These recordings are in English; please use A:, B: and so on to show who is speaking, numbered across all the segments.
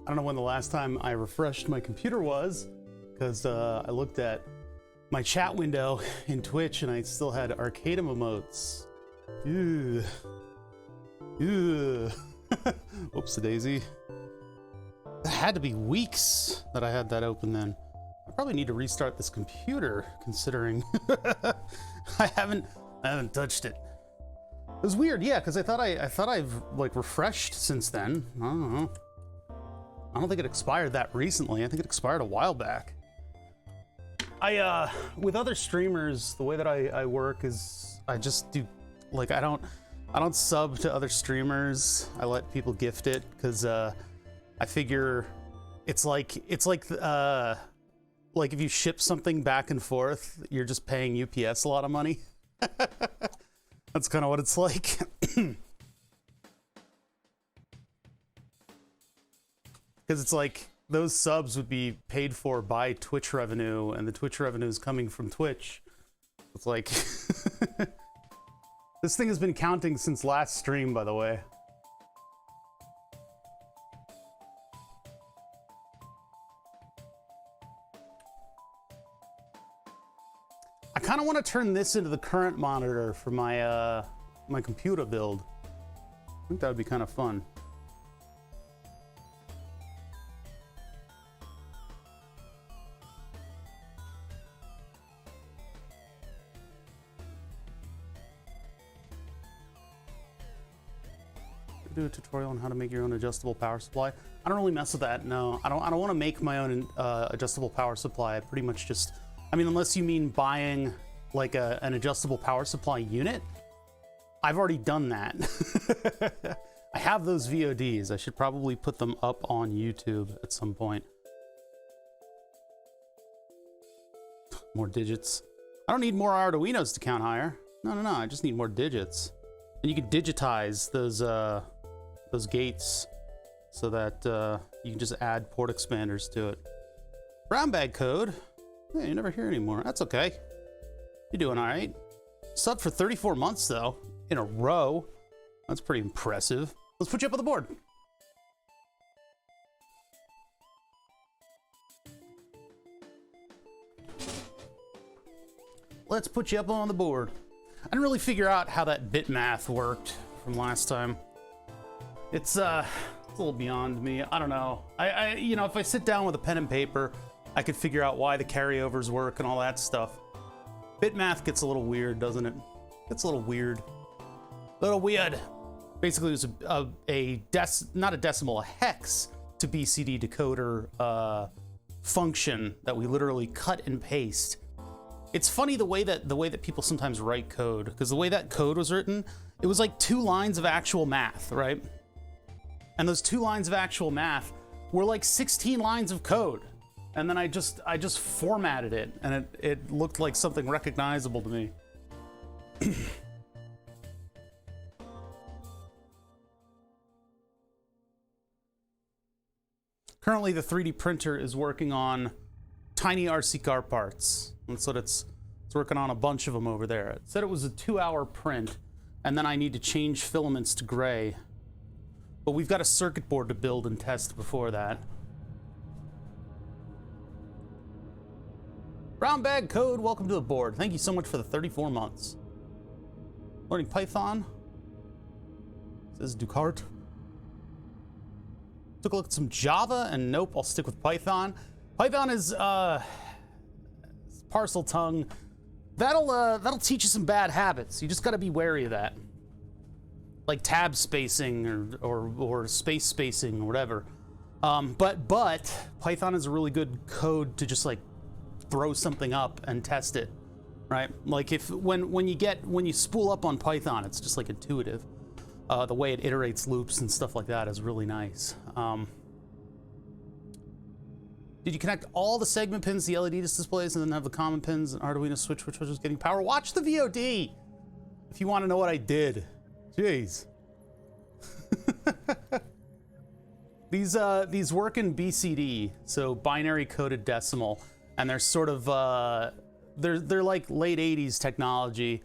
A: I don't know when the last time I refreshed my computer was, because I looked at my chat window in Twitch and I still had Arcadum emotes. Ew. Ew. Whoops, daisy. It had to be weeks that I had that open then. I probably need to restart this computer, considering I haven't touched it. It was weird, yeah, because I thought I've like refreshed since then. I don't know. I don't think it expired that recently. I think it expired a while back. With other streamers, the way that I work is I just do, like, I don't sub to other streamers. I let people gift it because I figure it's like if you ship something back and forth, you're just paying UPS a lot of money. That's kind of what it's like. Because it's like those subs would be paid for by Twitch revenue, and the Twitch revenue is coming from Twitch. It's like this thing has been counting since last stream, by the way. I kind of want to turn this into the current monitor for my my computer build. I think that would be kind of fun. Do a tutorial on how to make your own adjustable power supply. I don't really mess with that. No, I don't want to make my own adjustable power supply. I pretty much just, I mean, unless you mean buying like an adjustable power supply unit, I've already done that. I have those VODs. I should probably put them up on YouTube at some point. More digits. I don't need more Arduinos to count higher. No, I just need more digits. And you can digitize those gates so that you can just add port expanders to it. Brown bag code. Yeah, you never hear anymore. That's okay. You're doing all right. Sub for 34 months though, in a row. That's pretty impressive. Let's put you up on the board. Let's put you up on the board. I didn't really figure out how that bit math worked from last time. It's a little beyond me. I don't know. You know, if I sit down with a pen and paper, I could figure out why the carryovers work and all that stuff. Bit math gets a little weird, doesn't it? It's a little weird. Basically, it was not a decimal, a hex to BCD decoder function that we literally cut and paste. It's funny the way that people sometimes write code, because the way that code was written, it was like 2 lines of actual math, right? And those 2 lines of actual math were like 16 lines of code. And then I just formatted it, and it looked like something recognizable to me. Currently, the 3D printer is working on tiny RC car parts. That's what it's working on, a bunch of them over there. It said it was a 2-hour print, and then I need to change filaments to gray. But we've got a circuit board to build and test before that. Brown bag code, welcome to the board. Thank you so much for the 34 months. Learning Python. Says Ducart. Took a look at some Java, and nope, I'll stick with Python. Python is parcel tongue. That'll teach you some bad habits. You just got to be wary of that, like tab spacing or space spacing or whatever. But Python is a really good code to just like throw something up and test it, right? Like when you spool up on Python, it's just like intuitive. The way it iterates loops and stuff like that is really nice. Did you connect all the segment pins to the LED displays and then have the common pins and Arduino switch which was getting power? Watch the VOD if you want to know what I did. Jeez. These work in BCD, so binary coded decimal, and they're sort of they're like late 80s technology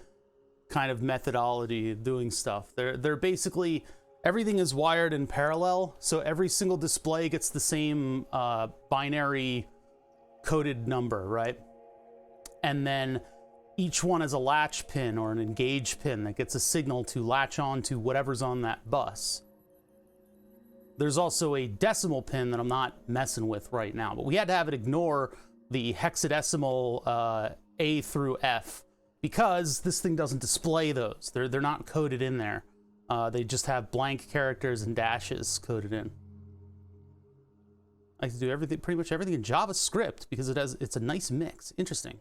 A: kind of methodology of doing stuff. They're basically everything is wired in parallel, so every single display gets the same binary coded number, right? And then each one is a latch pin or an engage pin that gets a signal to latch on to whatever's on that bus. There's also a decimal pin that I'm not messing with right now, but we had to have it ignore the hexadecimal A through F because this thing doesn't display those. They're not coded in there. They just have blank characters and dashes coded in. I like to do everything, pretty much everything in JavaScript because it's a nice mix. Interesting.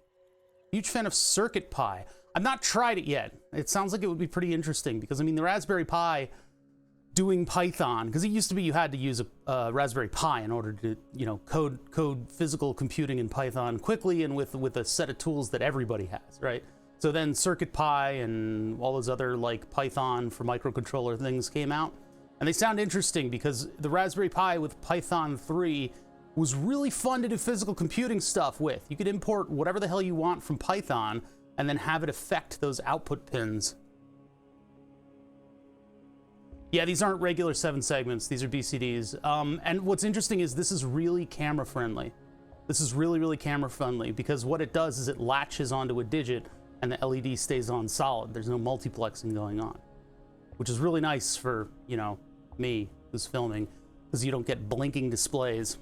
A: Huge fan of CircuitPy. I've not tried it yet. It sounds like it would be pretty interesting because, I mean, the Raspberry Pi doing Python, because it used to be you had to use a Raspberry Pi in order to, you know, code physical computing in Python quickly and with a set of tools that everybody has, right? So then CircuitPy and all those other like Python for microcontroller things came out, and they sound interesting because the Raspberry Pi with Python 3 was really fun to do physical computing stuff with. You could import whatever the hell you want from Python and then have it affect those output pins. Yeah, these aren't regular 7 segments. These are BCDs. And what's interesting is this is really camera friendly. This is really, really camera friendly because what it does is it latches onto a digit and the LED stays on solid. There's no multiplexing going on, which is really nice for, you know, me who's filming because you don't get blinking displays.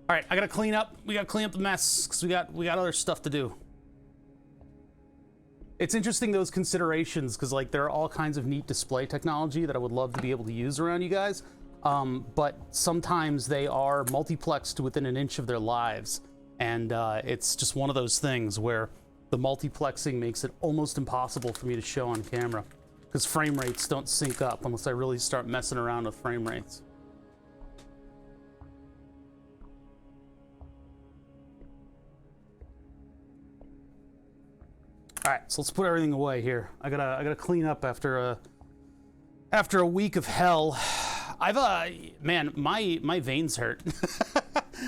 A: All right, I gotta clean up. We gotta clean up the mess because we got other stuff to do. It's interesting, those considerations, because like there are all kinds of neat display technology that I would love to be able to use around you guys, but sometimes they are multiplexed within an inch of their lives, and it's just one of those things where the multiplexing makes it almost impossible for me to show on camera because frame rates don't sync up unless I really start messing around with frame rates. All right, so let's put everything away here. I gotta clean up after a week of hell. Man, my veins hurt.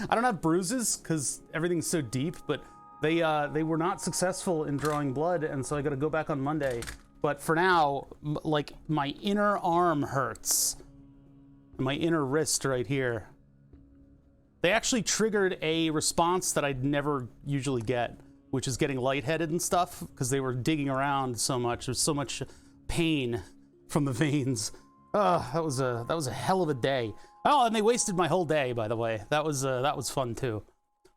A: I don't have bruises because everything's so deep, but they were not successful in drawing blood, and so I gotta go back on Monday. But for now, like my inner arm hurts, and my inner wrist right here. They actually triggered a response that I'd never usually get, which is getting lightheaded and stuff, because they were digging around so much. There's so much pain from the veins. That was a hell of a day. Oh, and they wasted my whole day, by the way. That was fun too.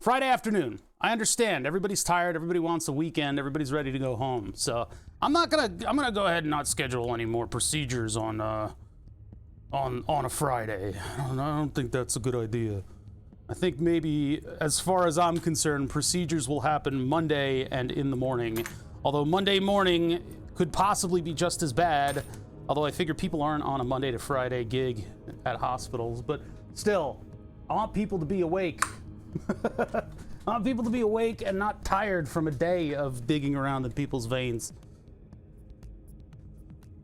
A: Friday afternoon. I understand. Everybody's tired. Everybody wants a weekend. Everybody's ready to go home. So I'm gonna go ahead and not schedule any more procedures on a Friday. I don't think that's a good idea. I think maybe, as far as I'm concerned, procedures will happen Monday and in the morning. Although Monday morning could possibly be just as bad. Although I figure people aren't on a Monday to Friday gig at hospitals. But still, I want people to be awake. I want people to be awake and not tired from a day of digging around in people's veins.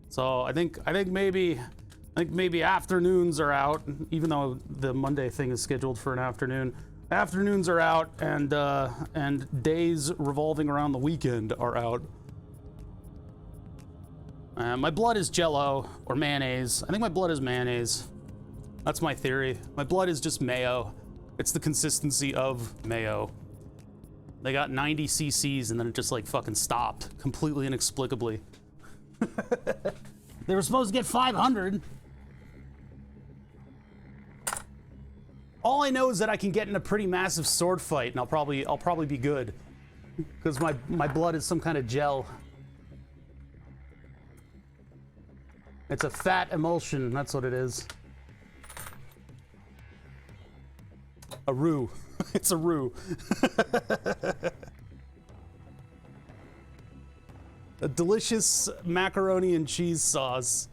A: So I think maybe afternoons are out, even though the Monday thing is scheduled for an afternoon. Afternoons are out, and days revolving around the weekend are out. My blood is Jell-O or mayonnaise. I think my blood is mayonnaise. That's my theory. My blood is just mayo. It's the consistency of mayo. They got 90 cc's and then it just like fucking stopped completely inexplicably. They were supposed to get 500. All I know is that I can get in a pretty massive sword fight and I'll probably be good because my blood is some kind of gel. It's a fat emulsion, that's what it is. A roux. It's a roux. A delicious macaroni and cheese sauce.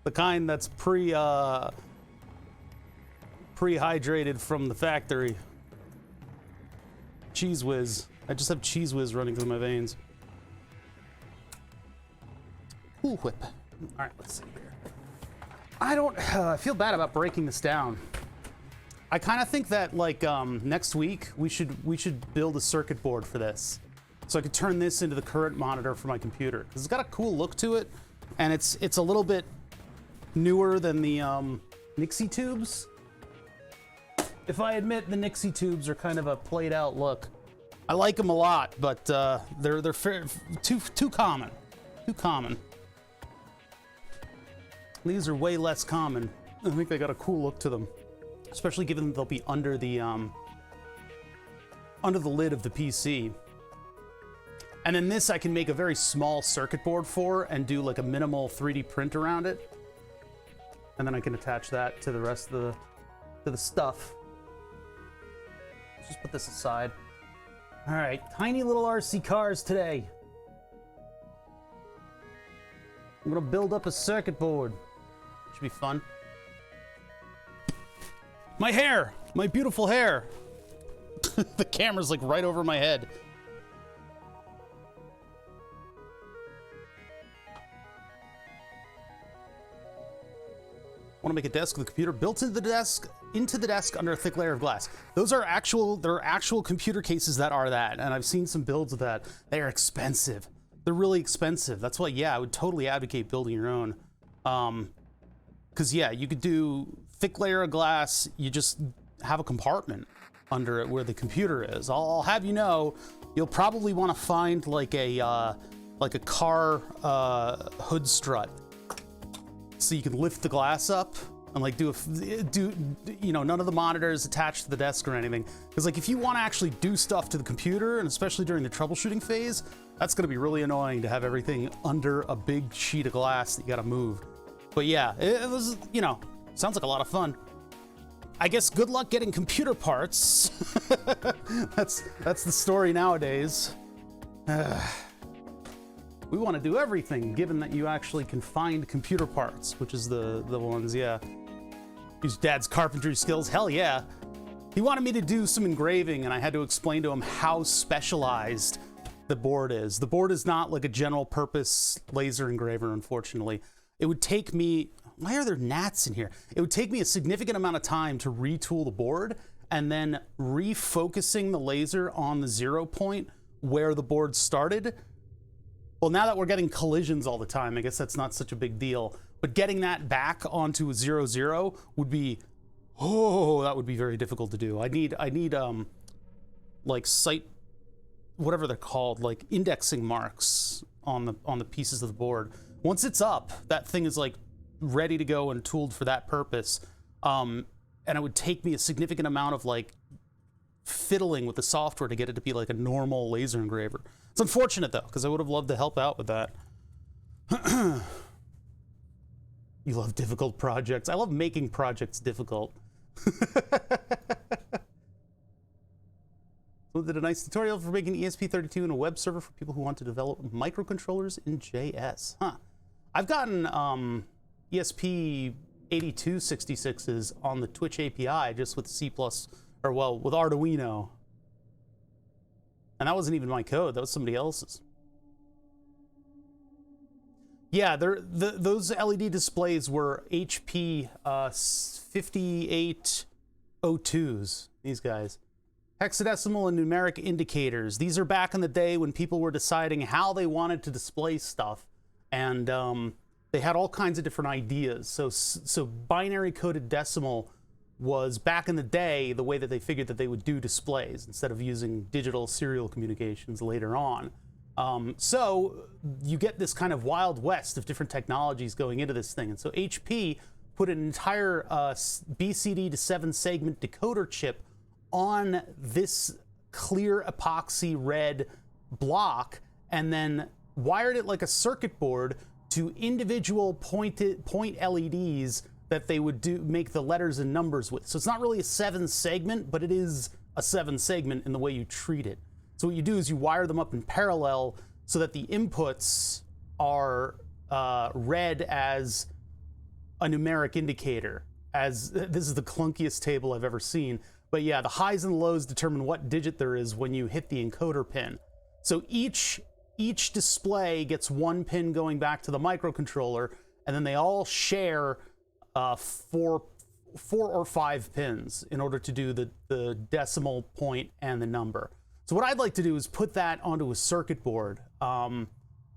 A: The kind that's pre-hydrated from the factory. Cheese Whiz. I just have Cheese Whiz running through my veins. Cool Whip. All right, let's see here. I feel bad about breaking this down. I kind of think that like next week we should build a circuit board for this. so I could turn this into the current monitor for my computer. Because it's got a cool look to it, and it's a little bit newer than the Nixie tubes. If I admit, the Nixie tubes are kind of a played out look. I like them a lot, but they're too common. Too common. These are way less common. I think they got a cool look to them, especially given that they'll be under the lid of the PC. And then this I can make a very small circuit board for and do like a minimal 3D print around it. And then I can attach that to the rest of the stuff. Let's just put this aside. All right, tiny little RC cars today. I'm gonna build up a circuit board. Should be fun. My hair, my beautiful hair. The camera's like right over my head. Want to make a desk with a computer built into the desk under a thick layer of glass. Those are actual, there are actual computer cases that are that, and I've seen some builds of that. They are expensive. They're really expensive. That's why, yeah, I would totally advocate building your own. Because yeah, you could do thick layer of glass. You just have a compartment under it where the computer is. I'll have you know, you'll probably want to find like a car hood strut, so you can lift the glass up and like do you know, none of the monitors attached to the desk or anything. Because like if you want to actually do stuff to the computer, and especially during the troubleshooting phase, that's going to be really annoying to have everything under a big sheet of glass that you got to move. But yeah, it was, you know, sounds like a lot of fun. I guess good luck getting computer parts. That's the story nowadays. We want to do everything, given that you actually can find computer parts, which is the ones, yeah. Use Dad's carpentry skills, hell yeah. He wanted me to do some engraving, and I had to explain to him how specialized the board is. The board is not like a general purpose laser engraver, unfortunately. It would take me, why are there gnats in here? It would take me a significant amount of time to retool the board, and then refocusing the laser on the 0 point where the board started. Well, now that we're getting collisions all the time, I guess that's not such a big deal. But getting that back onto a 0, 0 would be, oh, that would be very difficult to do. I need like site, whatever they're called, like indexing marks on the pieces of the board. Once it's up, that thing is like ready to go and tooled for that purpose. And it would take me a significant amount of like fiddling with the software to get it to be like a normal laser engraver. It's unfortunate though, because I would have loved to help out with that. You love difficult projects. I love making projects difficult. So did a nice tutorial for making ESP32 and a web server for people who want to develop microcontrollers in JS. Huh. I've gotten ESP8266s on the Twitch API just with C++, or well, with Arduino. And that wasn't even my code, that was somebody else's. Yeah, those LED displays were HP 5802s, these guys. Hexadecimal and numeric indicators. These are back in the day when people were deciding how they wanted to display stuff. And they had all kinds of different ideas. So binary coded decimal was back in the day the way that they figured that they would do displays instead of using digital serial communications later on. So you get this kind of wild west of different technologies going into this thing. And so HP put an entire BCD to 7 segment decoder chip on this clear epoxy red block and then wired it like a circuit board to individual point LEDs that they would make the letters and numbers with. So it's not really a 7 segment, but it is a 7 segment in the way you treat it. So what you do is you wire them up in parallel so that the inputs are read as a numeric indicator. As this is the clunkiest table I've ever seen. But yeah, the highs and lows determine what digit there is when you hit the encoder pin. So each display gets 1 pin going back to the microcontroller, and then they all share 4 or 5 pins in order to do the decimal point and the number. So what I'd like to do is put that onto a circuit board. And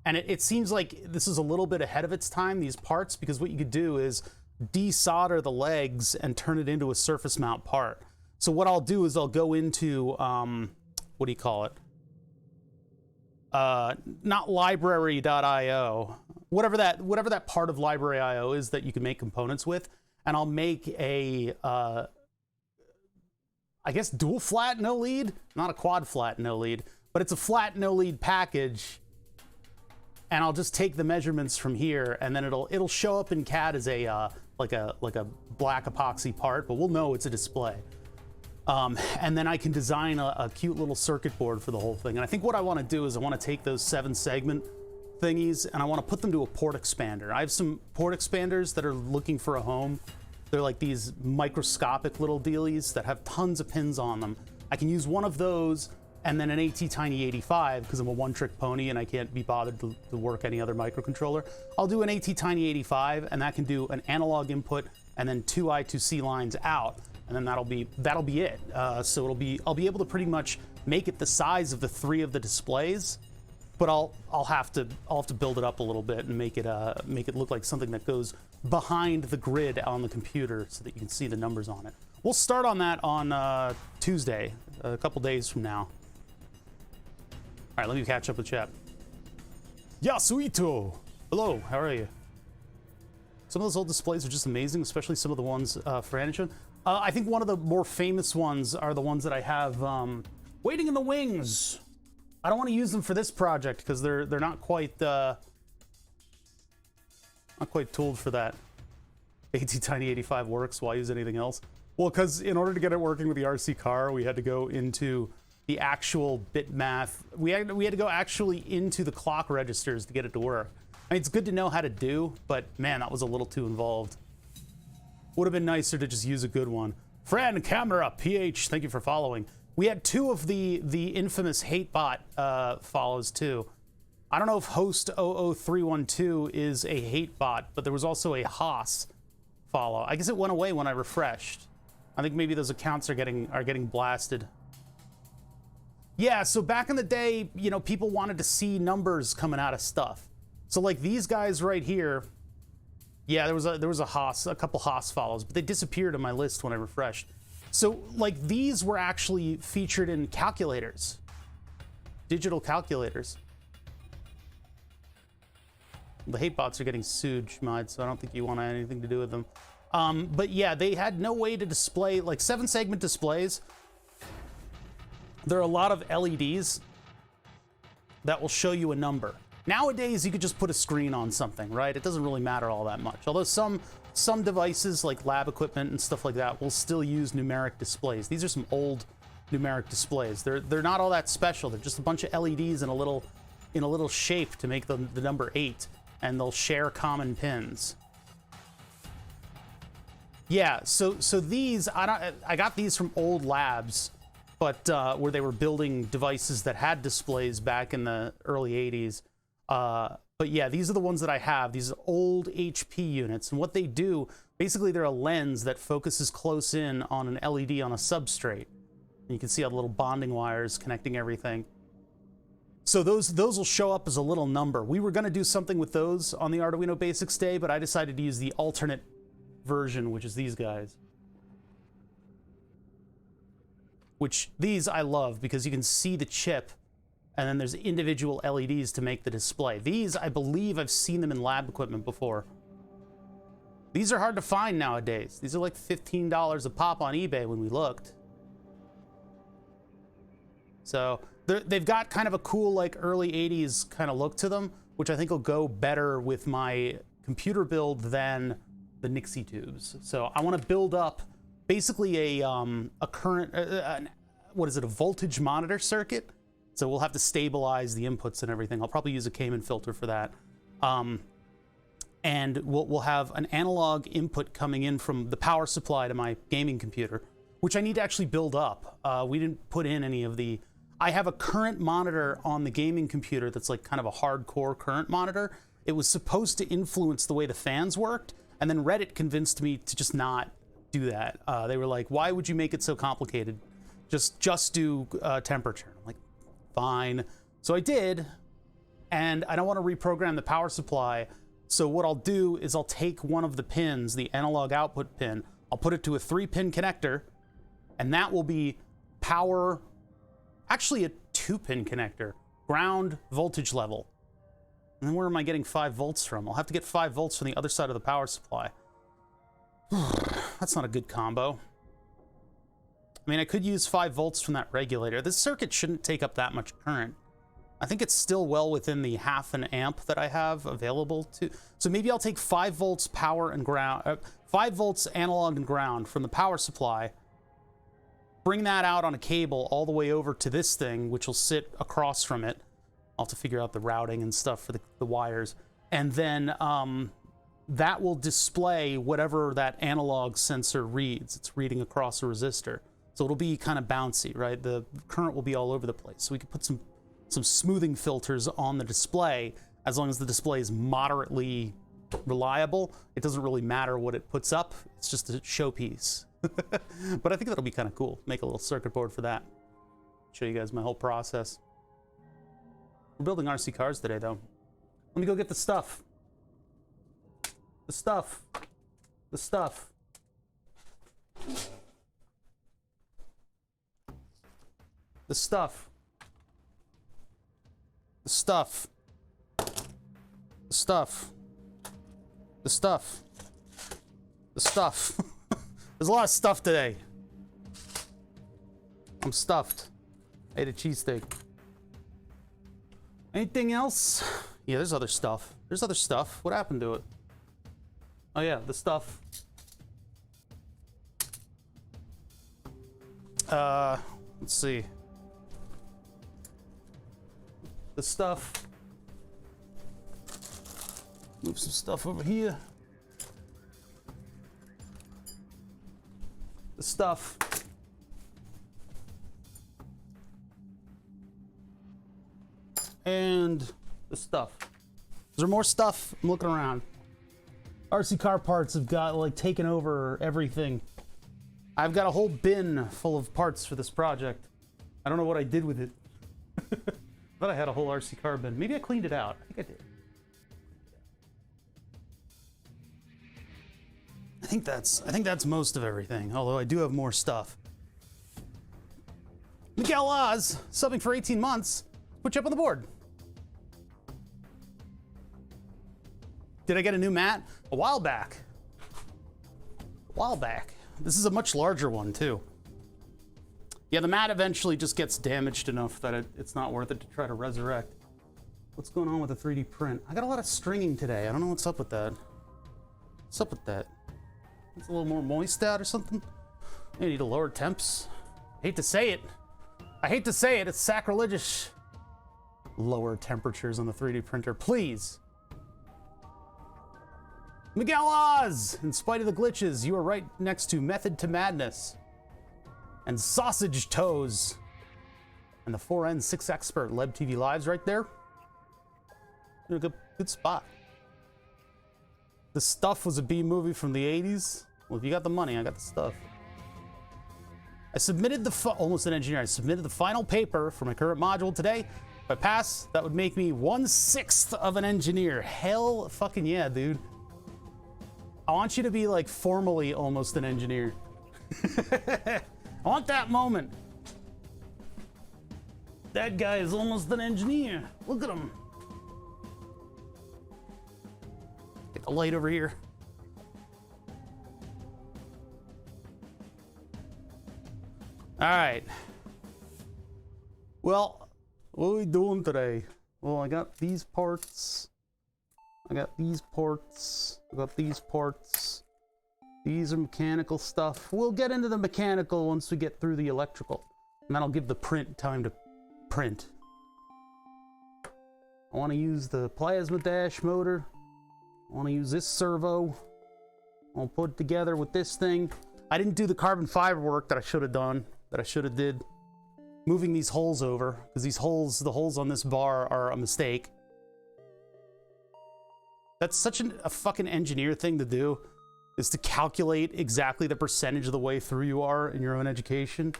A: it seems like this is a little bit ahead of its time, these parts, because what you could do is desolder the legs and turn it into a surface mount part. So what I'll do is I'll go into, what do you call it? Not library.io, whatever that part of library.io is that you can make components with, and I'll make a, I guess dual flat no lead, not a quad flat no lead, but it's a flat no lead package. And I'll just take the measurements from here, and then it'll show up in CAD as a like a black epoxy part, but we'll know it's a display. And then I can design a cute little circuit board for the whole thing. And I think what I want to do is I want to take those 7-segment thingies and I want to put them to a port expander. I have some port expanders that are looking for a home. They're like these microscopic little dealies that have tons of pins on them. I can use one of those and then an ATtiny85 because I'm a one-trick pony and I can't be bothered to work any other microcontroller. I'll do an ATtiny85 and that can do an analog input and then 2 I2C lines out, and then that'll be it. So I'll be able to pretty much make it the size of the 3 of the displays, but I'll have to build it up a little bit and make it look like something that goes behind the grid on the computer so that you can see the numbers on it. We'll start on that on Tuesday, a couple days from now. All right, let me catch up with chat. Yasuito! Hello, how are you? Some of those old displays are just amazing, especially some of the ones for Anishin. I think one of the more famous ones are the ones that I have waiting in the wings. I don't want to use them for this project because they're not quite tooled for that. ATtiny85 works. Why use anything else? Well, because in order to get it working with the RC car, we had to go into the actual bit math. We had to go actually into the clock registers to get it to work. I mean, it's good to know how to do, but man, that was a little too involved. Would have been nicer to just use a good one. Fran Camera PH, thank you for following. We had 2 of the infamous HateBot follows too. I don't know if host 00312 is a HateBot, but there was also a Haas follow. I guess it went away when I refreshed. I think maybe those accounts are getting blasted. Yeah, so back in the day, you know, people wanted to see numbers coming out of stuff. So like these guys right here, yeah, there was a Haas, a couple Haas follows, but they disappeared on my list when I refreshed. So like these were actually featured in calculators, digital calculators. The HateBots are getting sued, Schmid, so I don't think you want anything to do with them. But yeah, they had no way to display, like 7-segment displays. There are a lot of LEDs that will show you a number. Nowadays, you could just put a screen on something, right? It doesn't really matter all that much. Although some devices, like lab equipment and stuff like that, will still use numeric displays. These are some old numeric displays. They're not all that special. They're just a bunch of LEDs in a little shape to make the number 8, and they'll share common pins. Yeah, so these I got these from old labs, but where they were building devices that had displays back in the early 80s. But yeah, these are the ones that I have. These are old HP units, and what they do, basically they're a lens that focuses close in on an LED on a substrate. And you can see all the little bonding wires connecting everything. So those will show up as a little number. We were going to do something with those on the Arduino Basics Day, but I decided to use the alternate version, which is these guys. Which these I love because you can see the chip, and then there's individual LEDs to make the display. These, I believe I've seen them in lab equipment before. These are hard to find nowadays. These are like $15 a pop on eBay when we looked. So they've got kind of a cool, like early 80s kind of look to them, which I think will go better with my computer build than the Nixie tubes. So I want to build up basically a current, what is it, a voltage monitor circuit. So we'll have to stabilize the inputs and everything. I'll probably use a Cayman filter for that. And we'll have an analog input coming in from the power supply to my gaming computer, which I need to actually build up. We didn't put in any of the... I have a current monitor on the gaming computer that's like kind of a hardcore current monitor. It was supposed to influence the way the fans worked, and then Reddit convinced me to just not do that. They were like, why would you make it so complicated? Just do temperature. I'm like, Fine. So I did, and I don't want to reprogram the power supply. So what I'll do is I'll take one of the pins, the analog output pin, I'll put it to a 3-pin connector, and that will be power, actually a 2-pin connector, ground voltage level. And then where am I getting 5 volts from? I'll have to get 5 volts from the other side of the power supply. That's not a good combo. I mean, I could use 5 volts from that regulator. This circuit shouldn't take up that much current. I think it's still well within the 0.5 amp that I have available to. So maybe I'll take 5 volts power and ground, 5 volts analog and ground from the power supply, bring that out on a cable all the way over to this thing, which will sit across from it. I'll have to figure out the routing and stuff for the wires. And then that will display whatever that analog sensor reads. It's reading across a resistor. So it'll be kind of bouncy, right? The current will be all over the place. So we can put some smoothing filters on the display. As long as the display is moderately reliable, it doesn't really matter what it puts up. It's just a showpiece. But I think that'll be kind of cool. Make a little circuit board for that. Show you guys my whole process. We're building RC cars today, though. Let me go get the stuff. The stuff. The stuff. The stuff. The stuff. The stuff. The stuff. The stuff. There's a lot of stuff today. I'm stuffed. I ate a cheesesteak. Anything else? Yeah, there's other stuff. There's other stuff. What happened to it? Oh yeah, the stuff. Let's see. The stuff. Move some stuff over here. The stuff. And the stuff. Is there more stuff? I'm looking around. RC car parts have got like taken over everything. I've got a whole bin full of parts for this project. I don't know what I did with it. I thought I had a whole RC car bin. Maybe I cleaned it out. I think I did. I think that's most of everything, although I do have more stuff. Miguelloz, subbing for 18 months. Put you up on the board. Did I get a new mat? A while back. A while back. This is a much larger one, too. Yeah, the mat eventually just gets damaged enough that it's not worth it to try to resurrect. What's going on with the 3D print? I got a lot of stringing today. I don't know what's up with that. What's up with that? It's a little more moist out or something? I need to lower temps. I hate to say it. I hate to say it. It's sacrilegious. Lower temperatures on the 3D printer, please. Miguelloz! In spite of the glitches, you are right next to Method to Madness. And Sausage Toes. And the 4N6 Expert Leb TV Lives right there. In a good spot. The Stuff was a B movie from the 80s. Well, if you got the money, I got the stuff. I submitted almost an engineer. I submitted the final paper for my current module today. If I pass, that would make me 1/6 of an engineer. Hell fucking yeah, dude. I want you to be like formally almost an engineer. I want that moment. That guy is almost an engineer. Look at him. Get the light over here. All right. Well, what are we doing today? Well, I got these parts. I got these parts. I got these parts. These are mechanical stuff. We'll get into the mechanical once we get through the electrical. And that'll give the print time to print. I want to use the plasma dash motor. I want to use this servo. I'll put it together with this thing. I didn't do the carbon fiber work that I should have done, that I should have did. Moving these holes over, because these holes, the holes on this bar are a mistake. That's such a fucking engineer thing to do, is to calculate exactly the percentage of the way through you are in your own education.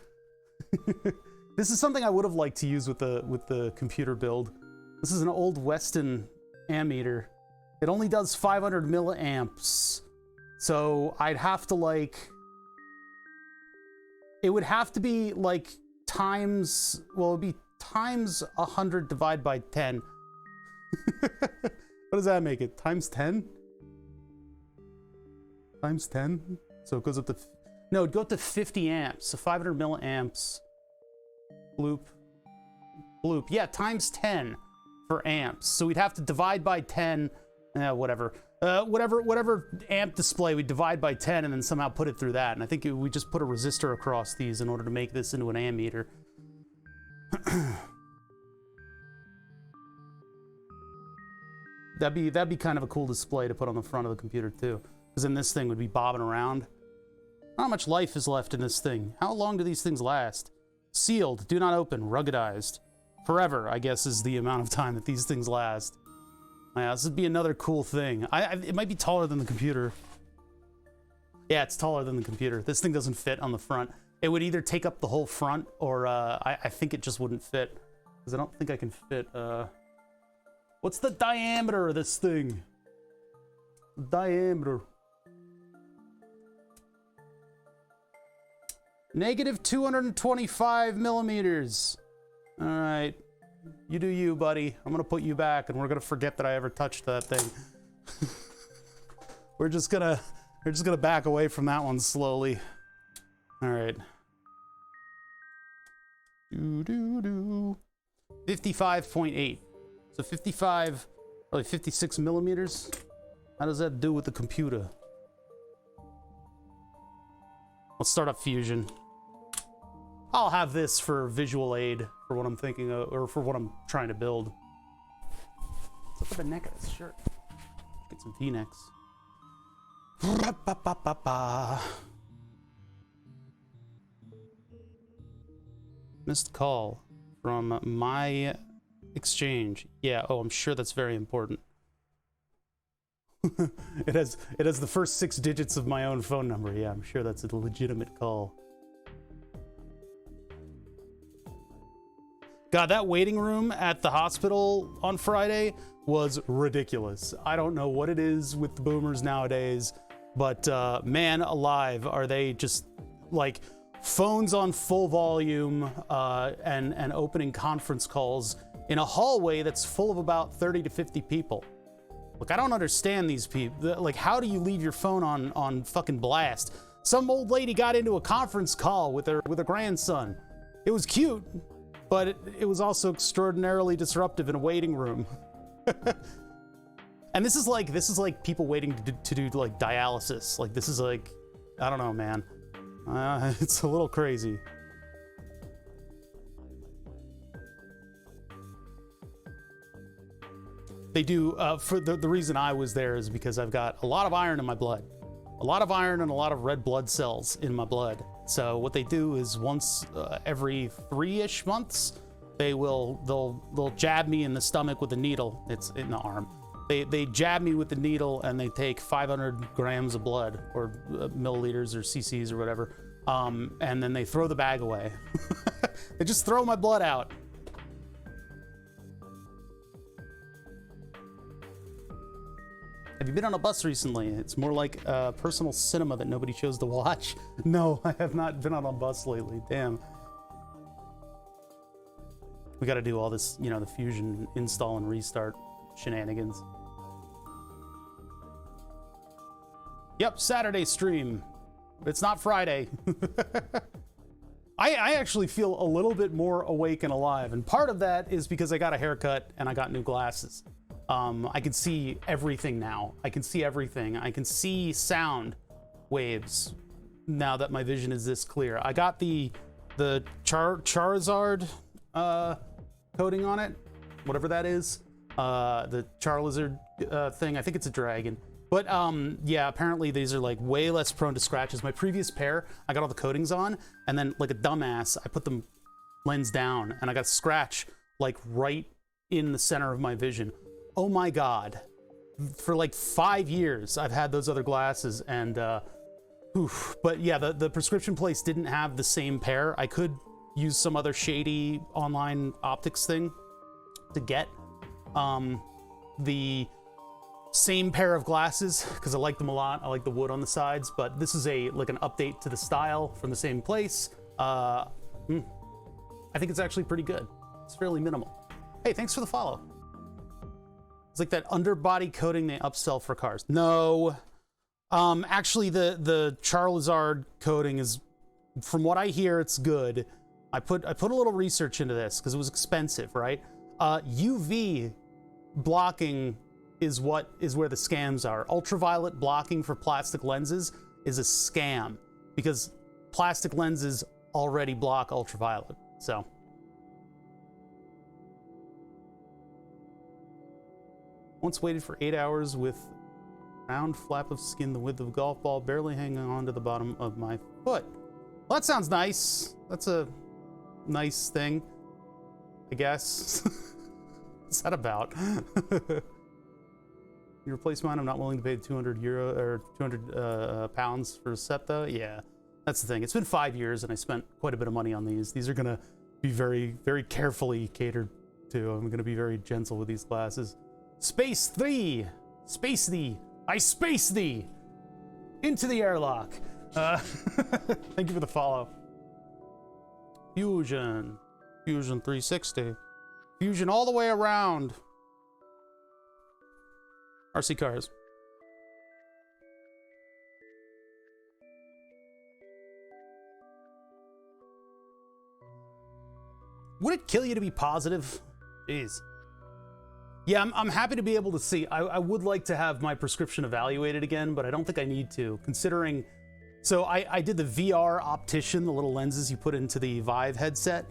A: This is something I would have liked to use with the computer build. This is an old Weston ammeter. It only does 500 milliamps. So I'd have to like... It would have to be like times... Well, it would be times 100 divided by 10. What does that make it? Times 10? Times 10? So it goes up to... No, it'd go up to 50 amps. So 500 milliamps. Bloop. Bloop. Yeah, times 10 for amps. So we'd have to divide by 10. Whatever. Whatever amp display, we divide by 10 and then somehow put it through that. And I think we just put a resistor across these in order to make this into an ammeter. That'd be kind of a cool display to put on the front of the computer too. Because then this thing would be bobbing around. How much life is left in this thing? How long do these things last? Sealed, do not open, ruggedized. Forever, I guess, is the amount of time that these things last. Yeah, this would be another cool thing. It might be taller than the computer. Yeah, it's taller than the computer. This thing doesn't fit on the front. It would either take up the whole front, or I think it just wouldn't fit. Because I don't think I can fit... What's the diameter of this thing? Diameter. Negative 225 millimeters. All right. You do you, buddy. I'm gonna put you back, and we're gonna forget that I ever touched that thing. We're just gonna back away from that one slowly. All right. 55.8. So 55, probably 56 millimeters. How does that do with the computer? Let's start up Fusion. I'll have this for visual aid for what I'm thinking of, or for what I'm trying to build. Let's look at the neck of this shirt. Get some V-necks. Missed call from my exchange. Yeah, oh, I'm sure that's very important. It has the first 6 digits of my own phone number. Yeah, I'm sure that's a legitimate call. God, that waiting room at the hospital on Friday was ridiculous. I don't know what it is with the boomers nowadays, but man alive, are they just like phones on full volume and opening conference calls in a hallway that's full of about 30 to 50 people. Look, I don't understand these people. Like, how do you leave your phone on fucking blast? Some old lady got into a conference call with her grandson. It was cute, but it was also extraordinarily disruptive in a waiting room. And this is like people waiting to do like dialysis. Like, this is like, I don't know, man. It's a little crazy. They do, for the reason I was there is because I've got a lot of iron in my blood. A lot of iron and a lot of red blood cells in my blood. So what they do is once every 3-ish months, they'll jab me in the stomach with a needle. It's in the arm. They jab me with the needle and they take 500 grams of blood, or milliliters or cc's or whatever. And then they throw the bag away. They just throw my blood out. Have you been on a bus recently? It's more like personal cinema that nobody chose to watch. No, I have not been on a bus lately. Damn. We got to do all this, you know, the Fusion install and restart shenanigans. Yep, Saturday stream. It's not Friday. I actually feel a little bit more awake and alive, and part of that is because I got a haircut and I got new glasses. I can see everything now. I can see everything. I can see sound waves now that my vision is this clear. I got the Charizard coating on it, whatever that is. The Charizard thing. I think it's a dragon. But yeah, apparently these are like way less prone to scratches. My previous pair, I got all the coatings on, and then like a dumbass, I put them lens down, and I got a scratch like right in the center of my vision. Oh my God. For like 5 years, I've had those other glasses, and oof. But yeah, the prescription place didn't have the same pair. I could use some other shady online optics thing to get the same pair of glasses because I like them a lot. I like the wood on the sides, but this is like an update to the style from the same place. I think it's actually pretty good. It's fairly minimal. Hey, thanks for the follow. It's like that underbody coating they upsell for cars. No, actually the Charizard coating is, from what I hear, it's good. I put a little research into this because it was expensive, right? UV blocking is where the scams are. Ultraviolet blocking for plastic lenses is a scam because plastic lenses already block ultraviolet. So once waited for 8 hours with round flap of skin the width of a golf ball barely hanging on to the bottom of my foot. Well, that sounds nice. That's a nice thing, I guess. What's that about? You replace mine, I'm not willing to pay €200 or 200 pounds for a set though. Yeah, that's the thing. It's been 5 years and I spent quite a bit of money on these. These are gonna be very, very carefully catered to. I'm gonna be very gentle with these glasses. Space thee! Space thee! I space thee! Into the airlock. Thank you for the follow. Fusion. Fusion 360. Fusion all the way around. RC cars. Would it kill you to be positive? Jeez. Yeah, I'm happy to be able to see. I would like to have my prescription evaluated again, but I don't think I need to, considering... So I did the VR optician, the little lenses you put into the Vive headset,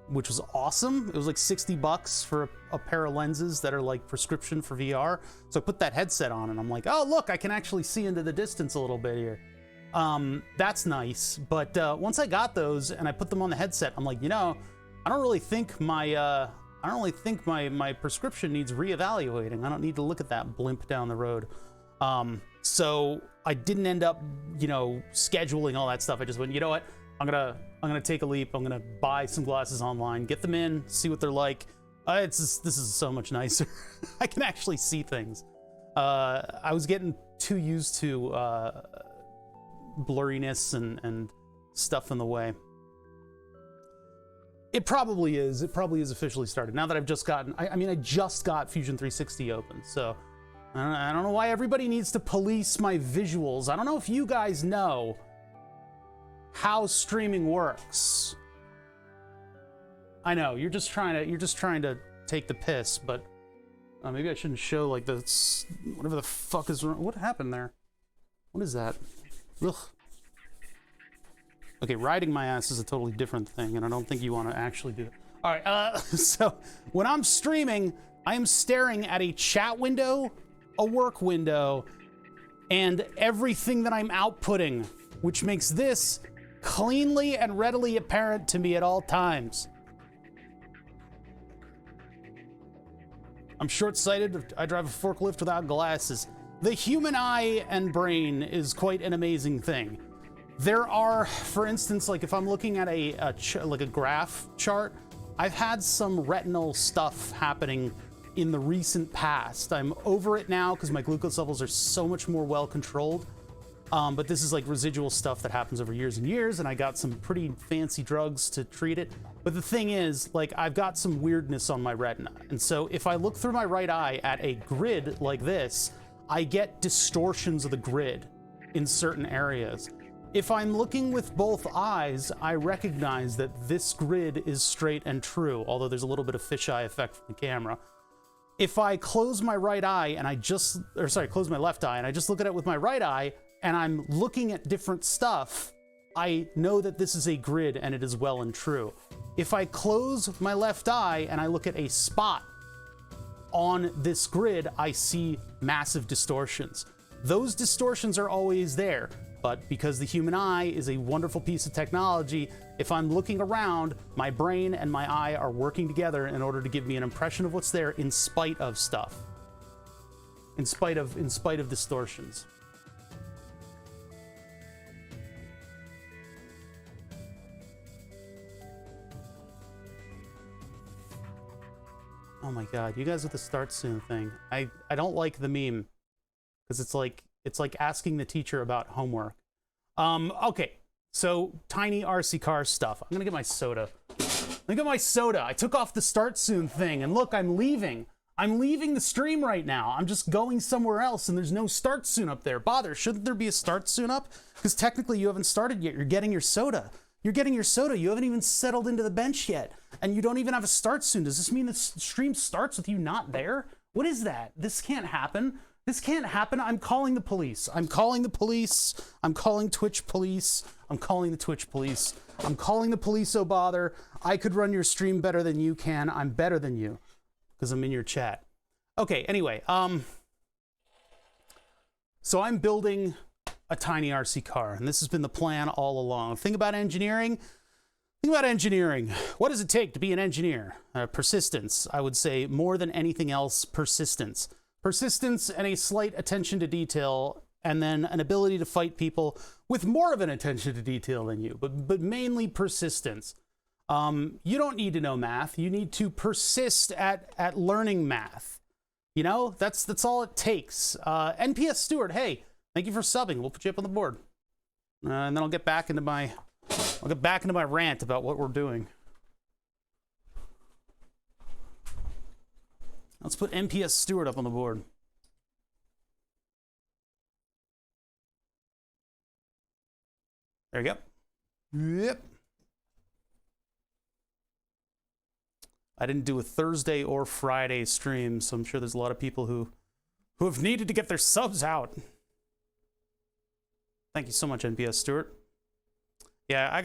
A: which was awesome. It was like 60 bucks for a pair of lenses that are like prescription for VR. So I put that headset on and I'm like, oh, look, I can actually see into the distance a little bit here. That's nice. But once I got those and I put them on the headset, I'm like, you know, I don't really think my prescription needs reevaluating. I don't need to look at that blimp down the road. So I didn't end up, you know, scheduling all that stuff. I just went, you know what? I'm gonna take a leap. I'm gonna buy some glasses online, get them in, see what they're like. This is so much nicer. I can actually see things. I was getting too used to blurriness and stuff in the way. It probably is. It probably is officially started now that I've just gotten. I mean, I just got Fusion 360 open, so I don't know why everybody needs to police my visuals. I don't know if you guys know how streaming works. I know you're just trying to take the piss, but maybe I shouldn't show like the whatever the fuck is wrong. What happened there? What is that? Ugh. Okay, riding my ass is a totally different thing, and I don't think you want to actually do it. All right, so when I'm streaming, I am staring at a chat window, a work window, and everything that I'm outputting, which makes this cleanly and readily apparent to me at all times. I'm short-sighted. I drive a forklift without glasses. The human eye and brain is quite an amazing thing. There are, for instance, like if I'm looking at like a graph chart, I've had some retinal stuff happening in the recent past. I'm over it now because my glucose levels are so much more well controlled. But this is like residual stuff that happens over years and years, and I got some pretty fancy drugs to treat it. But the thing is, like, I've got some weirdness on my retina. And so if I look through my right eye at a grid like this, I get distortions of the grid in certain areas. If I'm looking with both eyes, I recognize that this grid is straight and true, although there's a little bit of fisheye effect from the camera. If I close my right eye and close my left eye and I just look at it with my right eye and I'm looking at different stuff, I know that this is a grid and it is well and true. If I close my left eye and I look at a spot on this grid, I see massive distortions. Those distortions are always there. But because the human eye is a wonderful piece of technology, if I'm looking around, my brain and my eye are working together in order to give me an impression of what's there in spite of stuff. In spite of distortions. Oh my god, you guys with the start soon thing. I don't like the meme because it's like asking the teacher about homework. Okay, so tiny RC car stuff. I'm gonna get my soda. Let me get my soda. I took off the start soon thing, and look, I'm leaving. I'm leaving the stream right now. I'm just going somewhere else, and there's no start soon up there. Bother, shouldn't there be a start soon up? Because technically you haven't started yet. You're getting your soda. You're getting your soda. You haven't even settled into the bench yet, and you don't even have a start soon. Does this mean the stream starts with you not there? What is that? This can't happen. This can't happen. I'm calling the police. I'm calling the police. I'm calling Twitch police. I'm calling the Twitch police. I'm calling the police, oh bother. I could run your stream better than you can. I'm better than you because I'm in your chat. Okay, anyway, so I'm building a tiny RC car, and this has been the plan all along. Think about engineering. Think about engineering. What does it take to be an engineer? Persistence. I would say more than anything else, persistence. Persistence and a slight attention to detail, and then an ability to fight people with more of an attention to detail than you, but mainly persistence. You don't need to know math. You need to persist at learning math. You know, that's all it takes. NPSstewart, hey, thank you for subbing. We'll put you up on the board, and then I'll get back into my rant about what we're doing. Let's put NPSstewart up on the board. There you go. Yep. I didn't do a Thursday or Friday stream, so I'm sure there's a lot of people who have needed to get their subs out. Thank you so much, NPSstewart. Yeah, I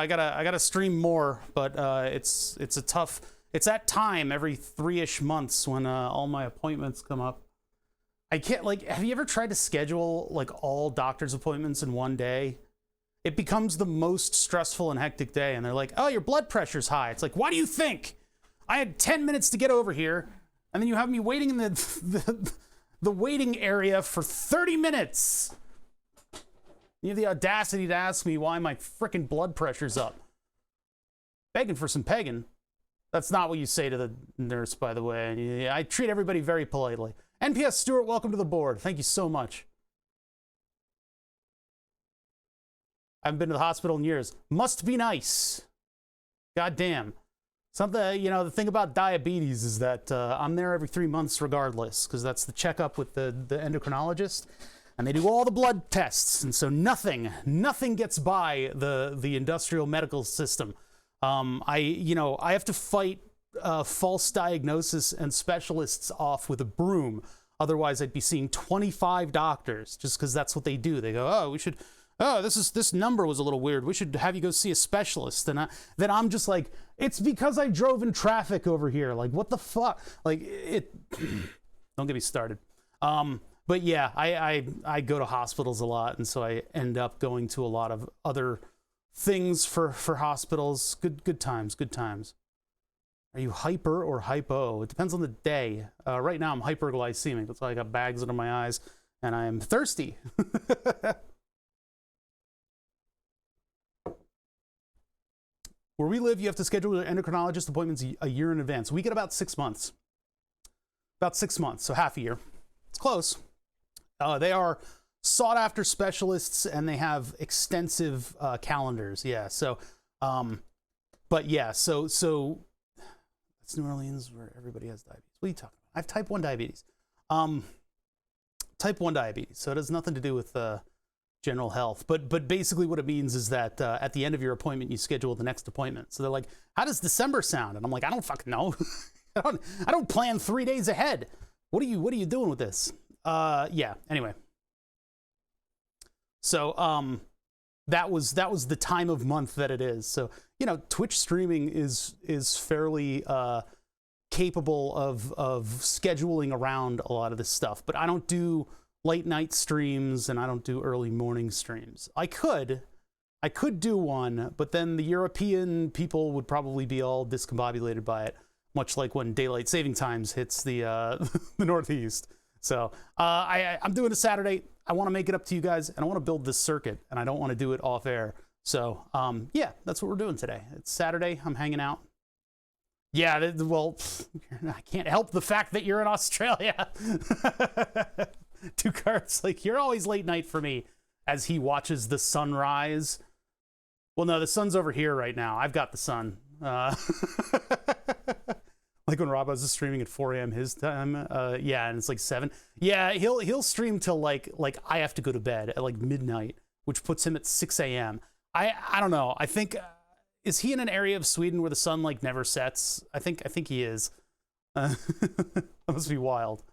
A: gotta stream more, but it's a tough. It's that time every 3-ish months when all my appointments come up. I can't, like, have you ever tried to schedule like all doctor's appointments in one day? It becomes the most stressful and hectic day, and they're like, oh, your blood pressure's high. It's like, why do you think? I had 10 minutes to get over here, and then you have me waiting in the waiting area for 30 minutes. You have the audacity to ask me why my frickin' blood pressure's up. Begging for some pegging. That's not what you say to the nurse, by the way. I treat everybody very politely. NPSstewart, welcome to the board. Thank you so much. I haven't been to the hospital in years. Must be nice. God damn. Something, you know, the thing about diabetes is that I'm there every 3 months regardless, because that's the checkup with the endocrinologist, and they do all the blood tests, and so nothing gets by the industrial medical system. I have to fight false diagnosis and specialists off with a broom. Otherwise, I'd be seeing 25 doctors just because that's what they do. They go, oh, this number was a little weird. We should have you go see a specialist. And then I'm just like, it's because I drove in traffic over here. Like, what the fuck? Like, don't get me started. But yeah, I go to hospitals a lot, and so I end up going to a lot of other things for hospitals. Good times. Are you hyper or hypo? It depends on the day. Right now I'm hyperglycemic. That's why I got bags under my eyes, and I am thirsty. Where we live, you have to schedule your endocrinologist appointments a year in advance. We get about 6 months. About 6 months, so half a year. It's close. They are sought after specialists, and they have extensive calendars. Yeah, so, but yeah, so that's New Orleans where everybody has diabetes. What are you talking about? I have type 1 diabetes. Type 1 diabetes, so it has nothing to do with general health, but basically what it means is that at the end of your appointment, you schedule the next appointment. So they're like, how does December sound? And I'm like, I don't fucking know. I don't plan 3 days ahead. What are you doing with this? Yeah, anyway. So that was the time of month that it is. So, you know, Twitch streaming is fairly capable of scheduling around a lot of this stuff, but I don't do late night streams, and I don't do early morning streams. I could do one, but then the European people would probably be all discombobulated by it, much like when daylight saving times hits the the Northeast. So I'm doing a Saturday. I want to make it up to you guys, and I want to build this circuit, and I don't want to do it off air. So yeah, that's what we're doing today. It's Saturday. I'm hanging out. Yeah, well, I can't help the fact that you're in Australia. Two cards, like, you're always late night for me as he watches the sunrise. Well, no, the sun's over here right now. I've got the sun. Like when Rob was streaming at 4 a.m. his time. Yeah, and it's like 7. Yeah, he'll stream till like I have to go to bed at like midnight, which puts him at 6 a.m. I don't know. I think is he in an area of Sweden where the sun like never sets? I think he is. That must be wild.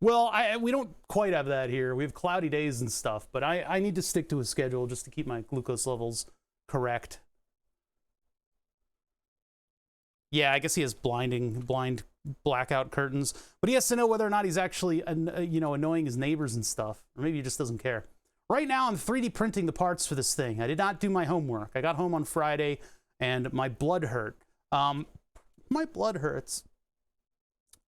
A: Well, we don't quite have that here. We have cloudy days and stuff, but I need to stick to a schedule just to keep my glucose levels correct. Yeah, I guess he has blind blackout curtains, but he has to know whether or not he's actually, annoying his neighbors and stuff, or maybe he just doesn't care. Right now, I'm 3D printing the parts for this thing. I did not do my homework. I got home on Friday, and my blood hurt. My blood hurts.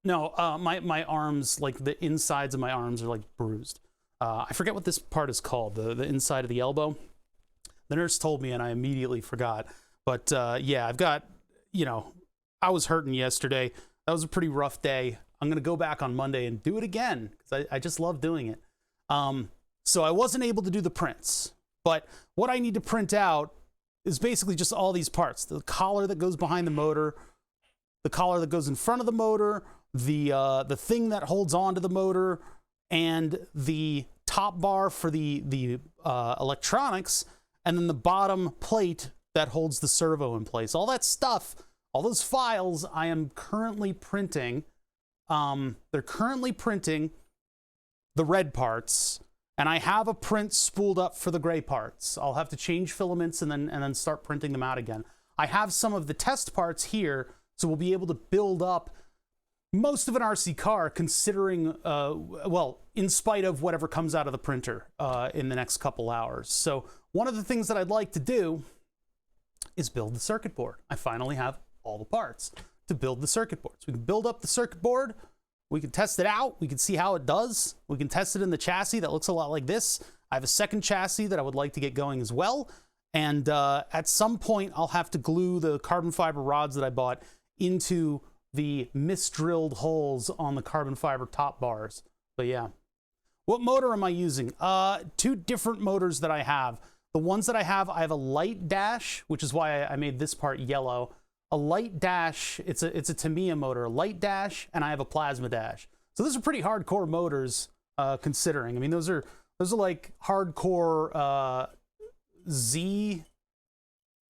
A: No, my arms, like the insides of my arms are like bruised. I forget what this part is called, the inside of the elbow. The nurse told me, and I immediately forgot. But yeah, I've got, I was hurting yesterday. That was a pretty rough day. I'm going to go back on Monday and do it again because I just love doing it. So I wasn't able to do the prints. But what I need to print out is basically just all these parts. The collar that goes behind the motor, the collar that goes in front of the motor, the thing that holds onto the motor, and the top bar for the electronics, and then the bottom plate that holds the servo in place. All that stuff, all those files, I am currently printing. They're currently printing the red parts, and I have a print spooled up for the gray parts. I'll have to change filaments and then start printing them out again. I have some of the test parts here, so we'll be able to build up most of an RC car, considering, well, in spite of whatever comes out of the printer in the next couple hours. So one of the things that I'd like to do is build the circuit board. I finally have all the parts to build the circuit board. So we can build up the circuit board, we can test it out, we can see how it does, we can test it in the chassis that looks a lot like this. I have a second chassis that I would like to get going as well, and at some point I'll have to glue the carbon fiber rods that I bought into the misdrilled holes on the carbon fiber top bars. But yeah. What motor am I using? Two different motors that I have. The ones that I have a light dash, which is why I made this part yellow. A light dash, it's a Tamiya motor, a light dash, and I have a plasma dash. So those are pretty hardcore motors, considering. I mean, those are like hardcore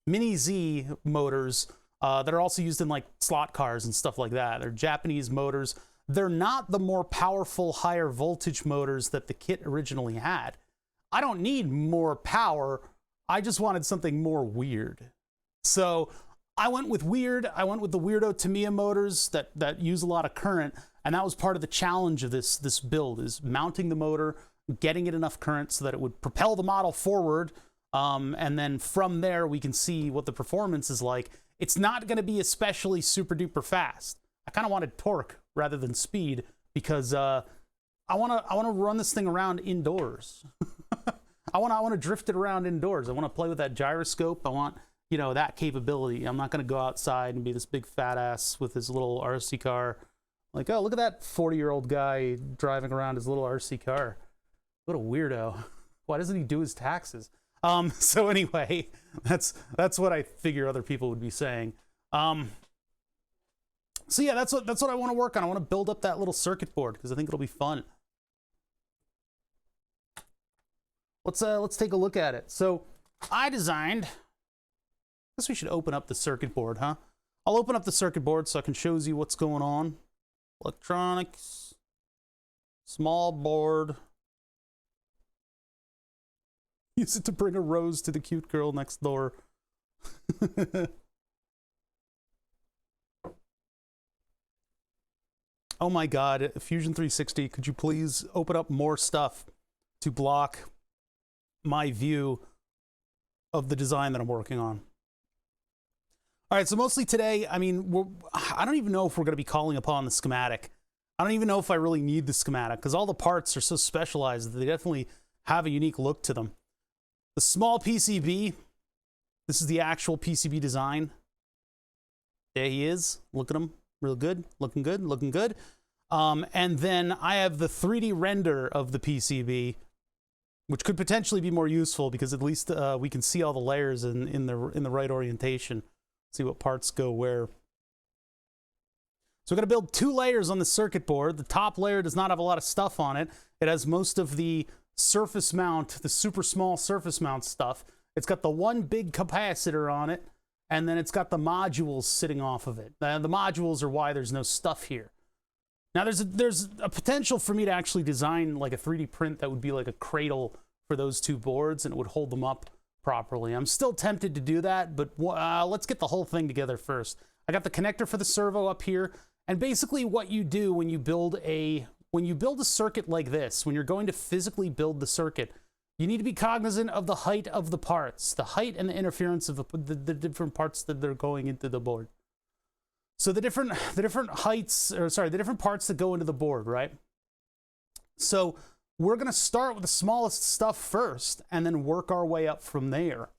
A: mini Z motors that are also used in like slot cars and stuff like that. They're Japanese motors. They're not the more powerful, higher voltage motors that the kit originally had. I don't need more power. I just wanted something more weird. So I went with weird. I went with the weirdo Tamiya motors that use a lot of current, and that was part of the challenge of this build, is mounting the motor, getting it enough current so that it would propel the model forward, and then from there we can see what the performance is like. It's not going to be especially super duper fast. I kind of wanted torque rather than speed because I want to run this thing around indoors. I want to drift it around indoors. I want to play with that gyroscope. I want, that capability. I'm not going to go outside and be this big fat ass with his little RC car. Like, oh, look at that 40-year-old guy driving around his little RC car. What a weirdo. Why doesn't he do his taxes? So anyway, that's what I figure other people would be saying. So yeah, that's what I want to work on. I want to build up that little circuit board because I think it'll be fun. Let's take a look at it. So I designed, I guess we should open up the circuit board, huh? I'll open up the circuit board so I can show you what's going on. Electronics, small board. Use it to bring a rose to the cute girl next door. Oh my God, Fusion 360, could you please open up more stuff to block my view of the design that I'm working on? All right, so mostly today, I mean, I don't even know if we're going to be calling upon the schematic. I don't even know if I really need the schematic because all the parts are so specialized that they definitely have a unique look to them. The small PCB This is the actual PCB design. There he is. Look at him. Real good. Looking good. Looking good. And then I have the 3D render of the PCB, which could potentially be more useful because at least we can see all the layers in the right orientation. See what parts go where. So we're going to build 2 layers on the circuit board. The top layer does not have a lot of stuff on it. It has most of the surface mount, the super small surface mount stuff. It's got the one big capacitor on it, and then it's got the modules sitting off of it. The modules are why there's no stuff here. Now there's a potential for me to actually design like a 3D print that would be like a cradle for those 2 boards, and it would hold them up properly. I'm still tempted to do that, but let's get the whole thing together first. I got the connector for the servo up here. And basically what you do when you build a circuit like this, when you're going to physically build the circuit, you need to be cognizant of the height of the parts, the height and the interference of the different parts that they're going into the board. So the different heights, or sorry, the different parts that go into the board, right? So we're going to start with the smallest stuff first and then work our way up from there.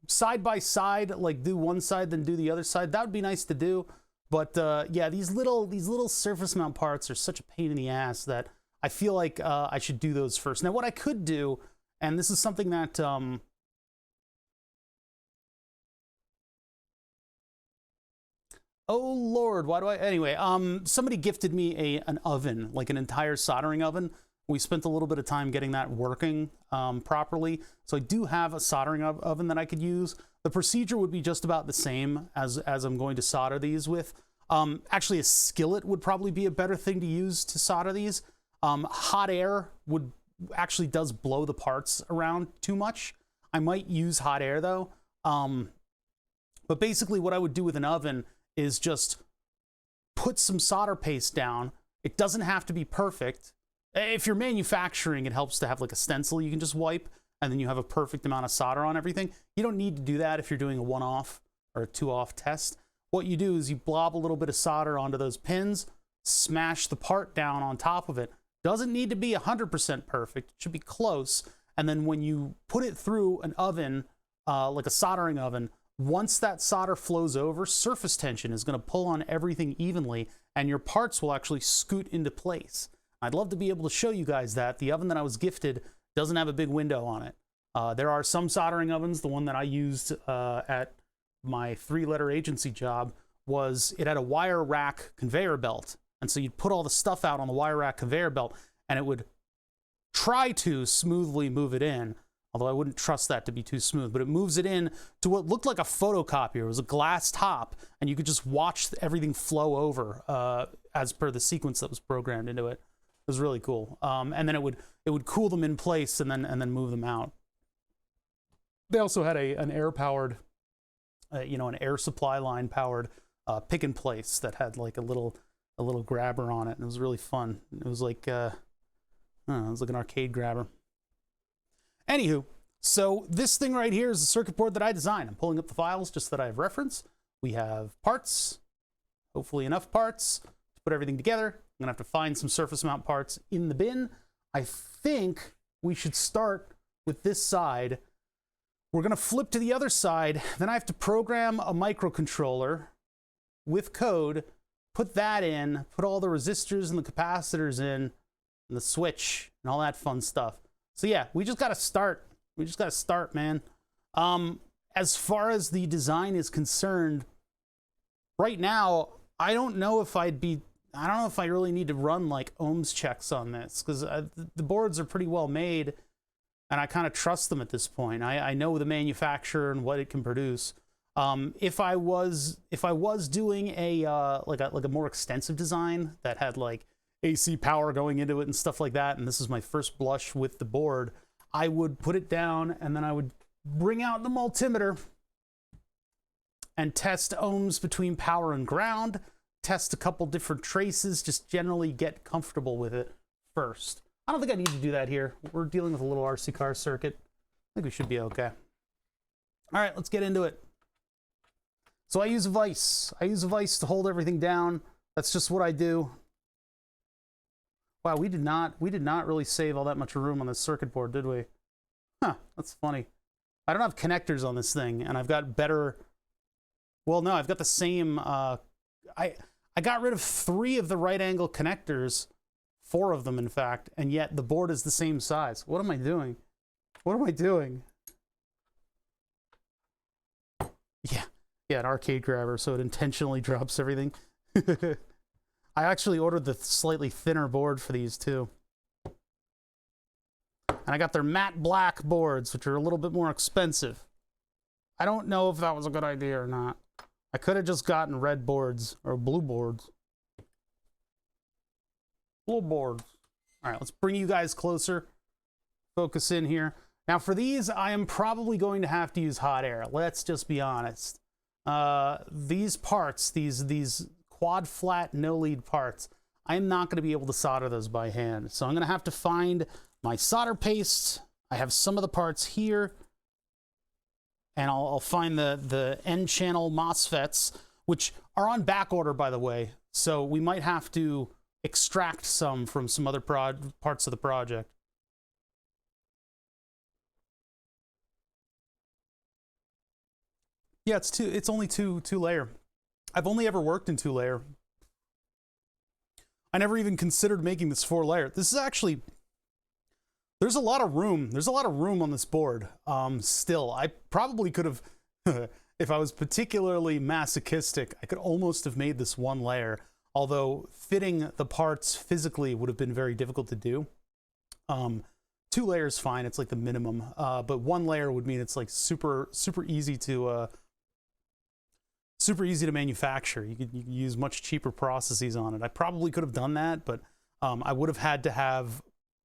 A: Side by side, like do one side then do the other side. That would be nice to do, but yeah, these little surface mount parts are such a pain in the ass that I feel like I should do those first. Now what I could do, and this is something that oh Lord, why do I anyway, somebody gifted me an oven, like an entire soldering oven. We spent a little bit of time getting that working properly. So I do have a soldering oven that I could use. The procedure would be just about the same as I'm going to solder these with. Actually, a skillet would probably be a better thing to use to solder these. Hot air actually does blow the parts around too much. I might use hot air though. But basically what I would do with an oven is just put some solder paste down. It doesn't have to be perfect. If you're manufacturing, it helps to have like a stencil you can just wipe, and then you have a perfect amount of solder on everything. You don't need to do that if you're doing a 1-off or a 2-off test. What you do is you blob a little bit of solder onto those pins, smash the part down on top of it. Doesn't need to be 100% perfect. It should be close. And then when you put it through an oven, like a soldering oven, once that solder flows over, surface tension is going to pull on everything evenly, and your parts will actually scoot into place. I'd love to be able to show you guys that. The oven that I was gifted doesn't have a big window on it. There are some soldering ovens. The one that I used at my 3-letter agency job it had a wire rack conveyor belt. And so you'd put all the stuff out on the wire rack conveyor belt, and it would try to smoothly move it in, although I wouldn't trust that to be too smooth, but it moves it in to what looked like a photocopier. It was a glass top, and you could just watch everything flow over as per the sequence that was programmed into it. It was really cool. And then it would cool them in place and then move them out. They also had an air-powered, an air supply line powered pick and place that had like a little grabber on it, and it was really fun. It was like I don't know, it was like an arcade grabber. Anywho, so this thing right here is the circuit board that I designed. I'm pulling up the files just so that I have reference. We have parts, hopefully enough parts to put everything together. I'm gonna have to find some surface mount parts in the bin. I think we should start with this side. We're gonna flip to the other side. Then I have to program a microcontroller with code, put that in, put all the resistors and the capacitors in, and the switch and all that fun stuff. So yeah, we just gotta start. We just gotta start, man. As far as the design is concerned, right now, I don't know if I really need to run like ohms checks on this, because the boards are pretty well made, and I kind of trust them at this point. I know the manufacturer and what it can produce. If I was doing a like a more extensive design that had like AC power going into it and stuff like that, and this is my first blush with the board, I would put it down and then I would bring out the multimeter and test ohms between power and ground, test a couple different traces, just generally get comfortable with it first. I don't think I need to do that here. We're dealing with a little RC car circuit. I think we should be okay. All right, let's get into it. So I use a vise. I use a vise to hold everything down. That's just what I do. Wow, we did not really save all that much room on this circuit board, did we? Huh, that's funny. I don't have connectors on this thing, and I've got better... Well, no, I've got the same... I got rid of 3 of the right angle connectors, 4 of them, in fact, and yet the board is the same size. What am I doing? What am I doing? Yeah, an arcade grabber, so it intentionally drops everything. I actually ordered the slightly thinner board for these, too. And I got their matte black boards, which are a little bit more expensive. I don't know if that was a good idea or not. I could have just gotten red boards, or blue boards. Blue boards. All right, let's bring you guys closer. Focus in here. Now for these, I am probably going to have to use hot air. Let's just be honest. These parts, these quad flat no lead parts, I am not going to be able to solder those by hand. So I'm going to have to find my solder paste. I have some of the parts here. And I'll find the N-channel MOSFETs, which are on back order, by the way. So we might have to extract some from some other parts of the project. Yeah, it's only two layer. I've only ever worked in 2-layer. I never even considered making this 4-layer. This is actually... There's a lot of room. There's a lot of room on this board. Still, I probably could have, if I was particularly masochistic, I could almost have made this 1 layer. Although fitting the parts physically would have been very difficult to do. 2 layers fine. It's like the minimum. But 1 layer would mean it's like super easy to manufacture. You could use much cheaper processes on it. I probably could have done that, but I would have had to have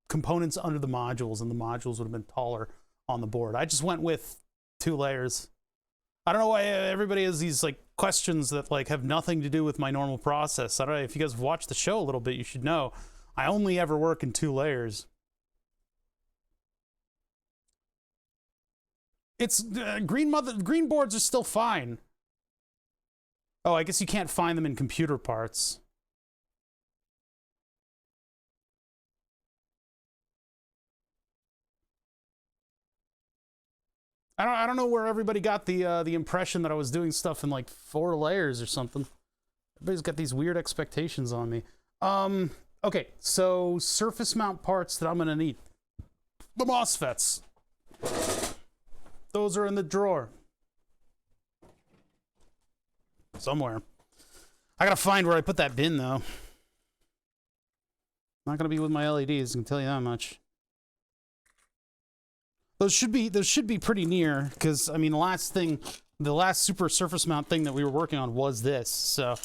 A: components under the modules, and the modules would have been taller on the board. I just went with 2 layers. I don't know why everybody has these like questions that like have nothing to do with my normal process. I don't know if you guys have watched the show a little bit, you should know I only ever work in 2 layers. It's green boards are still fine. Oh, I guess you can't find them in computer parts. I don't know where everybody got the impression that I was doing stuff in like 4 layers or something. Everybody's got these weird expectations on me. Okay, so surface mount parts that I'm gonna need. The MOSFETs. Those are in the drawer. Somewhere. I gotta find where I put that bin though. Not gonna be with my LEDs, I can tell you that much. Those should be pretty near, because I mean the last super surface mount thing that we were working on was this, so.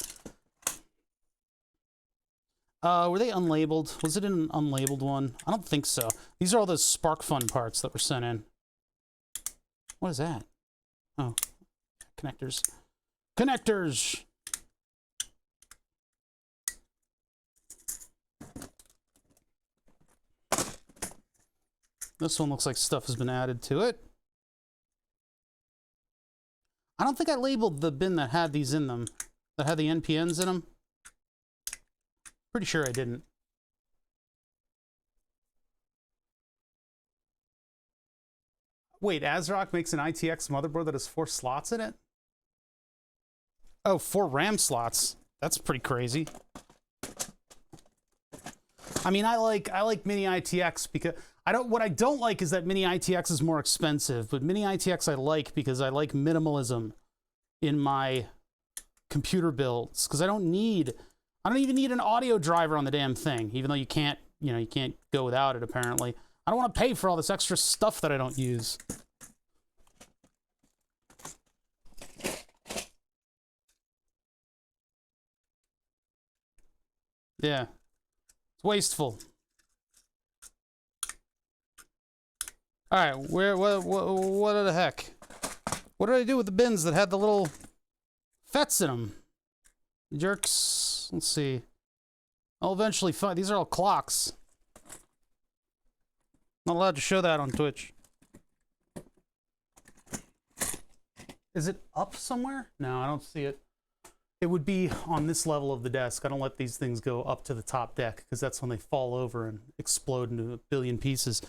A: Were they unlabeled? Was it an unlabeled one? I don't think so. These are all those SparkFun parts that were sent in. What is that? Oh, connectors. Connectors! This one looks like stuff has been added to it. I don't think I labeled the bin that had these in them, that had the NPNs in them. Pretty sure I didn't. Wait, ASRock makes an ITX motherboard that has 4 slots in it? Oh, 4 RAM slots. That's pretty crazy. I mean, I like mini ITX because what I don't like is that mini ITX is more expensive, but mini ITX I like because I like minimalism in my computer builds, because I don't even need an audio driver on the damn thing, even though you can't go without it apparently. I don't want to pay for all this extra stuff that I don't use. Yeah. It's wasteful. All right, what the heck? What did I do with the bins that had the little FETs in them? Jerks. Let's see. I'll eventually find. These are all clocks. Not allowed to show that on Twitch. Is it up somewhere? No, I don't see it. It would be on this level of the desk. I don't let these things go up to the top deck, because that's when they fall over and explode into a billion pieces.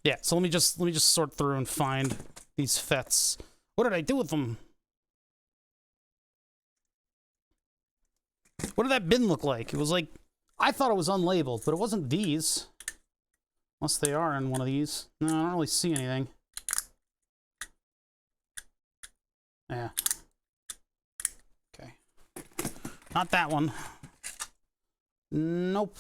A: Yeah, so let me just sort through and find these FETs. What did I do with them? What did that bin look like? It was like, I thought it was unlabeled, but it wasn't these. Unless they are in one of these. No, I don't really see anything. Yeah. Okay. Not that one. Nope.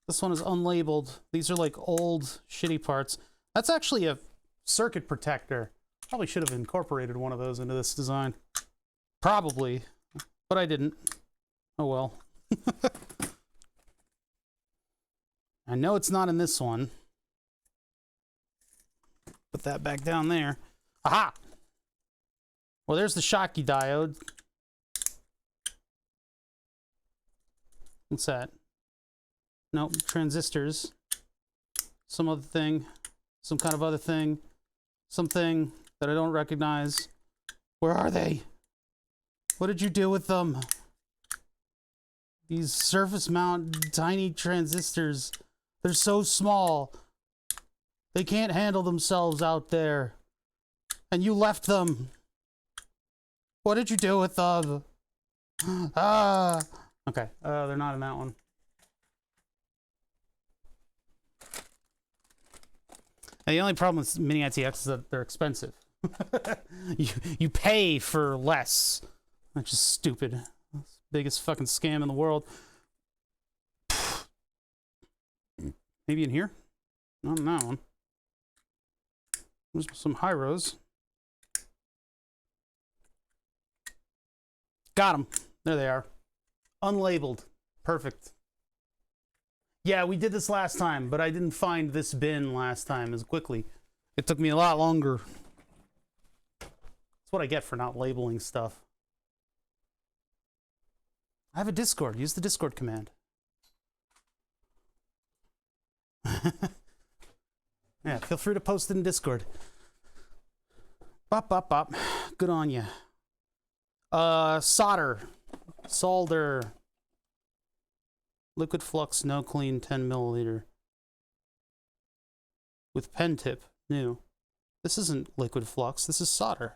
A: This one is unlabeled. These are like old, shitty parts. That's actually a circuit protector. Probably should have incorporated one of those into this design. Probably, but I didn't. Oh well. I know it's not in this one. Put that back down there. Aha! Well, there's the Schottky diode. What's that? Nope, transistors. Some other thing. Some kind of other thing. Something that I don't recognize. Where are they? What did you do with them? These surface mount tiny transistors. They're so small. They can't handle themselves out there. And you left them. What did you do with them? Ah. Okay, they're not in that one. And the only problem with mini ITX is that they're expensive. you pay for less. Which is stupid. That's the biggest fucking scam in the world. Maybe in here? Not in that one. There's some Hyros. Got them. There they are. Unlabeled. Perfect. Yeah, we did this last time, but I didn't find this bin last time as quickly. It took me a lot longer. That's what I get for not labeling stuff. I have a Discord. Use the Discord command. Yeah, feel free to post it in Discord. Bop, bop, bop. Good on ya. Solder. Liquid flux, no clean, 10 milliliter. With pen tip, new. This isn't liquid flux, this is solder.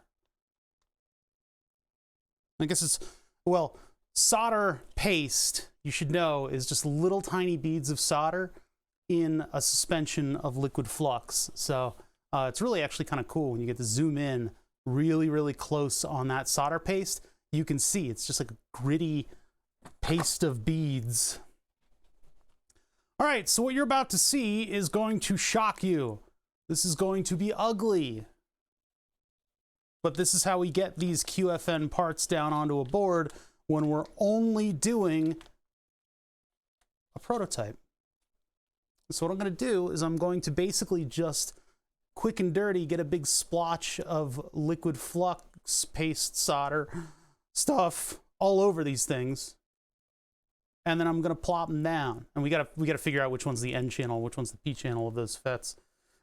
A: I guess it's, well, solder paste, you should know, is just little tiny beads of solder in a suspension of liquid flux. So it's really actually kind of cool when you get to zoom in really, really close on that solder paste. You can see it's just like a gritty paste of beads. All right, so what you're about to see is going to shock you. This is going to be ugly. But this is how we get these QFN parts down onto a board when we're only doing a prototype. So what I'm going to do is I'm going to basically just quick and dirty get a big splotch of liquid flux paste solder stuff all over these things. And then I'm going to plop them down. And we got to figure out which one's the N channel, which one's the P channel of those FETs.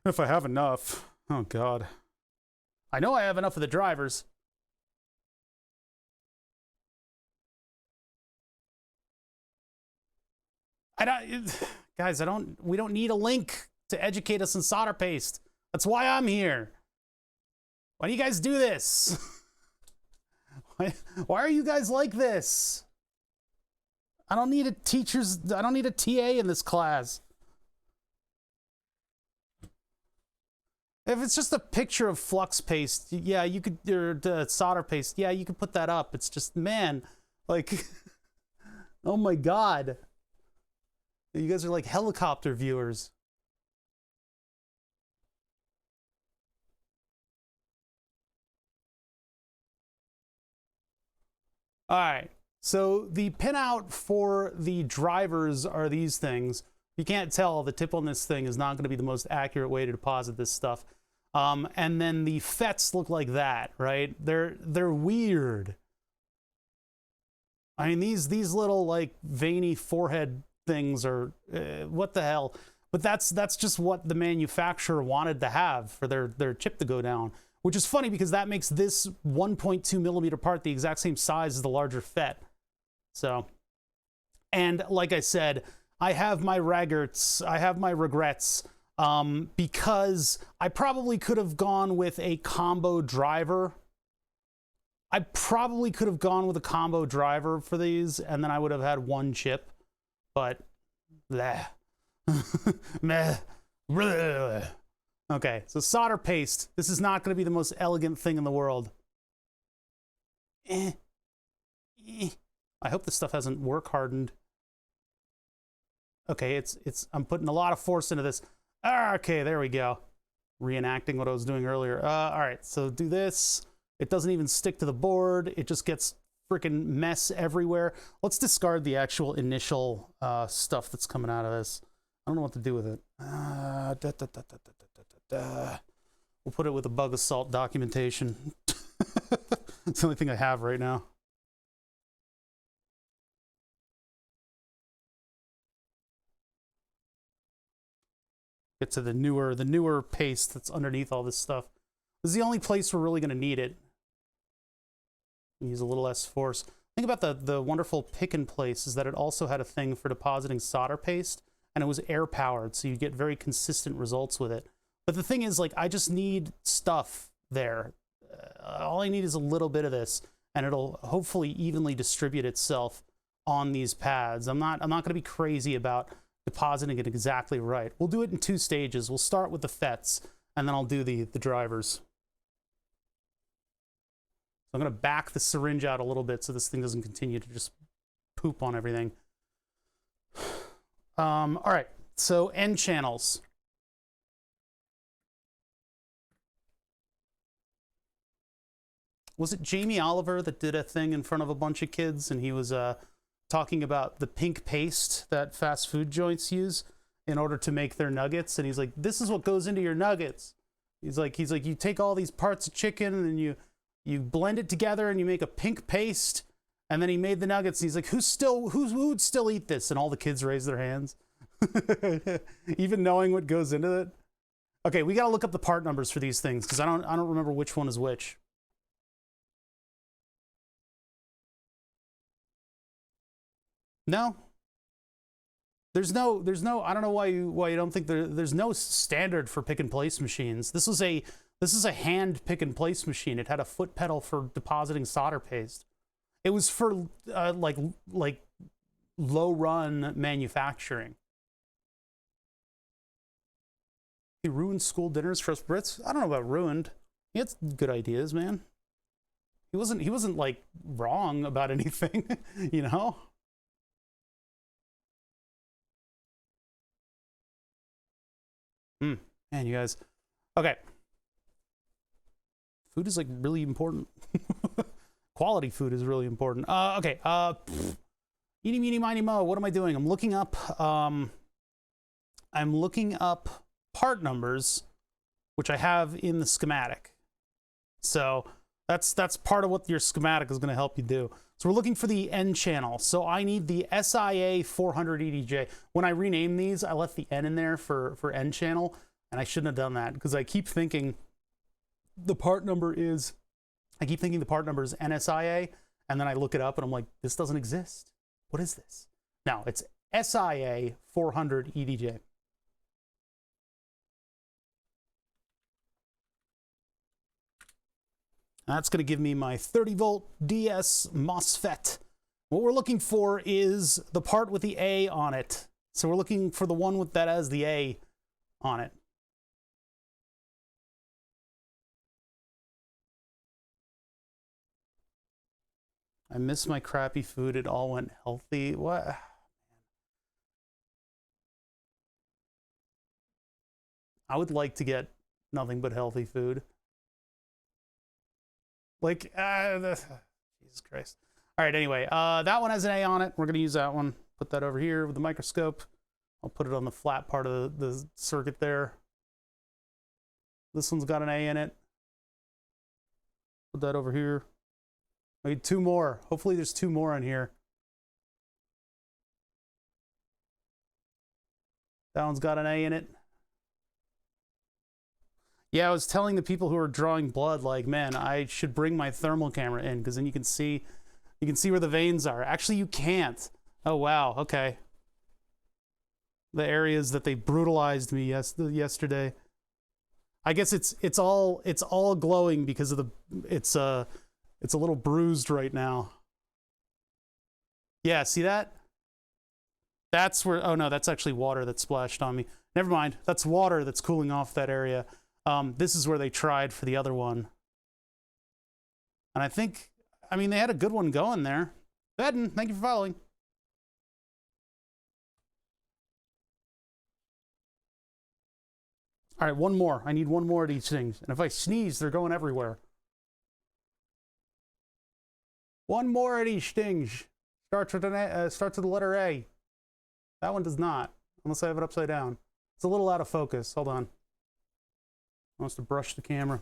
A: If I have enough. Oh god. I know I have enough of the drivers. Guys, we don't need a link to educate us in solder paste. That's why I'm here. Why do you guys do this? Why are you guys like this? I don't need a TA in this class. If it's just a picture of flux paste, yeah, you could, or solder paste, yeah, you could put that up. It's just, man, like, oh my god. You guys are like helicopter viewers. All right, so the pinout for the drivers are these things. You can't tell, the tip on this thing is not going to be the most accurate way to deposit this stuff. And then the FETs look like that, right? They're weird. I mean, these little like veiny forehead things are what the hell? But that's just what the manufacturer wanted to have for their chip to go down. Which is funny because that makes this 1.2 millimeter part the exact same size as the larger FET. So, and like I said, I have my regrets. I have my regrets. Because I probably could have gone with a combo driver. I probably could have gone with a combo driver for these, and then I would have had one chip. But, bleh. Meh. Bleh. Okay, so solder paste. This is not going to be the most elegant thing in the world. I hope this stuff hasn't work hardened. Okay, I'm putting a lot of force into this. Okay, there we go. Reenacting what I was doing earlier. All right, so do this. It doesn't even stick to the board. It just gets freaking mess everywhere. Let's discard the actual initial stuff that's coming out of this. I don't know what to do with it. We'll put it with the bug assault documentation. It's the only thing I have right now. Get to the newer paste that's underneath all this stuff. This is the only place we're really going to need it. Use a little less force. The thing about the wonderful pick and place is that it also had a thing for depositing solder paste, and it was air powered, so you get very consistent results with it. But the thing is, like, I just need stuff there. All I need is a little bit of this, and it'll hopefully evenly distribute itself on these pads. I'm not going to be crazy about depositing it exactly right. We'll do it in 2 stages. We'll start with the FETs, and then I'll do the drivers. So I'm going to back the syringe out a little bit so this thing doesn't continue to just poop on everything. All right, so N channels. Was it Jamie Oliver that did a thing in front of a bunch of kids, and he was talking about the pink paste that fast food joints use in order to make their nuggets? And he's like, this is what goes into your nuggets. He's like, you take all these parts of chicken and you blend it together and you make a pink paste. And then he made the nuggets. And he's like, who would still eat this? And all the kids raise their hands, even knowing what goes into it. Okay, we got to look up the part numbers for these things because I don't remember which one is which. No. There's no, I don't know why you don't think there's no standard for pick and place machines. This is a hand pick and place machine. It had a foot pedal for depositing solder paste. It was for like low run manufacturing. He ruined school dinners for us Brits. I don't know about ruined. He had good ideas, man. He wasn't like wrong about anything, you know? Man, you guys. Okay. Food is like really important. Quality food is really important. Okay. Eeny, meeny, miny, mo. What am I doing? I'm looking up part numbers, which I have in the schematic. So that's part of what your schematic is going to help you do. So we're looking for the N channel. So I need the SIA 400 EDJ. When I rename these, I left the N in there for N channel, and I shouldn't have done that because I keep thinking the part number is NSIA, and then I look it up and I'm like, this doesn't exist. What is this? No, it's SIA 400 EDJ. That's going to give me my 30 volt DS MOSFET. What we're looking for is the part with the A on it. So we're looking for the one with that has the A on it. I miss my crappy food. It all went healthy. What? I would like to get nothing but healthy food. Like, Jesus Christ. All right, anyway, that one has an A on it. We're going to use that one. Put that over here with the microscope. I'll put it on the flat part of the circuit there. This one's got an A in it. Put that over here. I need 2 more. Hopefully there's 2 more in here. That one's got an A in it. Yeah, I was telling the people who are drawing blood, like, man, I should bring my thermal camera in because then you can see where the veins are. Actually, you can't. Oh, wow. Okay. the areas that they brutalized me yesterday. I guess it's all glowing because of the it's a little bruised right now. Yeah, see that? That's where, oh no, that's actually water that splashed on me. Never mind, that's water that's cooling off that area. This is where they tried for the other one. And I think, I mean, they had a good one going there. Bedden, thank you for following. All right, one more. I need one more of these things. And if I sneeze, they're going everywhere. One more of these things. Starts with the letter A. That one does not, unless I have it upside down. It's a little out of focus. Hold on. I want to brush the camera.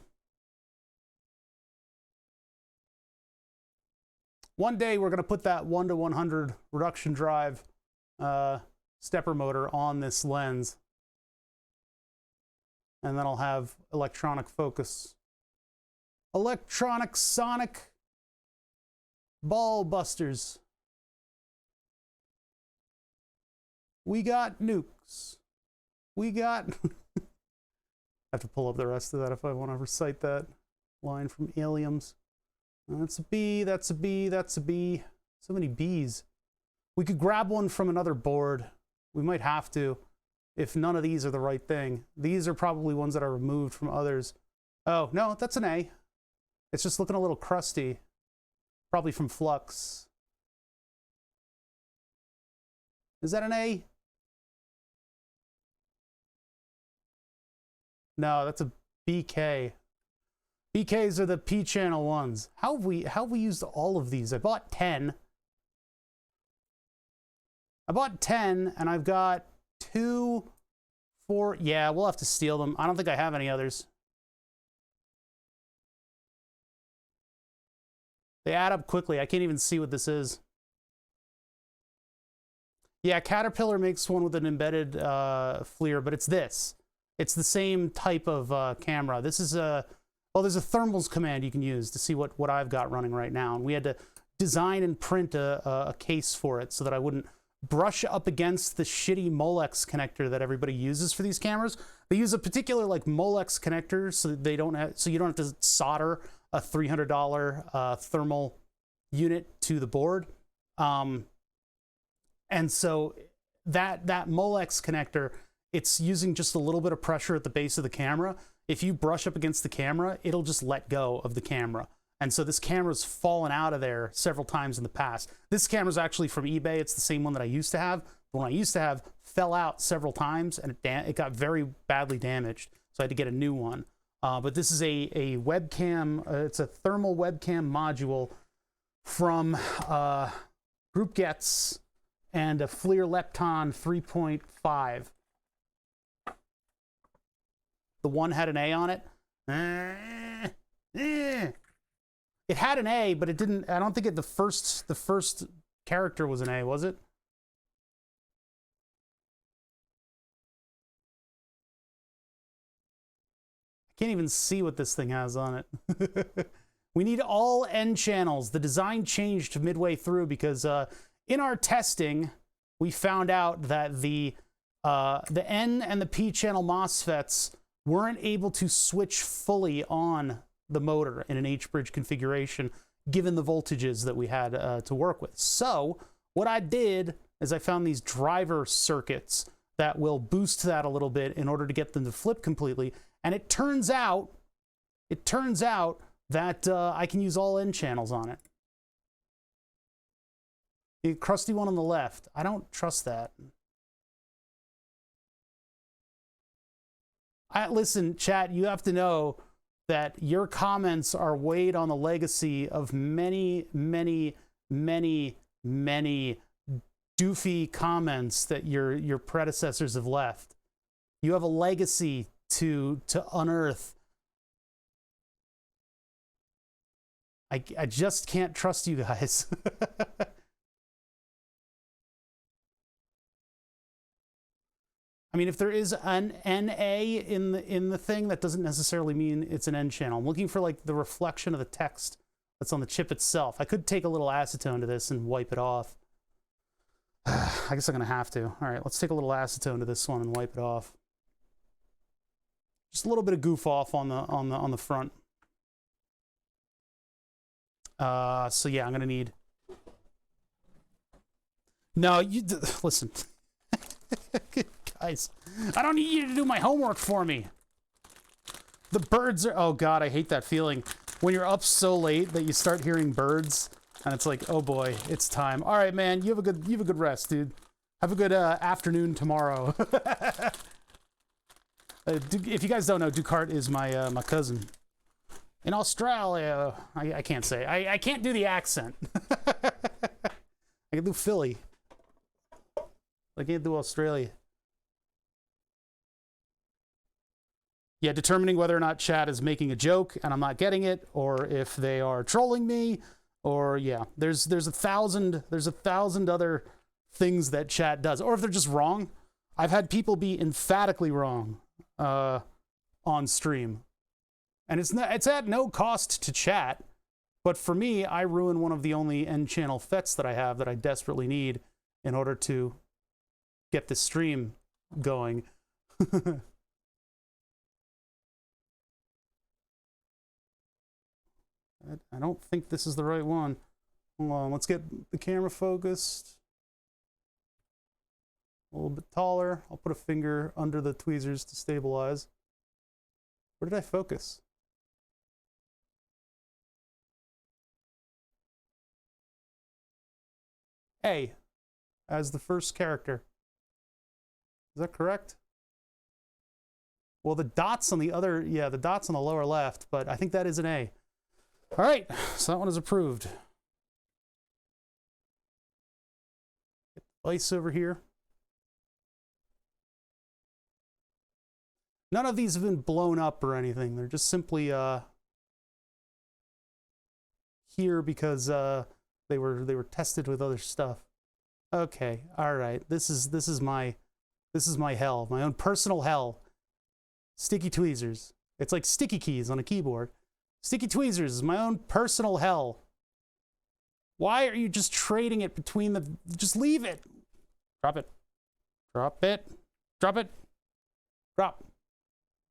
A: One day we're going to put that 1 to 100 reduction drive stepper motor on this lens. And then I'll have electronic focus. Electronic sonic ball busters. We got nukes. We got... I have to pull up the rest of that if I want to recite that line from Aliens. That's a B, that's a B, that's a B. So many B's. We could grab one from another board. We might have to, if none of these are the right thing. These are probably ones that are removed from others. Oh, no, that's an A. It's just looking a little crusty. Probably from Flux. Is that an A? No, that's a BK. BKs are the P channel ones. How have we used all of these? I bought 10. I bought 10 and I've got 2, 4. Yeah, we'll have to steal them. I don't think I have any others. They add up quickly. I can't even see what this is. Yeah, Caterpillar makes one with an embedded FLIR, but it's this. It's the same type of camera. This is a, well, there's a thermals command you can use to see what I've got running right now. And we had to design and print a case for it so that I wouldn't brush up against the shitty Molex connector that everybody uses for these cameras. They use a particular like Molex connector so that they don't have, so you don't have to solder a $300 thermal unit to the board. And so that Molex connector, it's using just a little bit of pressure at the base of the camera. If you brush up against the camera, it'll just let go of the camera. And so this camera's fallen out of there several times in the past. This camera's actually from eBay. It's the same one that I used to have. The one I used to have fell out several times and it got very badly damaged. So I had to get a new one. But this is a webcam. It's a thermal webcam module from Group Gets and a FLIR Lepton 3.5. The one had an A on it. It had an A, but it didn't. I don't think the first character was an A, was it? I can't even see what this thing has on it. We need all N channels. The design changed midway through because in our testing, we found out that the N and the P channel MOSFETs weren't able to switch fully on the motor in an H-bridge configuration, given the voltages that we had to work with. So what I did is I found these driver circuits that will boost that a little bit in order to get them to flip completely. And it turns out that I can use all N channels on it. The crusty one on the left, I don't trust that. Listen, chat, you have to know that your comments are weighed on the legacy of many, many, many, many doofy comments that your predecessors have left. You have a legacy to unearth. I just can't trust you guys. I mean, if there is an NA in the thing, that doesn't necessarily mean it's an N channel. I'm looking for like the reflection of the text that's on the chip itself. I could take a little acetone to this and wipe it off. I guess I'm gonna have to. All right, let's take a little acetone to this one and wipe it off. Just a little bit of goof off on the front. So yeah, I'm gonna need. No, you listen, guys. I don't need you to do my homework for me. The birds are. Oh God, I hate that feeling when you're up so late that you start hearing birds, and it's like, oh boy, it's time. All right, man, you have a good rest, dude. Have a good afternoon tomorrow. If you guys don't know, Ducart is my my cousin. In Australia, I can't say. I can't do the accent. I can do Philly. I can't do Australia. Yeah, determining whether or not chat is making a joke and I'm not getting it, or if they are trolling me, or yeah, there's a thousand other things that chat does, or if they're just wrong. I've had people be emphatically wrong on stream, and it's at no cost to chat, but for me, I ruin one of the only end channel FETs that I have that I desperately need in order to get the stream going. I don't think this is the right one. Hold on, let's get the camera focused. A little bit taller. I'll put a finger under the tweezers to stabilize. Where did I focus? A as the first character. Is that correct? Well, the dots on the other, yeah, the dots on the lower left, but I think that is an A. All right, so that one is approved. Get the ice over here. None of these have been blown up or anything. They're just simply here because they were tested with other stuff. Okay, all right. This is my hell, my own personal hell. Sticky tweezers. It's like sticky keys on a keyboard. Sticky tweezers is my own personal hell. Why are you just trading it between the? Just leave it. Drop it. Drop it. Drop it. Drop.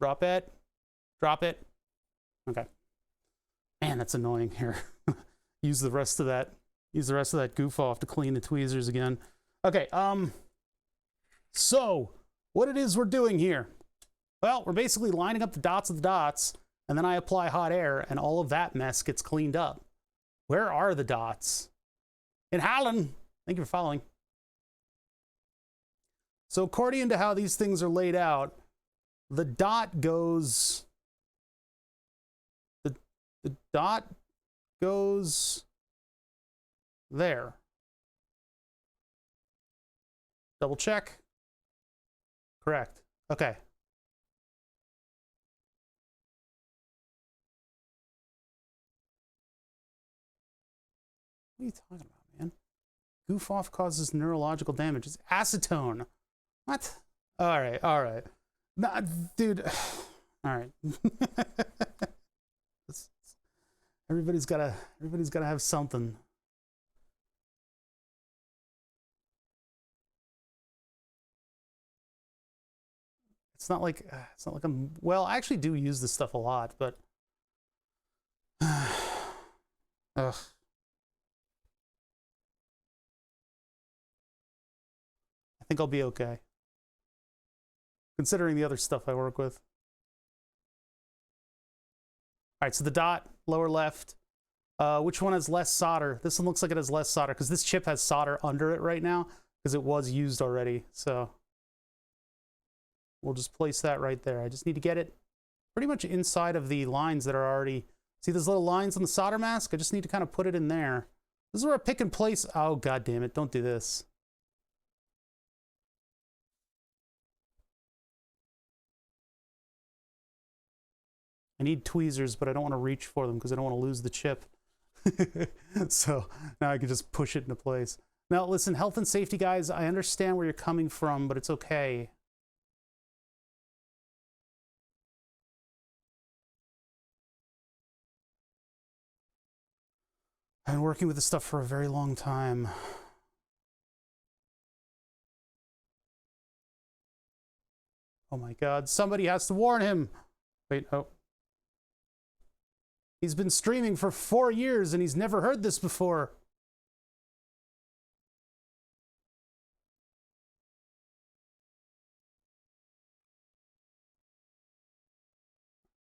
A: Drop it. Drop it. Okay. Man, that's annoying here. Use the rest of that goof off to clean the tweezers again. Okay, so what it is we're doing here. Well, we're basically lining up the dots of the dots, and then I apply hot air, and all of that mess gets cleaned up. Where are the dots? In Holland. Thank you for following. So according to how these things are laid out, the dot goes there. Double check. Correct. Okay. What are you talking about, man? Goof off causes neurological damage. It's acetone. What? All right, all right. Nah, dude. All right. Everybody's gotta have something. It's not like I'm. Well, I actually do use this stuff a lot, but. Ugh. I think I'll be okay, considering the other stuff I work with. All right, so the dot, lower left. Which one has less solder? This one looks like it has less solder because this chip has solder under it right now because it was used already. So we'll just place that right there. I just need to get it pretty much inside of the lines that are already. See those little lines on the solder mask? I just need to kind of put it in there. This is where I pick and place. Oh, God damn it. Don't do this. I need tweezers, but I don't want to reach for them because I don't want to lose the chip. So now I can just push it into place. Now, listen, health and safety guys, I understand where you're coming from, but it's okay. I've been working with this stuff for a very long time. Oh my God, somebody has to warn him. Wait, oh. He's been streaming for 4 years and he's never heard this before.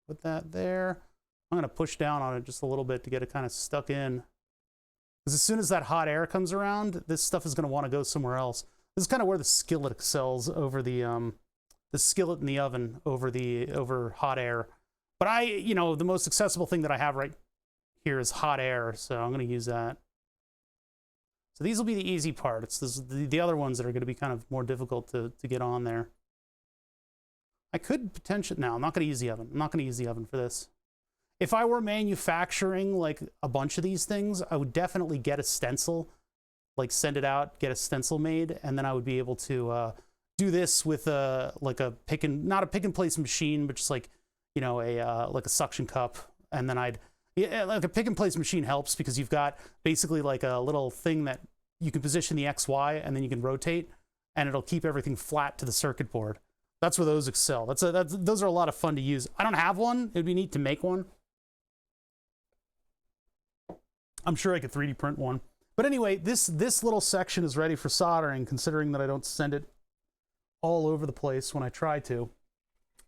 A: Put that there. I'm gonna push down on it just a little bit to get it kind of stuck in. Because as soon as that hot air comes around, this stuff is gonna want to go somewhere else. This is kind of where the skillet excels over the skillet in the oven over hot air. But the most accessible thing that I have right here is hot air, so I'm gonna use that. So these will be the easy part. It's the other ones that are gonna be kind of more difficult to get on there. I could potentially, no, I'm not gonna use the oven. I'm not gonna use the oven for this. If I were manufacturing like a bunch of these things, I would definitely get a stencil, like send it out, get a stencil made, and then I would be able to do this with like a not a pick and place machine, but just like, you know, like a suction cup. And then like a pick and place machine helps because you've got basically like a little thing that you can position the X, Y, and then you can rotate, and it'll keep everything flat to the circuit board. That's where those excel. Those are a lot of fun to use. I don't have one. It'd be neat to make one. I'm sure I could 3D print one. But anyway, this little section is ready for soldering, considering that I don't send it all over the place when I try to.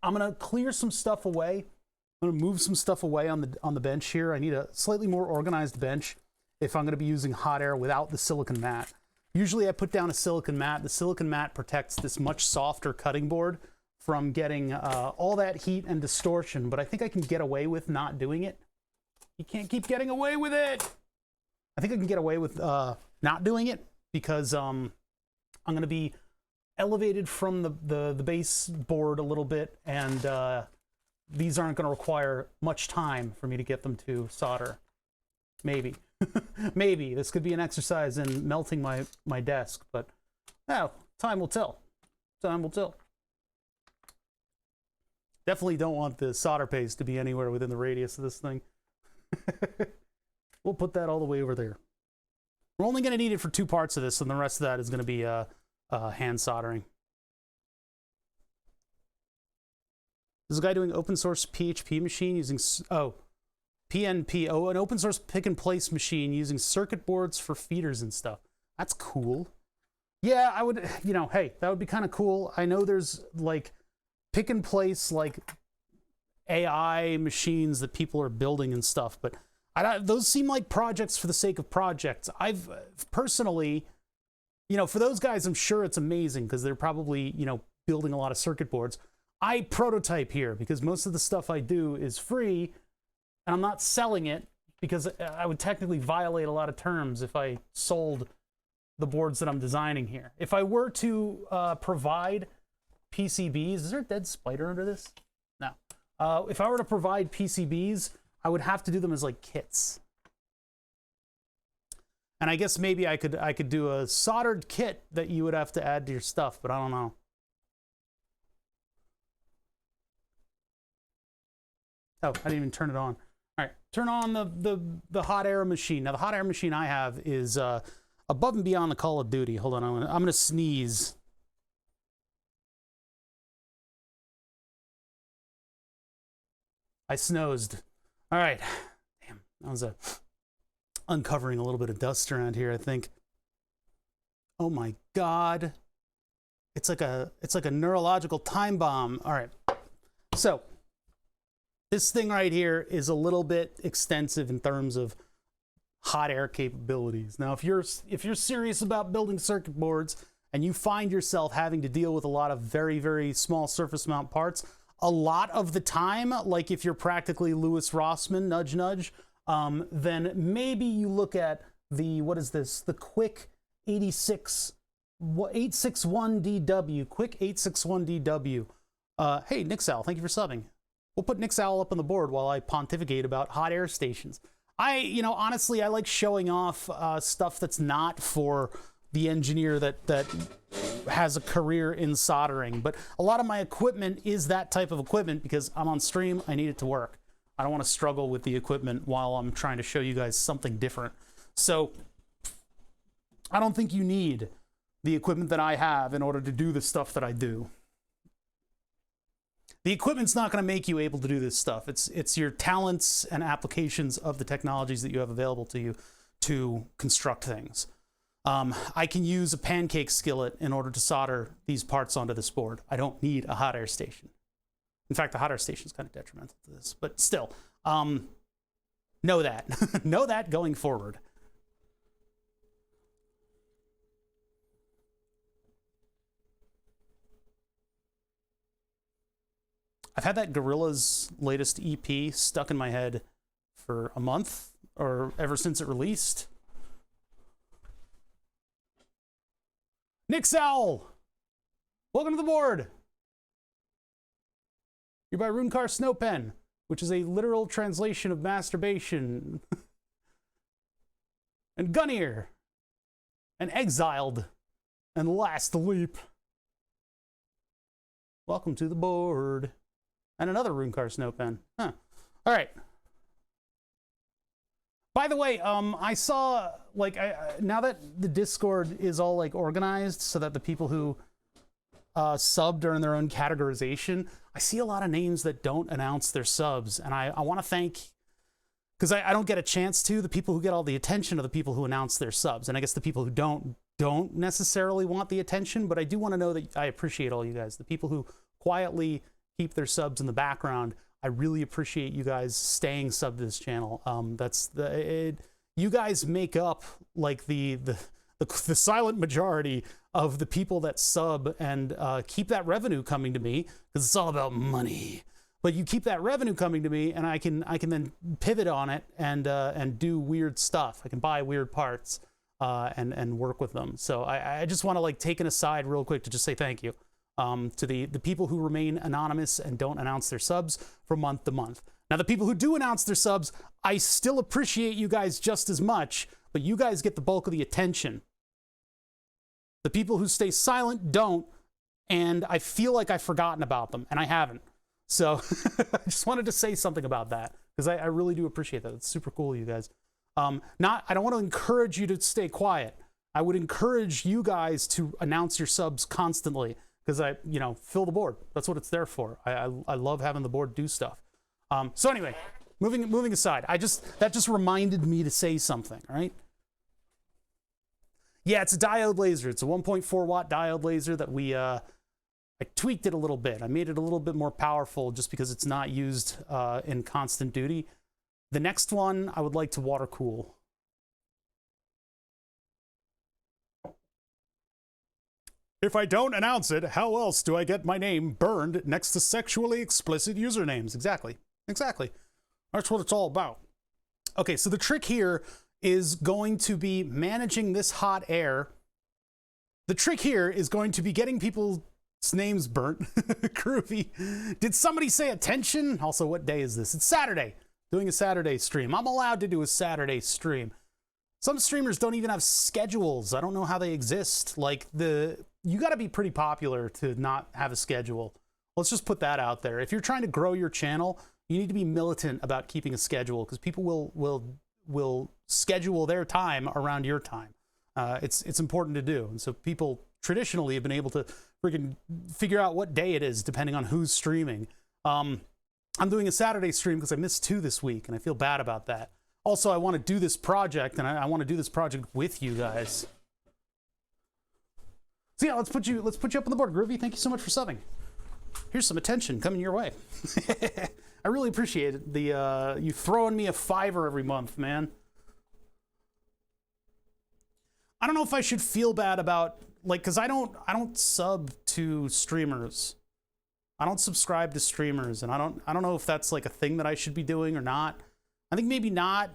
A: I'm gonna clear some stuff away. I'm gonna move some stuff away on the bench here. I need a slightly more organized bench if I'm gonna be using hot air without the silicon mat. Usually I put down a silicon mat. The silicon mat protects this much softer cutting board from getting all that heat and distortion, but I think I can get away with not doing it. You can't keep getting away with it. I think I can get away with not doing it because I'm gonna be elevated from the base board a little bit, and these aren't gonna require much time for me to get them to solder. Maybe. Maybe. This could be an exercise in melting my desk, but no, time will tell. Time will tell. Definitely don't want the solder paste to be anywhere within the radius of this thing. We'll put that all the way over there. We're only going to need it for 2 parts of this, and the rest of that is going to be hand soldering. There's a guy doing open source PHP machine using... PNP, an open source pick and place machine using circuit boards for feeders and stuff. That's cool. Yeah, I would, hey, that would be kind of cool. I know there's like pick and place, like AI machines that people are building and stuff, but those seem like projects for the sake of projects. I've personally, for those guys, I'm sure it's amazing because they're probably, building a lot of circuit boards. I prototype here because most of the stuff I do is free. And I'm not selling it because I would technically violate a lot of terms if I sold the boards that I'm designing here. If I were to provide PCBs, is there a dead spider under this? No. If I were to provide PCBs, I would have to do them as like kits. And I guess maybe I could do a soldered kit that you would have to add to your stuff, but I don't know. Oh, I didn't even turn it on. All right, turn on the hot air machine. Now, the hot air machine I have is above and beyond the Call of Duty. Hold on, I'm gonna sneeze. I snoozed. All right, damn, that was uncovering a little bit of dust around here, I think. Oh my God, it's like a neurological time bomb. All right, so. This thing right here is a little bit extensive in terms of hot air capabilities. Now, if you're serious about building circuit boards and you find yourself having to deal with a lot of very, very small surface mount parts, a lot of the time, like if you're practically Louis Rossmann, nudge, nudge, then maybe you look at the, what is this? The Quick 861DW, Quick 861DW. Hey, NixOwl, thank you for subbing. We'll put NixOwl up on the board while I pontificate about hot air stations. Honestly, I like showing off stuff that's not for the engineer that has a career in soldering. But a lot of my equipment is that type of equipment because I'm on stream, I need it to work. I don't want to struggle with the equipment while I'm trying to show you guys something different. So I don't think you need the equipment that I have in order to do the stuff that I do. The equipment's not going to make you able to do this stuff. It's your talents and applications of the technologies that you have available to you to construct things. I can use a pancake skillet in order to solder these parts onto this board. I don't need a hot air station. In fact, the hot air station is kind of detrimental to this, but still, know that. Know that going forward. I've had that Gorillaz latest EP stuck in my head for a month, or ever since it released. NixOwl! Welcome to the board! You're by Runekar Snowpen, which is a literal translation of masturbation. And Gunnier. And Exiled. And Last Leap. Welcome to the board. And another Runekar Snowpen. Huh. All right. By the way, I saw, like, now that the Discord is all, like, organized so that the people who subbed are in their own categorization, I see a lot of names that don't announce their subs. And I want to thank, because I don't get a chance to, the people who get all the attention are the people who announce their subs. And I guess the people who don't necessarily want the attention, but I do want to know that I appreciate all you guys. The people who quietly keep their subs in the background, I really appreciate you guys staying subbed to this channel. You guys make up like the silent majority of the people that sub and keep that revenue coming to me, because it's all about money. But you keep that revenue coming to me, and I can then pivot on it and do weird stuff. I can buy weird parts and work with them. So I just want to, like, take an aside real quick to just say thank you. To the people who remain anonymous and don't announce their subs from month to month. Now, the people who do announce their subs, I still appreciate you guys just as much, but you guys get the bulk of the attention. The people who stay silent don't, and I feel like I've forgotten about them, and I haven't. So I just wanted to say something about that, because I really do appreciate that. It's super cool, you guys. I don't want to encourage you to stay quiet. I would encourage you guys to announce your subs constantly, because fill the board. That's what it's there for. I love having the board do stuff. So anyway, moving aside, that just reminded me to say something, all right? Yeah, it's a diode laser. It's a 1.4 watt diode laser that I tweaked it a little bit. I made it a little bit more powerful just because it's not used in constant duty. The next one I would like to water cool. If I don't announce it, how else do I get my name burned next to sexually explicit usernames? Exactly. That's what it's all about. Okay, so the trick here is going to be managing this hot air. The trick here is going to be getting people's names burnt. Groovy. Did somebody say attention? Also, what day is this? It's Saturday. Doing a Saturday stream. I'm allowed to do a Saturday stream. Some streamers don't even have schedules. I don't know how they exist. Like, you got to be pretty popular to not have a schedule. Let's just put that out there. If you're trying to grow your channel, you need to be militant about keeping a schedule, because people will schedule their time around your time. It's important to do. And so people traditionally have been able to freaking figure out what day it is depending on who's streaming. I'm doing a Saturday stream because I missed 2 this week, and I feel bad about that. Also, I want to do this project, and I want to do this project with you guys. So yeah, let's put you up on the board, Groovy. Thank you so much for subbing. Here's some attention coming your way. I really appreciate it. You throwing me a $5 every month, man. I don't know if I should feel bad about, like, because I don't sub to streamers. I don't subscribe to streamers, and I don't know if that's like a thing that I should be doing or not. I think maybe not.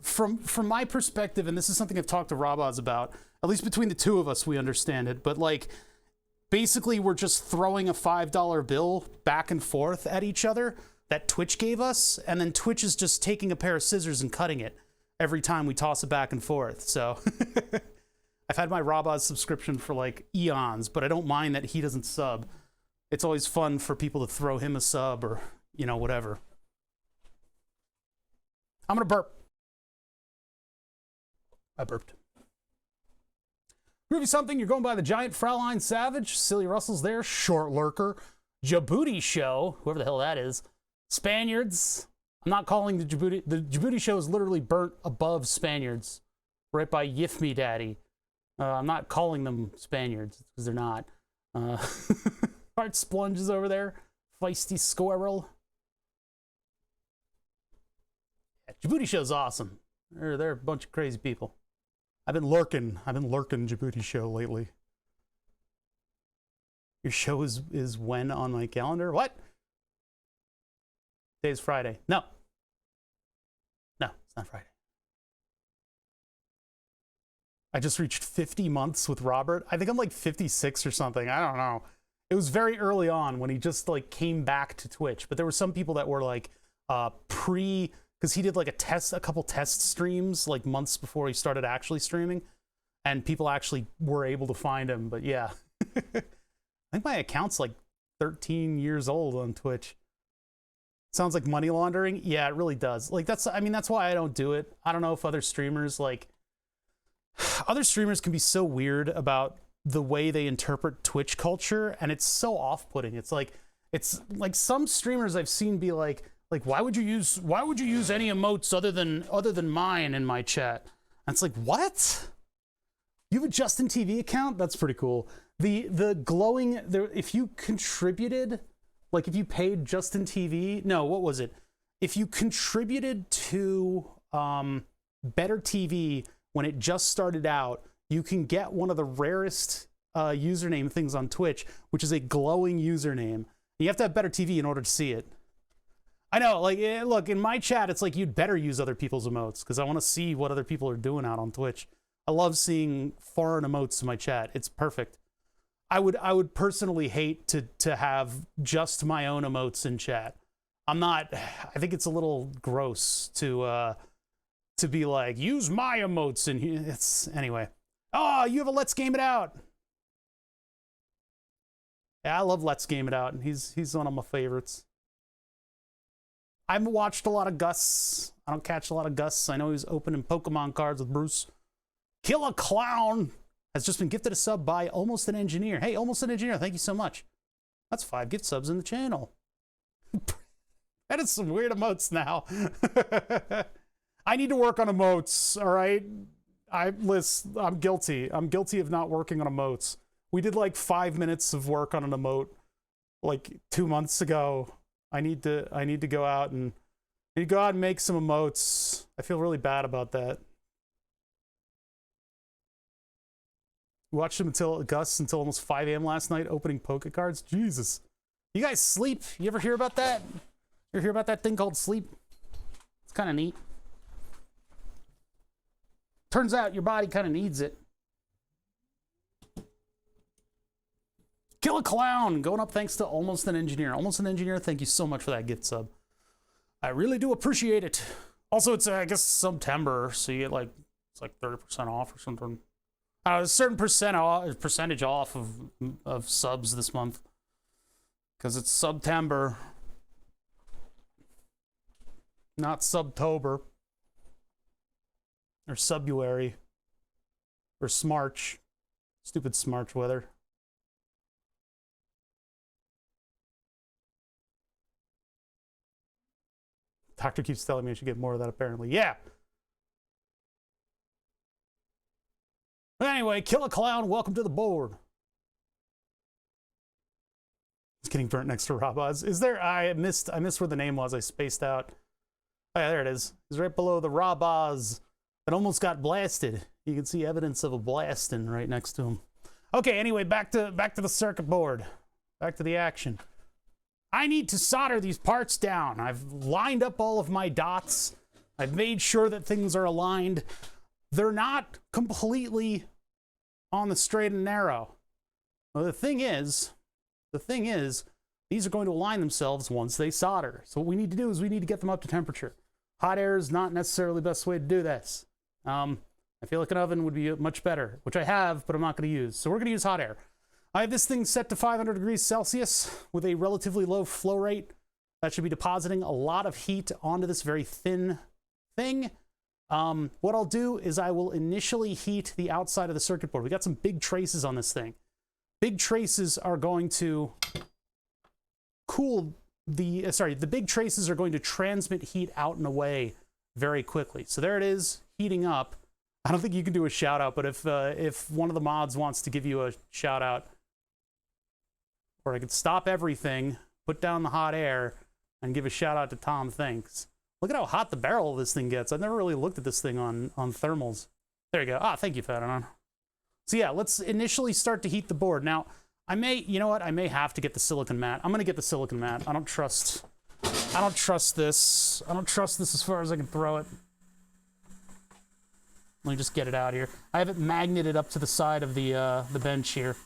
A: From my perspective, and this is something I've talked to Rabaz about, at least between the two of us, we understand it, but like, basically we're just throwing a $5 bill back and forth at each other that Twitch gave us, and then Twitch is just taking a pair of scissors and cutting it every time we toss it back and forth. So I've had my Rabaz subscription for like eons, but I don't mind that he doesn't sub. It's always fun for people to throw him a sub or, whatever. I'm gonna burp. I burped. Groovy something, you're going by the Giant Fraulein Savage. Silly Russell's there. Short Lurker. Djibouti show, whoever the hell that is, Spaniards. I'm not calling the Djibouti show is literally burnt above Spaniards, right by Yif Me Daddy. I'm not calling them Spaniards because they're not. Heart Splunge is over there, feisty squirrel. Yeah, Djibouti show's awesome. They're a bunch of crazy people. I've been lurking Djibouti show lately. Your show is when on my calendar? What? Today's Friday. No. No, it's not Friday. I just reached 50 months with Robert. I think I'm like 56 or something. I don't know. It was very early on when he just like came back to Twitch. But there were some people that were like because he did like a couple test streams like months before he started actually streaming. And people actually were able to find him. But yeah. I think my account's like 13 years old on Twitch. Sounds like money laundering. Yeah, it really does. Like that's why I don't do it. I don't know if other streamers can be so weird about the way they interpret Twitch culture, and it's so off-putting. It's like some streamers I've seen be like why would you use any emotes other than mine in my chat? And it's like, what? You have a Justin TV account? That's pretty cool. The glowing if you contributed, like if you paid Justin TV, no, what was it? If you contributed to Better TV when it just started out, you can get one of the rarest username things on Twitch, which is a glowing username. You have to have Better TV in order to see it. I know, like, look, in my chat, it's like you'd better use other people's emotes because I want to see what other people are doing out on Twitch. I love seeing foreign emotes in my chat. It's perfect. I would personally hate to have just my own emotes in chat. I think it's a little gross to be like, use my emotes in here. Anyway. Oh, you have a Let's Game It Out. Yeah, I love Let's Game It Out, and he's one of my favorites. I haven't watched a lot of Gus. I don't catch a lot of Gus. I know he's opening Pokemon cards with Bruce. Kill a Clown has just been gifted a sub by almostAnEngineer. Hey, almostAnEngineer, thank you so much. That's 5 gift subs in the channel. That is some weird emotes now. I need to work on emotes, all right? I'm guilty. I'm guilty of not working on emotes. We did like 5 minutes of work on an emote like 2 months ago. I need to go out and make some emotes. I feel really bad about that. Watched him until almost 5 a.m. last night opening poke cards. Jesus. You guys sleep? You ever hear about that? You ever hear about that thing called sleep? It's kind of neat. Turns out your body kind of needs it. Kill a Clown going up thanks to almostAnEngineer. almostAnEngineer, thank you so much for that gift sub. I really do appreciate it. Also, it's I guess September, so you get like it's like 30% off or something. A certain percentage off of subs this month because it's September, not Subtober or Subuary or Smarch. Stupid Smarch weather. Doctor keeps telling me I should get more of that, apparently. Yeah. But anyway, Kill a Clown, welcome to the board. It's getting burnt next to Rabaz. Is there? I missed where the name was. I spaced out. Oh, yeah, there it is. It's right below the Rabaz that almost got blasted. You can see evidence of a blasting right next to him. Okay, anyway, back to the circuit board. Back to the action. I need to solder these parts down. I've lined up all of my dots. I've made sure that things are aligned. They're not completely on the straight and narrow. Well, the thing is, these are going to align themselves once they solder. So what we need to do is we need to get them up to temperature. Hot air is not necessarily the best way to do this. I feel like an oven would be much better, which I have, but I'm not going to use. So we're going to use hot air. I have this thing set to 500 degrees Celsius with a relatively low flow rate. That should be depositing a lot of heat onto this very thin thing. What I'll do is I will initially heat the outside of the circuit board. We got some big traces on this thing. Big traces are going to cool. The big traces are going to transmit heat out and away very quickly. So there it is, heating up. I don't think you can do a shout out, but if one of the mods wants to give you a shout out, or I could stop everything, put down the hot air, and give a shout out to Tom Thinks. Look at how hot the barrel of this thing gets. I've never really looked at this thing on thermals. There you go. Ah, thank you, Fadanon. So yeah, let's initially start to heat the board. Now, you know what? I may have to get the silicon mat. I'm gonna get the silicon mat. I don't trust this. I don't trust this as far as I can throw it. Let me just get it out here. I have it magneted up to the side of the bench here.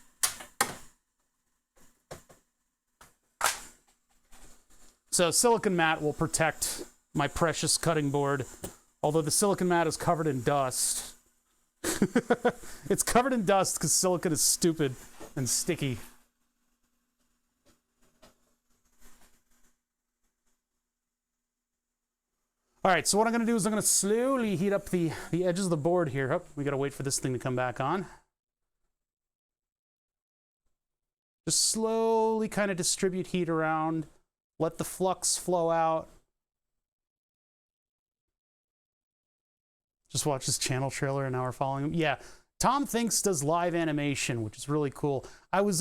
A: So silicon mat will protect my precious cutting board, although the silicon mat is covered in dust. It's covered in dust because silicon is stupid and sticky. All right, so what I'm gonna do is I'm gonna slowly heat up the edges of the board here. Oh, we gotta wait for this thing to come back on. Just slowly kind of distribute heat around. Let the flux flow out. Just watch his channel trailer and now we're following him. Yeah, Tom Thinks does live animation, which is really cool. I was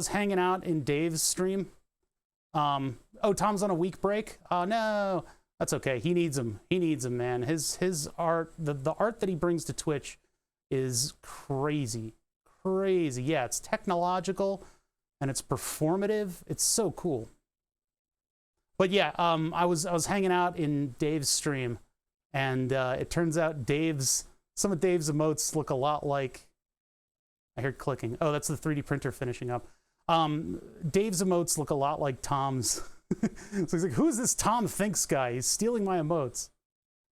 A: hanging out in Dave's stream. Oh, Tom's on a week break? Oh no, that's okay. He needs him. He needs him, man. His art, the art that he brings to Twitch is crazy. Crazy. Yeah, it's technological and it's performative. It's so cool. But yeah, I was hanging out in Dave's stream, and it turns out some of Dave's emotes look a lot like. I hear clicking. Oh, that's the 3D printer finishing up. Dave's emotes look a lot like Tom's. So he's like, "Who's this Tom Thinks guy? He's stealing my emotes."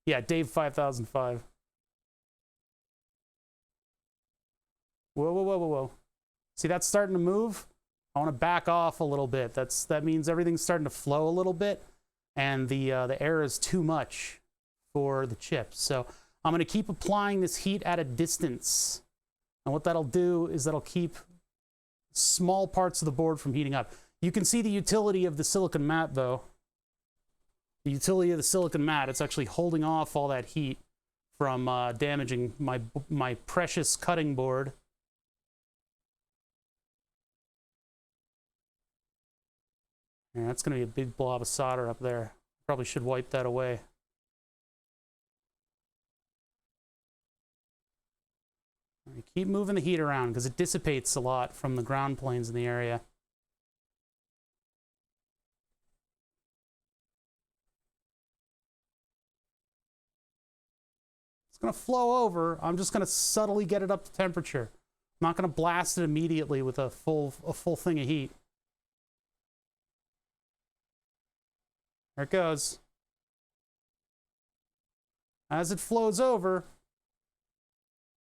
A: Yeah, Dave 5005. Whoa, whoa, whoa, whoa, whoa! See, that's starting to move. I want to back off a little bit. That means everything's starting to flow a little bit, and the air is too much for the chips. So I'm going to keep applying this heat at a distance, and what that'll do is that'll keep small parts of the board from heating up. You can see the utility of the silicon mat, though. The utility of the silicon mat, it's actually holding off all that heat from damaging my precious cutting board. Yeah, that's going to be a big blob of solder up there. Probably should wipe that away. Right, keep moving the heat around because it dissipates a lot from the ground planes in the area. It's going to flow over. I'm just going to subtly get it up to temperature. I'm not going to blast it immediately with a full thing of heat. There it goes. As it flows over,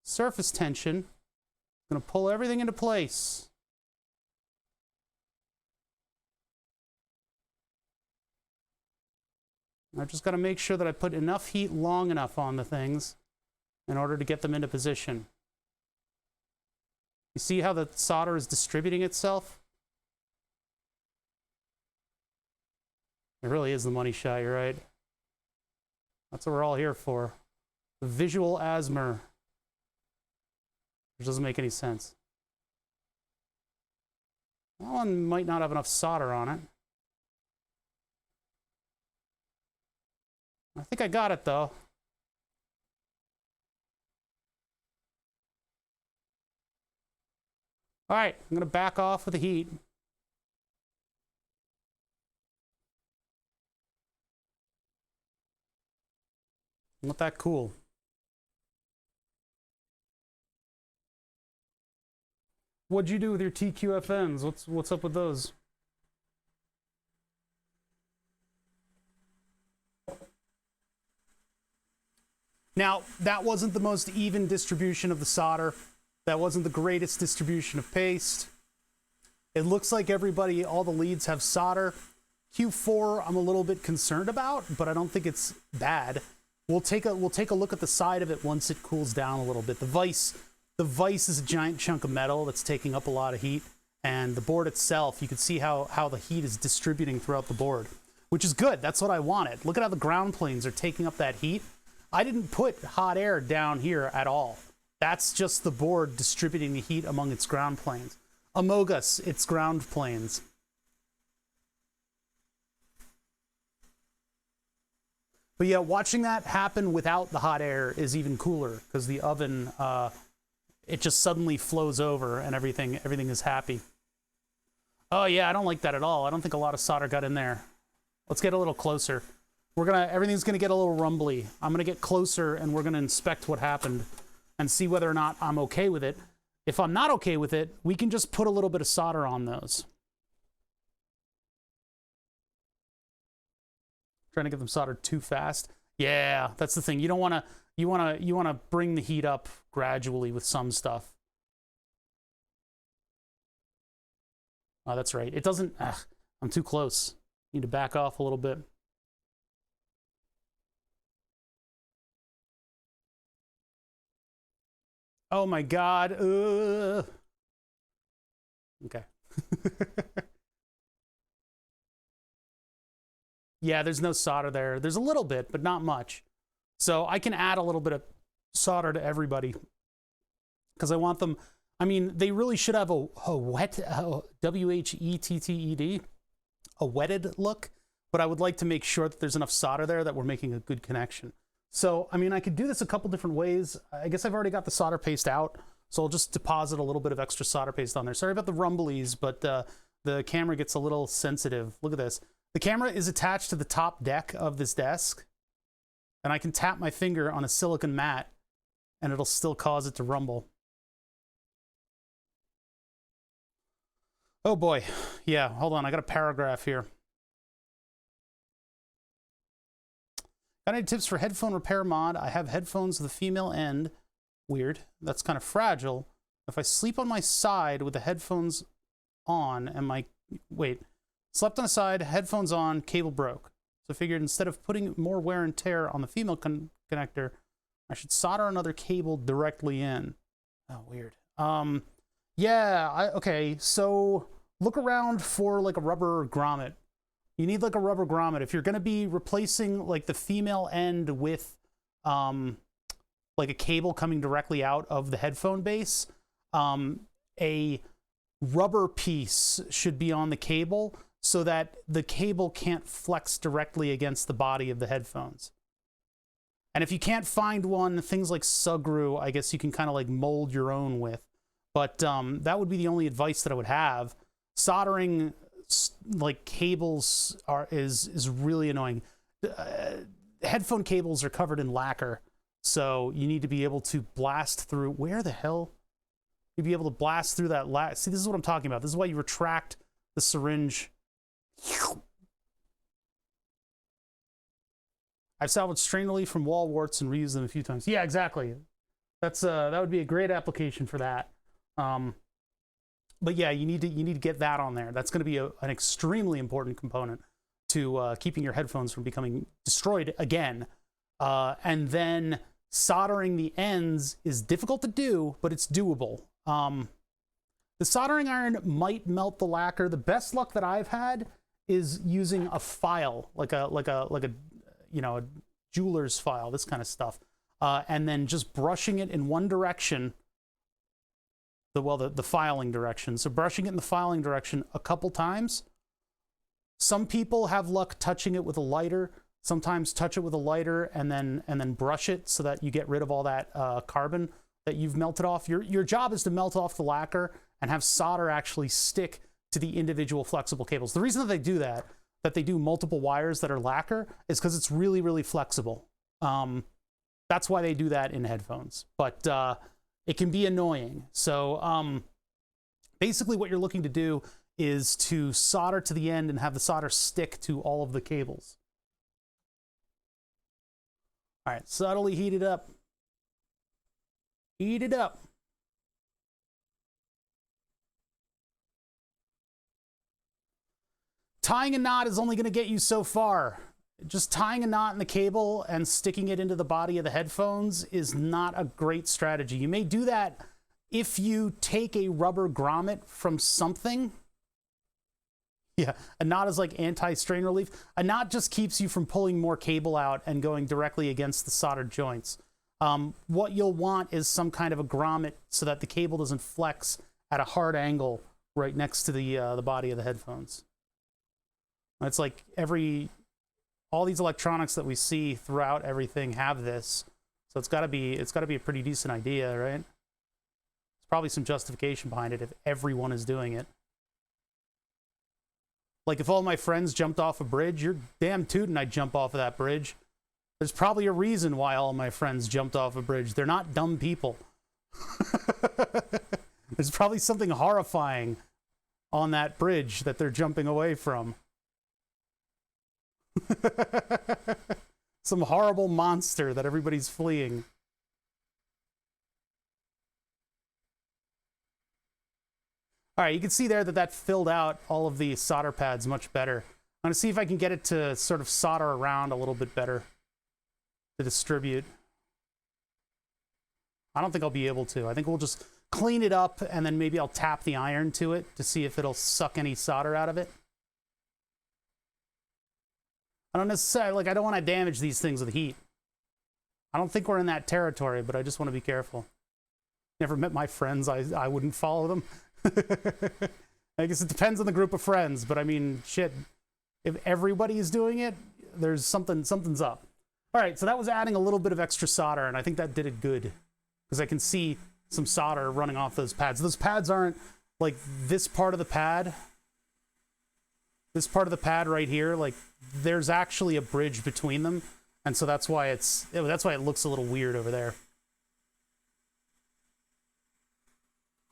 A: surface tension is going to pull everything into place. I've just got to make sure that I put enough heat long enough on the things in order to get them into position. You see how the solder is distributing itself? It really is the money shot, you're right. That's what we're all here for. The visual asthma. Which doesn't make any sense. That one might not have enough solder on it. I think I got it, though. All right, I'm going to back off with the heat. Let that cool. What'd you do with your TQFNs? What's up with those? Now, that wasn't the most even distribution of the solder. That wasn't the greatest distribution of paste. It looks like everybody, all the leads have solder. Q4, I'm a little bit concerned about, but I don't think it's bad. We'll take a look at the side of it once it cools down a little bit. The vise is a giant chunk of metal that's taking up a lot of heat, And the board itself, you can see how the heat is distributing throughout the board, which is good. That's what I wanted. Look at how the ground planes are taking up that heat. I didn't put hot air down here at all. That's just the board distributing the heat among its ground planes. Among us, its ground planes. But yeah, watching that happen without the hot air is even cooler, because the oven, it just suddenly flows over and everything is happy. Oh yeah, I don't like that at all. I don't think a lot of solder got in there. Let's get a little closer. Everything's gonna get a little rumbly. I'm gonna get closer and we're gonna inspect what happened and see whether or not I'm okay with it. If I'm not okay with it, we can just put a little bit of solder on those. Trying to get them soldered too fast. Yeah, that's the thing. You wanna bring the heat up gradually with some stuff. Oh, that's right. It doesn't, I'm too close. Need to back off a little bit. Oh my God. Okay. Yeah, there's no solder there. There's a little bit, but not much. So I can add a little bit of solder to everybody because I want them. I mean, they really should have a wet, W-H-E-T-T-E-D, a wetted look, but I would like to make sure that there's enough solder there that we're making a good connection. So, I mean, I could do this a couple different ways. I guess I've already got the solder paste out, so I'll just deposit a little bit of extra solder paste on there. Sorry about the rumblies, but the camera gets a little sensitive. Look at this. The camera is attached to the top deck of this desk, and I can tap my finger on a silicone mat, and it'll still cause it to rumble. Oh boy. Yeah, hold on. I got a paragraph here. Got any tips for headphone repair mod? I have headphones with a female end. Weird. That's kind of fragile. If I sleep on my side with the headphones on and my... Wait. Slept on the side, headphones on, cable broke. So I figured instead of putting more wear and tear on the female connector, I should solder another cable directly in. Oh, weird. Yeah, okay, so look around for like a rubber grommet. You need like a rubber grommet. If you're gonna be replacing like the female end with like a cable coming directly out of the headphone base, a rubber piece should be on the cable so that the cable can't flex directly against the body of the headphones. And if you can't find one, things like Sugru, I guess you can kind of like mold your own with. But that would be the only advice that I would have. Soldering like cables is really annoying. Headphone cables are covered in lacquer, so you need to be able to blast through. Where the hell? You'd be able to blast through that lacquer. See, this is what I'm talking about. This is why you retract the syringe. I've salvaged strain relief from wall warts and reused them a few times. Yeah, exactly. That's that would be a great application for that. But yeah, you need to get that on there. That's going to be an extremely important component to keeping your headphones from becoming destroyed again. And then soldering the ends is difficult to do, but it's doable. The soldering iron might melt the lacquer. The best luck that I've had is using a file, like a you know, a jeweler's file, this kind of stuff, and then just brushing it in one direction. The filing direction. So brushing it in the filing direction a couple times. Some people have luck touching it with a lighter. Sometimes touch it with a lighter and then brush it so that you get rid of all that carbon that you've melted off. Your job is to melt off the lacquer and have solder actually stick to the individual flexible cables. The reason that they do that they do multiple wires that are lacquer, is because it's really, really flexible. That's why they do that in headphones. But it can be annoying. So basically what you're looking to do is to solder to the end and have the solder stick to all of the cables. All right, subtly heat it up. Heat it up. Tying a knot is only going to get you so far. Just tying a knot in the cable and sticking it into the body of the headphones is not a great strategy. You may do that if you take a rubber grommet from something, yeah, a knot is like anti-strain relief. A knot just keeps you from pulling more cable out and going directly against the soldered joints. What you'll want is some kind of a grommet so that the cable doesn't flex at a hard angle right next to the body of the headphones. It's like all these electronics that we see throughout everything have this, so it's got to be a pretty decent idea, right? There's probably some justification behind it if everyone is doing it. Like, if all my friends jumped off a bridge, you're damn tootin' I'd jump off of that bridge. There's probably a reason why all my friends jumped off a bridge. They're not dumb people. There's probably something horrifying on that bridge that they're jumping away from. Some horrible monster that everybody's fleeing. All right, you can see there that filled out all of the solder pads much better. I'm going to see if I can get it to sort of solder around a little bit better to distribute. I don't think I'll be able to. I think we'll just clean it up, and then maybe I'll tap the iron to it to see if it'll suck any solder out of it. I don't necessarily, like, I don't want to damage these things with heat. I don't think we're in that territory, but I just want to be careful. Never met my friends, I wouldn't follow them. I guess it depends on the group of friends, but I mean, shit, if everybody is doing it, there's something's up. All right, so that was adding a little bit of extra solder, and I think that did it good, because I can see some solder running off those pads. Those pads aren't like this part of the pad. This part of the pad right here, like, there's actually a bridge between them, and so that's why it looks a little weird over there.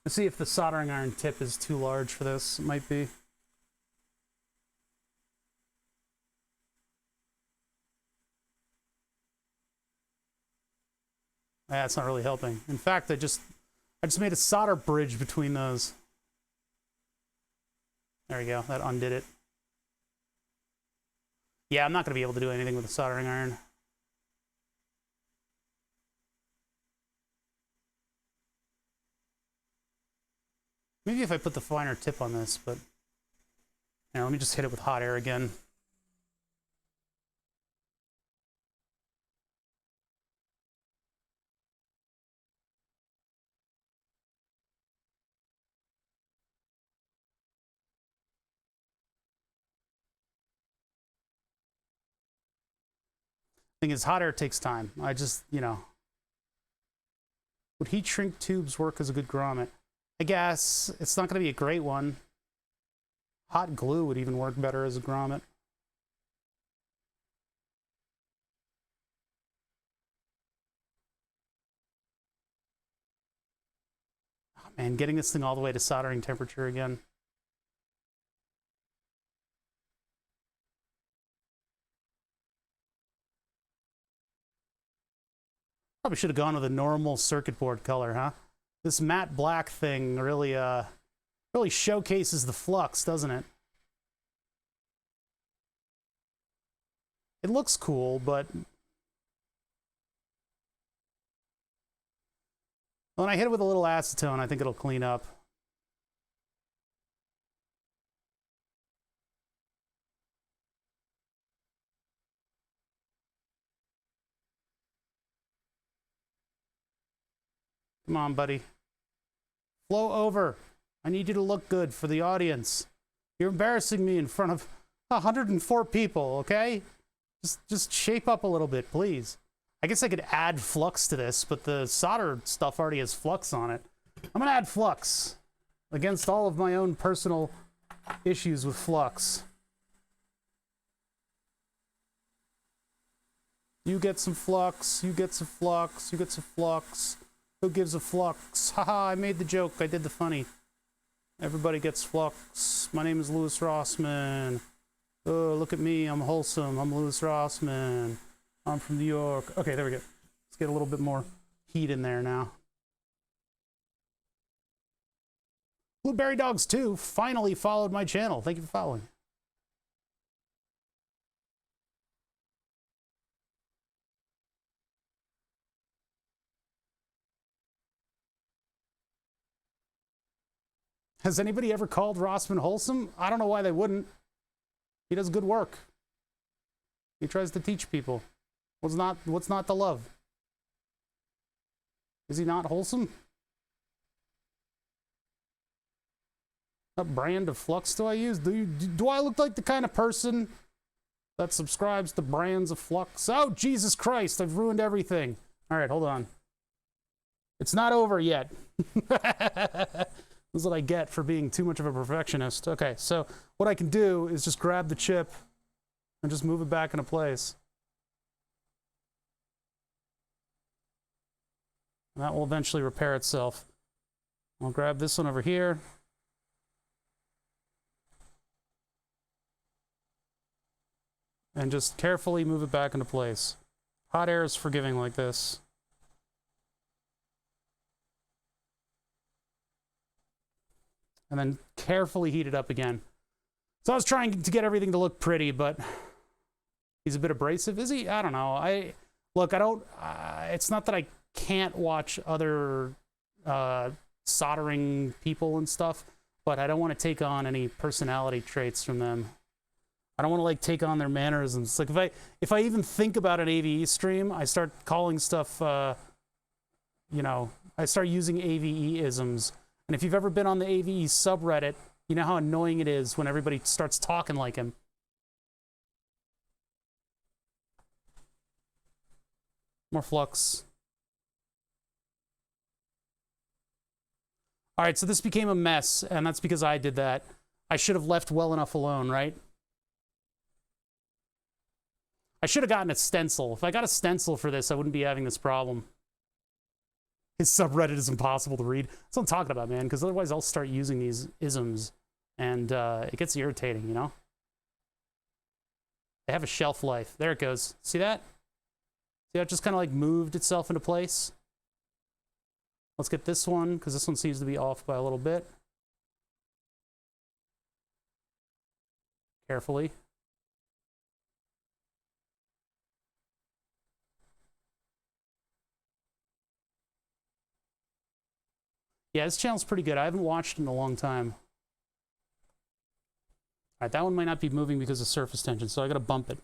A: Let's see if the soldering iron tip is too large for this. It might be. Yeah, it's not really helping. In fact, I just made a solder bridge between those. There we go. That undid it. Yeah, I'm not going to be able to do anything with the soldering iron. Maybe if I put the finer tip on this, but now let me just hit it with hot air again. Thing is, hot air takes time. I just, you know. Would heat shrink tubes work as a good grommet? I guess it's not going to be a great one. Hot glue would even work better as a grommet. Oh, man, getting this thing all the way to soldering temperature again. Probably should have gone with a normal circuit board color, huh? This matte black thing really showcases the flux, doesn't it? It looks cool, but when I hit it with a little acetone, I think it'll clean up. Come on, buddy. Flow over. I need you to look good for the audience. You're embarrassing me in front of 104 people, okay? Just shape up a little bit, please. I guess I could add flux to this, but the solder stuff already has flux on it. I'm gonna add flux against all of my own personal issues with flux. You get some flux, you get some flux, you get some flux. Who gives a flux? Haha, I made the joke, I did the funny. Everybody gets flux. My name is Louis Rossman. Oh, look at me, I'm wholesome. I'm Louis Rossman. I'm from New York. Okay, there we go. Let's get a little bit more heat in there now. Blueberry Dogs 2 finally followed my channel. Thank you for following. Has anybody ever called Rossman wholesome? I don't know why they wouldn't. He does good work. He tries to teach people. What's not to love? Is he not wholesome? What brand of flux do I use? Do I look like the kind of person that subscribes to brands of flux? Oh, Jesus Christ, I've ruined everything. All right, hold on. It's not over yet. This is what I get for being too much of a perfectionist. Okay, so what I can do is just grab the chip and just move it back into place. And that will eventually repair itself. I'll grab this one over here. And just carefully move it back into place. Hot air is forgiving like this. And then carefully heat it up again. So I was trying to get everything to look pretty, but he's a bit abrasive. Is he? I don't know. Look, I don't, it's not that I can't watch other soldering people and stuff, but I don't want to take on any personality traits from them. I don't want to like take on their mannerisms. Like if I even think about an AVE stream, I start calling stuff, you know, I start using AVE-isms. And if you've ever been on the AVE subreddit, you know how annoying it is when everybody starts talking like him. More flux. All right, so this became a mess, and that's because I did that. I should have left well enough alone, right? I should have gotten a stencil. If I got a stencil for this, I wouldn't be having this problem. His subreddit is impossible to read. That's what I'm talking about, man, because otherwise I'll start using these isms, and it gets irritating, you know? They have a shelf life. There it goes. See that? See how it just kind of like moved itself into place? Let's get this one, because this one seems to be off by a little bit. Carefully. Yeah, this channel's pretty good. I haven't watched in a long time. All right, that one might not be moving because of surface tension, so I gotta bump it.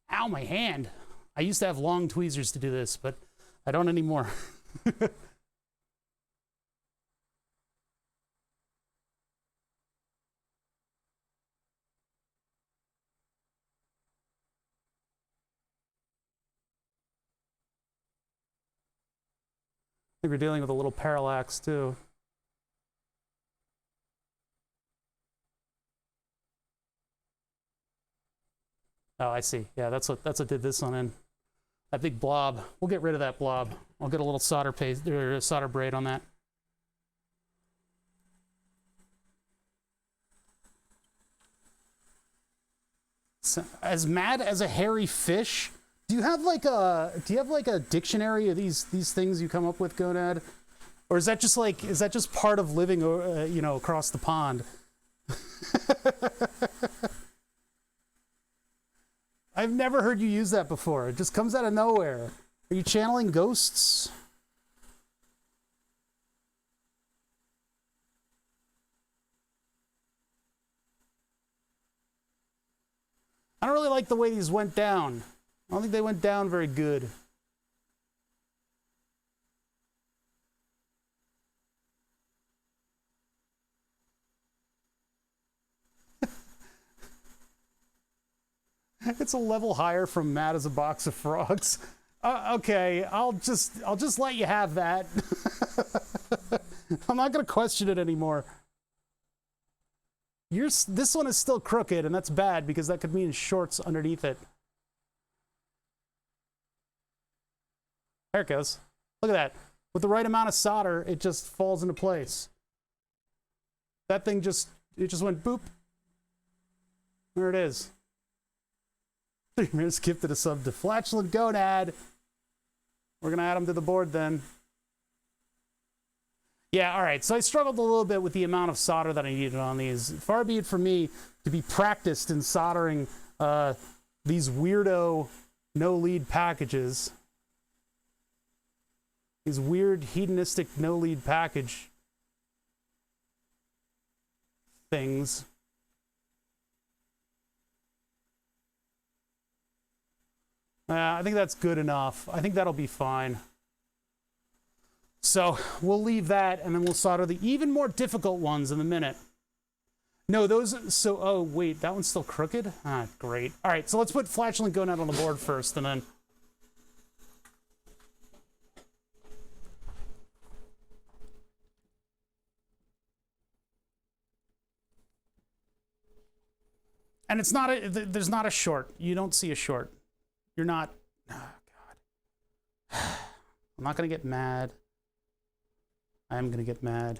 A: Ow, my hand. I used to have long tweezers to do this, but I don't anymore. I think we're dealing with a little parallax too. Oh, I see. Yeah, that's what did this one in. That big blob. We'll get rid of that blob. I'll get a little solder paste or solder braid on that. So, as mad as a hairy fish. Do you have like a dictionary of these things you come up with, Gonad? Or is that just part of living you know, across the pond? I've never heard you use that before. It just comes out of nowhere. Are you channeling ghosts? I don't really like the way these went down. I don't think they went down very good. It's a level higher from mad as a box of frogs. Okay, I'll just let you have that. I'm not gonna question it anymore. This one is still crooked, and that's bad because that could mean shorts underneath it. There it goes. Look at that. With the right amount of solder, it just falls into place. That thing it just went boop. There it is. Threemares gifted a sub to Flatulent Gonad. We're going to add him to the board then. Yeah, all right. So I struggled a little bit with the amount of solder that I needed on these. Far be it from me to be practiced in soldering these weirdo no lead packages. These weird hedonistic no lead package things. I think that's good enough. I think that'll be fine. So we'll leave that, and then we'll solder the even more difficult ones in a minute. No, those, so, oh, wait, that one's still crooked? Ah, great. All right, so let's put flatulent gonad on the board first, and then... And it's not a, there's not a short. You don't see a short. You're not, oh, God. I'm not going to get mad. I am going to get mad.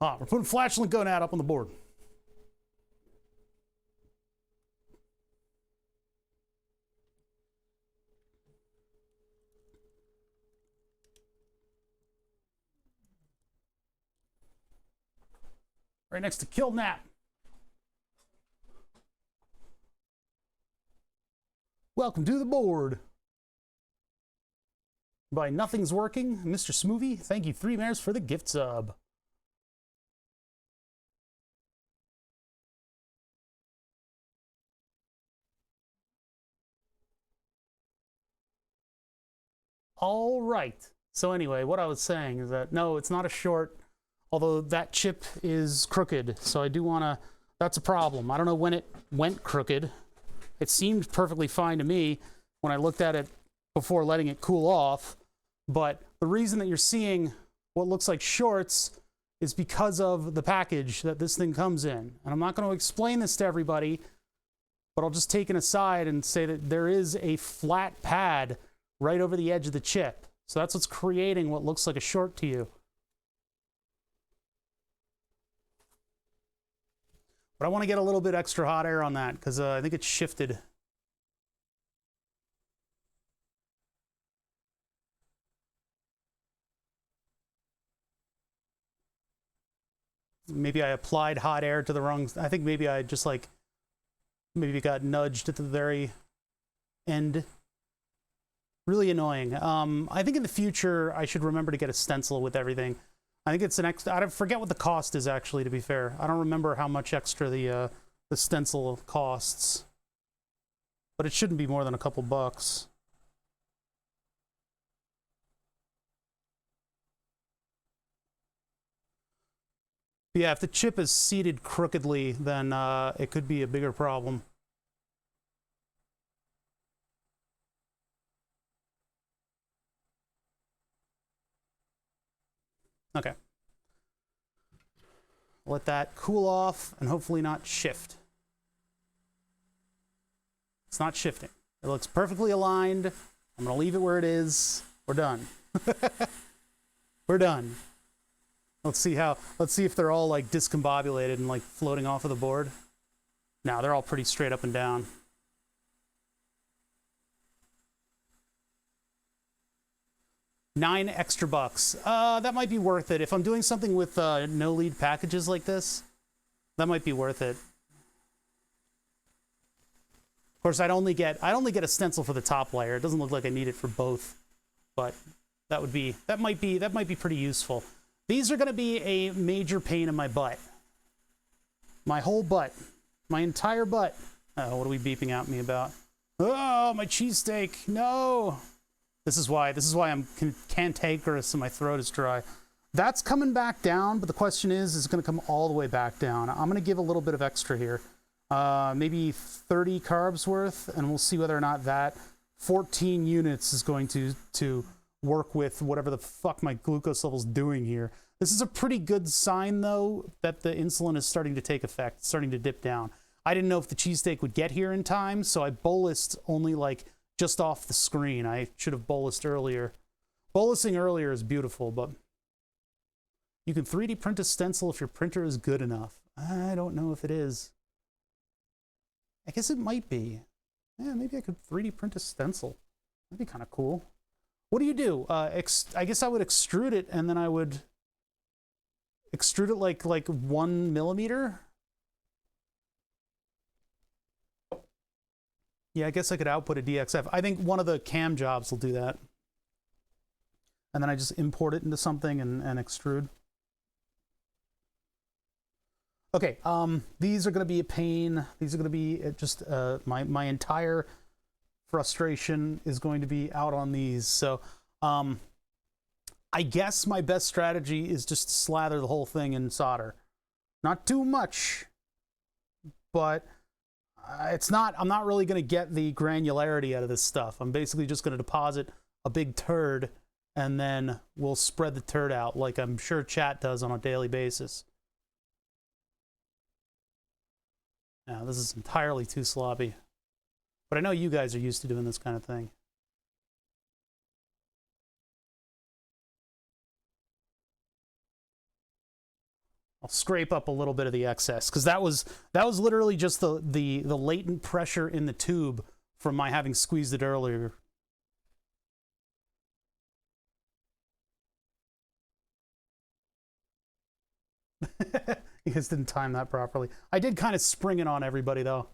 A: Ah, we're putting flatulent gonad up on the board. Right next to kill nap. Welcome to the board. By Nothing's Working, Mr. Smoothie, thank you threemares for the gift sub. All right. So anyway, what I was saying is that no, it's not a short, although that chip is crooked. So I do want to, that's a problem. I don't know when it went crooked. It seemed perfectly fine to me when I looked at it before letting it cool off. But the reason that you're seeing what looks like shorts is because of the package that this thing comes in. And I'm not going to explain this to everybody, but I'll just take an aside and say that there is a flat pad right over the edge of the chip. So that's what's creating what looks like a short to you. But I want to get a little bit extra hot air on that because I think it's shifted. Maybe I applied hot air to the wrong, I think maybe I just like, maybe got nudged at the very end. Really annoying. I think in the future, I should remember to get a stencil with everything. I think it's an extra, I forget what the cost is actually, to be fair. I don't remember how much extra the stencil costs. But it shouldn't be more than a couple bucks. But yeah, if the chip is seated crookedly, then it could be a bigger problem. Okay. Let that cool off and hopefully not shift. It's not shifting. It looks perfectly aligned. I'm going to leave it where it is. We're done. We're done. Let's see if they're all like discombobulated and like floating off of the board. No, they're all pretty straight up and down. $9 extra. That might be worth it. If I'm doing something with no lead packages like this, that might be worth it. Of course, I'd only get a stencil for the top layer. It doesn't look like I need it for both, but that might be pretty useful. These are going to be a major pain in my butt. My whole butt. My entire butt. Oh, what are we beeping at me about? Oh, my cheesesteak. No. This is why I'm cantankerous and my throat is dry. That's coming back down, but the question is it going to come all the way back down? I'm going to give a little bit of extra here. Maybe 30 carbs worth, and we'll see whether or not that 14 units is going to work with whatever the fuck my glucose level's doing here. This is a pretty good sign, though, that the insulin is starting to take effect, starting to dip down. I didn't know if the cheesesteak would get here in time, so I bolused only like just off the screen. I should have bolused earlier. Bolusing earlier is beautiful, but you can 3D print a stencil if your printer is good enough. I don't know if it is. I guess it might be. Yeah, maybe I could 3D print a stencil. That'd be kind of cool. What do you do? I guess I would extrude it, and then I would extrude it like 1 millimeter. Yeah, I guess I could output a DXF. I think one of the cam jobs will do that. And then I just import it into something and extrude. Okay, these are going to be a pain. These are going to be just my entire frustration is going to be out on these. So I guess my best strategy is just to slather the whole thing in solder. Not too much, but I'm not really going to get the granularity out of this stuff. I'm basically just going to deposit a big turd and then we'll spread the turd out like I'm sure chat does on a daily basis. Now, this is entirely too sloppy. But I know you guys are used to doing this kind of thing. I'll scrape up a little bit of the excess, because that was literally just the latent pressure in the tube from my having squeezed it earlier. You guys didn't time that properly. I did kind of spring it on everybody, though.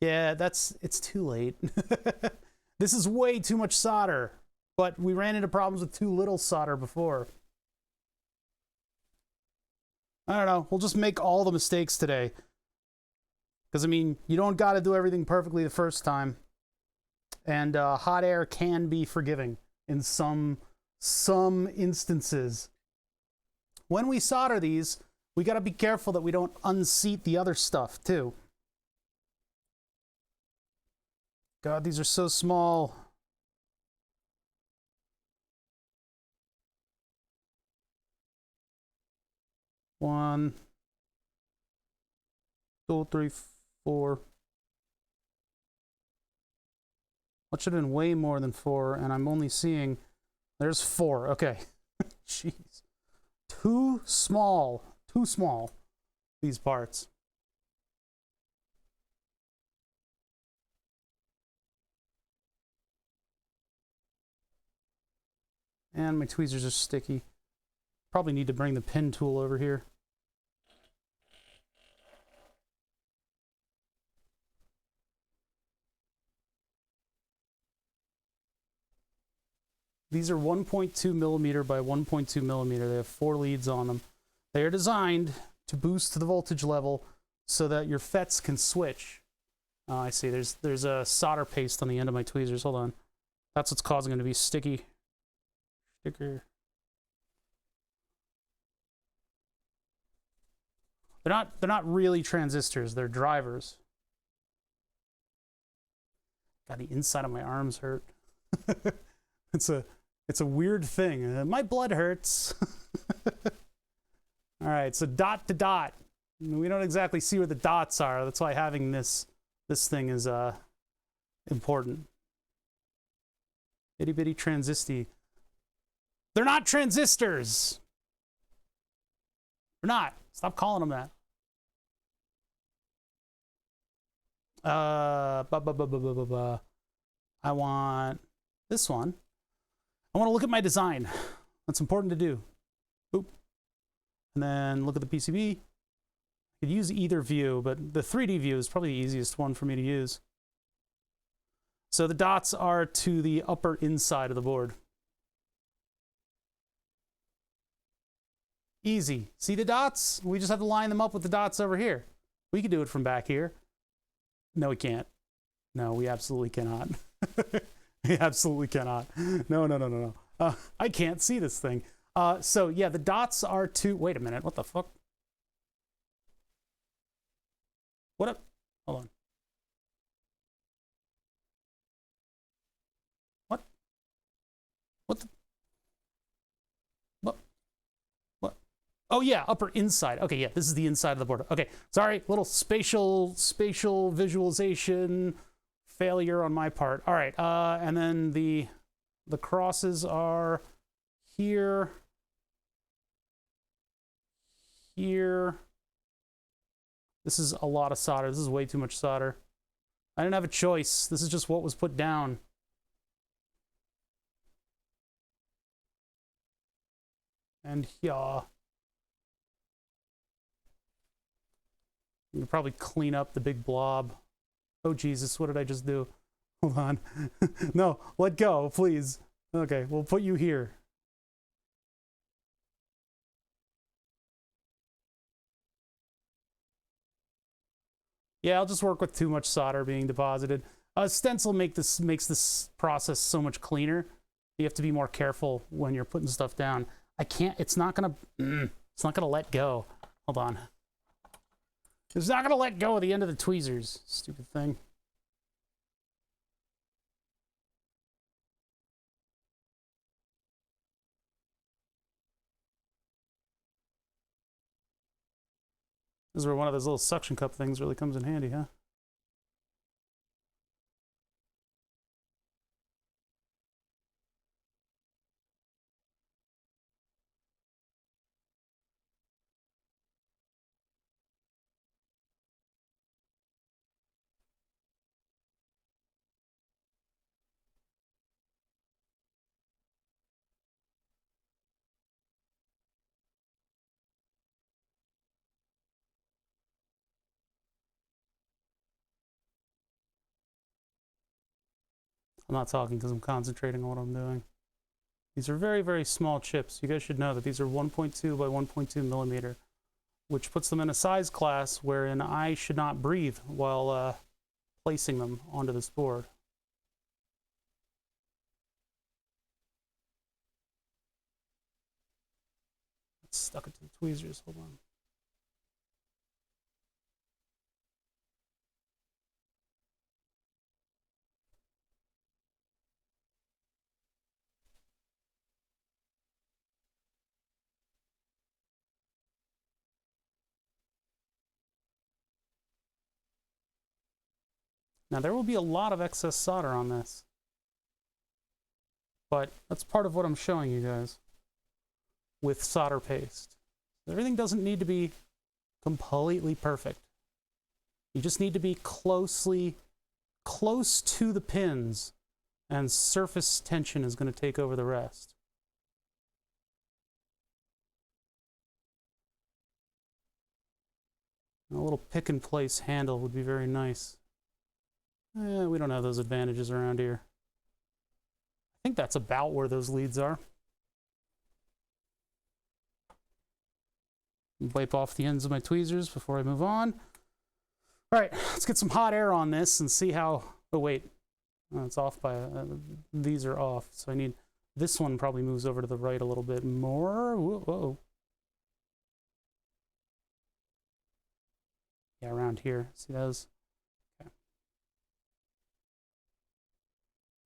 A: Yeah, it's too late. This is way too much solder, but we ran into problems with too little solder before. I don't know. We'll just make all the mistakes today. Because, I mean, you don't got to do everything perfectly the first time. And hot air can be forgiving in some instances. When we solder these, we got to be careful that we don't unseat the other stuff, too. God, these are so small. One, two, three, four. What should have been way more than 4, and I'm only seeing... There's 4. Okay. Jeez. Too small. Too small, these parts. And my tweezers are sticky. Probably need to bring the pin tool over here. These are 1.2 millimeter by 1.2 millimeter. They have 4 leads on them. They are designed to boost the voltage level so that your FETs can switch. Oh, I see. There's a solder paste on the end of my tweezers. Hold on. That's what's causing them to be sticky. Sticker. They're not really transistors. They're drivers. God, the inside of my arms hurt. It's a weird thing. My blood hurts. All right, so dot to dot. We don't exactly see where the dots are. That's why having this thing is important. Itty bitty transisty. They're not transistors. They're not. Stop calling them that. I want this one. I want to look at my design. That's important to do. Boop. And then look at the PCB. I could use either view, but the 3D view is probably the easiest one for me to use. So the dots are to the upper inside of the board. Easy. See the dots? We just have to line them up with the dots over here. We could do it from back here. No, we can't. No, we absolutely cannot. We absolutely cannot. No. I can't see this thing. So yeah, the dots are to... Wait a minute. What the fuck? What up? Hold on. What? What the... What? Oh yeah, upper inside. Okay, yeah, this is the inside of the board. Okay, sorry, little spatial visualization failure on my part. All right, and then the crosses are here, here. This is a lot of solder. This is way too much solder. I didn't have a choice. This is just what was put down. And yeah. You can probably clean up the big blob. Oh, Jesus, what did I just do? Hold on. No, let go, please. Okay, we'll put you here. Yeah, I'll just work with too much solder being deposited. Stencil makes this process so much cleaner. You have to be more careful when you're putting stuff down. I can't, it's not gonna let go. Hold on. It's not gonna let go at the end of the tweezers. Stupid thing. This is where one of those little suction cup things really comes in handy, huh? I'm not talking because I'm concentrating on what I'm doing. These are very, very small chips. You guys should know that these are 1.2 by 1.2 millimeter, which puts them in a size class wherein I should not breathe while placing them onto this board. It's stuck it to the tweezers. Hold on. Now there will be a lot of excess solder on this, but that's part of what I'm showing you guys with solder paste. Everything doesn't need to be completely perfect. You just need to be close to the pins, and surface tension is going to take over the rest. And a little pick and place handle would be very nice. We don't have those advantages around here. I think that's about where those leads are. Wipe off the ends of my tweezers before I move on. All right, let's get some hot air on this and see how... Oh, wait. It's off by... these are off, so I need... This one probably moves over to the right a little bit more. Whoa. Yeah, around here. See those? Okay.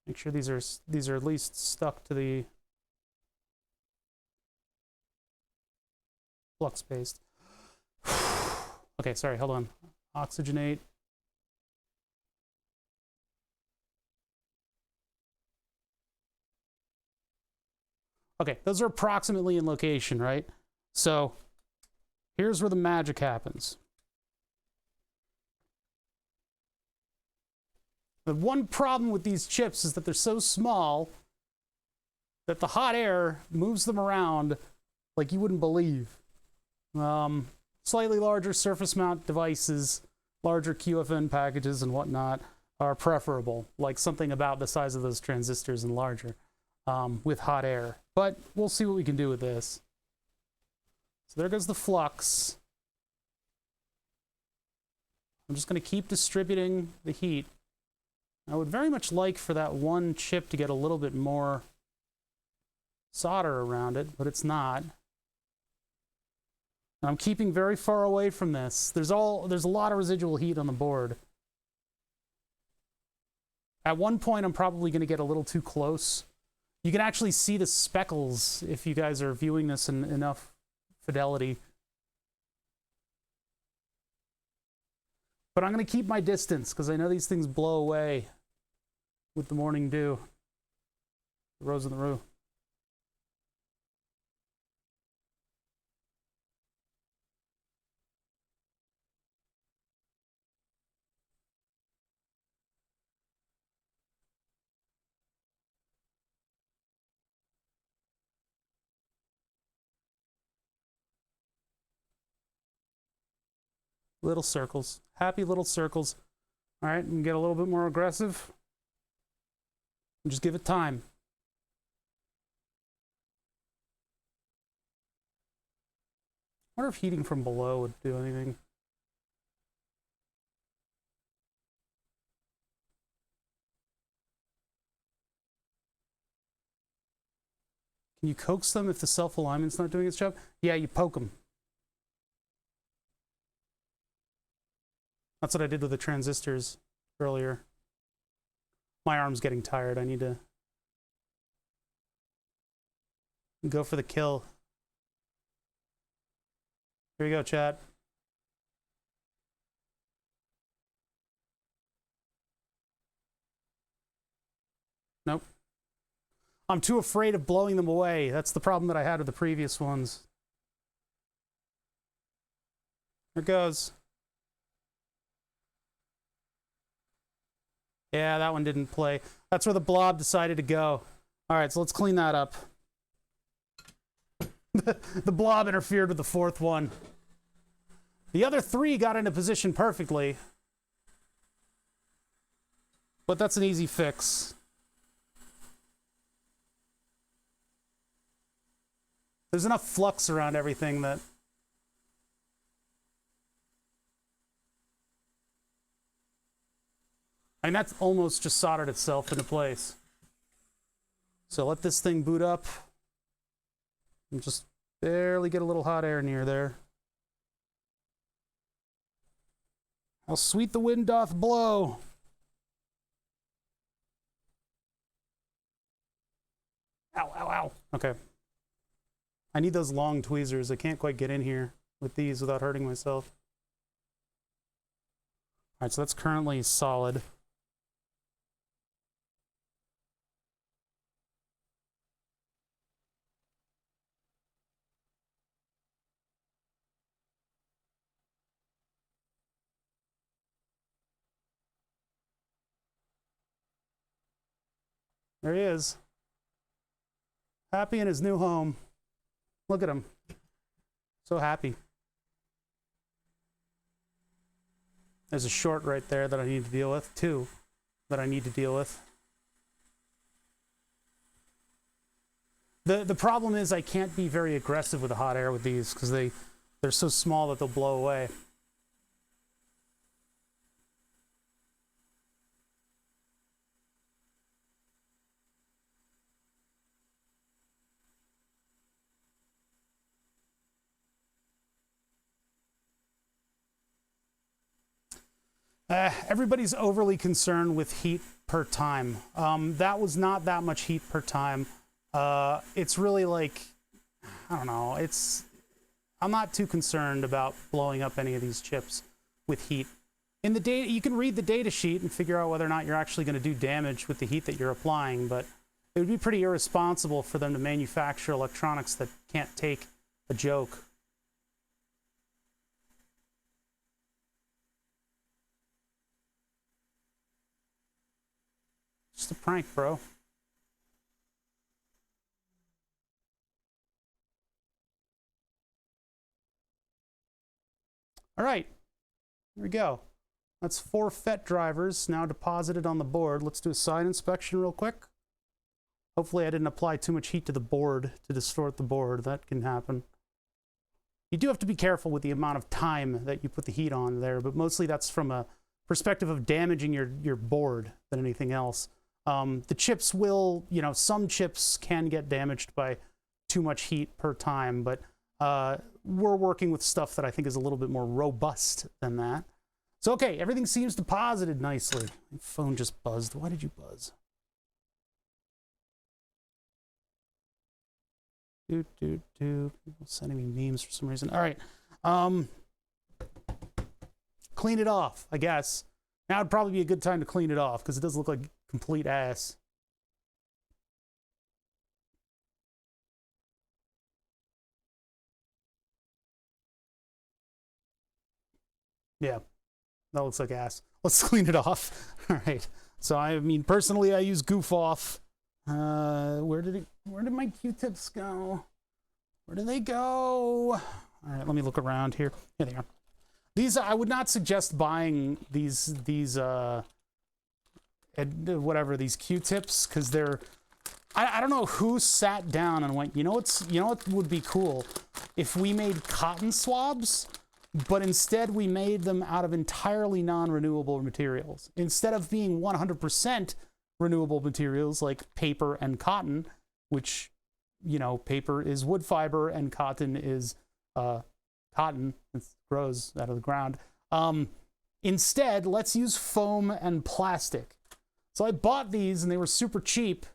A: Make sure these are at least stuck to the flux paste. Okay, sorry, hold on. Oxygenate. Okay, those are approximately in location, right? So here's where the magic happens. The one problem with these chips is that they're so small that the hot air moves them around like you wouldn't believe. Slightly larger surface mount devices, larger QFN packages and whatnot are preferable, like something about the size of those transistors and larger, with hot air. But we'll see what we can do with this. So there goes the flux. I'm just going to keep distributing the heat. I would very much like for that one chip to get a little bit more solder around it, but it's not. And I'm keeping very far away from this. There's a lot of residual heat on the board. At one point, I'm probably going to get a little too close. You can actually see the speckles if you guys are viewing this in enough fidelity. But I'm going to keep my distance because I know these things blow away with the morning dew. The rose in the rue. Little circles. Happy little circles. All right, and get a little bit more aggressive. And just give it time. I wonder if heating from below would do anything. Can you coax them if the self-alignment's not doing its job? Yeah, you poke them. That's what I did with the transistors earlier. My arm's getting tired. I need to go for the kill. Here you go, chat. Nope. I'm too afraid of blowing them away. That's the problem that I had with the previous ones. Here it goes. Yeah, that one didn't play. That's where the blob decided to go. All right, so let's clean that up. The blob interfered with the fourth one. The other three got into position perfectly. But that's an easy fix. There's enough flux around everything that... I mean, that's almost just soldered itself into place. So let this thing boot up. And just barely get a little hot air near there. How sweet the wind doth blow. Ow, ow, ow. Okay. I need those long tweezers. I can't quite get in here with these without hurting myself. All right, so that's currently solid. There he is. Happy in his new home. Look at him. So happy. There's a short right there that I need to deal with. Two that I need to deal with. The problem is I can't be very aggressive with the hot air with these because they're so small that they'll blow away. Everybody's overly concerned with heat per time. That was not that much heat per time. It's really like, I don't know, I'm not too concerned about blowing up any of these chips with heat. In the data, you can read the data sheet and figure out whether or not you're actually going to do damage with the heat that you're applying, but it would be pretty irresponsible for them to manufacture electronics that can't take a joke. Just a prank, bro. All right, here we go. That's 4 FET drivers now deposited on the board. Let's do a side inspection real quick. Hopefully I didn't apply too much heat to the board to distort the board. That can happen. You do have to be careful with the amount of time that you put the heat on there, but mostly that's from a perspective of damaging your board than anything else. The chips will, you know, some chips can get damaged by too much heat per time, but we're working with stuff that I think is a little bit more robust than that. So, okay, everything seems deposited nicely. My phone just buzzed. Why did you buzz? People sending me memes for some reason. All right. Clean it off, I guess. Now would probably be a good time to clean it off because it does look like complete ass. Yeah, that looks like ass. Let's clean it off. All right. So I mean, personally, I use Goof Off. Where did my Q-tips go? Where did they go? All right, let me look around here. Here they are. These, I would not suggest buying these whatever, these Q-tips, because they're, I don't know who sat down and went, you know what would be cool if we made cotton swabs, but instead we made them out of entirely non-renewable materials. Instead of being 100% renewable materials like paper and cotton, which, you know, paper is wood fiber and cotton is cotton. It grows out of the ground. Instead, let's use foam and plastic. So I bought these and they were super cheap,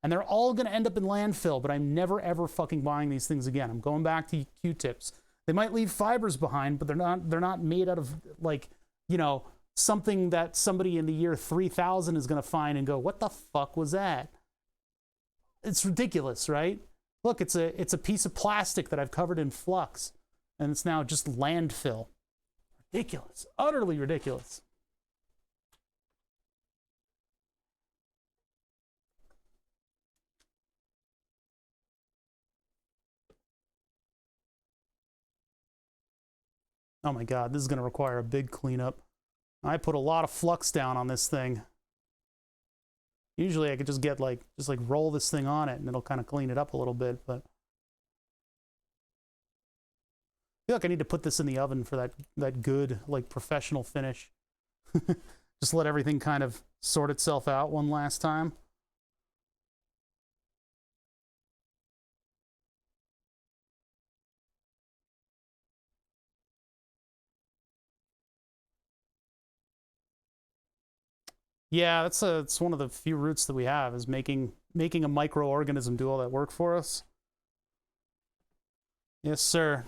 A: and they're all going to end up in landfill, but I'm never ever fucking buying these things again. I'm going back to Q-tips. They might leave fibers behind, but they're not made out of, like, you know, something that somebody in the year 3000 is going to find and go, what the fuck was that? It's ridiculous, right? Look, it's a piece of plastic that I've covered in flux, and it's now just landfill. Ridiculous. Utterly ridiculous. Oh my God, this is going to require a big cleanup. I put a lot of flux down on this thing. Usually I could just get just roll this thing on it and it'll kind of clean it up a little bit, but I feel like I need to put this in the oven for that good, like, professional finish. Just let everything kind of sort itself out one last time. Yeah, that's one of the few roots that we have, is making a microorganism do all that work for us. Yes, sir.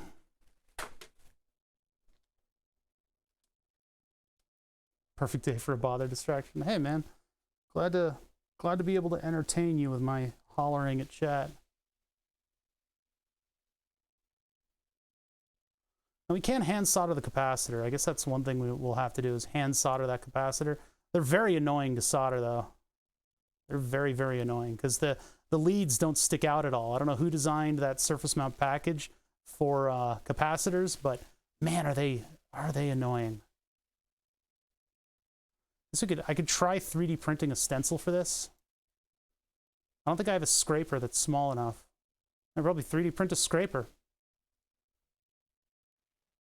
A: Perfect day for a bother distraction. Hey, man, glad to be able to entertain you with my hollering at chat. And we can hand solder the capacitor. I guess that's one thing we'll have to do, is hand solder that capacitor. They're very annoying to solder, though. They're very, very annoying, because the leads don't stick out at all. I don't know who designed that surface mount package for capacitors, but man, are they annoying. I could try 3D printing a stencil for this. I don't think I have a scraper that's small enough. I'd probably 3D print a scraper.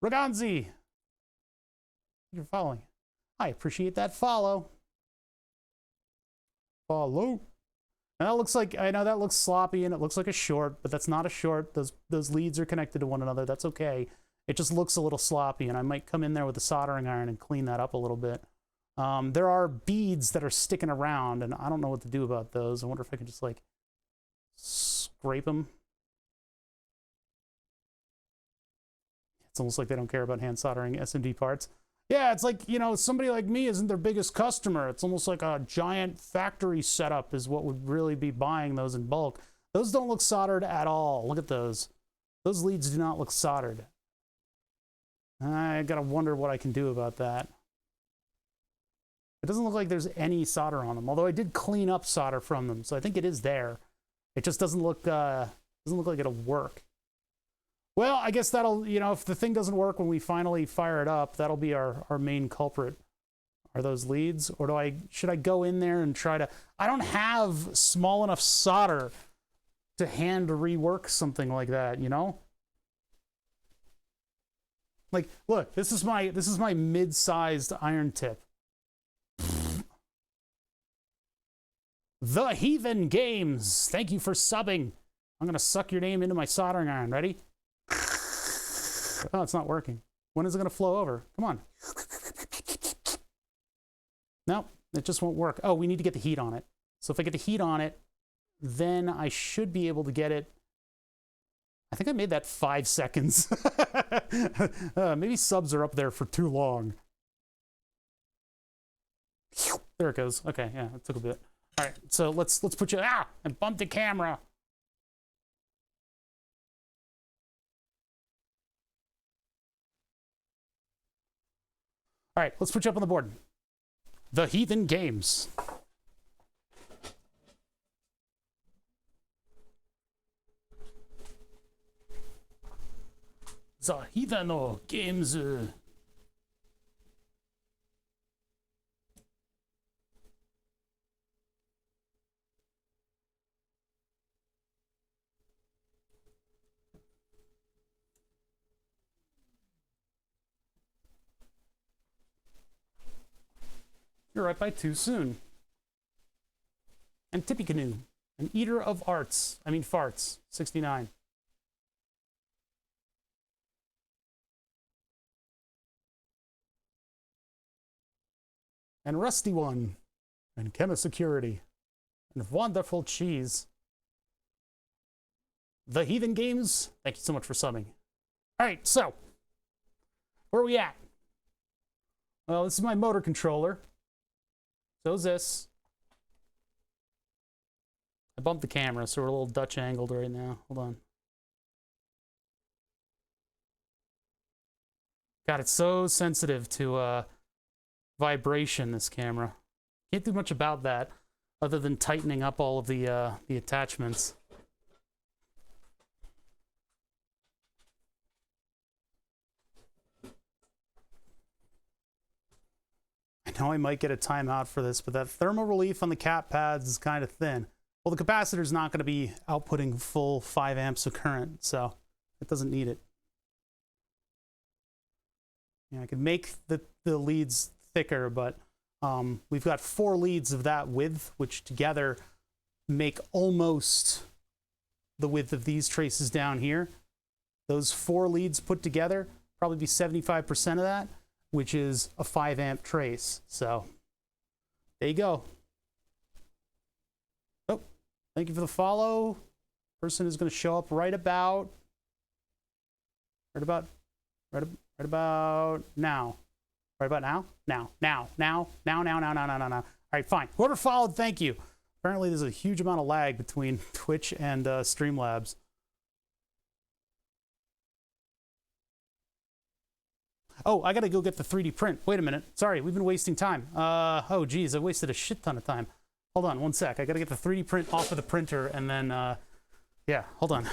A: Raganzi! You're following. I appreciate that follow. Follow. And that looks like, I know that looks sloppy and it looks like a short, but that's not a short. Those leads are connected to one another. That's okay. It just looks a little sloppy, and I might come in there with a soldering iron and clean that up a little bit. There are beads that are sticking around, and I don't know what to do about those. I wonder if I can just, like, scrape them. It's almost like they don't care about hand soldering SMD parts. Yeah, it's like, you know, somebody like me isn't their biggest customer. It's almost like a giant factory setup is what would really be buying those in bulk. Those don't look soldered at all. Look at those. Those leads do not look soldered. I gotta wonder what I can do about that. It doesn't look like there's any solder on them, although I did clean up solder from them, so I think it is there. It just doesn't look like it'll work. Well, I guess that'll, you know, if the thing doesn't work when we finally fire it up, that'll be our main culprit. Are those leads? Or should I go in there and try to, I don't have small enough solder to hand rework something like that, you know? Like, look, this is my mid-sized iron tip. TheHeathenGames, thank you for subbing. I'm gonna suck your name into my soldering iron. Ready? Oh, it's not working. When is it gonna flow over? Come on. Nope, it just won't work. Oh, we need to get the heat on it. So if I get the heat on it, then I should be able to get it. I think I made that 5 seconds. Maybe subs are up there for too long. There it goes. Okay, yeah, it took a bit. All right, so let's put you, and bump the camera. All right, let's put you up on the board. TheHeathenGames. TheHeathenGames. You're right by too soon. And Tippy Canoe, an eater of farts, 69. And Rusty One, and Chemisecurity, and Wonderful Cheese. theHeathenGames, thank you so much for subbing. All right, so, where are we at? Well, this is my motor controller. So's this. I bumped the camera, so we're a little Dutch angled right now. Hold on. God, it's so sensitive to vibration, this camera. Can't do much about that other than tightening up all of the attachments. I know I might get a timeout for this, but that thermal relief on the cap pads is kind of thin. Well, the capacitor's not going to be outputting full 5 amps of current, so it doesn't need it. Yeah, I could make the leads thicker, but we've got 4 leads of that width, which together make almost the width of these traces down here. Those 4 leads put together probably be 75% of that, which is a 5 amp trace. So there you go. Oh, thank you for the follow. Person is going to show up right about now. Right about now? Now. All right, fine. Whoever followed, thank you. Apparently, there's a huge amount of lag between Twitch and Streamlabs. Oh, I gotta go get the 3D print. Wait a minute. Sorry, we've been wasting time. Oh, geez, I wasted a shit ton of time. Hold on, one sec. I gotta get the 3D print off of the printer, and then, yeah, hold on.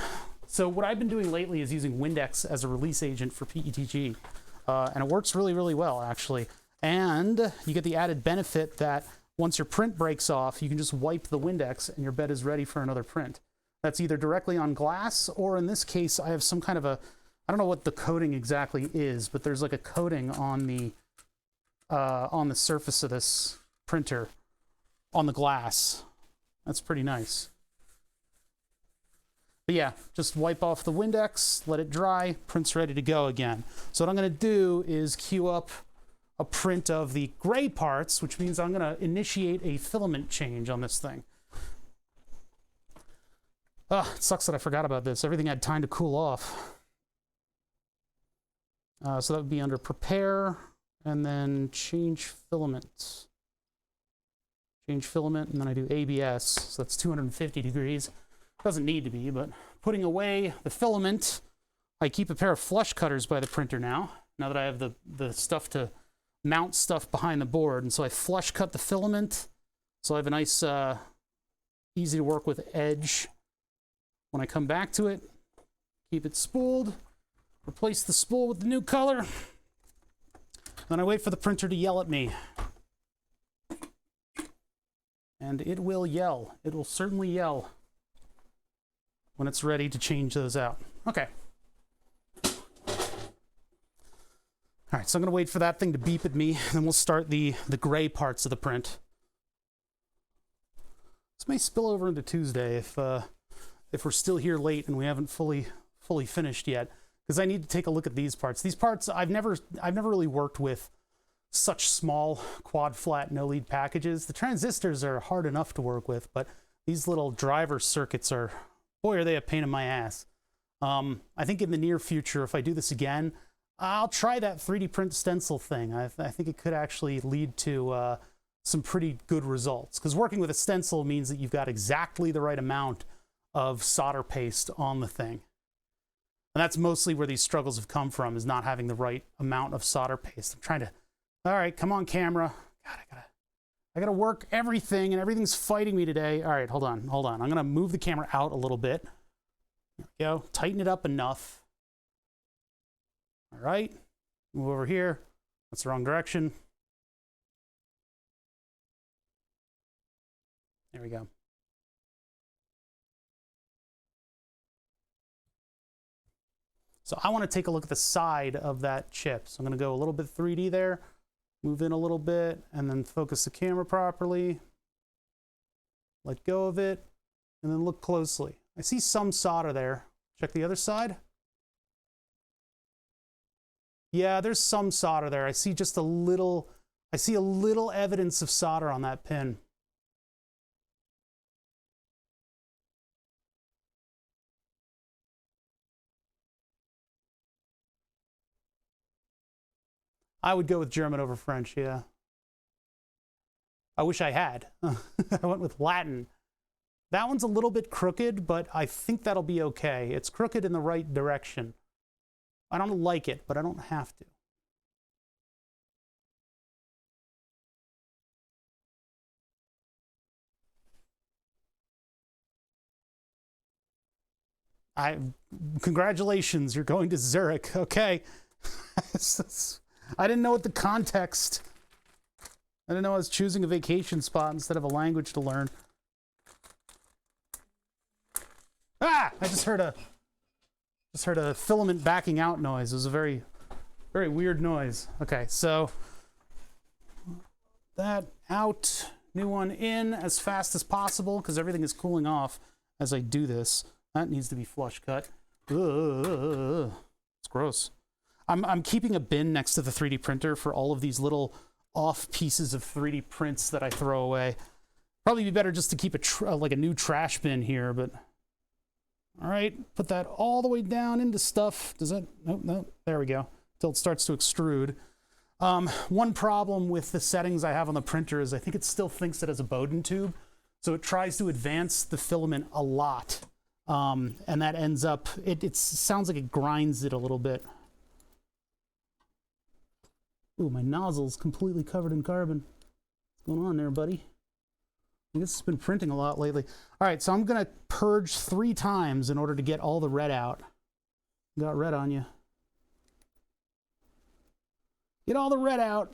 A: So what I've been doing lately is using Windex as a release agent for PETG. And it works really, really well, actually. And you get the added benefit that once your print breaks off, you can just wipe the Windex and your bed is ready for another print. That's either directly on glass, or in this case, I have some kind of a, I don't know what the coating exactly is, but there's like a coating on the surface of this printer, on the glass. That's pretty nice. But yeah, just wipe off the Windex, let it dry, print's ready to go again. So what I'm gonna do is queue up a print of the gray parts, which means I'm gonna initiate a filament change on this thing. It sucks that I forgot about this. Everything had time to cool off. So that would be under prepare, and then change filament. Change filament, and then I do ABS, so that's 250 degrees. Doesn't need to be, but putting away the filament, I keep a pair of flush cutters by the printer now that I have the stuff to mount stuff behind the board. And so I flush cut the filament, so I have a nice, easy to work with edge. When I come back to it, keep it spooled, replace the spool with the new color, then I wait for the printer to yell at me. And it will yell. It will certainly yell when it's ready to change those out. Okay. All right, so I'm gonna wait for that thing to beep at me, and then we'll start the gray parts of the print. This may spill over into Tuesday if we're still here late and we haven't fully finished yet, because I need to take a look at these parts. These parts, I've never really worked with such small quad flat no lead packages. The transistors are hard enough to work with, but these little driver circuits are, boy, are they a pain in my ass. I think in the near future, if I do this again, I'll try that 3D print stencil thing. I think it could actually lead to some pretty good results, because working with a stencil means that you've got exactly the right amount of solder paste on the thing. And that's mostly where these struggles have come from, is not having the right amount of solder paste. I'm trying to, all right, come on, camera. God, I gotta work everything, and everything's fighting me today. All right, hold on. I'm gonna move the camera out a little bit. There we go, tighten it up enough. All right, move over here. That's the wrong direction. There we go. So I want to take a look at the side of that chip. So I'm going to go a little bit 3D there, Move in a little bit and then focus the camera properly. Let go of it and then look closely. I see some solder there. Check the other side. Yeah, there's some solder there. I see just a little, I see a little evidence of solder on that pin. I would go with German over French, yeah. I wish I had. I went with Latin. That one's a little bit crooked, but I think that'll be okay. It's crooked in the right direction. I don't like it, but I don't have to. Congratulations, you're going to Zurich. Okay. I didn't know what the context. I didn't know I was choosing a vacation spot instead of a language to learn. Ah! I just heard a filament backing out noise. It was a very, very weird noise. Okay, so that out, new one in as fast as possible because everything is cooling off as I do this. That needs to be flush cut. Ugh, it's gross. I'm keeping a bin next to the 3D printer for all of these little off pieces of 3D prints that I throw away. Probably be better just to keep like a new trash bin here, but all right, put that all the way down into stuff. Does that, no, there we go, till it starts to extrude. One problem with the settings I have on the printer is I think it still thinks it has a Bowden tube, so it tries to advance the filament a lot, and that ends up, it sounds like it grinds it a little bit. Ooh, my nozzle's completely covered in carbon. What's going on there, buddy? I guess it's been printing a lot lately. All right, so I'm gonna purge 3 times in order to get all the red out. Got red on you. Get all the red out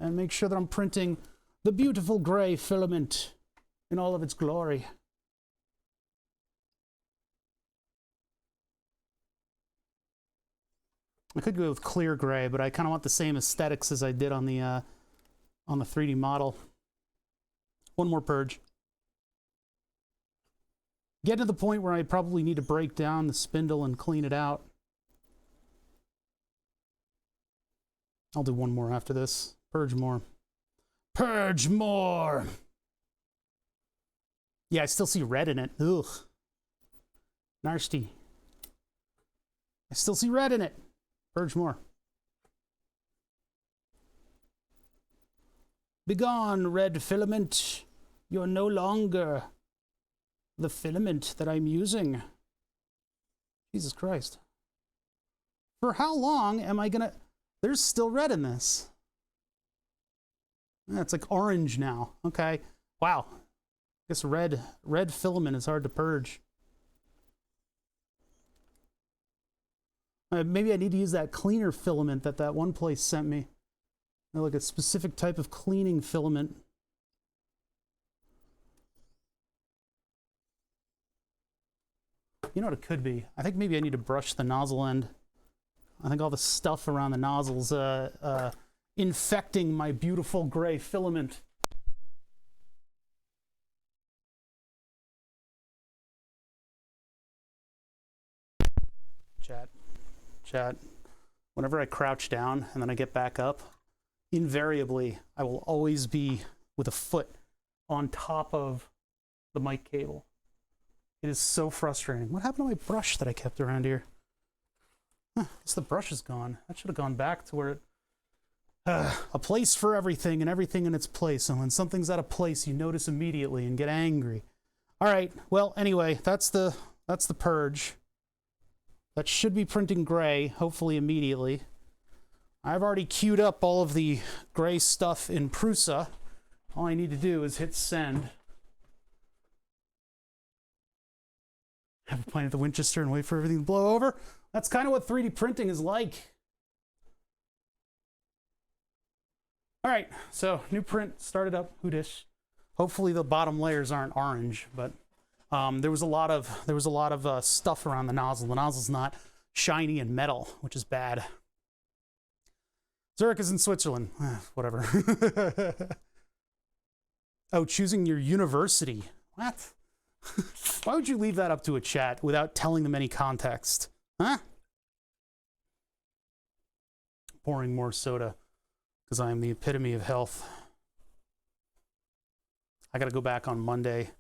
A: and make sure that I'm printing the beautiful gray filament in all of its glory. I could go with clear gray, but I kind of want the same aesthetics as I did on the 3D model. One more purge. Get to the point where I probably need to break down the spindle and clean it out. I'll do one more after this. Purge more. Purge more! Yeah, I still see red in it. Ugh. Nasty. I still see red in it. Purge more. Begone, red filament. You're no longer the filament that I'm using. Jesus Christ. For how long am I gonna... There's still red in this. It's like orange now. Okay. Wow. I guess red filament is hard to purge. Maybe I need to use that cleaner filament that one place sent me. Like a specific type of cleaning filament. You know what it could be? I think maybe I need to brush the nozzle end. I think all the stuff around the nozzle's infecting my beautiful gray filament. Chat. Whenever I crouch down and then I get back up, invariably, I will always be with a foot on top of the mic cable. It is so frustrating. What happened to my brush that I kept around here? Huh, I guess the brush is gone. That should have gone back to where it... a place for everything and everything in its place. And when something's out of place, you notice immediately and get angry. All right, well, anyway, that's the purge. That should be printing gray, hopefully immediately. I've already queued up all of the gray stuff in Prusa. All I need to do is hit send. Have a pint at the Winchester and wait for everything to blow over. That's kind of what 3D printing is like. All right, so new print started up. Hoodish. Hopefully the bottom layers aren't orange, but there was a lot of stuff around the nozzle. The nozzle's not shiny and metal, which is bad. Zurich is in Switzerland. Whatever. Oh, choosing your university. What? Why would you leave that up to a chat without telling them any context? Huh? Pouring more soda because I am the epitome of health. I gotta go back on Monday.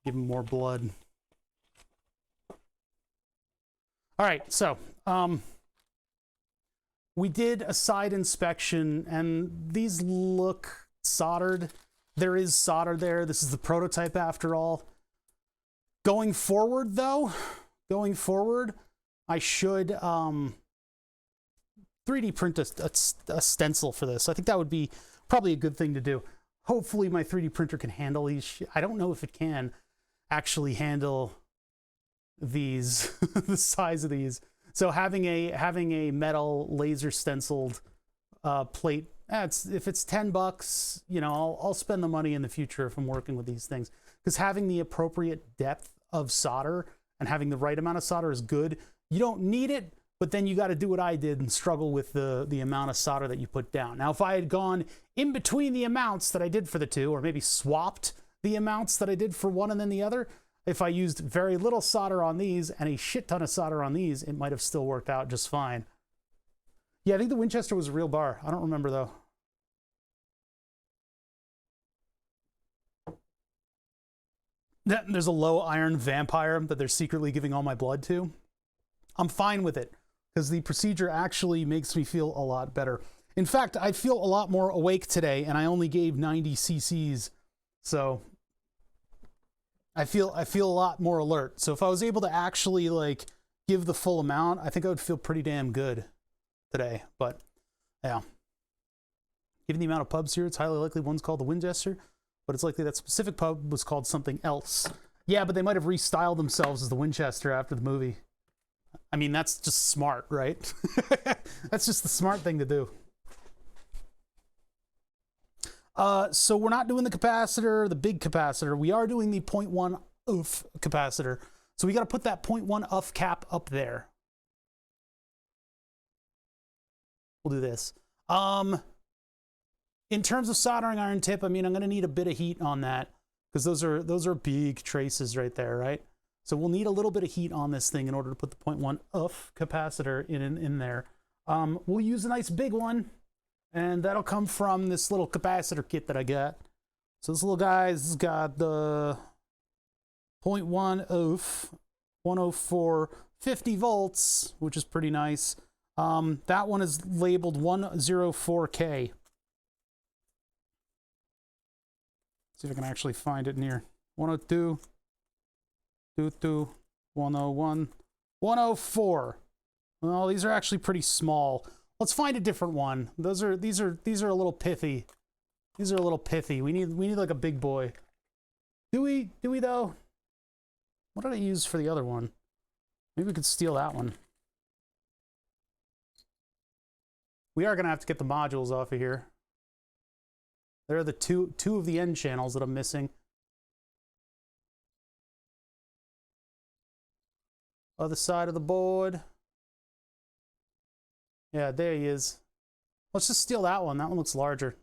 A: Give him more blood. All right, so we did a side inspection, and these look soldered. There is solder there. This is the prototype after all. Going forward, though, I should 3D print a stencil for this. I think that would be probably a good thing to do. Hopefully my 3D printer can handle these. I don't know if it can actually handle these, the size of these. So having a metal laser stenciled plate, if it's $10, you know, I'll spend the money in the future if I'm working with these things. Because having the appropriate depth of solder and having the right amount of solder is good. You don't need it, but then you got to do what I did and struggle with the amount of solder that you put down. Now, if I had gone in between the amounts that I did for the two, or maybe swapped the amounts that I did for one and then the other, if I used very little solder on these and a shit ton of solder on these, it might have still worked out just fine. Yeah, I think the Winchester was a real bar. I don't remember, though. There's a low iron vampire that they're secretly giving all my blood to. I'm fine with it, because the procedure actually makes me feel a lot better. In fact, I feel a lot more awake today, and I only gave 90 cc's, so I feel a lot more alert. So if I was able to actually like give the full amount, I think I would feel pretty damn good today. But yeah, given the amount of pubs here, it's highly likely one's called the Winchester, but it's likely that specific pub was called something else. Yeah, but they might have restyled themselves as the Winchester after the movie. I mean, that's just smart, right? That's just the smart thing to do. So we're not doing the capacitor, the big capacitor. We are doing the 0.1 UF capacitor. So we got to put that 0.1 UF cap up there. We'll do this. In terms of soldering iron tip, I mean, I'm going to need a bit of heat on that, because those are big traces right there, right? So we'll need a little bit of heat on this thing in order to put the 0.1 UF capacitor in there. We'll use a nice big one, and that'll come from this little capacitor kit that I got. So this little guy has got the 0.1 UF, 104, 50 volts, which is pretty nice. That one is labeled 104K. See if I can actually find it near 102. 22, 101, 104. Well, these are actually pretty small. Let's find a different one. These are a little pithy. These are a little pithy. We need like a big boy. Do we though? What did I use for the other one? Maybe we could steal that one. We are gonna have to get the modules off of here. There are the two of the end channels that I'm missing. Other side of the board. Yeah, there he is. Let's just steal that one. That one looks larger.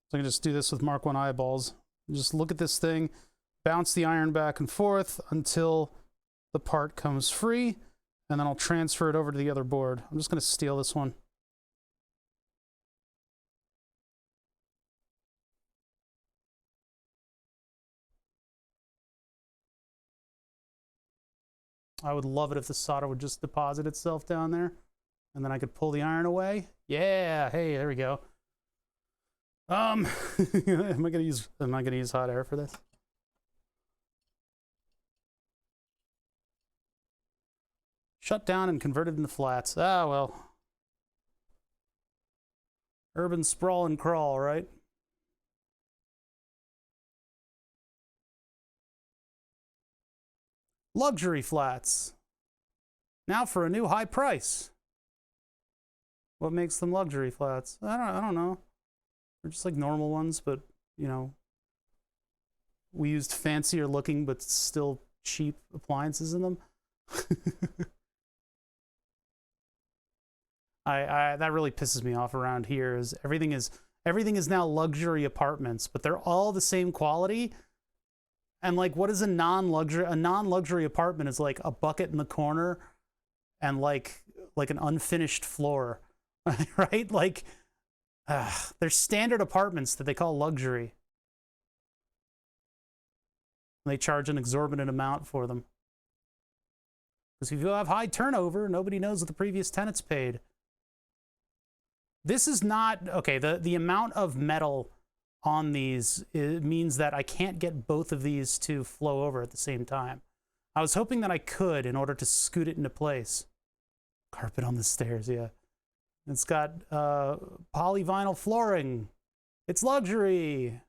A: So I can just do this with Mark 1 eyeballs. Just look at this thing, bounce the iron back and forth until the part comes free, and then I'll transfer it over to the other board. I'm just going to steal this one. I would love it if the solder would just deposit itself down there, and then I could pull the iron away. Yeah, hey, there we go. Am I gonna use hot air for this? Shut down and converted into flats. Ah, well. Urban sprawl and crawl, right? Luxury flats. Now for a new high price. What makes them luxury flats? I don't know. They're just like normal ones, but you know, we used fancier looking but still cheap appliances in them. That really pisses me off around here. Is everything is now luxury apartments, but they're all the same quality. And like, what is a non-luxury? A non-luxury apartment is like a bucket in the corner and like an unfinished floor, right? Like, they're standard apartments that they call luxury. And they charge an exorbitant amount for them. Because if you have high turnover, nobody knows what the previous tenants paid. This is not, okay, the amount of metal on these, it means that I can't get both of these to flow over at the same time. I was hoping that I could in order to scoot it into place. Carpet on the stairs, yeah. It's got polyvinyl flooring. It's luxury.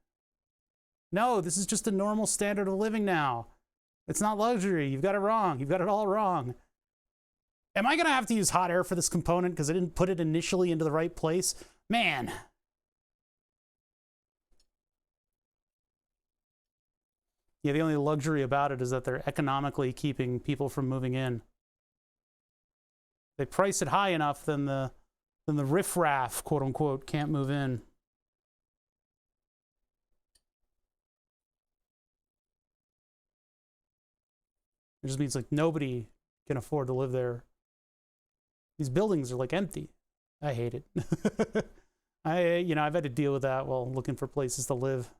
A: No, this is just a normal standard of living now. It's not luxury. You've got it wrong. You've got it all wrong. Am I going to have to use hot air for this component because I didn't put it initially into the right place? Man. Yeah, the only luxury about it is that they're economically keeping people from moving in. They price it high enough, then the riffraff, quote unquote, can't move in. It just means like nobody can afford to live there. These buildings are like empty. I hate it. I've had to deal with that while looking for places to live.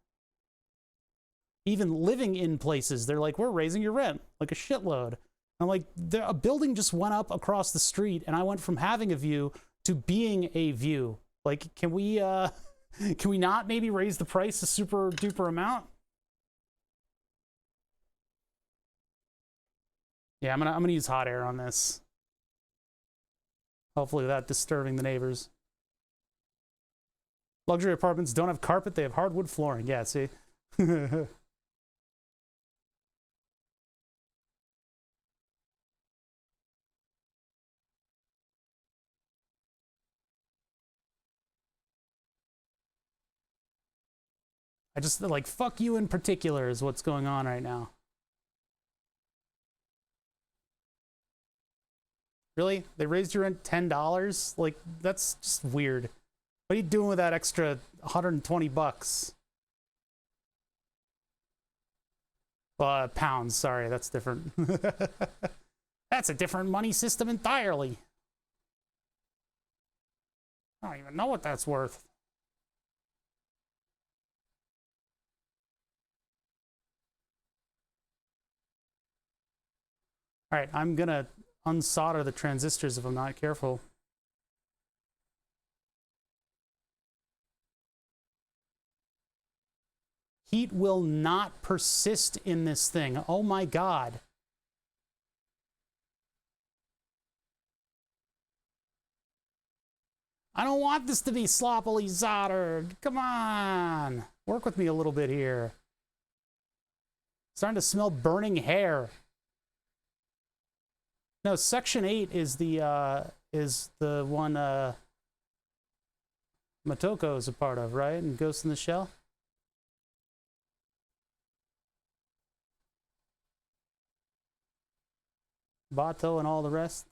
A: Even living in places, they're like, we're raising your rent like a shitload. I'm like, a building just went up across the street and I went from having a view to being a view. Like, can we not maybe raise the price a super duper amount? Yeah, I'm gonna use hot air on this. Hopefully without disturbing the neighbors. Luxury apartments don't have carpet, they have hardwood flooring. Yeah, see? I just, like, fuck you in particular is what's going on right now. Really? They raised your rent $10? Like, that's just weird. What are you doing with that extra 120 bucks? Pounds, sorry, that's different. That's a different money system entirely. I don't even know what that's worth. All right, I'm gonna unsolder the transistors if I'm not careful. Heat will not persist in this thing. Oh my God. I don't want this to be sloppily soldered. Come on. Work with me a little bit here. Starting to smell burning hair. No, Section 8 is the one Motoko is a part of, right? And Ghost in the Shell. Bato and all the rest.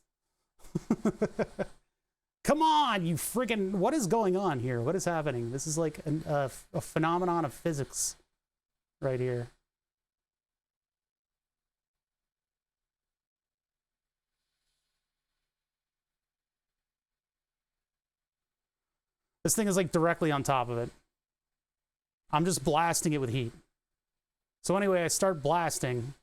A: Come on, you friggin'... What is going on here? What is happening? This is like a phenomenon of physics right here. This thing is like directly on top of it. I'm just blasting it with heat. So anyway, I start blasting.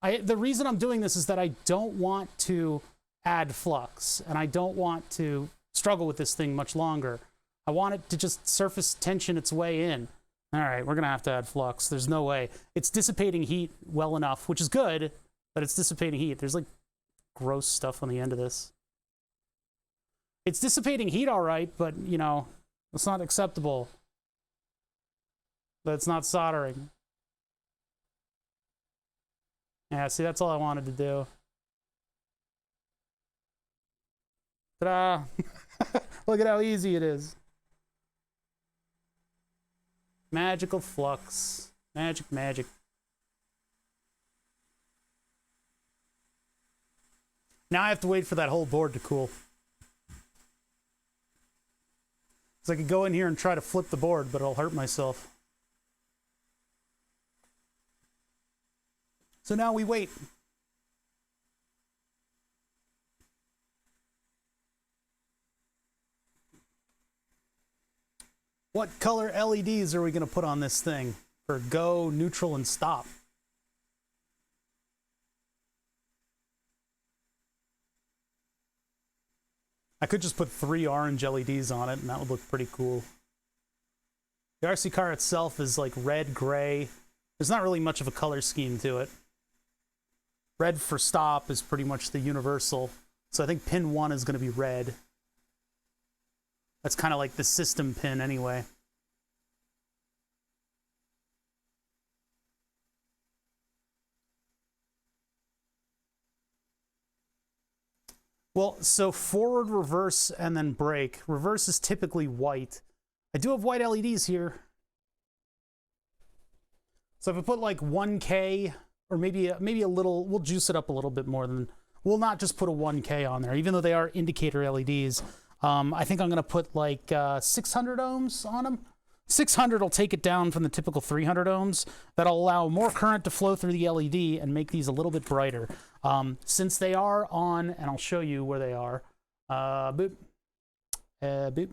A: The reason I'm doing this is that I don't want to add flux, and I don't want to struggle with this thing much longer. I want it to just surface tension its way in. All right, we're gonna have to add flux. There's no way. It's dissipating heat well enough, which is good, but it's dissipating heat. There's like gross stuff on the end of this. It's dissipating heat all right, but, you know, it's not acceptable. But it's not soldering. Yeah, see, that's all I wanted to do. Ta-da! Look at how easy it is. Magical flux. Magic, magic. Now I have to wait for that whole board to cool. So I could go in here and try to flip the board, but I'll hurt myself. So now we wait. What color LEDs are we going to put on this thing for go, neutral, and stop? I could just put 3 orange LEDs on it, and that would look pretty cool. The RC car itself is like red, gray. There's not really much of a color scheme to it. Red for stop is pretty much the universal. So I think pin 1 is going to be red. That's kind of like the system pin anyway. Well, so forward, reverse, and then brake. Reverse is typically white. I do have white LEDs here. So if I put like 1K, or maybe a little, we'll juice it up a little bit more than, we'll not just put a 1K on there, even though they are indicator LEDs. I think I'm going to put like 600 ohms on them. 600 will take it down from the typical 300 ohms. That'll allow more current to flow through the LED and make these a little bit brighter. Since they are on, and I'll show you where they are. Boop. Boop.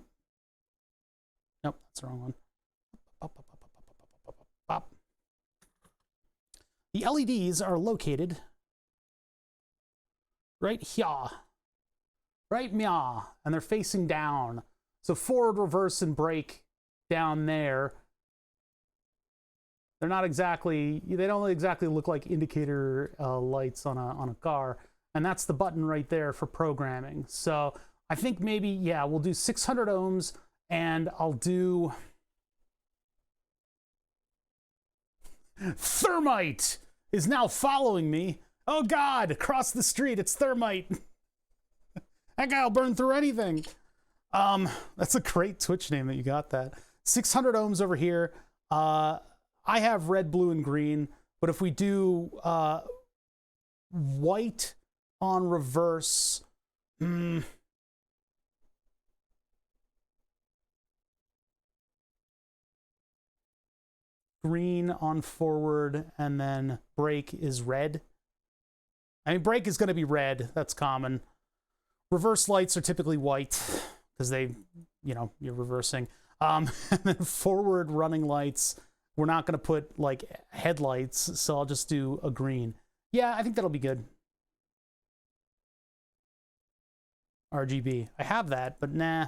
A: Nope, that's the wrong one. Pop. The LEDs are located right here. Right meow, and they're facing down. So forward, reverse, and brake down there. They're not exactly, they don't exactly look like indicator lights on a car. And that's the button right there for programming. So I think maybe, yeah, we'll do 600 ohms, and I'll do Thermite is now following me. Oh God, across the street, it's Thermite. That guy will burn through anything. That's a great Twitch name that you got that. 600 ohms over here. I have red, blue, and green, but if we do white on reverse, green on forward, and then brake is red. I mean, brake is going to be red. That's common. Reverse lights are typically white because they, you know, you're reversing. And then forward running lights, we're not going to put like headlights, so I'll just do a green. Yeah, I think that'll be good. RGB. I have that, but nah.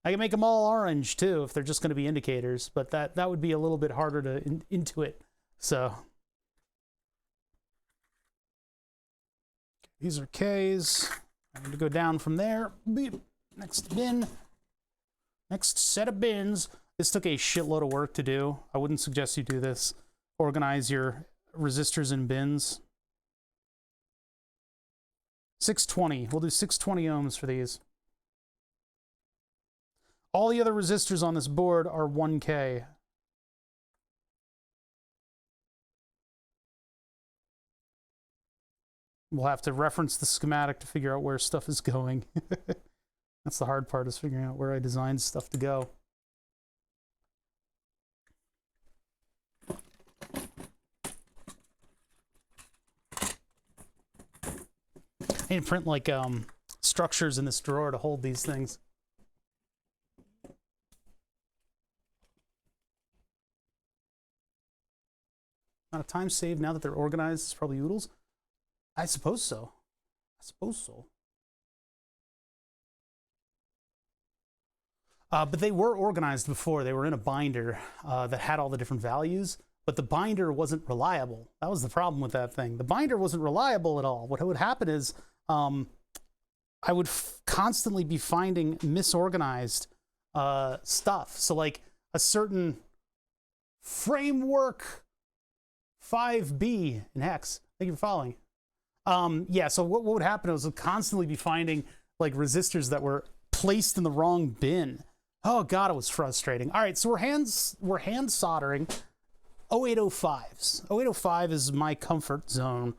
A: I can make them all orange too if they're just going to be indicators, but that would be a little bit harder to intuit. So these are Ks. I'm going to go down from there. Beep. Next bin. Next set of bins. This took a shitload of work to do. I wouldn't suggest you do this. Organize your resistors in bins. 620. We'll do 620 ohms for these. All the other resistors on this board are 1K. We'll have to reference the schematic to figure out where stuff is going. That's the hard part, is figuring out where I designed stuff to go. I need to print like structures in this drawer to hold these things. Amount of time saved now that they're organized is probably oodles. I suppose so. I suppose so. But they were organized before. They were in a binder that had all the different values, but the binder wasn't reliable. That was the problem with that thing. The binder wasn't reliable at all. What would happen is I would constantly be finding misorganized stuff. So like a certain framework 5B in hex. Thank you for following. Yeah, so what would happen is I'd constantly be finding like resistors that were placed in the wrong bin. Oh God, it was frustrating. All right, so we're hand soldering 0805s. 0805 is my comfort zone.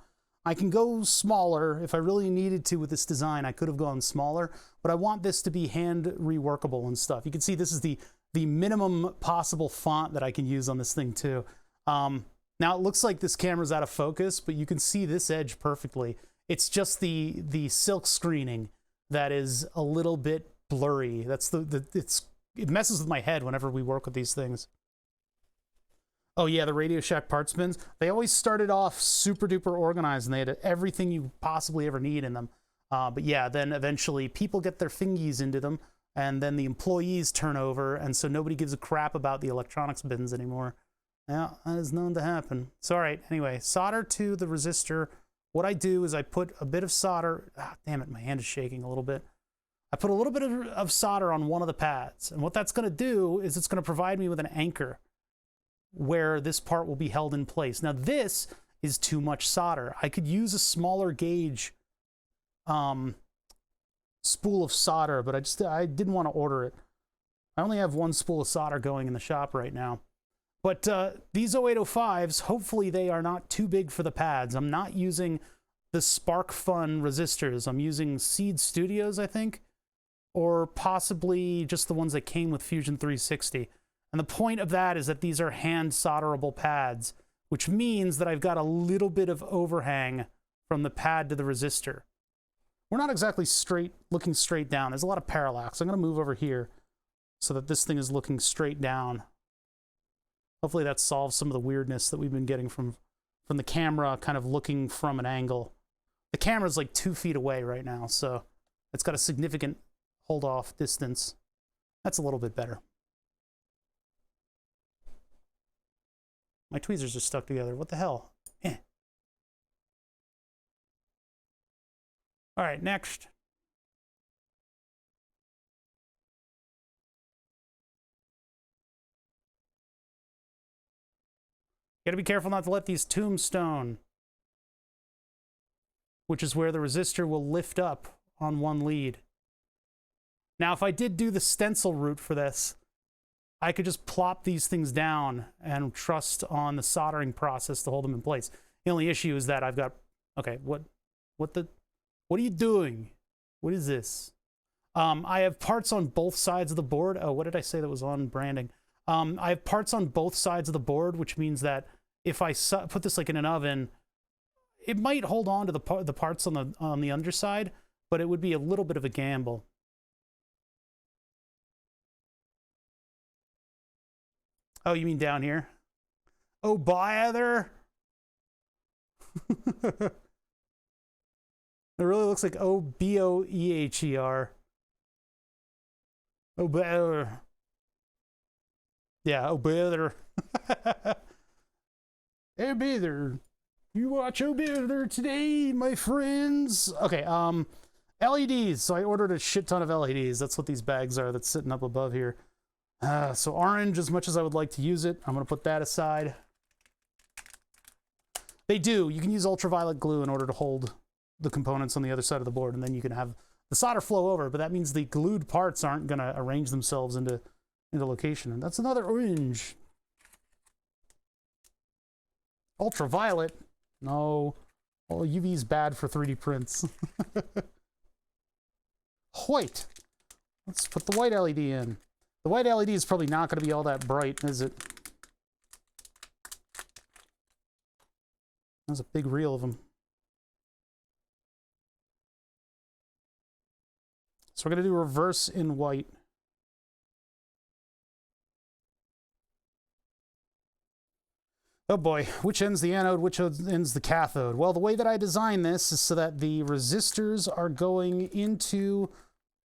A: I can go smaller. If I really needed to with this design, I could have gone smaller, but I want this to be hand reworkable and stuff. You can see this is the minimum possible font that I can use on this thing too. Now it looks like this camera's out of focus, but you can see this edge perfectly. It's just the silk screening that is a little bit blurry. That's it messes with my head whenever we work with these things. Oh yeah, the Radio Shack parts bins. They always started off super duper organized and they had everything you possibly ever need in them. But yeah, then eventually people get their fingies into them and then the employees turn over, and so nobody gives a crap about the electronics bins anymore. Yeah, that is known to happen. So all right, anyway, solder to the resistor. What I do is I put a bit of solder, damn it, my hand is shaking a little bit. I put a little bit of solder on one of the pads, and what that's gonna do is it's gonna provide me with an anchor where this part will be held in place. Now this is too much solder. I could use a smaller gauge spool of solder, but I didn't want to order it. I only have one spool of solder going in the shop right now. But these 0805s, hopefully they are not too big for the pads. I'm not using the Spark Fun resistors. I'm using Seed Studios, I think, or possibly just the ones that came with Fusion 360. And the point of that is that these are hand solderable pads, which means that I've got a little bit of overhang from the pad to the resistor. We're not exactly looking straight down. There's a lot of parallax. I'm going to move over here so that this thing is looking straight down. Hopefully that solves some of the weirdness that we've been getting from the camera kind of looking from an angle. The camera's like 2 feet away right now, so it's got a significant hold-off distance. That's a little bit better. My tweezers are stuck together. What the hell? Eh. All right, next. Gotta be careful not to let these tombstone, which is where the resistor will lift up on one lead. Now, if I did do the stencil route for this, I could just plop these things down and trust on the soldering process to hold them in place. The only issue is that I've got, okay, what are you doing? What is this? I have parts on both sides of the board. Oh, what did I say that was on branding? I have parts on both sides of the board, which means that if I put this like in an oven, it might hold on to the parts on the underside, but it would be a little bit of a gamble. Oh, you mean down here? Oh, bother! It really looks like O-B-O-E-H-E-R. Oh, bother. Yeah, oh, bother. Hey, bother. You watch Oh, bother today, my friends. Okay, LEDs. So I ordered a shit ton of LEDs. That's what these bags are that's sitting up above here. So orange, as much as I would like to use it, I'm going to put that aside. They do. You can use ultraviolet glue in order to hold the components on the other side of the board, and then you can have the solder flow over, but that means the glued parts aren't going to arrange themselves into location. And that's another orange. Ultraviolet? No. Well, UV's bad for 3D prints. White. Let's put the white LED in. The white LED is probably not going to be all that bright, is it? There's a big reel of them. So we're going to do reverse in white. Oh boy, which end's the anode, which end's the cathode? Well, the way that I designed this is so that the resistors are going into...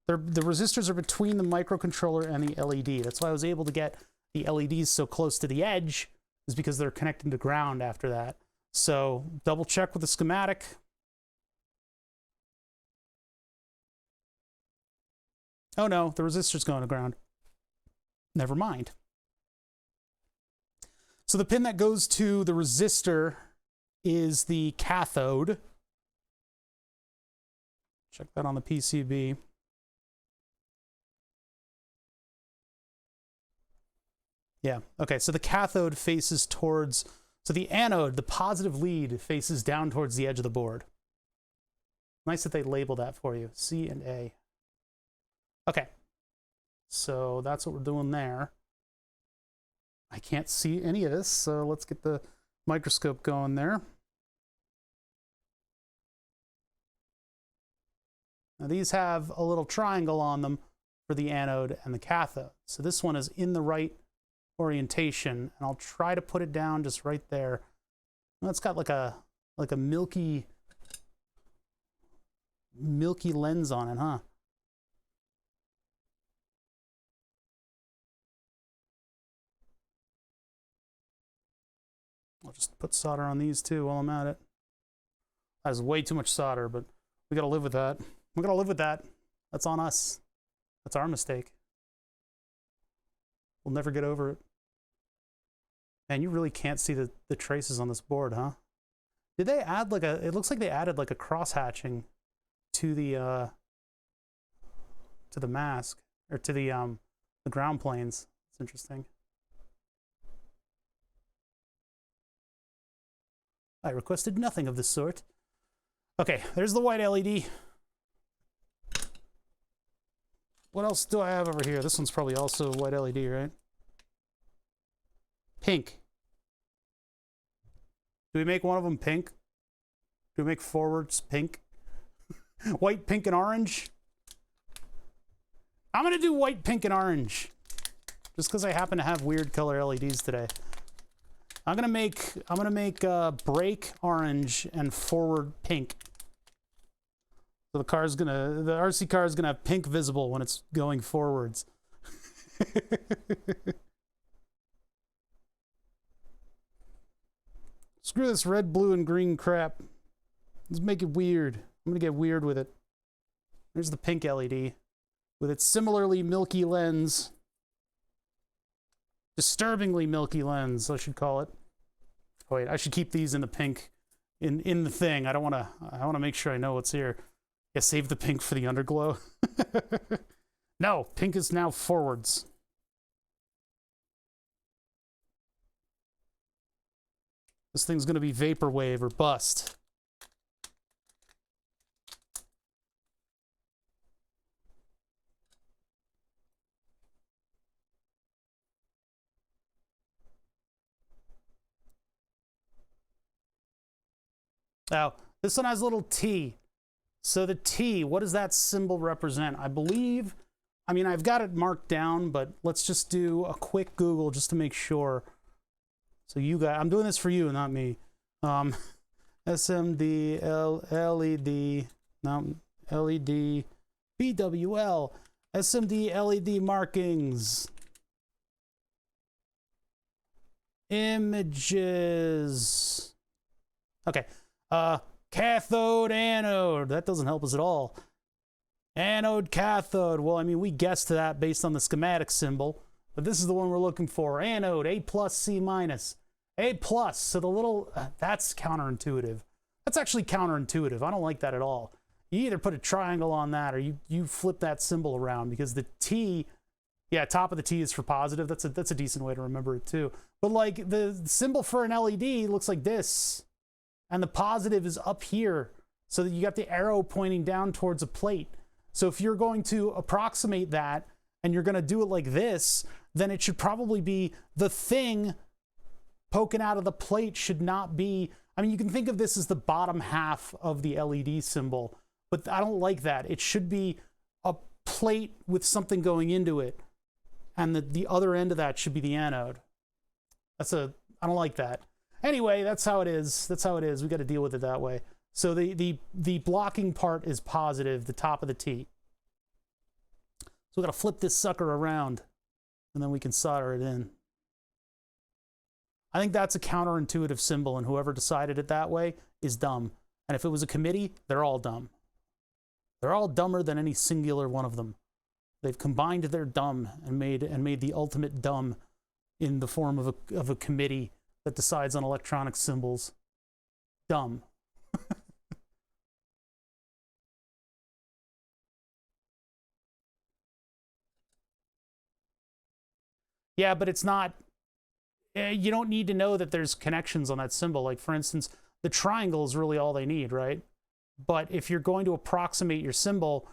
A: The resistors are between the microcontroller and the LED. That's why I was able to get the LEDs so close to the edge, is because they're connecting to ground after that. So double check with the schematic. Oh no, the resistor's going to ground. Never mind. So the pin that goes to the resistor is the cathode. Check that on the PCB. Yeah, okay, so the cathode faces towards So the anode, the positive lead, faces down towards the edge of the board. Nice that they label that for you, C and A. Okay, so that's what we're doing there. I can't see any of this, so let's get the microscope going there. Now these have a little triangle on them for the anode and the cathode. So this one is in the right orientation, and I'll try to put it down just right there. Well, it's got like a milky lens on it, huh? I'll just put solder on these too while I'm at it. That's way too much solder, but we gotta live with that. We gotta live with that. That's on us. That's our mistake. We'll never get over it. Man, you really can't see the traces on this board, huh? Did they add like a, it looks like they added like a cross hatching to the mask, or to the ground planes. It's interesting. I requested nothing of the sort. Okay, there's the white LED. What else do I have over here? This one's probably also white LED, right? Pink. Do we make one of them pink? Do we make forwards pink? White, pink, and orange? I'm gonna do white, pink, and orange. Just because I happen to have weird color LEDs today. I'm gonna make brake orange and forward pink. So the RC car is gonna have pink visible when it's going forwards. Screw this red, blue, and green crap. Let's make it weird. I'm gonna get weird with it. There's the pink LED with its similarly milky lens. Disturbingly milky lens, I should call it. Oh, wait, I should keep these in the pink in the thing. I wanna make sure I know what's here. Yeah, save the pink for the underglow. No, pink is now forwards. This thing's gonna be vaporwave or bust. Now, this one has a little T. So the T, what does that symbol represent? I believe, I mean, I've got it marked down, but let's just do a quick Google just to make sure. So you guys, I'm doing this for you, not me. SMD, LED, no, LED, BWL, SMD LED markings. Images. Okay. Cathode, anode. That doesn't help us at all. Anode, cathode. Well, I mean, we guessed that based on the schematic symbol, but this is the one we're looking for. Anode, A+, C-. A+, so the little, that's counterintuitive. That's actually counterintuitive. I don't like that at all. You either put a triangle on that or you flip that symbol around, because the T, yeah, top of the T is for positive. That's a decent way to remember it too. But like the symbol for an LED looks like this. And the positive is up here, so that you got the arrow pointing down towards a plate. So if you're going to approximate that, and you're gonna do it like this, then it should probably be the thing poking out of the plate should not be, I mean, you can think of this as the bottom half of the LED symbol, but I don't like that. It should be a plate with something going into it, and the other end of that should be the anode. I don't like that. Anyway, that's how it is. That's how it is. We got to deal with it that way. So the blocking part is positive, the top of the T. So we got to flip this sucker around, and then we can solder it in. I think that's a counterintuitive symbol, and whoever decided it that way is dumb. And if it was a committee, they're all dumb. They're all dumber than any singular one of them. They've combined their dumb and made the ultimate dumb in the form of a committee that decides on electronic symbols. Dumb. Yeah, but it's not you don't need to know that there's connections on that symbol. Like, for instance, the triangle is really all they need, right? But if you're going to approximate your symbol,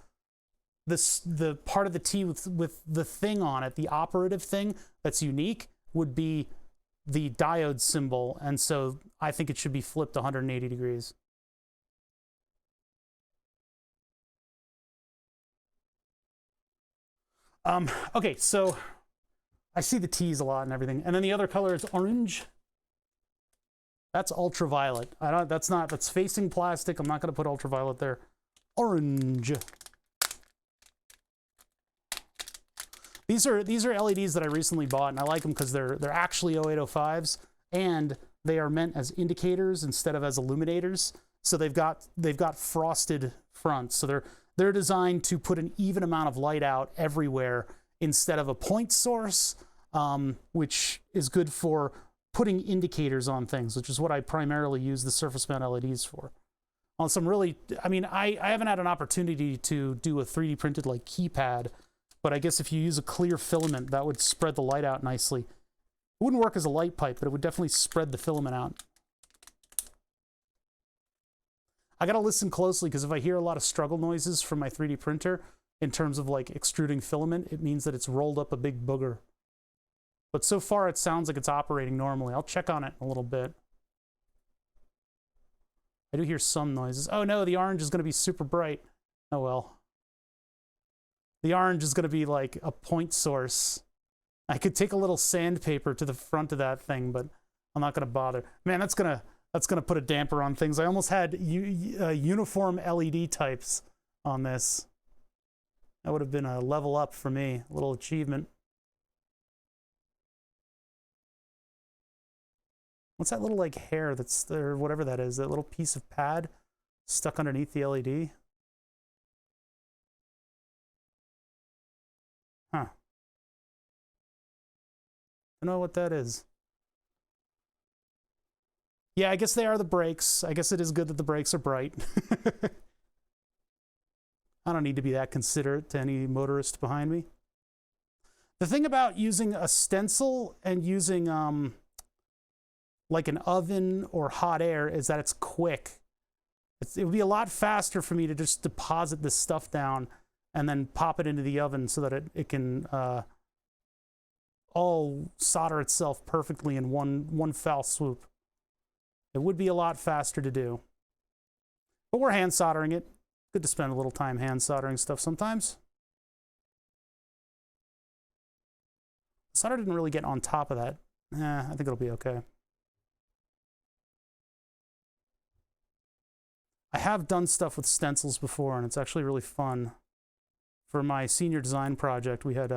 A: the part of the T with the thing on it, the operative thing that's unique, would be the diode symbol. And so I think it should be flipped 180 degrees. Okay, so I see the T's a lot and everything. And then the other color is orange. That's ultraviolet. That's facing plastic. I'm not going to put ultraviolet there. Orange. These are LEDs that I recently bought, and I like them because they're actually 0805s, and they are meant as indicators instead of as illuminators. So they've got frosted fronts. So they're designed to put an even amount of light out everywhere instead of a point source, which is good for putting indicators on things, which is what I primarily use the surface mount LEDs for. On some really, I mean, I haven't had an opportunity to do a 3D printed like keypad, but I guess if you use a clear filament, that would spread the light out nicely. It wouldn't work as a light pipe, but it would definitely spread the filament out. I gotta listen closely, because if I hear a lot of struggle noises from my 3D printer in terms of like extruding filament, it means that it's rolled up a big booger. But so far it sounds like it's operating normally. I'll check on it in a little bit. I do hear some noises. Oh no, the orange is gonna be super bright. Oh well. The orange is gonna be like a point source. I could take a little sandpaper to the front of that thing, but I'm not gonna bother. Man, that's gonna put a damper on things. I almost had uniform LED types on this. That would have been a level up for me, a little achievement. What's that little like hair that's there, whatever that is, that little piece of pad stuck underneath the LED? Huh. I don't know what that is. Yeah, I guess they are the brakes. I guess it is good that the brakes are bright. I don't need to be that considerate to any motorist behind me. The thing about using a stencil and using like an oven or hot air is that it's quick. It would be a lot faster for me to just deposit this stuff down and then pop it into the oven so that it can all solder itself perfectly in one foul swoop. It would be a lot faster to do. But we're hand soldering it. Good to spend a little time hand soldering stuff sometimes. Solder didn't really get on top of that. I think it'll be okay. I have done stuff with stencils before, and it's actually really fun. For my senior design project, we had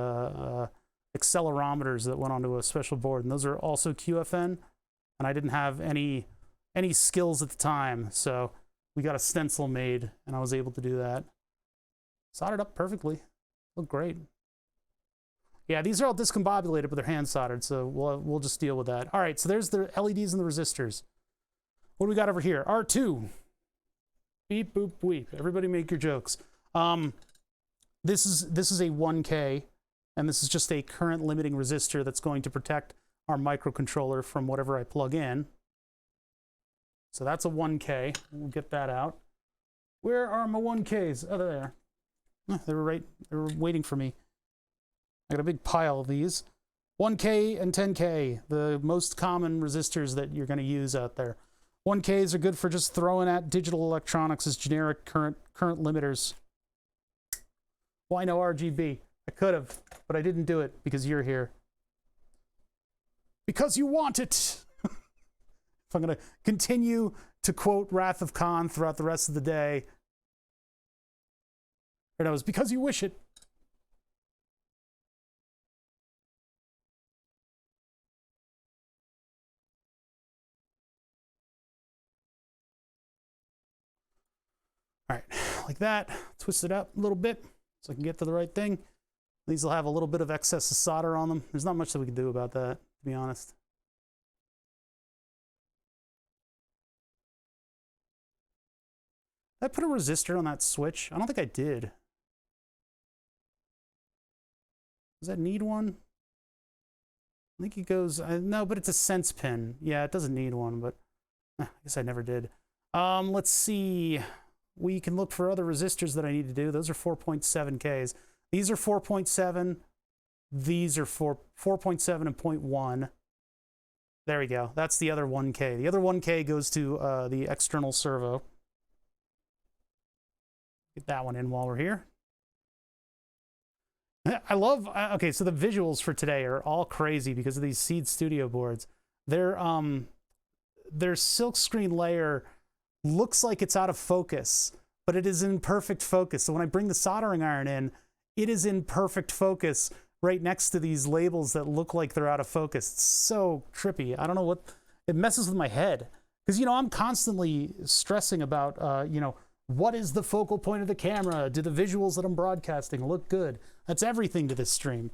A: accelerometers that went onto a special board, and those are also QFN, and I didn't have any skills at the time, so we got a stencil made, and I was able to do that. Soldered up perfectly. Looked great. Yeah, these are all discombobulated, but they're hand soldered, so we'll just deal with that. All right, so there's the LEDs and the resistors. What do we got over here? R2. Beep, boop, weep. Everybody make your jokes. This is a 1K, and this is just a current limiting resistor that's going to protect our microcontroller from whatever I plug in. So that's a 1K. We'll get that out. Where are my 1Ks? Oh, they're there. They were waiting for me. I got a big pile of these. 1K and 10K, the most common resistors that you're going to use out there. 1Ks are good for just throwing at digital electronics as generic current limiters. Why no RGB? I could have, but I didn't do it because you're here. Because you want it! If I'm going to continue to quote Wrath of Khan throughout the rest of the day. Or no, it's because you wish it. All right, like that. Twist it up a little bit so I can get to the right thing. These will have a little bit of excess of solder on them. There's not much that we can do about that, to be honest. Did I put a resistor on that switch? I don't think I did. Does that need one? I think it goes, no, but it's a sense pin. Yeah, it doesn't need one, but I guess I never did. Let's see. We can look for other resistors that I need to do. Those are 4.7Ks. These are 4.7. These are 4.7 and 0.1. There we go. That's the other 1K. The other 1K goes to the external servo. Get that one in while we're here. I love, okay, so the visuals for today are all crazy because of these Seed Studio boards. Their silkscreen layer looks like it's out of focus, but it is in perfect focus. So when I bring the soldering iron in, it is in perfect focus right next to these labels that look like they're out of focus. It's so trippy. I don't know what, it messes with my head. Because, you know, I'm constantly stressing about, you know, what is the focal point of the camera? Do the visuals that I'm broadcasting look good? That's everything to this stream.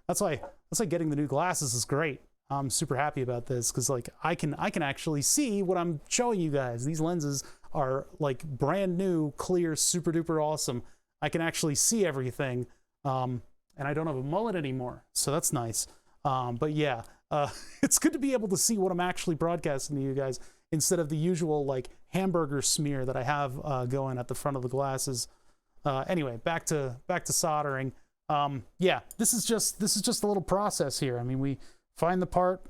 A: That's why getting the new glasses is great. I'm super happy about this because like I can actually see what I'm showing you guys. These lenses are like brand new, clear, super duper awesome. I can actually see everything, and I don't have a mullet anymore, so that's nice. But yeah, it's good to be able to see what I'm actually broadcasting to you guys instead of the usual like hamburger smear that I have going at the front of the glasses. Anyway, back to soldering. Yeah, this is just a little process here. I mean, we find the part,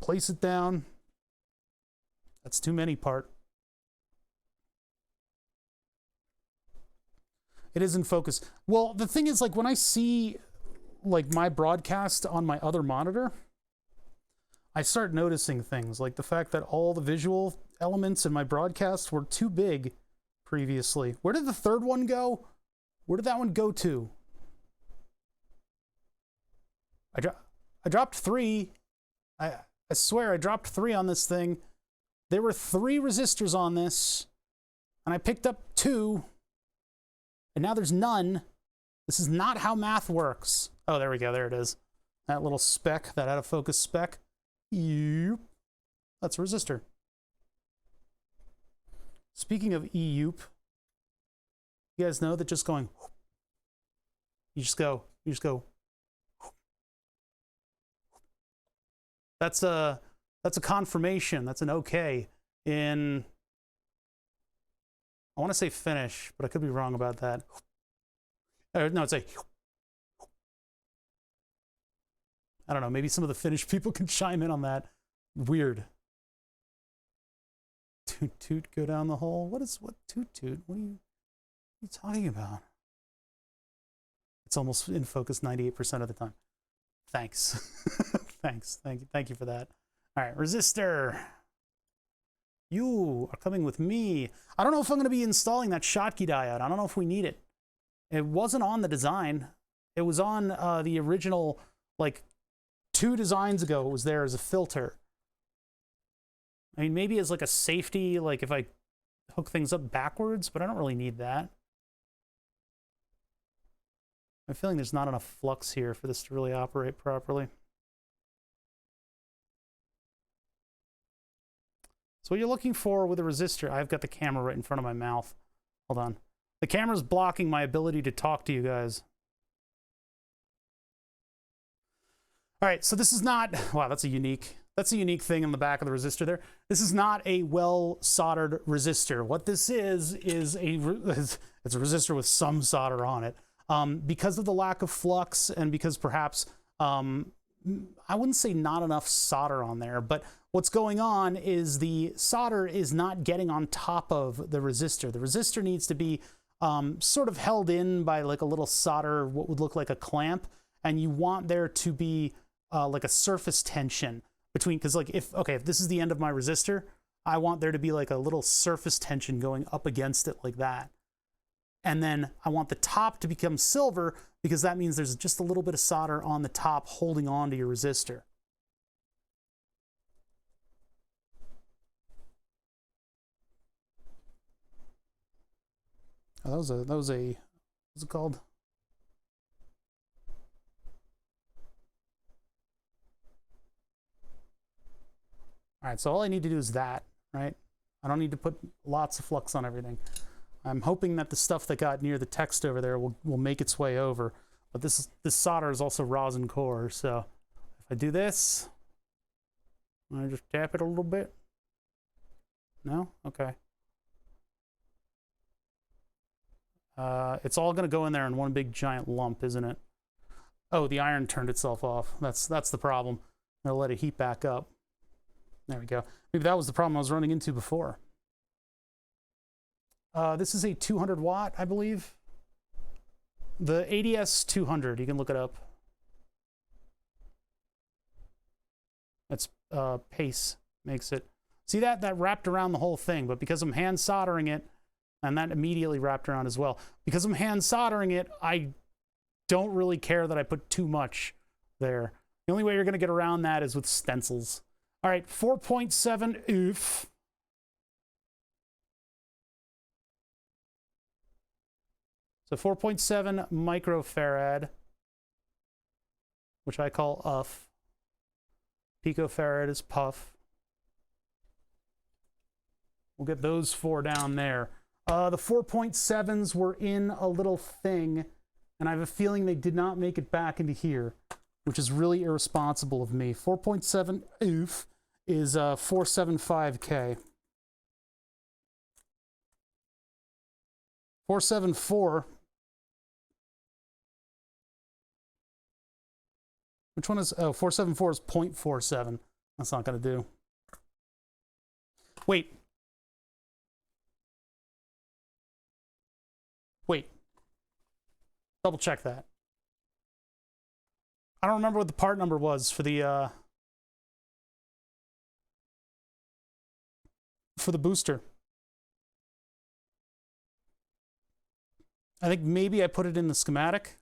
A: place it down. That's too many part. It is in focus. Well, the thing is, like, when I see like my broadcast on my other monitor, I start noticing things like the fact that all the visual elements in my broadcast were too big previously. Where did the third one go? Where did that one go to? I dropped 3. I swear I dropped 3 on this thing. There were 3 resistors on this, and I picked up 2, and now there's none. This is not how math works. Oh, there we go. There it is. That little speck, that out of focus speck. Yep. That's a resistor. Speaking of you guys know that just going, you just go. That's a confirmation. That's an okay in, I want to say finish, but I could be wrong about that. No, it's a, I don't know, maybe some of the Finnish people can chime in on that. Weird. Toot toot, go down the hole. What toot toot? What are you talking about? It's almost in focus 98% of the time. Thanks. Thanks. Thank you for that. All right, resistor. You are coming with me. I don't know if I'm going to be installing that Schottky diode. I don't know if we need it. It wasn't on the design. It was on the original, like 2 designs ago. It was there as a filter. I mean, maybe as like a safety, like if I hook things up backwards, but I don't really need that. I'm feeling there's not enough flux here for this to really operate properly. So what you're looking for with a resistor, I've got the camera right in front of my mouth. Hold on. The camera's blocking my ability to talk to you guys. All right, so this is not, wow, that's a unique thing in the back of the resistor there. This is not a well soldered resistor. What this is it's a resistor with some solder on it. Because of the lack of flux and because perhaps, I wouldn't say not enough solder on there, but what's going on is the solder is not getting on top of the resistor. The resistor needs to be sort of held in by like a little solder, what would look like a clamp, and you want there to be like a surface tension between, because like if this is the end of my resistor, I want there to be like a little surface tension going up against it like that. And then I want the top to become silver because that means there's just a little bit of solder on the top holding on to your resistor. Oh, that was a, what's it called? All right, so all I need to do is that, right? I don't need to put lots of flux on everything. I'm hoping that the stuff that got near the text over there will make its way over. But this solder is also rosin core, so I do this. I just tap it a little bit. No? Okay. It's all going to go in there in one big giant lump, isn't it? Oh, the iron turned itself off. That's the problem. I'll let it heat back up. There we go. Maybe that was the problem I was running into before. This is a 200 watt, I believe. The ADS 200, you can look it up. That's Pace makes it. See that? That wrapped around the whole thing, but because I'm hand soldering it, and that immediately wrapped around as well. Because I'm hand soldering it, I don't really care that I put too much there. The only way you're going to get around that is with stencils. All right, 4.7 oof. So 4.7 microfarad, which I call UF. Picofarad is puff. We'll get those 4 down there. The 4.7s were in a little thing, and I have a feeling they did not make it back into here, which is really irresponsible of me. 4.7 oof is 475K. 474. Which one is, oh, 474 is 0.47. That's not going to do. Wait. Wait. Double check that. I don't remember what the part number was for the booster. I think maybe I put it in the schematic.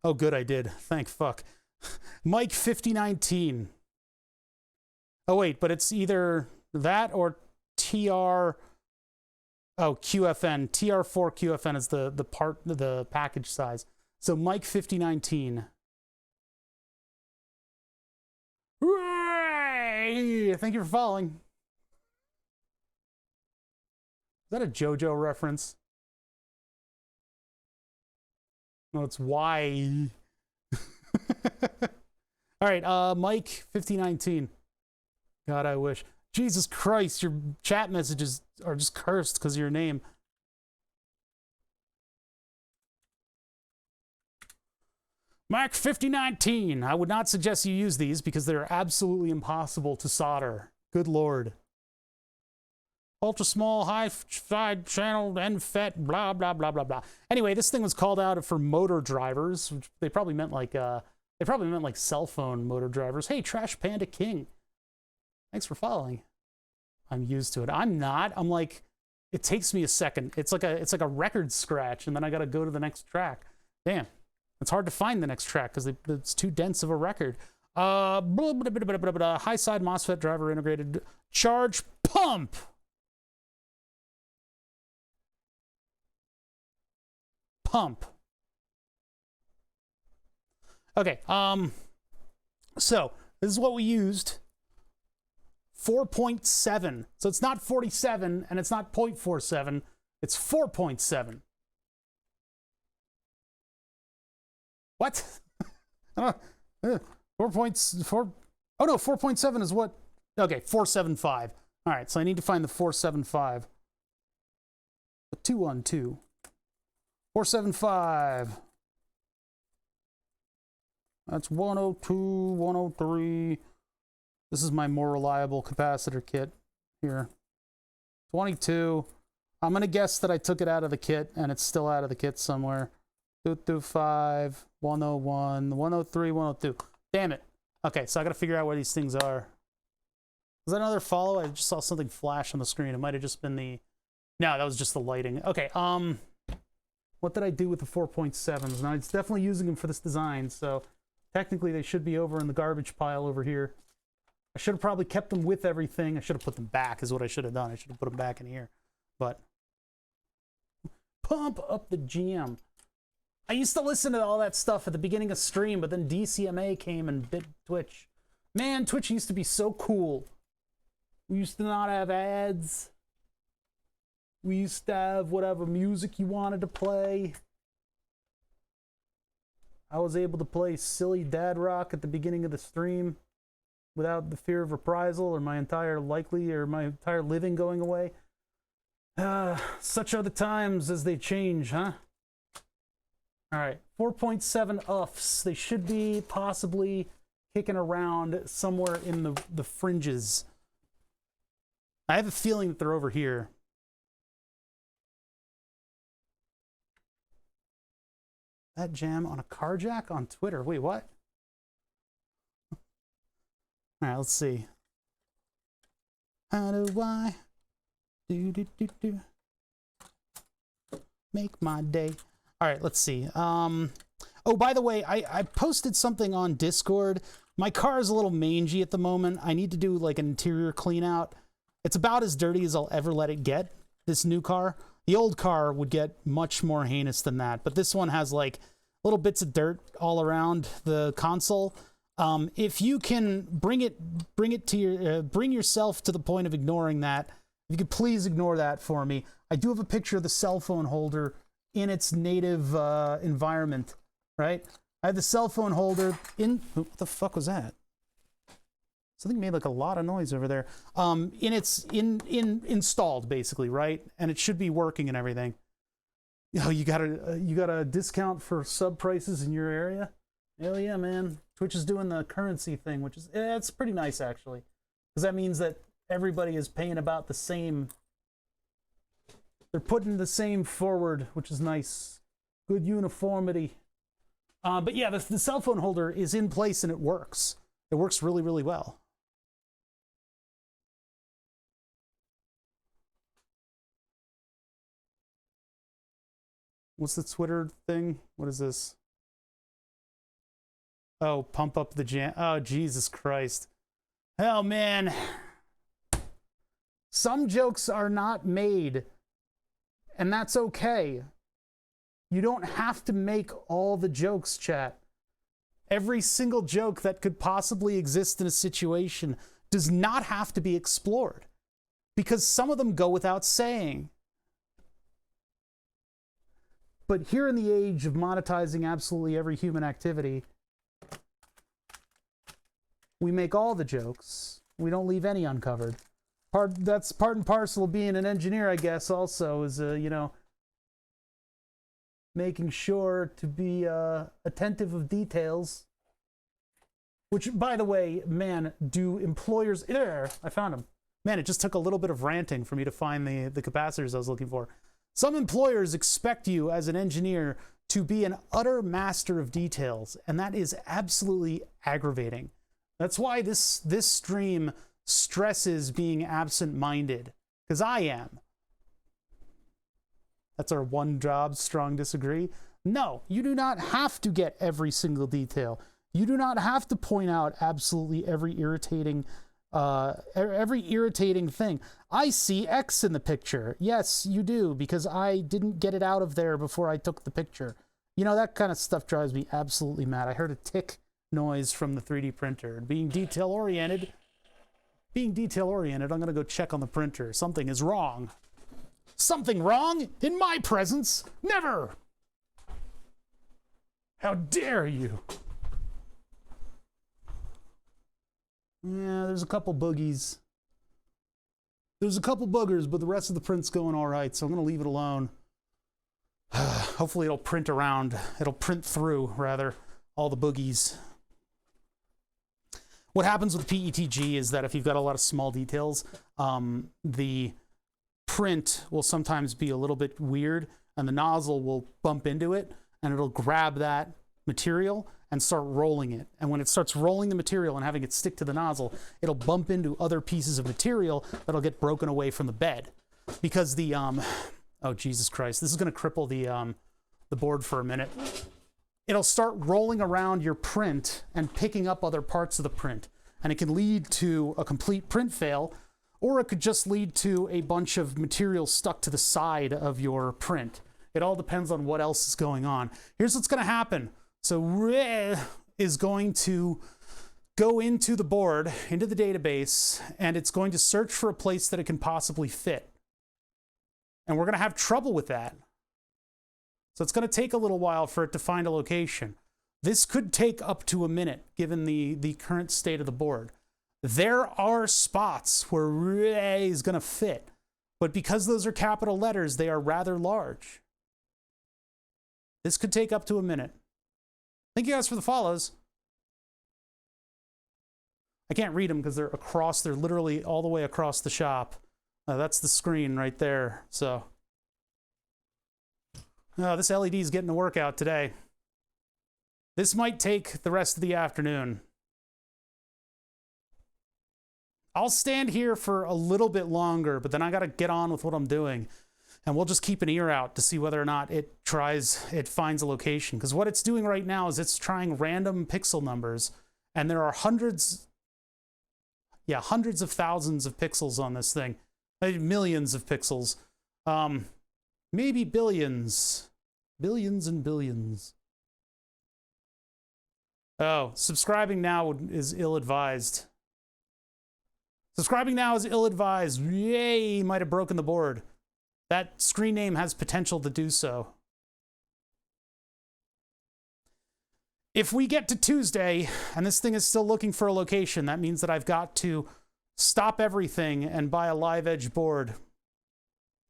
A: Oh, good, I did. Thank fuck. Mike 5019. Oh, wait, but it's either that or TR. Oh, QFN. TR4 QFN is the package size. So Mike 5019. Hooray! Thank you for following. Is that a JoJo reference? No, it's Y. All right, Mike 5019. God, I wish. Jesus Christ, your chat messages are just cursed because of your name. Mike 5019. I would not suggest you use these because they're absolutely impossible to solder. Good Lord. Ultra small, high side channel, NFET, blah, blah, blah, blah, blah. Anyway, this thing was called out for motor drivers, which they probably meant like cell phone motor drivers. Hey, Trash Panda King. Thanks for following. I'm used to it. I'm not. I'm like, it takes me a second. It's like a record scratch, and then I got to go to the next track. Damn. It's hard to find the next track because it's too dense of a record. High side MOSFET driver integrated charge pump. Pump. Okay, so this is what we used. 4.7. So it's not 47 and it's not 0.47. It's 4.7. What? 4.4. Oh no, 4.7 is what? Okay, 475. All right, so I need to find the 475. 212. 475. That's 102, 103. This is my more reliable capacitor kit here. 22. I'm going to guess that I took it out of the kit and it's still out of the kit somewhere. 225, 101, 103, 102. Damn it. Okay, so I got to figure out where these things are. Was that another follow? I just saw something flash on the screen. It might have just been the... No, that was just the lighting. Okay, what did I do with the 4.7s? Now, it's definitely using them for this design, so technically they should be over in the garbage pile over here. I should have probably kept them with everything. I should have put them back is what I should have done. I should have put them back in here. But pump up the jam. I used to listen to all that stuff at the beginning of stream, but then DCMA came and bit Twitch. Man, Twitch used to be so cool. We used to not have ads. We used to have whatever music you wanted to play. I was able to play silly dad rock at the beginning of the stream without the fear of reprisal or my entire living going away. Such are the times as they change, huh? All right, 4.7 UFs. They should be possibly kicking around somewhere in the fringes. I have a feeling that they're over here. That jam on a car jack on Twitter. Wait, what? All right, let's see. How do I make my day? All right, let's see. Oh, by the way, I posted something on Discord. My car is a little mangy at the moment. I need to do like an interior clean out. It's about as dirty as I'll ever let it get, this new car. The old car would get much more heinous than that, but this one has like little bits of dirt all around the console. If you can bring yourself to the point of ignoring that, if you could please ignore that for me. I do have a picture of the cell phone holder in its native environment, right? I have the cell phone holder in, what the fuck was that? Something made like a lot of noise over there. Installed basically, right? And it should be working and everything. Oh, you got a discount for sub prices in your area? Hell yeah, man. Twitch is doing the currency thing, which is, it's pretty nice actually. Because that means that everybody is paying about the same. They're putting the same forward, which is nice. Good uniformity. But yeah, the cell phone holder is in place and it works. It works really, really well. What's the Twitter thing? What is this? Oh, pump up the jam. Oh, Jesus Christ. Hell, man. Some jokes are not made, and that's okay. You don't have to make all the jokes, chat. Every single joke that could possibly exist in a situation does not have to be explored, because some of them go without saying. But here in the age of monetizing absolutely every human activity, we make all the jokes. We don't leave any uncovered. That's part and parcel of being an engineer, I guess, also, is, you know, making sure to be attentive of details. Which, by the way, man, do employers... There, I found them. Man, it just took a little bit of ranting for me to find the capacitors I was looking for. Some employers expect you as an engineer to be an utter master of details, and that is absolutely aggravating. That's why this stream stresses being absent-minded, because I am. That's our one job, strong disagree. No, you do not have to get every single detail. You do not have to point out absolutely every irritating thing. I see X in the picture. Yes, you do, because I didn't get it out of there before I took the picture. You know, that kind of stuff drives me absolutely mad. I heard a tick noise from the 3D printer. Being detail-oriented, I'm gonna go check on the printer. Something is wrong. Something wrong? In my presence? Never! How dare you? Yeah, there's a couple boogies. There's a couple boogers, but the rest of the print's going all right, so I'm going to leave it alone. Hopefully it'll print around. It'll print through, rather, all the boogies. What happens with PETG is that if you've got a lot of small details, the print will sometimes be a little bit weird, and the nozzle will bump into it, and it'll grab that material and start rolling it. And when it starts rolling the material and having it stick to the nozzle, it'll bump into other pieces of material that'll get broken away from the bed. Because the, oh, Jesus Christ, this is gonna cripple the board for a minute. It'll start rolling around your print and picking up other parts of the print. And it can lead to a complete print fail, or it could just lead to a bunch of material stuck to the side of your print. It all depends on what else is going on. Here's what's gonna happen. So is going to go into the board, into the database, and it's going to search for a place that it can possibly fit. And we're going to have trouble with that. So it's going to take a little while for it to find a location. This could take up to a minute, given the current state of the board. There are spots where "re" is going to fit, but because those are capital letters, they are rather large. This could take up to a minute. Thank you guys for the follows. I can't read them because they're across, they're literally all the way across the shop. That's the screen right there, so. Oh, this LED is getting a workout today. This might take the rest of the afternoon. I'll stand here for a little bit longer, but then I gotta get on with what I'm doing. And we'll just keep an ear out to see whether or not it finds a location. Because what it's doing right now is it's trying random pixel numbers, and there are hundreds of thousands of pixels on this thing. Maybe millions of pixels. Maybe billions. Billions and billions. Oh, subscribing now is ill-advised. Subscribing now is ill-advised. Yay, might have broken the board. That screen name has potential to do so. If we get to Tuesday and this thing is still looking for a location, that means that I've got to stop everything and buy a live edge board.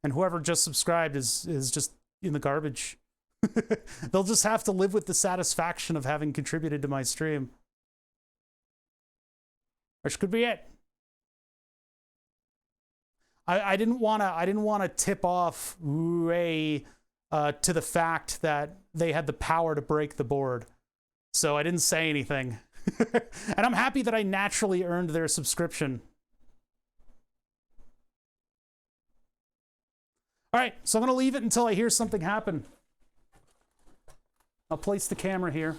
A: And whoever just subscribed is just in the garbage. They'll just have to live with the satisfaction of having contributed to my stream. Which could be it. I didn't want to tip off Ray to the fact that they had the power to break the board. So I didn't say anything. And I'm happy that I naturally earned their subscription. All right, so I'm going to leave it until I hear something happen. I'll place the camera here.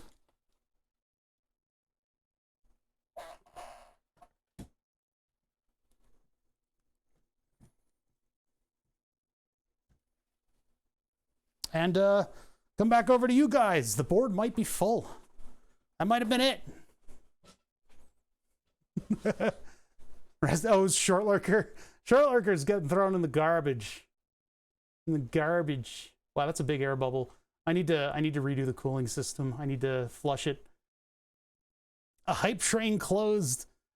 A: And come back over to you guys. The board might be full. That might have been it. Oh, Short Lurker. Short Lurker's getting thrown in the garbage. In the garbage. Wow, that's a big air bubble. I need to redo the cooling system. I need to flush it. A hype train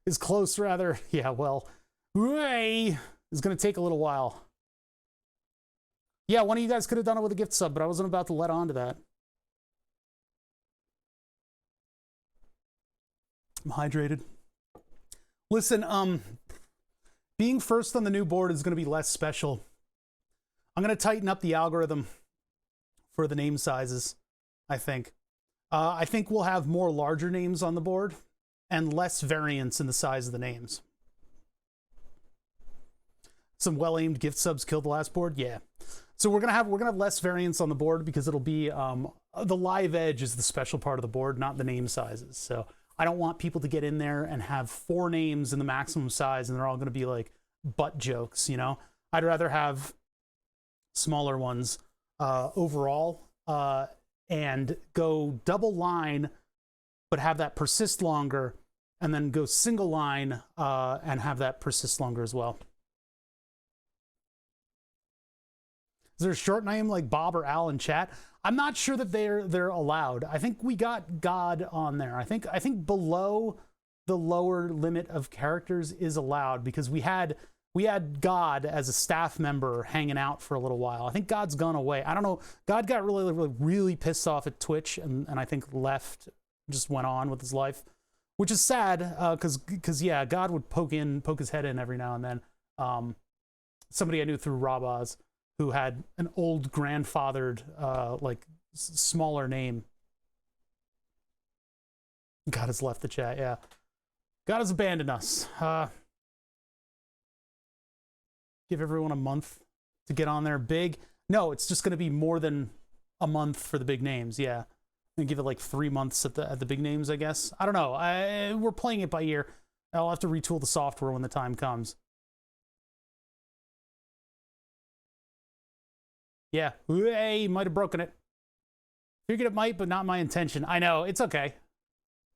A: is close rather. Yeah, well, Ray is gonna take a little while. Yeah, one of you guys could have done it with a gift sub, but I wasn't about to let on to that. I'm hydrated. Listen, being first on the new board is going to be less special. I'm going to tighten up the algorithm for the name sizes, I think. I think we'll have more larger names on the board and less variance in the size of the names. Some well-aimed gift subs killed the last board? Yeah. So we're gonna have less variance on the board because it'll be the live edge is the special part of the board, not the name sizes. So I don't want people to get in there and have 4 names in the maximum size and they're all gonna be like butt jokes, you know? I'd rather have smaller ones overall and go double line, but have that persist longer, and then go single line and have that persist longer as well. Is there a short name like Bob or Al in chat? I'm not sure that they're allowed. I think we got God on there. I think below the lower limit of characters is allowed because we had God as a staff member hanging out for a little while. I think God's gone away. I don't know. God got really pissed off at Twitch and I think left, just went on with his life, which is sad because yeah, God would poke his head in every now and then. Somebody I knew through Rob Oz, who had an old grandfathered, like smaller name. God has left the chat, yeah. God has abandoned us. Give everyone a month to get on there big. No, it's just gonna be more than a month for the big names, yeah. And give it like 3 months at the big names, I guess. I don't know, we're playing it by ear. I'll have to retool the software when the time comes. Yeah, hey, might have broken it. Figured it might, but not my intention. I know, it's okay.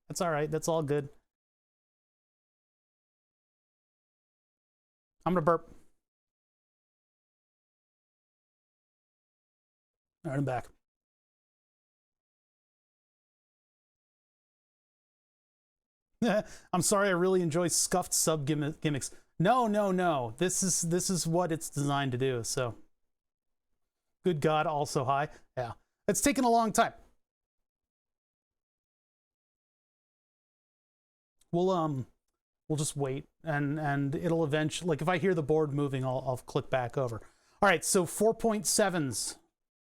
A: That's all right, that's all good. I'm gonna burp. All right, I'm back. I'm sorry, I really enjoy scuffed sub gimmicks. No, no, no. This is what it's designed to do. So, good God, also hi. Yeah, it's taken a long time. We'll just wait, and it'll eventually, like if I hear the board moving, I'll click back over. All right, so 4.7s.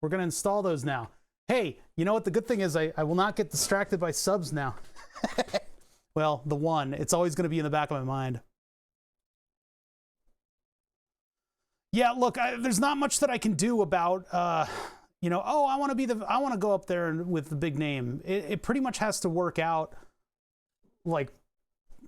A: We're gonna install those now. Hey, you know what? The good thing is I will not get distracted by subs now. Well, the one, it's always gonna be in the back of my mind. Yeah, look, there's not much that I can do about, you know, oh, I want to go up there with the big name. It pretty much has to work out, like,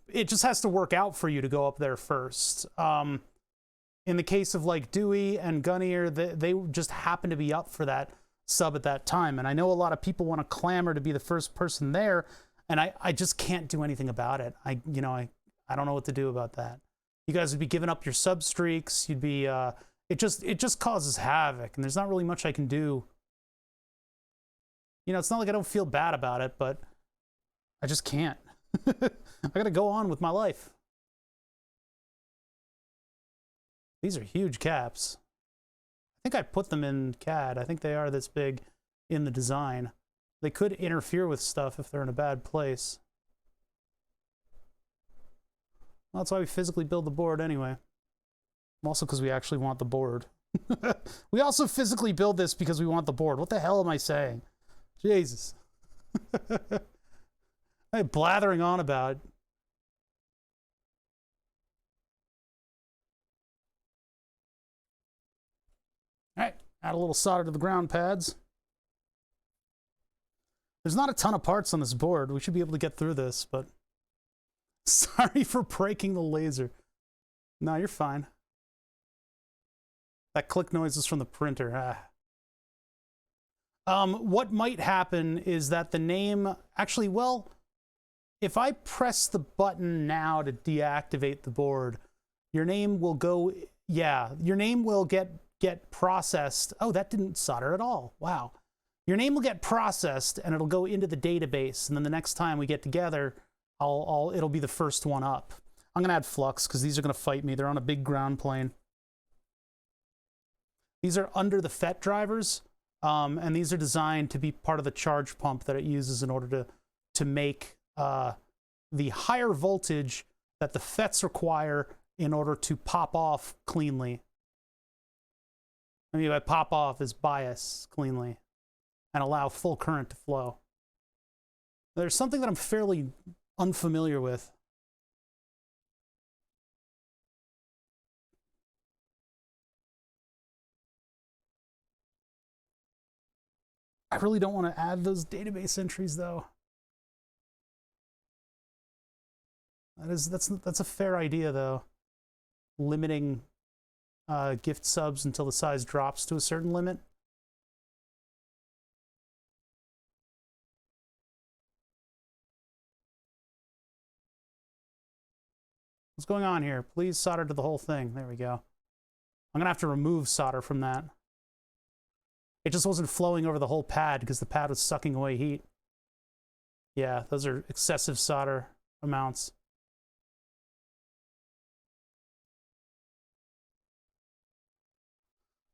A: it just has to work out for you to go up there first. In the case of like Dewey and Gunnier, they just happen to be up for that sub at that time. And I know a lot of people want to clamor to be the first person there, and I just can't do anything about it. I don't know what to do about that. You guys would be giving up your sub streaks. You'd be, it just causes havoc, and there's not really much I can do. You know, it's not like I don't feel bad about it, but I just can't. I gotta go on with my life. These are huge caps. I think I put them in CAD. I think they are this big in the design. They could interfere with stuff if they're in a bad place. Well, that's why we physically build the board anyway. Also because we actually want the board. We also physically build this because we want the board. What the hell am I saying? Jesus. I'm blathering on about. All right, add a little solder to the ground pads. There's not a ton of parts on this board. We should be able to get through this, but sorry for breaking the laser. No, you're fine. That click noise is from the printer. What might happen is that the name, actually, well, if I press the button now to deactivate the board, your name will go, yeah, your name will get processed. Oh, that didn't solder at all. Wow. Your name will get processed and it'll go into the database. And then the next time we get together, it'll be the first one up. I'm gonna add flux because these are gonna fight me. They're on a big ground plane. These are under the FET drivers, and these are designed to be part of the charge pump that it uses in order to make the higher voltage that the FETs require in order to pop off cleanly. I mean, by pop off is bias cleanly and allow full current to flow. There's something that I'm fairly unfamiliar with. I really don't want to add those database entries though. That's a fair idea though. Limiting gift subs until the size drops to a certain limit. What's going on here? Please solder to the whole thing. There we go. I'm gonna have to remove solder from that. It just wasn't flowing over the whole pad because the pad was sucking away heat. Yeah, those are excessive solder amounts.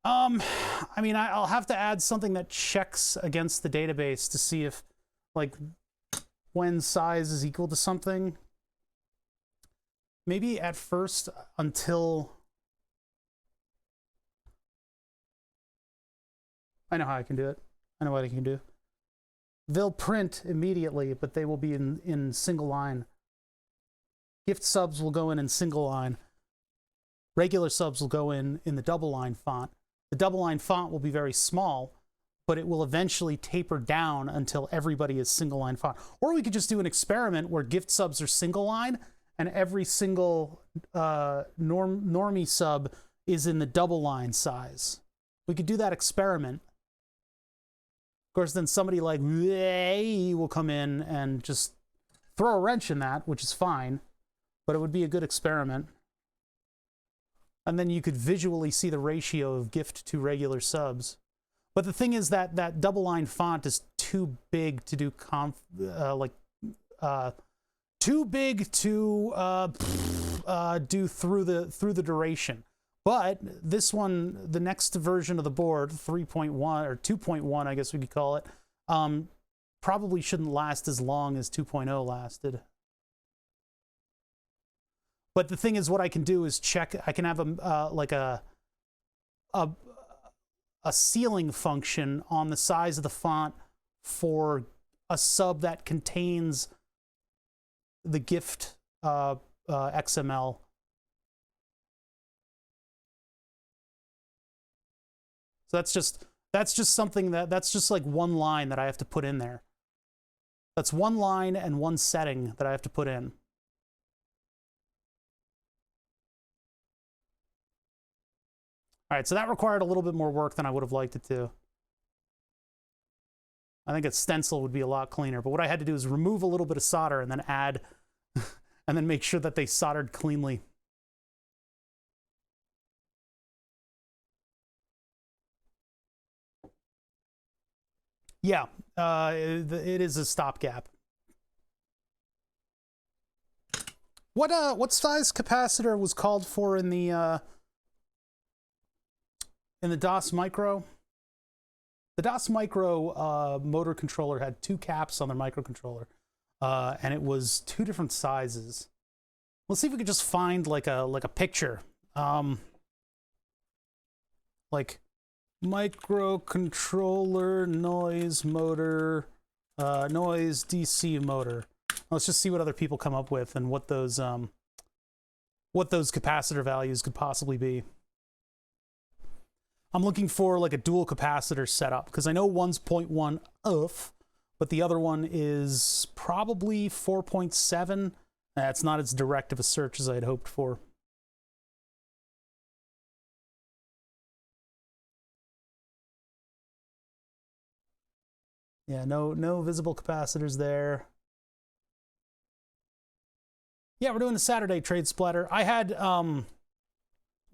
A: I mean, I'll have to add something that checks against the database to see if, like, when size is equal to something. Maybe at first until... I know how I can do it. I know what I can do. They'll print immediately, but they will be in single line. Gift subs will go in single line. Regular subs will go in the double line font. The double line font will be very small, but it will eventually taper down until everybody is single line font. Or we could just do an experiment where gift subs are single line and every single normie sub is in the double line size. We could do that experiment. Of course, then somebody like will come in and just throw a wrench in that, which is fine, but it would be a good experiment. And then you could visually see the ratio of gift to regular subs. But the thing is that that double line font is too big to do too big to do through the duration. But this one, the next version of the board, 3.1 or 2.1, I guess we could call it, probably shouldn't last as long as 2.0 lasted. But the thing is, what I can do is check. I can have like a ceiling function on the size of the font for a sub that contains the GIF XML. So that's just something that's just like one line that I have to put in there. That's one line and one setting that I have to put in. All right, so that required a little bit more work than I would have liked it to. I think a stencil would be a lot cleaner, but what I had to do is remove a little bit of solder and then add, and then make sure that they soldered cleanly. Yeah, it is a stopgap. What size capacitor was called for in the DOS Micro? The DOS Micro motor controller had 2 caps on their microcontroller, and it was 2 different sizes. Let's see if we could just find like a picture, like microcontroller noise motor, noise DC motor. Let's just see what other people come up with and what those capacitor values could possibly be. I'm looking for like a dual capacitor setup because I know one's 0.1 UF, but the other one is probably 4.7. That's not as direct of a search as I had hoped for. Yeah, no visible capacitors there. Yeah, we're doing a Saturday trade splatter. I had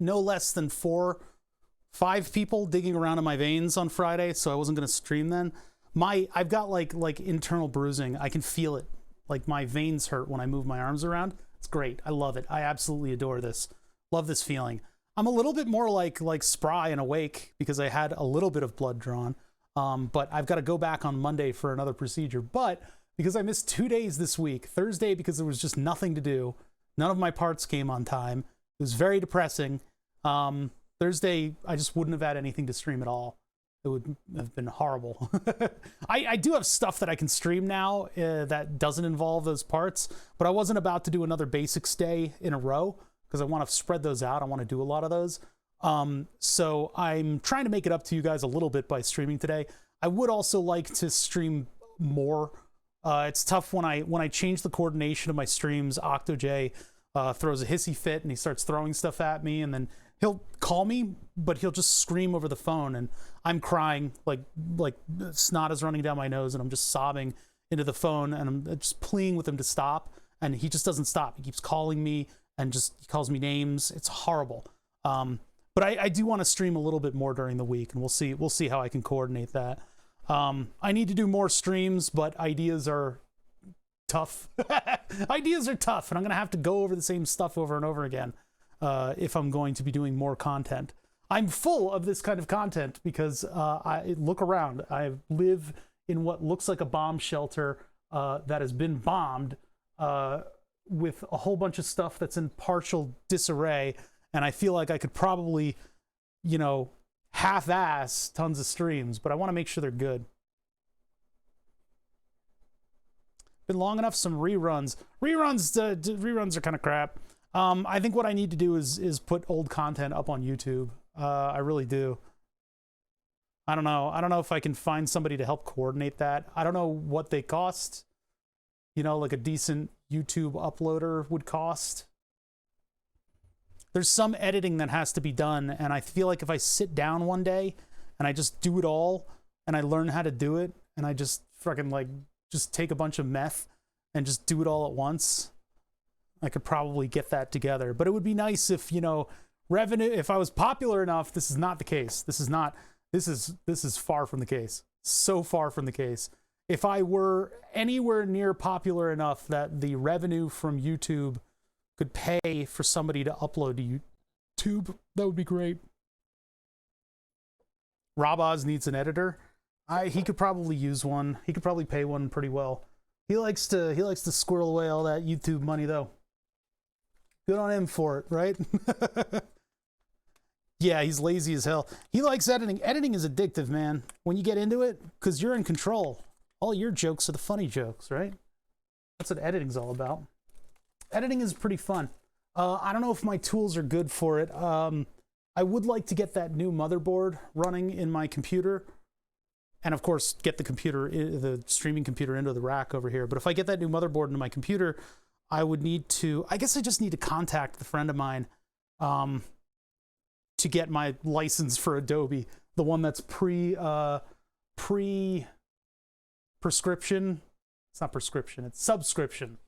A: no less than 5 people digging around in my veins on Friday, so I wasn't going to stream then. I've got like internal bruising. I can feel it. Like my veins hurt when I move my arms around. It's great. I love it. I absolutely adore this. Love this feeling. I'm a little bit more like spry and awake because I had a little bit of blood drawn. But I've got to go back on Monday for another procedure. But because I missed 2 days this week, Thursday because there was just nothing to do. None of my parts came on time. It was very depressing. Thursday, I just wouldn't have had anything to stream at all. It would have been horrible. I do have stuff that I can stream now that doesn't involve those parts, but I wasn't about to do another basics day in a row because I want to spread those out. I want to do a lot of those. So I'm trying to make it up to you guys a little bit by streaming today. I would also like to stream more. It's tough when I change the coordination of my streams. OctoJ throws a hissy fit and he starts throwing stuff at me, and then he'll call me, but he'll just scream over the phone, and I'm crying like snot is running down my nose, and I'm just sobbing into the phone, and I'm just pleading with him to stop, and he just doesn't stop. He keeps calling me and he calls me names. It's horrible. But I do want to stream a little bit more during the week, and we'll see how I can coordinate that. I need to do more streams, but ideas are tough. Ideas are tough, and I'm gonna have to go over the same stuff over and over again if I'm going to be doing more content. I'm full of this kind of content because I look around. I live in what looks like a bomb shelter that has been bombed with a whole bunch of stuff that's in partial disarray. And I feel like I could probably, half-ass tons of streams, but I want to make sure they're good. Been long enough, some reruns. Reruns are kind of crap. I think what I need to do is put old content up on YouTube. I really do. I don't know. I don't know if I can find somebody to help coordinate that. I don't know what they cost. Like a decent YouTube uploader would cost. There's some editing that has to be done, and I feel like if I sit down one day and I just do it all, and I learn how to do it, and I just fucking just take a bunch of meth and just do it all at once, I could probably get that together. But it would be nice if, revenue, if I was popular enough. This is not the case. This is far from the case. So far from the case. if I were anywhere near popular enough that the revenue from YouTube could pay for somebody to upload to YouTube, that would be great. Rob Oz needs an editor. He could probably use one. He could probably pay one pretty well. He likes to squirrel away all that YouTube money though. Good on him for it, right? Yeah, he's lazy as hell. He likes editing. Editing is addictive, man. When you get into it, because you're in control. All your jokes are the funny jokes, right? That's what editing's all about. Editing is pretty fun. I don't know if my tools are good for it. I would like to get that new motherboard running in my computer. And of course, get the computer, the streaming computer into the rack over here. But if I get that new motherboard into my computer, I would need to, I guess I just need to contact the friend of mine to get my license for Adobe, the one that's pre-prescription. It's not prescription, it's subscription.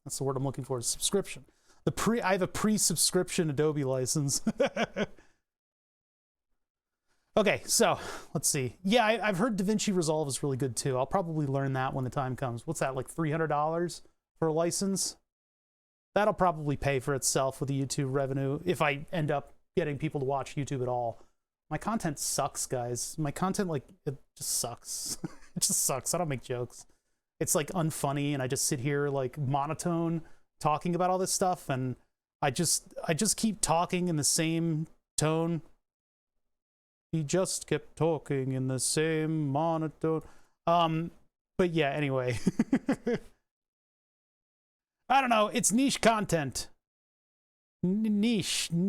A: That's the word I'm looking for, is subscription. I have a pre-subscription Adobe license. Okay, so let's see. Yeah, I've heard DaVinci Resolve is really good too. I'll probably learn that when the time comes. What's that, like $300 for a license? That'll probably pay for itself with the YouTube revenue if I end up getting people to watch YouTube at all. My content sucks, guys. My content, like, it just sucks. It just sucks. I don't make jokes. It's like unfunny, and I just sit here like monotone talking about all this stuff, and I just keep talking in the same tone. He just kept talking in the same monotone. But yeah, anyway. I don't know. It's niche content. Niche. How do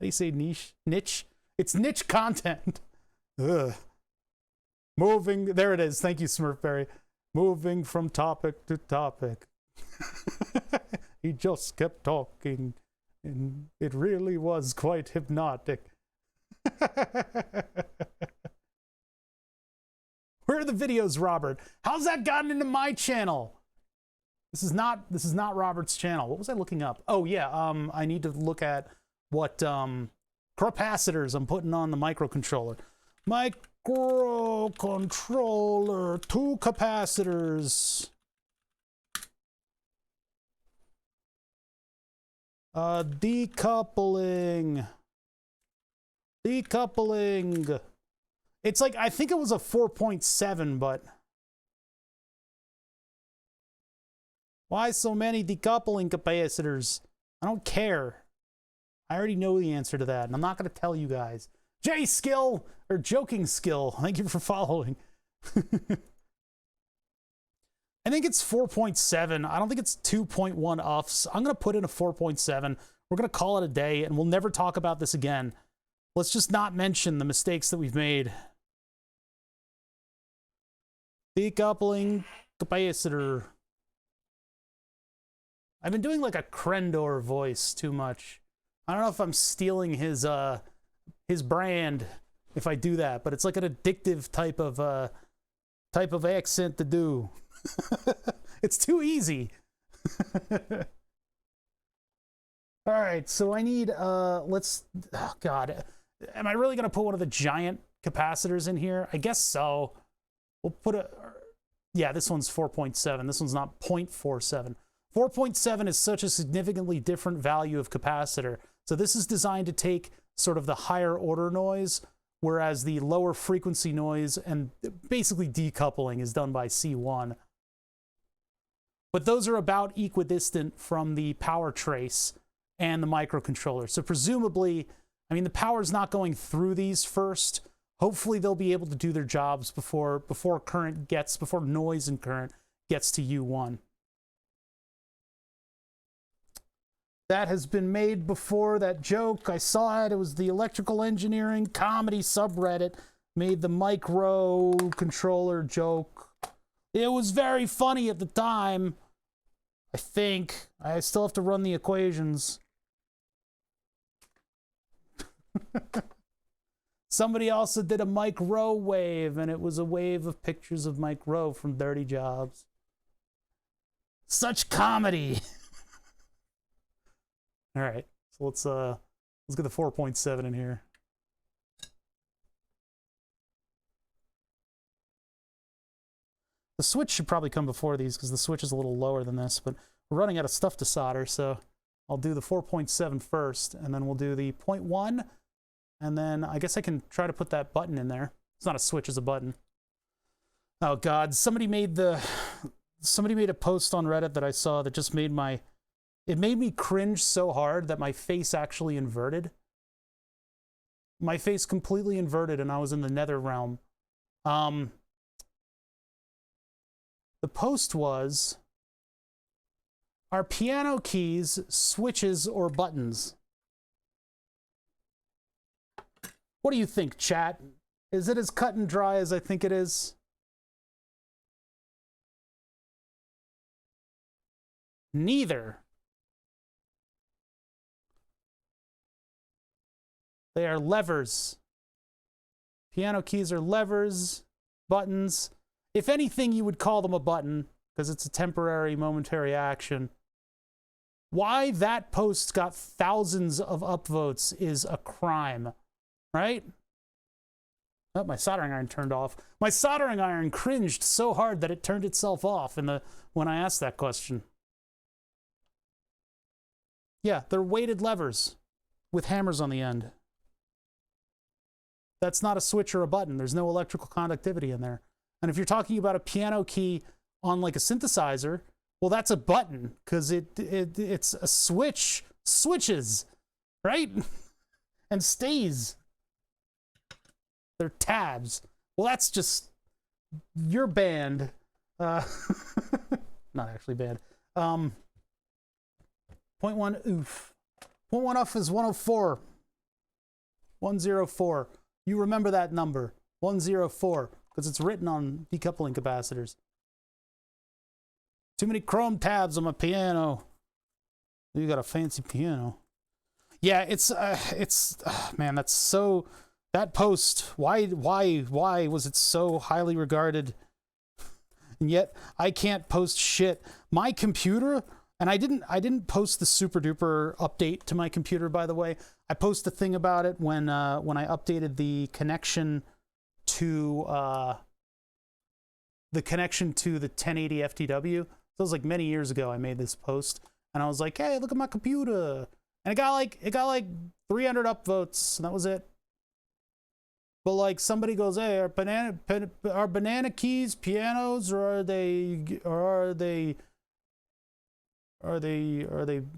A: you say niche? Niche? It's niche content. Ugh. Moving. There it is. Thank you, Smurfberry. Moving from topic to topic. He just kept talking. And it really was quite hypnotic. Where are the videos, Robert? How's that gotten into my channel? This is not Robert's channel. What was I looking up? Oh yeah, I need to look at what capacitors I'm putting on the microcontroller. Microcontroller, 2 capacitors. Decoupling. It's like, I think it was a 4.7, but why so many decoupling capacitors? I don't care. I already know the answer to that, and I'm not going to tell you guys. J-Skill, or Joking Skill, thank you for following. I think it's 4.7. I don't think it's 2.1 UFs. I'm going to put in a 4.7. We're going to call it a day, and we'll never talk about this again. Let's just not mention the mistakes that we've made. Decoupling capacitor. I've been doing like a Krendor voice too much. I don't know if I'm stealing his brand if I do that, but it's like an addictive type of accent to do. It's too easy. All right, so I need let's, oh god, am I really gonna put one of the giant capacitors in here? I guess so. We'll put a, yeah, this one's 4.7. This one's not 0.47. 4.7 is such a significantly different value of capacitor. So this is designed to take sort of the higher order noise, whereas the lower frequency noise and basically decoupling is done by C1. But those are about equidistant from the power trace and the microcontroller. So presumably, I mean, the power's not going through these first. Hopefully they'll be able to do their jobs before noise and current gets to U1. That has been made before, that joke. I saw it. It was the electrical engineering comedy subreddit made the microcontroller joke. It was very funny at the time. I think. I still have to run the equations. Somebody also did a microwave, and it was a wave of pictures of Mike Rowe from Dirty Jobs. Such comedy. All right, so let's get the 4.7 in here. The switch should probably come before these because the switch is a little lower than this, but we're running out of stuff to solder, so I'll do the 4.7 first, and then we'll do the 0.1, and then I guess I can try to put that button in there. It's not a switch, it's a button. Oh God, somebody made a post on Reddit that I saw that just made it made me cringe so hard that my face actually inverted. My face completely inverted and I was in the nether realm. The post was, are piano keys switches or buttons? What do you think, chat? Is it as cut and dry as I think it is? Neither. They are levers. Piano keys are levers, buttons. If anything, you would call them a button because it's a temporary, momentary action. Why that post got thousands of upvotes is a crime, right? Oh, my soldering iron turned off. My soldering iron cringed so hard that it turned itself off when I asked that question. Yeah, they're weighted levers with hammers on the end. That's not a switch or a button. There's no electrical conductivity in there. And if you're talking about a piano key on like a synthesizer, well, that's a button because it's a switch, switches, right? And stays. They're tabs. Well, that's just your band. Not actually bad. 0.1 oof. 0.1 off is 104. 104. You remember that number. 104. Because it's written on decoupling capacitors. Too many chrome tabs on my piano. You got a fancy piano. Yeah, man, that's so, that post, why was it so highly regarded? And yet I can't post shit. My computer, and I didn't post the super duper update to my computer, by the way. I posted a thing about it when I updated the connection to the 1080 FTW. So it was like many years ago I made this post, and I was like, hey, look at my computer. And it got like 300 upvotes, and that was it. But like somebody goes, hey, are banana keys pianos, or are they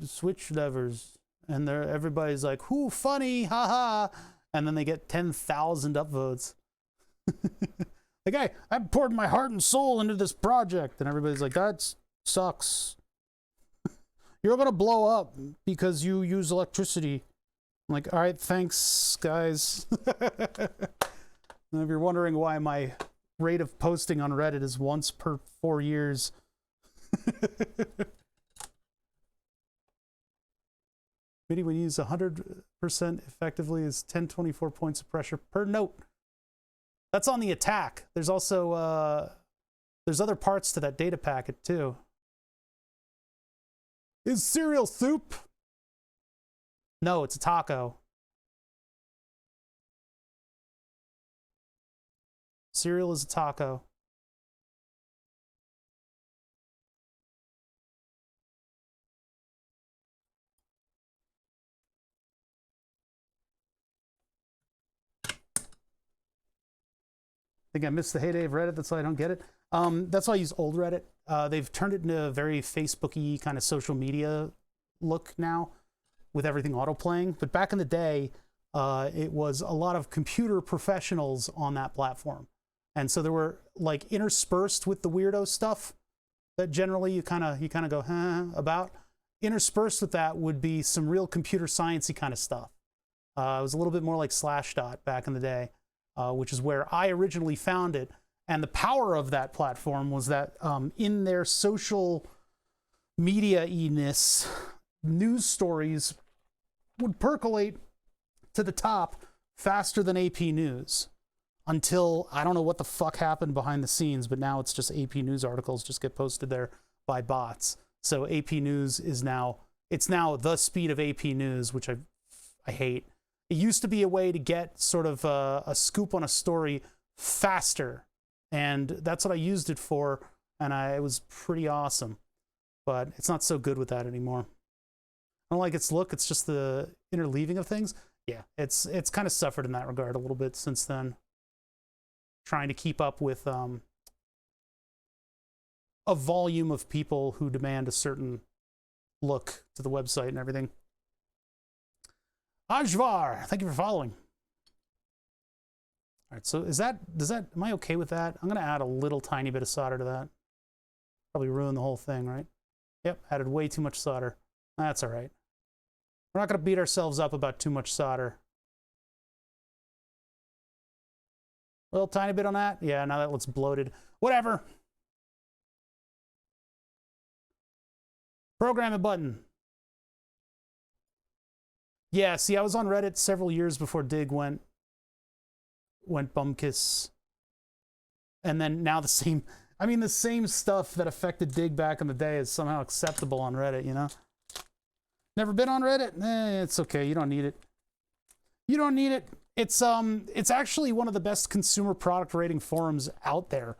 A: switch levers? And everybody's like, whoo, funny, haha. And then they get 10,000 upvotes. Like, I poured my heart and soul into this project, and everybody's like, that sucks. You're gonna blow up because you use electricity. I'm like, all right, thanks, guys. If you're wondering why my rate of posting on Reddit is once per 4 years. MIDI when used 100% effectively is 1024 points of pressure per note. That's on the attack. There's also, there's other parts to that data packet too. Is cereal soup? No, it's a taco. Cereal is a taco. I think I missed the heyday of Reddit. That's why I don't get it. That's why I use old Reddit. They've turned it into a very Facebook-y kind of social media look now with everything auto-playing. But back in the day, it was a lot of computer professionals on that platform. And so there were like interspersed with the weirdo stuff that generally you kind of go, huh, about. Interspersed with that would be some real computer sciencey kind of stuff. It was a little bit more like Slashdot back in the day. Which is where I originally found it. And the power of that platform was that in their social media-iness, news stories would percolate to the top faster than AP News until, I don't know what the fuck happened behind the scenes, but now it's just AP News articles just get posted there by bots. So AP News is now, it's now the speed of AP News, which I hate. It used to be a way to get sort of a scoop on a story faster and that's what I used it for, and it was pretty awesome. But it's not so good with that anymore. I don't like its look. It's just the interleaving of things. Yeah, it's kind of suffered in that regard a little bit since then. Trying to keep up with a volume of people who demand a certain look to the website and everything. Ajvar, thank you for following. All right, so am I okay with that? I'm gonna add a little tiny bit of solder to that. Probably ruin the whole thing, right? Yep, added way too much solder. That's all right. We're not gonna beat ourselves up about too much solder. A little tiny bit on that. Yeah, now that looks bloated. Whatever. Program a button. Yeah, see, I was on Reddit several years before Dig went bumkiss. And then now the same stuff that affected Dig back in the day is somehow acceptable on Reddit, you know? Never been on Reddit? It's okay, you don't need it. You don't need it. It's actually one of the best consumer product rating forums out there.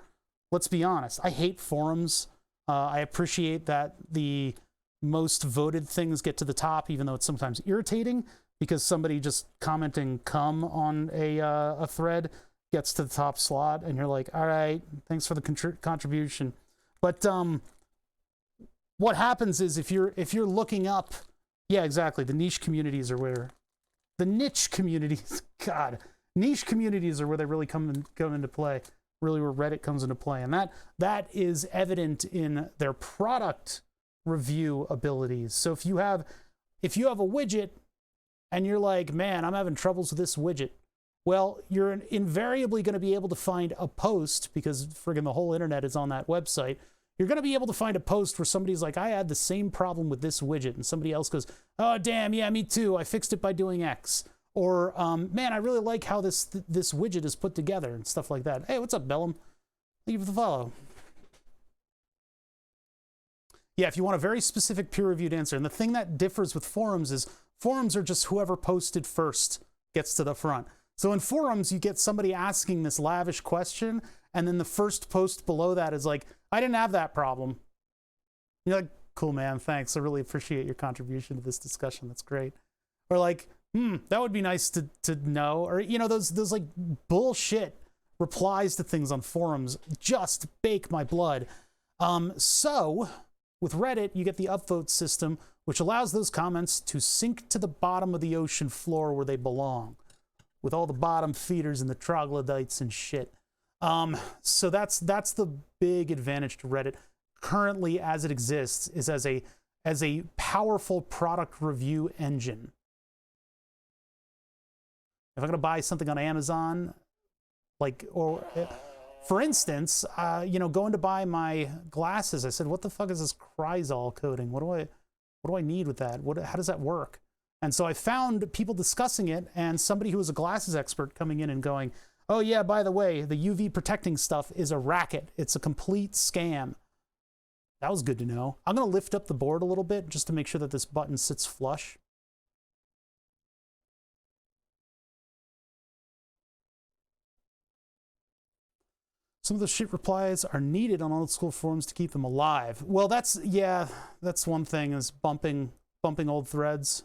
A: Let's be honest. I hate forums. I appreciate that the most voted things get to the top, even though it's sometimes irritating because somebody just commenting "cum" on a thread gets to the top slot, and you're like, all right, thanks for the contribution. But what happens is if you're looking up, yeah, exactly, the niche communities are where the niche communities, God, niche communities are where they really come into play. Really, where Reddit comes into play, and that is evident in their product review abilities. So if you have a widget and you're like, man, I'm having troubles with this widget, well, you're invariably going to be able to find a post, because friggin' the whole internet is on that website. You're going to be able to find a post where somebody's like, I had the same problem with this widget, and somebody else goes, oh damn, yeah, me too, I fixed it by doing X. Or man, I really like how this widget is put together, and stuff like that. Hey, what's up, Bellum? Thank you for the follow. Yeah, if you want a very specific peer-reviewed answer, and the thing that differs with forums is forums are just whoever posted first gets to the front. So in forums, you get somebody asking this lavish question, and then the first post below that is like, I didn't have that problem. You're like, cool, man, thanks. I really appreciate your contribution to this discussion. That's great. Or like, that would be nice to know. Or, you know, those like bullshit replies to things on forums just bake my blood. So with Reddit, you get the upvote system, which allows those comments to sink to the bottom of the ocean floor where they belong, with all the bottom feeders and the troglodytes and shit. So that's the big advantage to Reddit currently as it exists, is as a powerful product review engine. If I'm gonna buy something on Amazon, like, or for instance, you know, going to buy my glasses, I said, what the fuck is this Chrysol coating? What do I need with that? How does that work? And so I found people discussing it, and somebody who was a glasses expert coming in and going, oh yeah, by the way, the UV protecting stuff is a racket. It's a complete scam. That was good to know. I'm gonna lift up the board a little bit just to make sure that this button sits flush. Some of the shit replies are needed on old school forums to keep them alive. Well, that's one thing, is bumping old threads.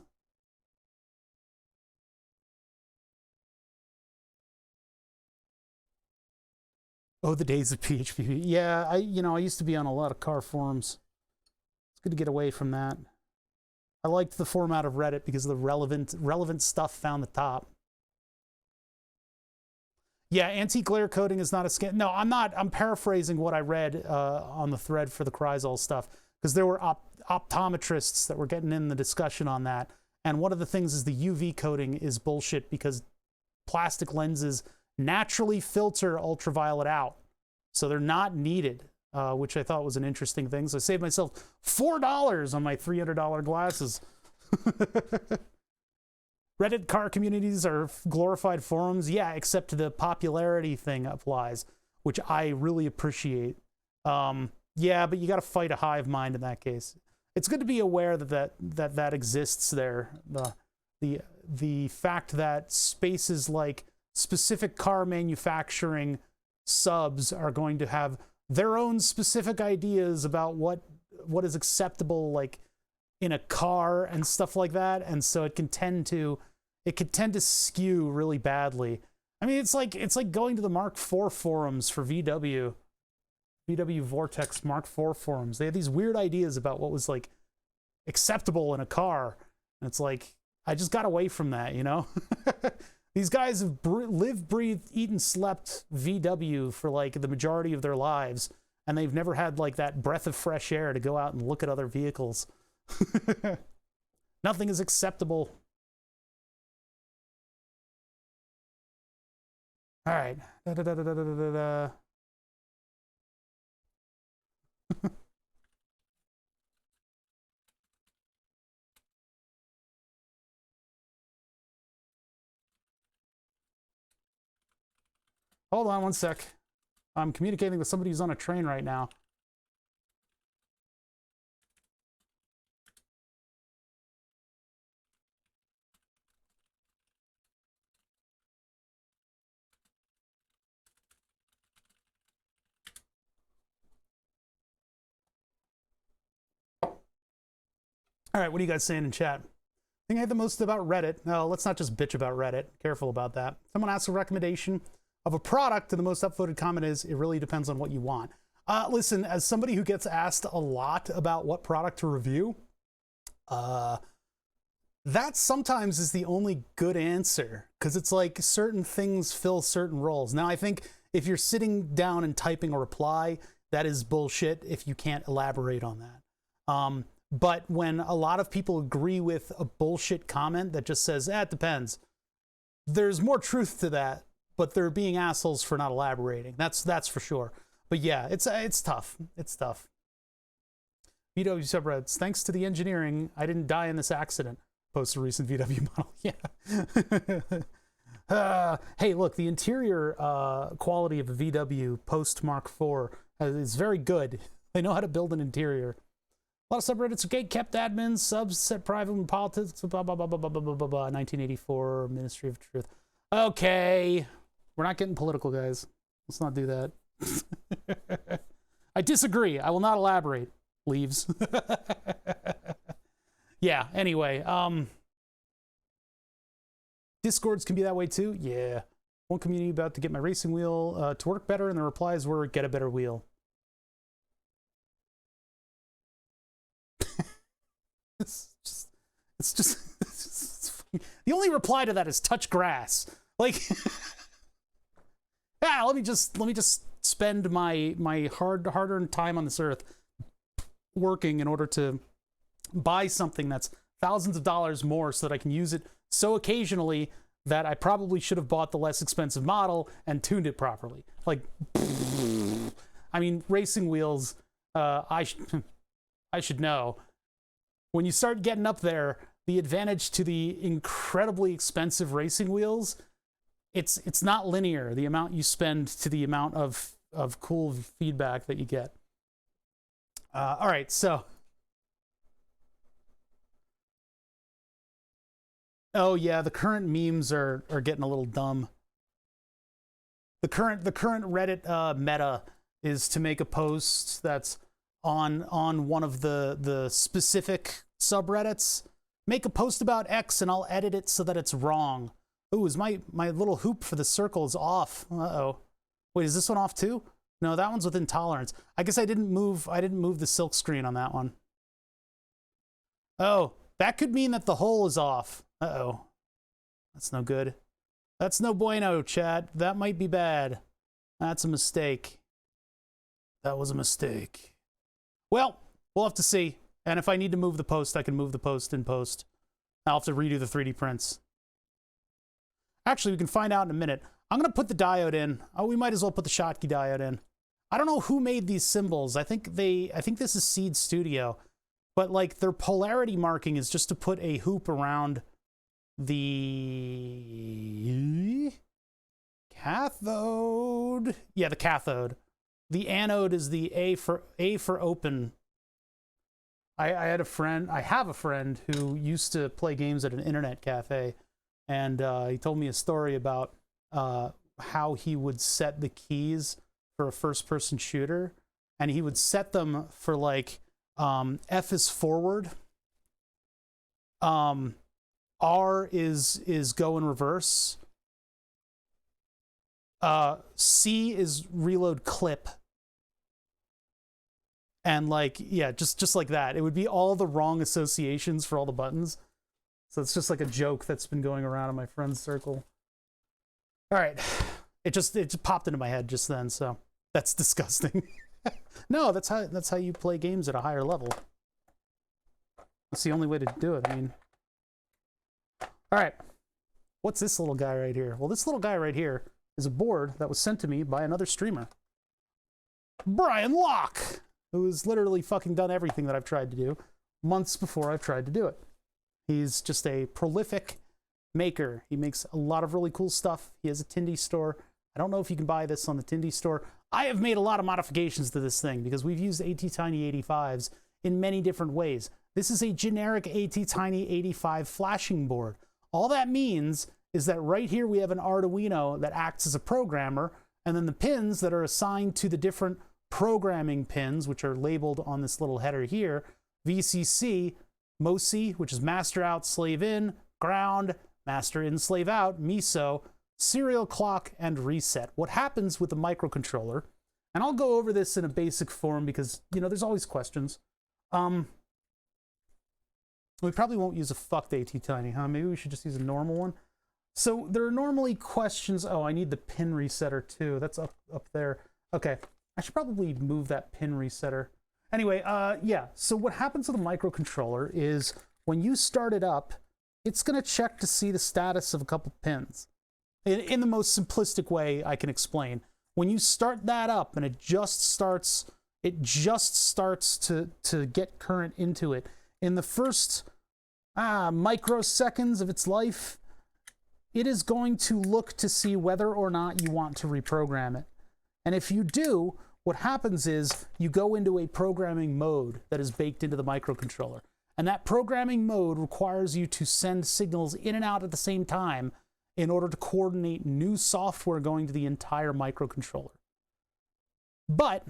A: Oh, the days of PHP. Yeah, I used to be on a lot of car forums. It's good to get away from that. I liked the format of Reddit because of the relevant stuff found the top. Yeah, anti-glare coating is not a scam. No, I'm not. I'm paraphrasing what I read on the thread for the Chrysol stuff, because there were optometrists that were getting in the discussion on that. And one of the things is the UV coating is bullshit, because plastic lenses naturally filter ultraviolet out. So they're not needed, which I thought was an interesting thing. So I saved myself $4 on my $300 glasses. Reddit car communities are glorified forums. Yeah, except the popularity thing applies, which I really appreciate. Yeah, but you got to fight a hive mind in that case. It's good to be aware that exists there. The fact that spaces like specific car manufacturing subs are going to have their own specific ideas about what is acceptable, like in a car and stuff like that, and so it can tend to skew really badly. I mean, it's like going to the Mark IV forums for VW Vortex Mark IV forums. They had these weird ideas about what was like acceptable in a car, and it's like, I just got away from that, you know. These guys have lived, breathed, eaten, slept VW for like the majority of their lives, and they've never had like that breath of fresh air to go out and look at other vehicles. Nothing is acceptable. All right. Hold on one sec. I'm communicating with somebody who's on a train right now. All right, what are you guys saying in chat? I think I hate the most about Reddit. No, let's not just bitch about Reddit. Careful about that. Someone asks a recommendation of a product, and the most upvoted comment is, it really depends on what you want. Listen, as somebody who gets asked a lot about what product to review, that sometimes is the only good answer, because it's like certain things fill certain roles. Now, I think if you're sitting down and typing a reply, that is bullshit if you can't elaborate on that. But when a lot of people agree with a bullshit comment that just says, it depends, there's more truth to that, but they're being assholes for not elaborating. That's for sure. But yeah, it's tough. It's tough. VW subreddits, thanks to the engineering, I didn't die in this accident. Post a recent VW model. Yeah. Hey, look, the interior quality of a VW post Mark IV is very good. They know how to build an interior. A lot of subreddits are gate-kept admins, subs set private in politics, blah, blah, blah, blah, blah, blah, blah, blah, 1984, Ministry of Truth. Okay. We're not getting political, guys. Let's not do that. I disagree. I will not elaborate. Leaves. Yeah, anyway. Discords can be that way too. Yeah. One community about to get my racing wheel to work better, and the replies were, get a better wheel. It's just the only reply to that is touch grass. Like, yeah, let me just spend my hard-earned time on this earth working in order to buy something that's thousands of dollars more so that I can use it so occasionally that I probably should have bought the less expensive model and tuned it properly. Like, I mean, racing wheels, I should know. When you start getting up there, the advantage to the incredibly expensive racing wheels, it's not linear, the amount you spend to the amount of cool feedback that you get. All right, so. Oh yeah, the current memes are getting a little dumb. The current Reddit meta is to make a post that's on one of the specific subreddits. Make a post about X and I'll edit it so that it's wrong. Ooh, is my little hoop for the circle is off. Uh-oh. Wait, is this one off too? No, that one's with intolerance. I guess I didn't move the silk screen on that one. Oh, that could mean that the hole is off. Uh-oh. That's no good. That's no bueno, chat. That might be bad. That's a mistake. That was a mistake. Well, we'll have to see. And if I need to move the post, I can move the post in post. I'll have to redo the 3D prints. Actually, we can find out in a minute. I'm going to put the diode in. Oh, we might as well put the Schottky diode in. I don't know who made these symbols. I think this is Seed Studio. But like their polarity marking is just to put a hoop around the cathode. Yeah, the cathode. The anode is the A for open. I have a friend who used to play games at an internet cafe, and he told me a story about how he would set the keys for a first-person shooter, and he would set them for like F is forward, R is go in reverse, C is reload clip, and like, yeah, just like that. It would be all the wrong associations for all the buttons. So it's just like a joke that's been going around in my friend's circle. All right, it just popped into my head just then, so that's disgusting. No, that's how you play games at a higher level. That's the only way to do it. I mean, all right, what's this little guy right here? Well, this little guy right here is a board that was sent to me by another streamer, Brian Locke, who has literally fucking done everything that I've tried to do months before I've tried to do it. He's just a prolific maker. He makes a lot of really cool stuff. He has a Tindy store. I don't know if you can buy this on the Tindy store. I have made a lot of modifications to this thing because we've used ATtiny85s in many different ways. This is a generic ATtiny85 flashing board. All that means is that right here we have an Arduino that acts as a programmer, and then the pins that are assigned to the different programming pins, which are labeled on this little header here, VCC, MOSI, which is master out, slave in, ground, master in, slave out, MISO, serial clock, and reset. What happens with the microcontroller, and I'll go over this in a basic form because, you know, there's always questions. We probably won't use a fucked ATtiny, huh? Maybe we should just use a normal one. So there are normally questions. Oh, I need the pin resetter too. That's up there. Okay, I should probably move that pin resetter. Anyway, yeah, so what happens with a microcontroller is when you start it up, it's going to check to see the status of a couple pins. In the most simplistic way I can explain. When you start that up and it just starts to get current into it, in the first microseconds of its life, it is going to look to see whether or not you want to reprogram it. And if you do, what happens is you go into a programming mode that is baked into the microcontroller. And that programming mode requires you to send signals in and out at the same time in order to coordinate new software going to the entire microcontroller. But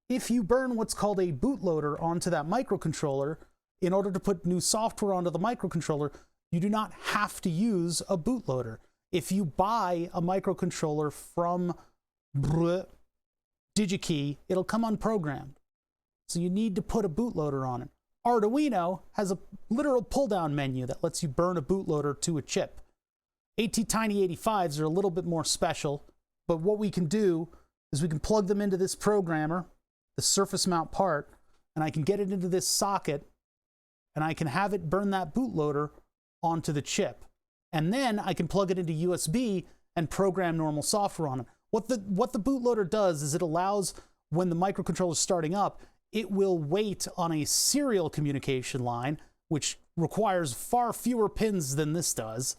A: if you burn what's called a bootloader onto that microcontroller in order to put new software onto the microcontroller, you do not have to use a bootloader. If you buy a microcontroller from DigiKey, it'll come unprogrammed. So you need to put a bootloader on it. Arduino has a literal pull-down menu that lets you burn a bootloader to a chip. ATtiny85s are a little bit more special, but what we can do is we can plug them into this programmer, the surface mount part, and I can get it into this socket, and I can have it burn that bootloader onto the chip. And then I can plug it into USB and program normal software on it. What the bootloader does is it allows, when the microcontroller is starting up, it will wait on a serial communication line, which requires far fewer pins than this does,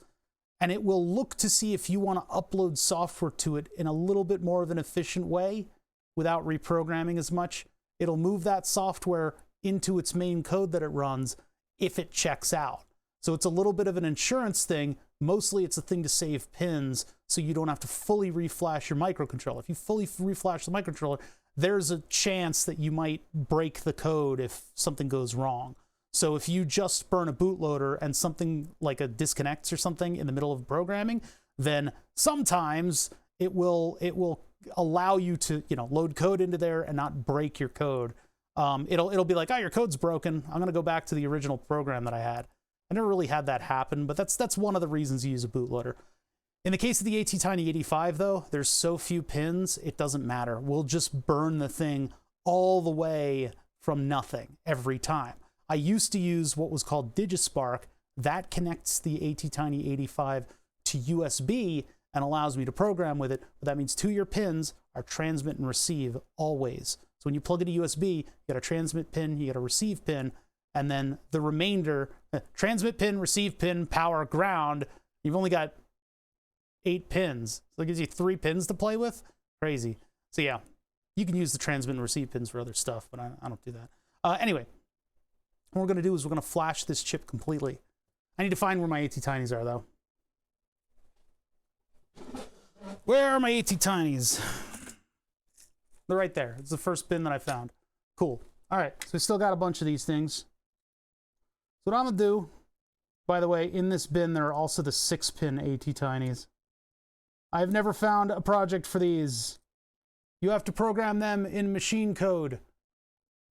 A: and it will look to see if you want to upload software to it in a little bit more of an efficient way without reprogramming as much. It'll move that software into its main code that it runs if it checks out. So it's a little bit of an insurance thing. Mostly it's a thing to save pins so you don't have to fully reflash your microcontroller. If you fully reflash the microcontroller, there's a chance that you might break the code if something goes wrong. So if you just burn a bootloader and something like a disconnects or something in the middle of programming, then sometimes it will allow you to, you know, load code into there and not break your code. It'll be like, oh, your code's broken. I'm going to go back to the original program that I had. I never really had that happen, but that's one of the reasons you use a bootloader. In the case of the ATtiny85, though, there's so few pins, it doesn't matter. We'll just burn the thing all the way from nothing every time. I used to use what was called DigiSpark. That connects the ATtiny85 to USB and allows me to program with it. But that means 2 of your pins are transmit and receive always. So when you plug it to USB, you got a transmit pin, you got a receive pin, and then the remainder, transmit pin, receive pin, power, ground. You've only got 8 pins. So it gives you 3 pins to play with. Crazy. So yeah, you can use the transmit and receive pins for other stuff, but I don't do that. Anyway, what we're going to do is we're going to flash this chip completely. I need to find where my ATtinys are, though. Where are my attinys? They're right there. It's the first bin that I found. Cool. All right, so we still got a bunch of these things. So what I'm gonna do, by the way, in this bin, there are also the 6-pin attinys. I've never found a project for these. You have to program them in machine code.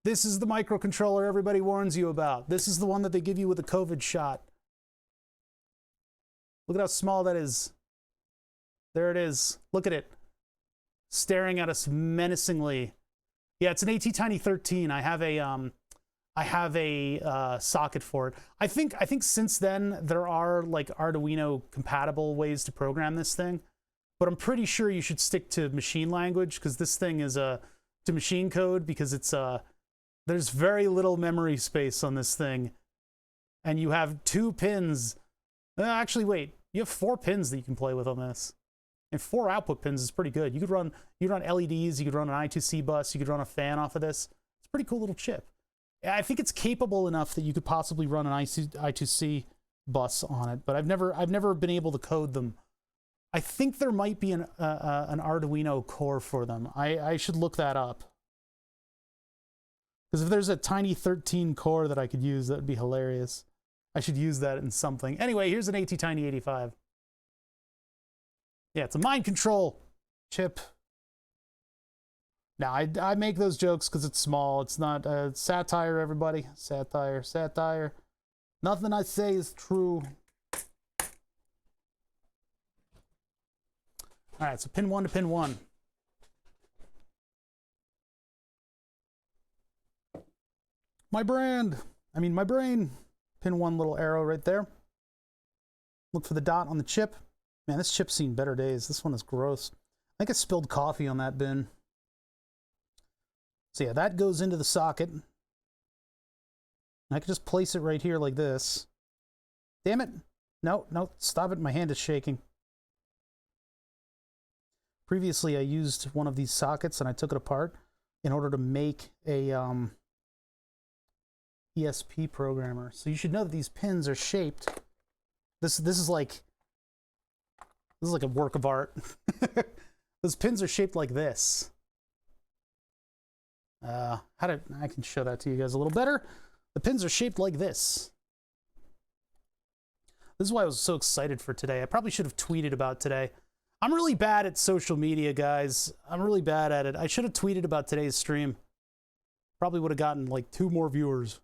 A: This is the microcontroller everybody warns you about. This is the one that they give you with the COVID shot. Look at how small that is. There it is. Look at it. Staring at us menacingly. Yeah, it's an attiny 13. I have a socket for it. I think since then there are like Arduino compatible ways to program this thing, but I'm pretty sure you should stick to machine language because this thing is to machine code because it's there's very little memory space on this thing, and you have 2 pins. Actually, wait, you have 4 pins that you can play with on this, and 4 output pins is pretty good. You could run LEDs, you could run an I2C bus, you could run a fan off of this. It's a pretty cool little chip. I think it's capable enough that you could possibly run an I2C bus on it, but I've never been able to code them. I think there might be an Arduino core for them. I should look that up. Because if there's a tiny 13 core that I could use, that would be hilarious. I should use that in something. Anyway, here's an attiny 85. Yeah, it's a mind control chip. Now, I make those jokes because it's small. It's not satire, everybody. Satire, satire. Nothing I say is true. All right, so pin 1 to pin 1. My brain. Pin 1 little arrow right there. Look for the dot on the chip. Man, this chip's seen better days. This one is gross. I think I spilled coffee on that bin. So yeah, that goes into the socket. I can just place it right here like this. Damn it. No, stop it. My hand is shaking. Previously, I used one of these sockets and I took it apart in order to make a ESP programmer. So you should know that these pins are shaped. This is like a work of art. Those pins are shaped like this. I can show that to you guys a little better. The pins are shaped like this. This is why I was so excited for today. I probably should have tweeted about today. I'm really bad at social media, guys. I'm really bad at it. I should have tweeted about today's stream. Probably would have gotten like 2 more viewers.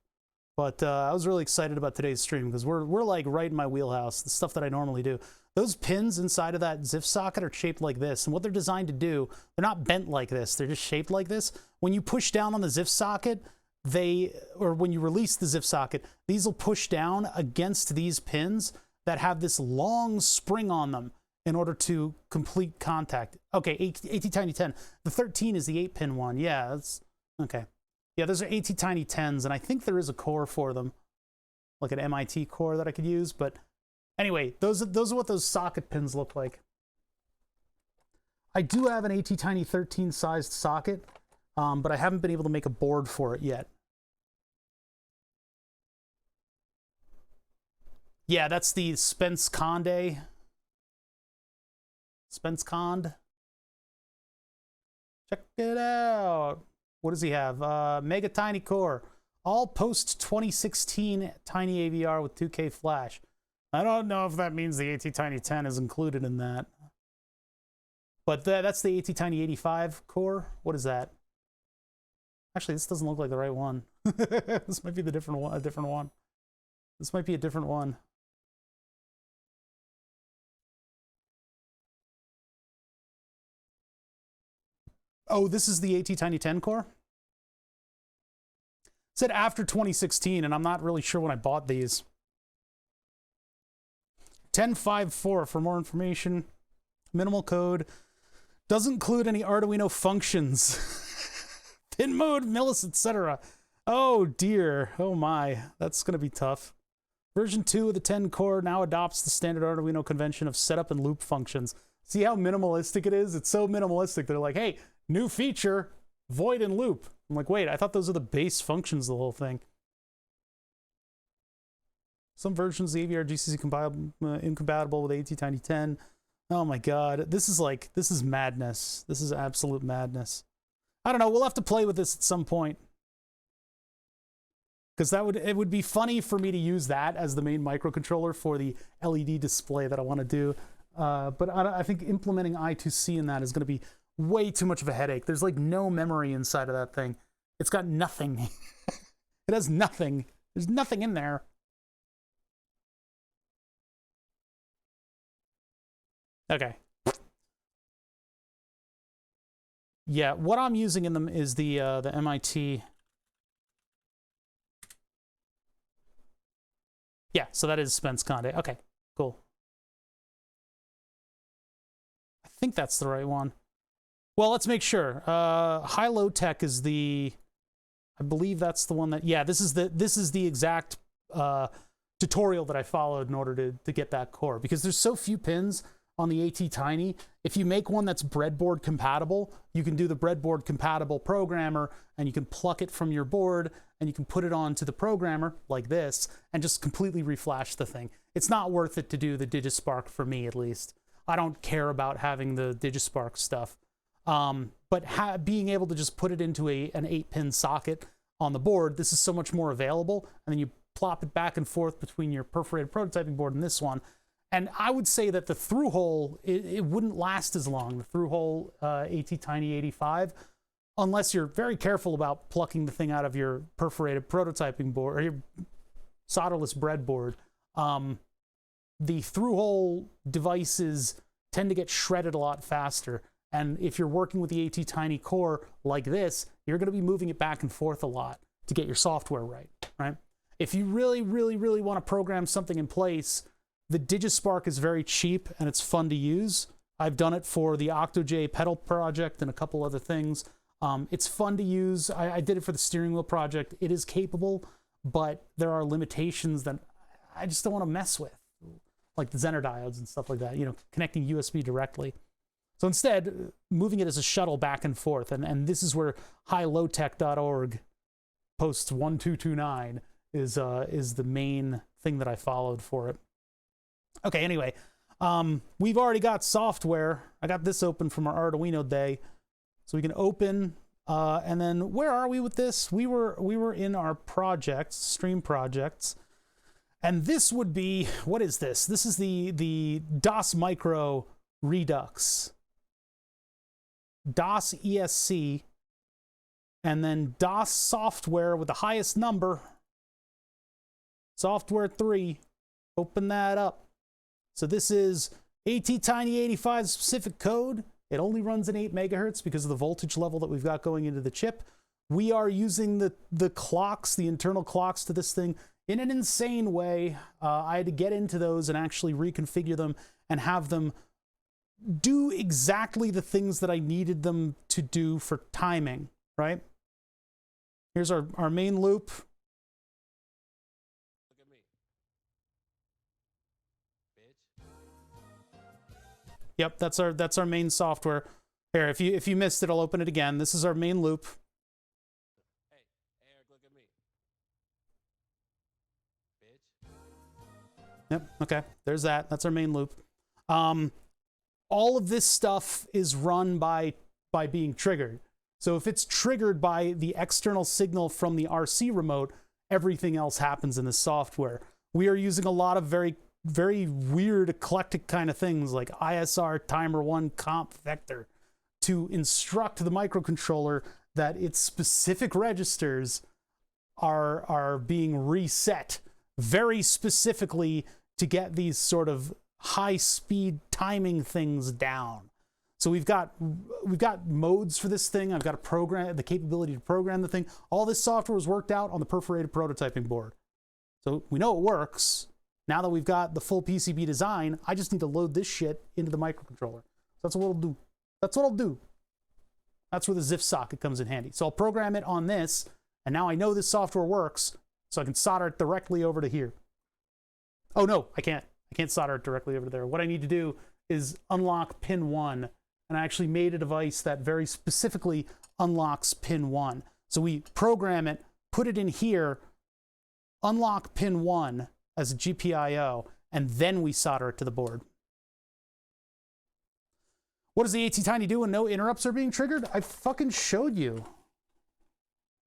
A: But I was really excited about today's stream because we're like right in my wheelhouse, the stuff that I normally do. Those pins inside of that ZIF socket are shaped like this, and what they're designed to do, they're not bent like this, they're just shaped like this. When you push down on the ZIF socket, when you release the ZIF socket, these will push down against these pins that have this long spring on them in order to complete contact. Okay, attiny 10. The 13 is the 8-pin one. Yeah, that's okay. Yeah, those are attiny 10s, and I think there is a core for them, like an MIT core that I could use. But anyway, those are what those socket pins look like. I do have an attiny 13 sized socket, but I haven't been able to make a board for it yet. Yeah, that's the Spence Conde. Spence Cond. Check it out. What does he have? Mega Tiny Core. All post 2016 Tiny AVR with 2K Flash. I don't know if that means the attiny 10 is included in that. But that's the attiny 85 core. What is that? Actually, this doesn't look like the right one. This might be the different one. A different one. This might be a different one. Oh, this is the attiny 10 core? It said after 2016, and I'm not really sure when I bought these. 10.5.4 for more information. Minimal code. Doesn't include any Arduino functions. Pin mode, millis, etc. Oh dear. Oh my. That's going to be tough. Version 2 of the 10 core now adopts the standard Arduino convention of setup and loop functions. See how minimalistic it is? It's so minimalistic. They're like, hey, new feature, void and loop. I'm like, wait, I thought those are the base functions of the whole thing. Some versions of the AVR GCC incompatible with attiny 10. Oh my God. This is madness. This is absolute madness. I don't know. We'll have to play with this at some point. Because it would be funny for me to use that as the main microcontroller for the LED display that I want to do. But I think implementing I2C in that is going to be way too much of a headache. There's like no memory inside of that thing. It's got nothing. It has nothing. There's nothing in there. Okay. Yeah, what I'm using in them is the MIT. Yeah, so that is Spence Conde. Okay, cool. I think that's the right one. Well, let's make sure. High Low Tech is the, I believe that's the one that, yeah, this is the exact tutorial that I followed in order to get that core, because there's so few pins on the ATtiny. If you make one that's breadboard compatible, you can do the breadboard compatible programmer, and you can pluck it from your board, and you can put it onto the programmer like this, and just completely reflash the thing. It's not worth it to do the Digispark for me, at least. I don't care about having the Digispark stuff. But being able to just put it into an 8-pin socket on the board, this is so much more available, and then you plop it back and forth between your perforated prototyping board and this one. And I would say that the through hole, it wouldn't last as long, the through hole ATtiny 85, unless you're very careful about plucking the thing out of your perforated prototyping board, or your solderless breadboard. The through hole devices tend to get shredded a lot faster. And if you're working with the ATtiny core like this, you're going to be moving it back and forth a lot to get your software right? If you really, really, really want to program something in place, the Digispark is very cheap and it's fun to use. I've done it for the OctoJ pedal project and a couple other things. It's fun to use. I did it for the steering wheel project. It is capable, but there are limitations that I just don't want to mess with, like the Zener diodes and stuff like that, you know, connecting USB directly. So instead, moving it as a shuttle back and forth, and this is where highlowtech.org posts 1229 is the main thing that I followed for it. Okay, anyway, we've already got software. I got this open from our Arduino day, so we can open, and then where are we with this? We were in our projects, stream projects, and this would be, what is this? This is the DOS Micro Redux. DOS ESC, and then DOS software with the highest number, software 3, open that up. So this is ATtiny 85 specific code. It only runs at 8 megahertz because of the voltage level that we've got going into the chip. We are using the clocks, the internal clocks to this thing in an insane way. I had to get into those and actually reconfigure them and have them do exactly the things that I needed them to do for timing, right? Here's our main loop.
B: Look at me. Bitch.
A: Yep, that's our main software. Here, if you missed it, I'll open it again. This is our main loop.
B: Hey, Eric, look at me. Bitch.
A: Yep, okay. There's that. That's our main loop. All of this stuff is run by being triggered. So if it's triggered by the external signal from the RC remote, everything else happens in the software. We are using a lot of very, very weird, eclectic kind of things like ISR timer 1 comp vector to instruct the microcontroller that its specific registers are being reset very specifically to get these sort of high-speed timing things down. So we've got modes for this thing. I've got the capability to program the thing. All this software was worked out on the perforated prototyping board. So we know it works. Now that we've got the full PCB design, I just need to load this shit into the microcontroller. That's what it'll do. That's what I'll do. That's where the ZIF socket comes in handy. So I'll program it on this, and now I know this software works, so I can solder it directly over to here. Oh no, I can't. I can't solder it directly over there. What I need to do is unlock pin 1, and I actually made a device that very specifically unlocks pin 1. So we program it, put it in here, unlock pin 1 as a GPIO, and then we solder it to the board. What does the ATtiny do when no interrupts are being triggered? I fucking showed you.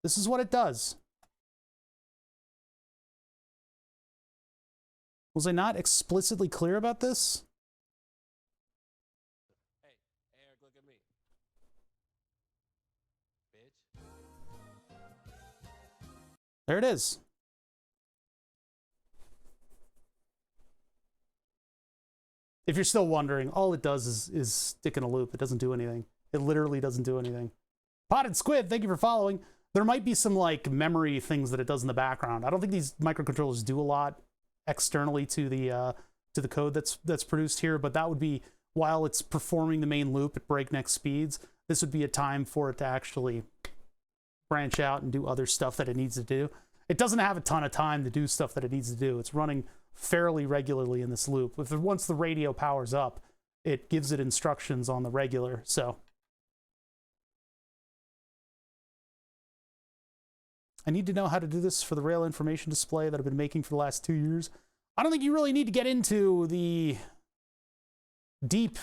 A: This is what it does. Was I not explicitly clear about this?
B: Hey, Eric, look at me. Bitch.
A: There it is. If you're still wondering, all it does is stick in a loop. It doesn't do anything. It literally doesn't do anything. Potted Squid, thank you for following. There might be some like memory things that it does in the background. I don't think these microcontrollers do a lot externally to the code that's produced here, but that would be while it's performing the main loop at breakneck speeds. This would be a time for it to actually branch out and do other stuff that it needs to do. It doesn't have a ton of time to do stuff that it needs to do. It's running fairly regularly in this loop. Once the radio powers up, it gives it instructions on the regular. So I need to know how to do this for the rail information display that I've been making for the last 2 years. I don't think you really need to get into the deep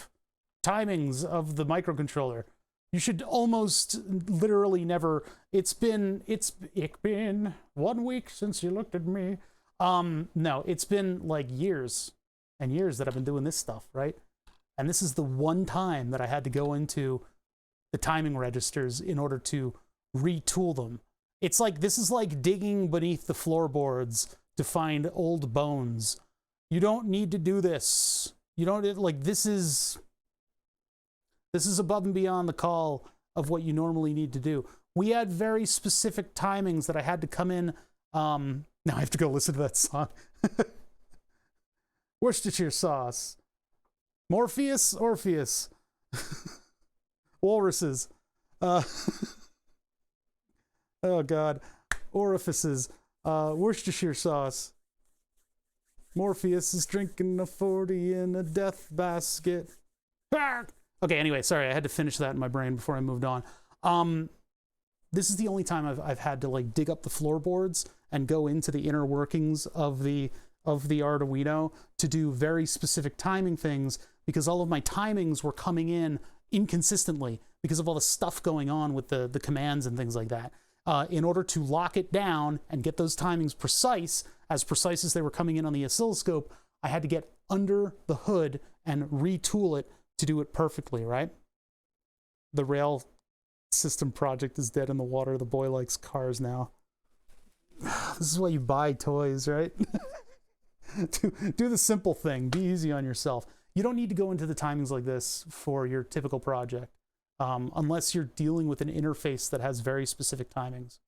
A: timings of the microcontroller. You should almost literally never. It's been 1 week since you looked at me. No, it's been like years and years that I've been doing this stuff, right? And this is the one time that I had to go into the timing registers in order to retool them. It's like, this is like digging beneath the floorboards to find old bones. You don't need to do this. You don't, like, this is above and beyond the call of what you normally need to do. We had very specific timings that I had to come in. Now I have to go listen to that song. Worcestershire sauce. Morpheus, Orpheus. Walruses. Oh God. Orifices. Worcestershire sauce. Morpheus is drinking a 40 in a death basket. Okay, anyway, sorry, I had to finish that in my brain before I moved on. This is the only time I've had to like dig up the floorboards and go into the inner workings of the Arduino to do very specific timing things, because all of my timings were coming in inconsistently because of all the stuff going on with the commands and things like that. In order to lock it down and get those timings precise as they were coming in on the oscilloscope, I had to get under the hood and retool it to do it perfectly, right? The rail system project is dead in the water. The boy likes cars now. This is why you buy toys, right? Do the simple thing. Be easy on yourself. You don't need to go into the timings like this for your typical project, unless you're dealing with an interface that has very specific timings.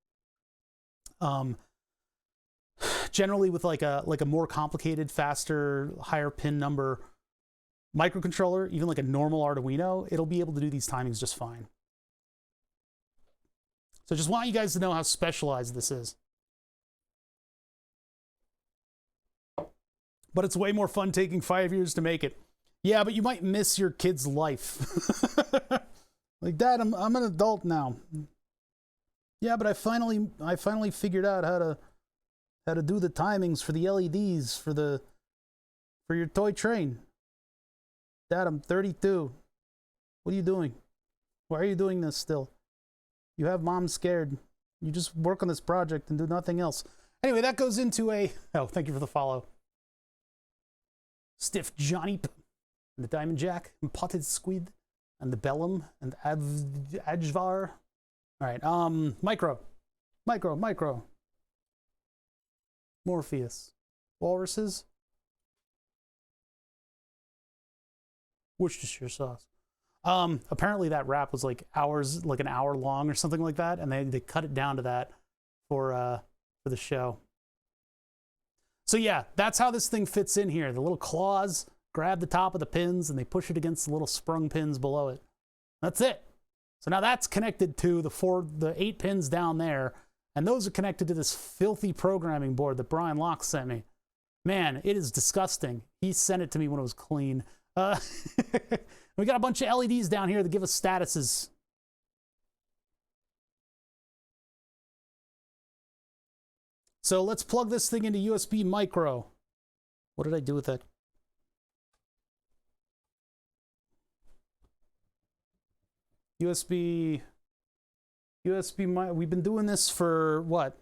A: Generally with like a more complicated, faster, higher pin number microcontroller, even like a normal Arduino, it'll be able to do these timings just fine. So just want you guys to know how specialized this is. But it's way more fun taking 5 years to make it. Yeah, but you might miss your kid's life. Like, Dad, I'm an adult now. Yeah, but I finally figured out how to do the timings for the LEDs for your toy train. Dad, I'm 32. What are you doing? Why are you doing this still? You have Mom scared. You just work on this project and do nothing else. Anyway, that goes into a... Oh, thank you for the follow. Stiff Johnny and the Diamond Jack and Potted Squid and the Bellum and Ajvar. All right, Micro. Morpheus. Walruses. Worcestershire sauce. Apparently that rap was like hours, like an hour long or something like that, and they cut it down to that for the show. So yeah, that's how this thing fits in here. The little claws grab the top of the pins and they push it against the little sprung pins below it. That's it. So now that's connected to the 8 pins down there, and those are connected to this filthy programming board that Brian Locke sent me. Man, it is disgusting. He sent it to me when it was clean. We got a bunch of LEDs down here that give us statuses. So let's plug this thing into USB micro. What did I do with that? USB. We've been doing this for what?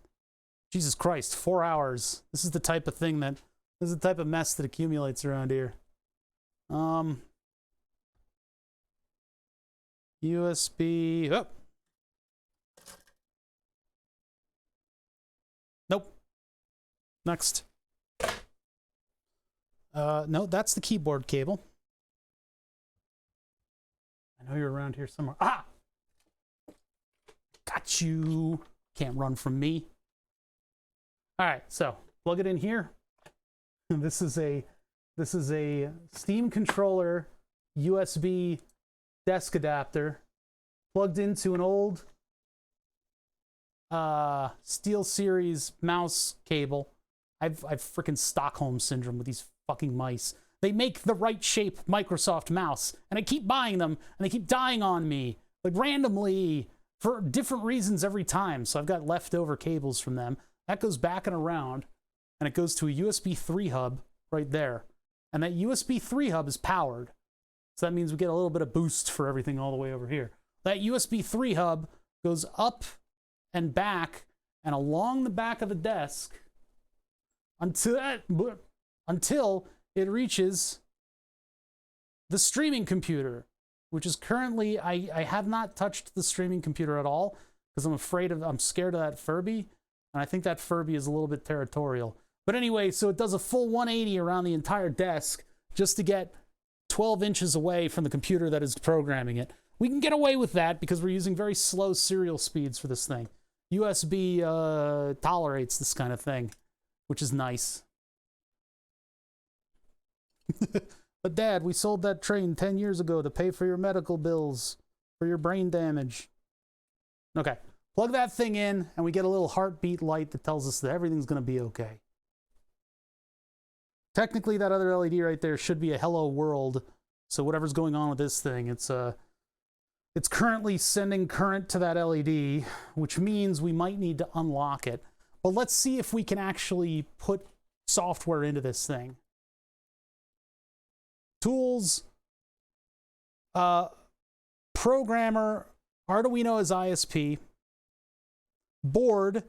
A: Jesus Christ, 4 hours. This is the type of thing that, this is the type of mess that accumulates around here. USB, oh. Nope. Next. No, that's the keyboard cable. I know you're around here somewhere. Ah! Got you. Can't run from me. All right, so plug it in here. This is a Steam controller USB desk adapter plugged into an old SteelSeries mouse cable. I've freaking Stockholm syndrome with these fucking mice. They make the right shape Microsoft mouse, and I keep buying them, and they keep dying on me, like randomly, for different reasons every time. So I've got leftover cables from them. That goes back and around, and it goes to a USB 3 hub right there. And that USB 3 hub is powered. So that means we get a little bit of boost for everything all the way over here. That USB 3 hub goes up and back and along the back of the desk until it reaches the streaming computer, which is currently, I have not touched the streaming computer at all because I'm scared of that Furby, and I think that Furby is a little bit territorial. But anyway, so it does a full 180 around the entire desk just to get 12 inches away from the computer that is programming it. We can get away with that because we're using very slow serial speeds for this thing. USB tolerates this kind of thing, which is nice. But Dad, we sold that train 10 years ago to pay for your medical bills for your brain damage. Okay, plug that thing in and we get a little heartbeat light that tells us that everything's going to be okay. Technically, that other LED right there should be a hello world. So whatever's going on with this thing, it's currently sending current to that LED, which means we might need to unlock it. But let's see if we can actually put software into this thing. Tools, programmer, Arduino as ISP, board,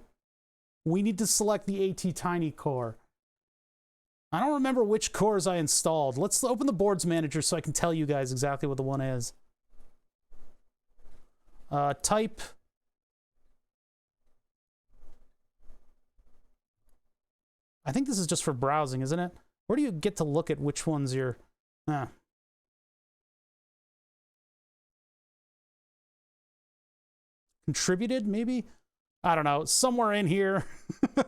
A: we need to select the ATtiny core. I don't remember which cores I installed. Let's open the boards manager so I can tell you guys exactly what the one is. Type. I think this is just for browsing, isn't it? Where do you get to look at which ones you're... Contributed, maybe? I don't know. Somewhere in here.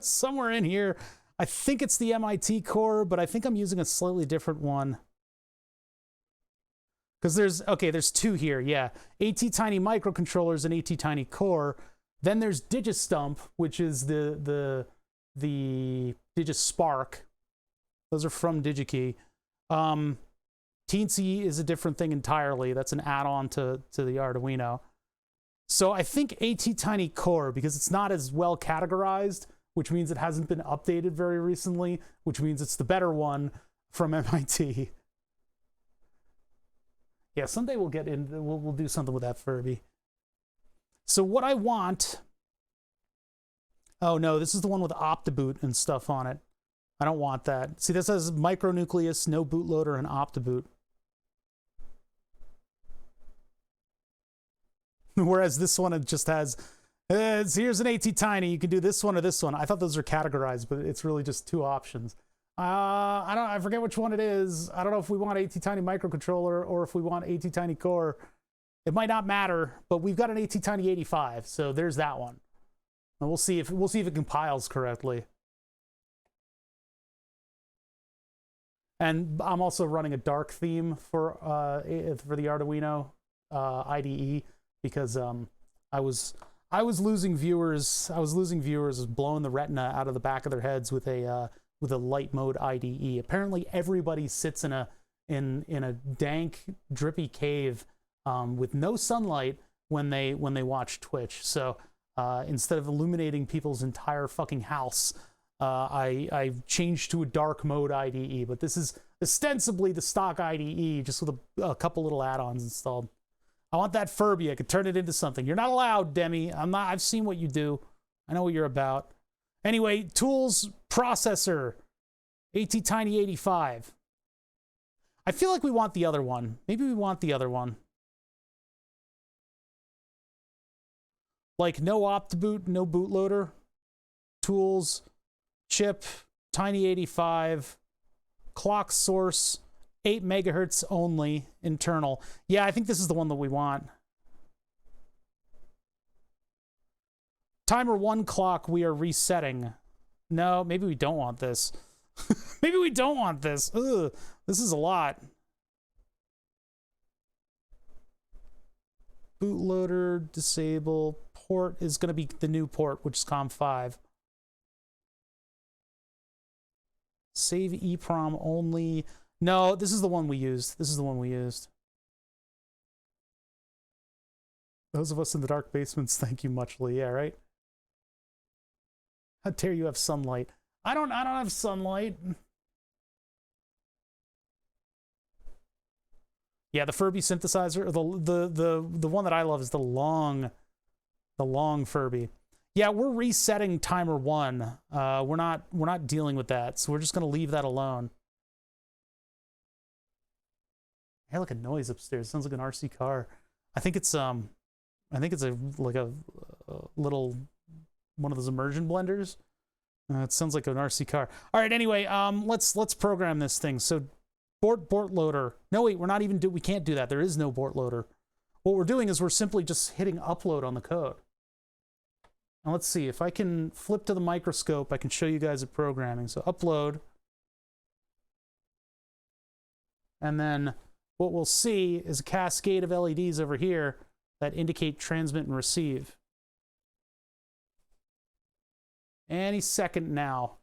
A: Somewhere in here. I think it's the MIT core, but I think I'm using a slightly different one. Because there's two here, yeah. ATtiny microcontrollers and ATtiny core. Then there's DigiStump, which is the DigiSpark. Those are from DigiKey. Teensy is a different thing entirely. That's an add-on to the Arduino. So I think ATtiny core, because it's not as well categorized, which means it hasn't been updated very recently, which means it's the better one from MIT. Yeah, someday we'll get in, we'll do something with that Furby. So what I want... Oh no, this is the one with OptiBoot and stuff on it. I don't want that. See, this says micronucleus, no bootloader, and OptiBoot. Whereas this one, it just has, here's an ATtiny, you can do this one or this one. I thought those were categorized, but it's really just two options. I forget which one it is. I don't know if we want ATtiny microcontroller or if we want ATtiny core. It might not matter, but we've got an ATtiny 85, so there's that one. And we'll see if it compiles correctly. And I'm also running a dark theme for the Arduino IDE because I was losing viewers. I was losing viewers, blowing the retina out of the back of their heads with a light mode IDE. Apparently, everybody sits in a dank, drippy cave with no sunlight when they watch Twitch. So instead of illuminating people's entire fucking house, I changed to a dark mode IDE. But this is ostensibly the stock IDE, just with a couple little add-ons installed. I want that Furby. I could turn it into something. You're not allowed, Demi. I'm not. I've seen what you do. I know what you're about. Anyway, tools, processor, attinys. I feel like we want the other one. Maybe we want the other one. Like no opt-boot, no bootloader. Tools, chip, tiny85, clock source, 8 megahertz only, internal. Yeah, I think this is the one that we want. Timer 1 clock we are resetting. No, maybe we don't want this. Maybe we don't want this. Ugh, this is a lot. Bootloader, disable, port is going to be the new port, which is COM5. Save EEPROM only. No, this is the one we used. This is the one we used. Those of us in the dark basements, thank you muchly. Yeah, right? How dare you have sunlight? I don't have sunlight. Yeah, the Furby synthesizer, the one that I love is the long Furby. Yeah, we're resetting timer 1. We're not dealing with that, so we're just gonna leave that alone. I hear like a noise upstairs. It sounds like an RC car. I think it's a little one of those immersion blenders. It sounds like an RC car. All right. Anyway, let's program this thing. So, bootloader. No, wait. We can't do that. There is no bootloader. What we're doing is we're simply just hitting upload on the code. Now let's see if I can flip to the microscope. I can show you guys the programming. So upload, and then what we'll see is a cascade of LEDs over here that indicate transmit and receive. Any second now.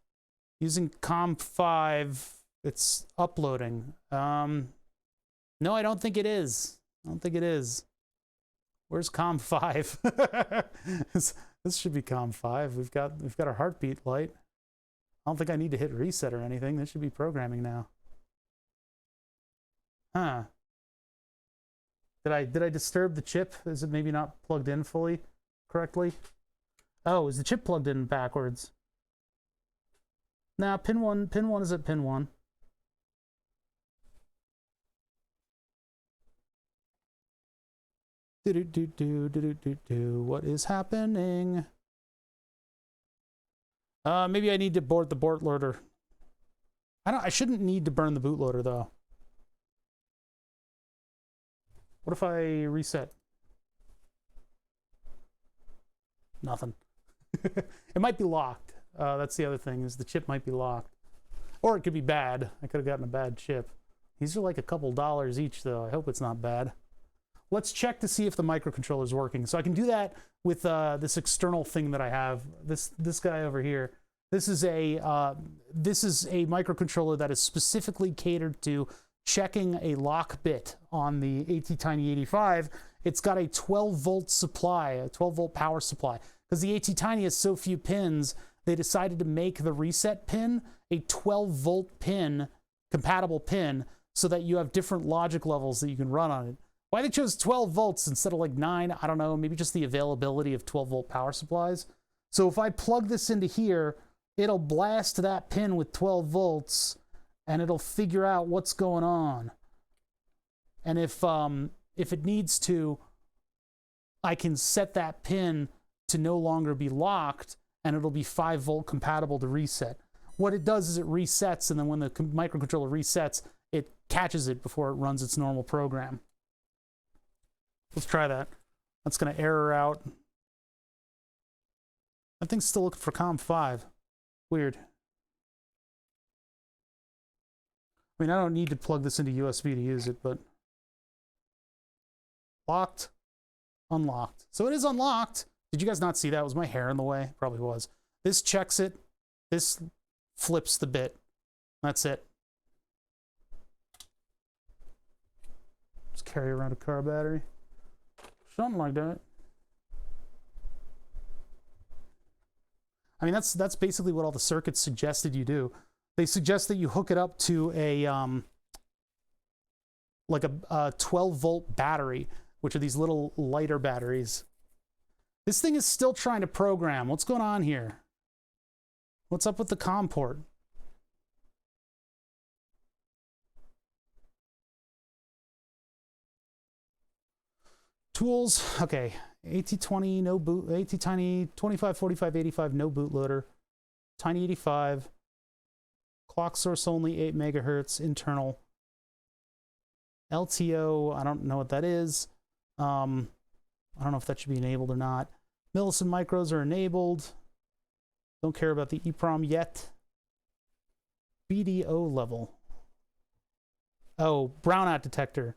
A: Using COM5, it's uploading. No, I don't think it is. I don't think it is. Where's COM5? This should be COM5. We've got our heartbeat light. I don't think I need to hit reset or anything. This should be programming now. Huh. Did I disturb the chip? Is it maybe not plugged in fully correctly? Oh, is the chip plugged in backwards? Nah, pin 1 is at pin 1. What is happening? Maybe I need to board the bootloader. I shouldn't need to burn the bootloader though. What if I reset? Nothing. It might be locked. That's the other thing, is the chip might be locked. Or it could be bad. I could have gotten a bad chip. These are like a couple dollars each though. I hope it's not bad. Let's check to see if the microcontroller is working. So I can do that with this external thing that I have. This guy over here. This is a microcontroller that is specifically catered to checking a lock bit on the ATtiny85. It's got a 12-volt supply, a 12-volt power supply. Because the ATtiny has so few pins, they decided to make the reset pin a 12-volt pin, compatible pin, so that you have different logic levels that you can run on it. Why they chose 12 volts instead of like 9, I don't know, maybe just the availability of 12-volt power supplies. So if I plug this into here, it'll blast that pin with 12 volts, and it'll figure out what's going on. And if it needs to, I can set that pin to no longer be locked, and it'll be 5-volt compatible to reset. What it does is it resets, and then when the microcontroller resets, it catches it before it runs its normal program. Let's try that. That's going to error out. That thing's still looking for COM5. Weird. I mean, I don't need to plug this into USB to use it, but... Locked. Unlocked. So it is unlocked. Did you guys not see that? Was my hair in the way? Probably was. This checks it. This flips the bit. That's it. Just carry around a car battery. Something like that. I mean, that's basically what all the circuits suggested you do. They suggest that you hook it up to a like a 12-volt battery, which are these little lighter batteries. This thing is still trying to program. What's going on here? What's up with the COM port? Tools, okay. AT20, no boot, AT-Tiny, 25, 45, 85, no bootloader. Tiny 85. Clock source only, 8 megahertz, internal. LTO, I don't know what that is. I don't know if that should be enabled or not. Millicent micros are enabled. Don't care about the EEPROM yet. BDO level. Oh, brownout detector.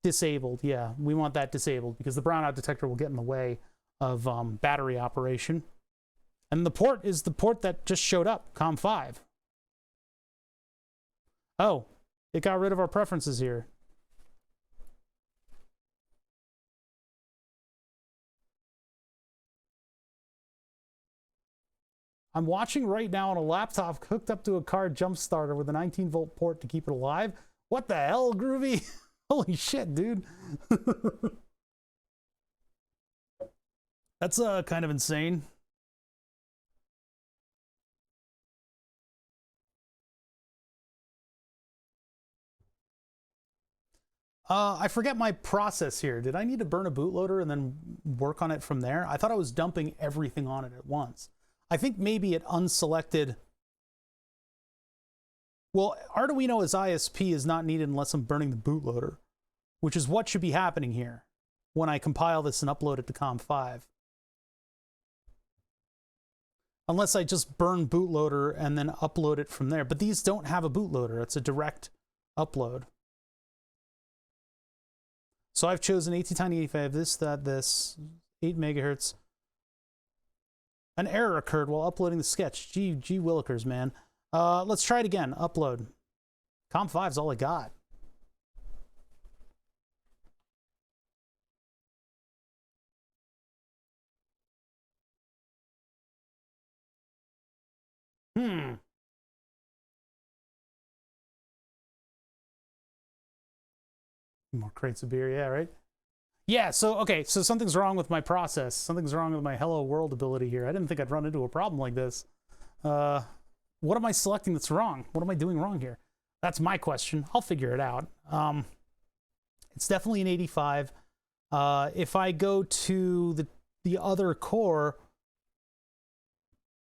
A: Disabled, yeah. We want that disabled because the brownout detector will get in the way of battery operation. And the port is the port that just showed up, COM5. Oh, it got rid of our preferences here. I'm watching right now on a laptop hooked up to a car jump starter with a 19-volt port to keep it alive. What the hell, Groovy? Holy shit, dude. That's kind of insane. I forget my process here. Did I need to burn a bootloader and then work on it from there? I thought I was dumping everything on it at once. I think maybe it unselected. Well, Arduino as ISP is not needed unless I'm burning the bootloader, which is what should be happening here when I compile this and upload it to COM5. Unless I just burn bootloader and then upload it from there. But these don't have a bootloader. It's a direct upload. So I've chosen AT-Tiny 85, this, that, this, 8 megahertz. An error occurred while uploading the sketch. Gee willikers, man. Let's try it again. Upload. COM5's all I got. More crates of beer, yeah, right? Yeah, so, okay, so something's wrong with my process. Something's wrong with my hello world ability here. I didn't think I'd run into a problem like this. What am I selecting that's wrong? What am I doing wrong here? That's my question. I'll figure it out. It's definitely an 85. If I go to the other core,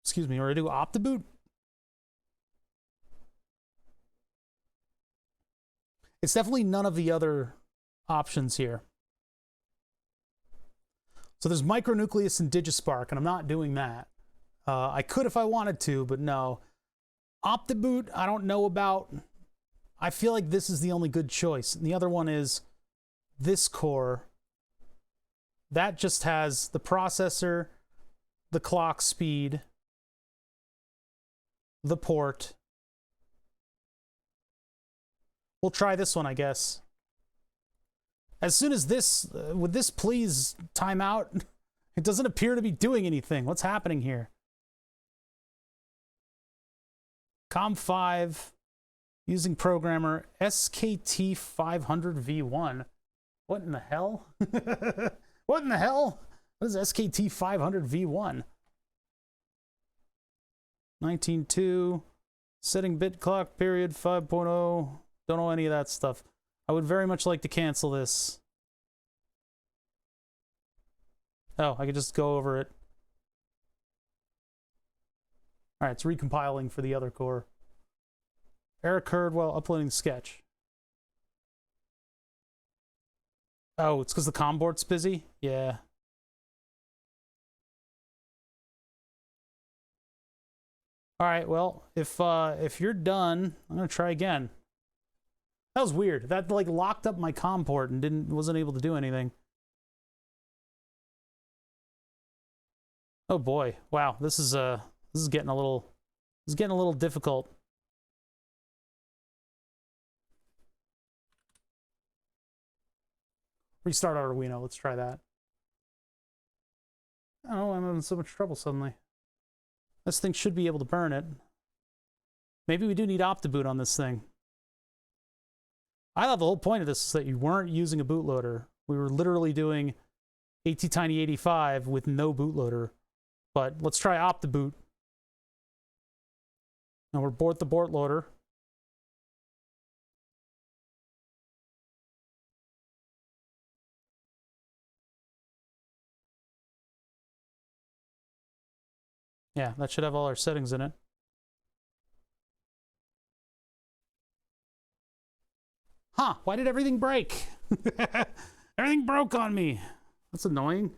A: excuse me, or I do OptiBoot, it's definitely none of the other options here. So there's micronucleus and digispark, and I'm not doing that. I could if I wanted to, but no. OptiBoot, I don't know about. I feel like this is the only good choice. And the other one is this core. That just has the processor, the clock speed, the port. We'll try this one, I guess. As soon as this, would this please time out? It doesn't appear to be doing anything. What's happening here? COM5 using programmer SKT500V1. What in the hell? What in the hell? What is SKT500V1? 19.2. Setting bit clock period 5.0. Don't know any of that stuff. I would very much like to cancel this. Oh, I could just go over it. All right, it's recompiling for the other core. Error occurred while uploading the sketch. Oh, it's because the COM board's busy? Yeah. All right, well, if you're done, I'm gonna try again. That was weird. That like locked up my COM port and wasn't able to do anything. Oh boy. Wow, this is getting a little difficult. Restart Arduino. Let's try that. Oh, I'm having so much trouble suddenly. This thing should be able to burn it. Maybe we do need OptiBoot on this thing. I thought the whole point of this is that you weren't using a bootloader. We were literally doing ATtiny85 with no bootloader. But let's try OptiBoot. Now we're board the bootloader. Yeah, that should have all our settings in it. Huh, why did everything break? Everything broke on me. That's annoying.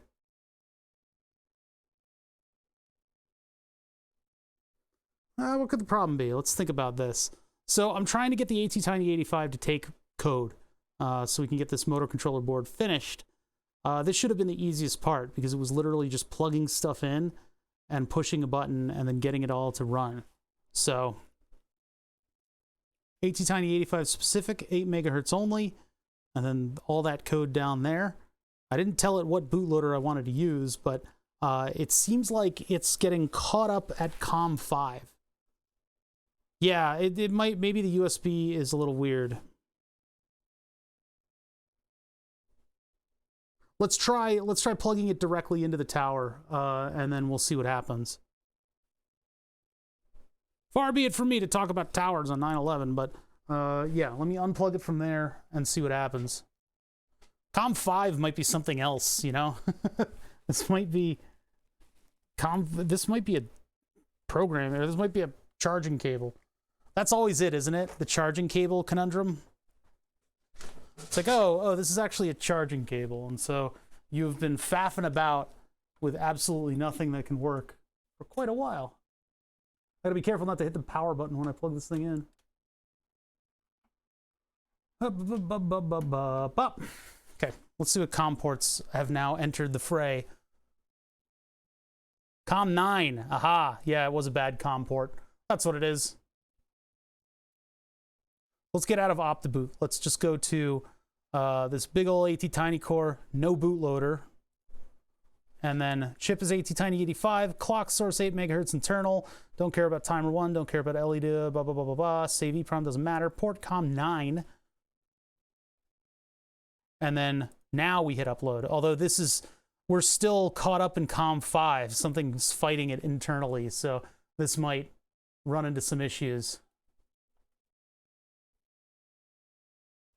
A: What could the problem be? Let's think about this. So I'm trying to get the ATtiny85 to take code so we can get this motor controller board finished. This should have been the easiest part because it was literally just plugging stuff in and pushing a button and then getting it all to run. So ATtiny85 specific, 8 megahertz only, and then all that code down there. I didn't tell it what bootloader I wanted to use, but it seems like it's getting caught up at COM5. Yeah, it might, maybe the USB is a little weird. Let's try plugging it directly into the tower, and then we'll see what happens. Far be it from me to talk about towers on 9/11, but yeah, let me unplug it from there and see what happens. COM5 might be something else, you know? This might be a program, or this might be a charging cable. That's always it, isn't it? The charging cable conundrum. It's like, oh, this is actually a charging cable, and so you've been faffing about with absolutely nothing that can work for quite a while. I gotta be careful not to hit the power button when I plug this thing in. Okay, let's see what COM ports have now entered the fray. COM 9, aha, yeah, it was a bad COM port. That's what it is. Let's get out of OptiBoot. Let's just go to this big ol' ATtiny core, no bootloader. And then chip is ATtiny85, clock source 8 megahertz internal. Don't care about timer 1, don't care about LED, blah, blah, blah, blah, blah. Save EEPROM, doesn't matter. Port COM 9. And then now we hit upload. Although this is, we're still caught up in COM 5. Something's fighting it internally, so this might run into some issues.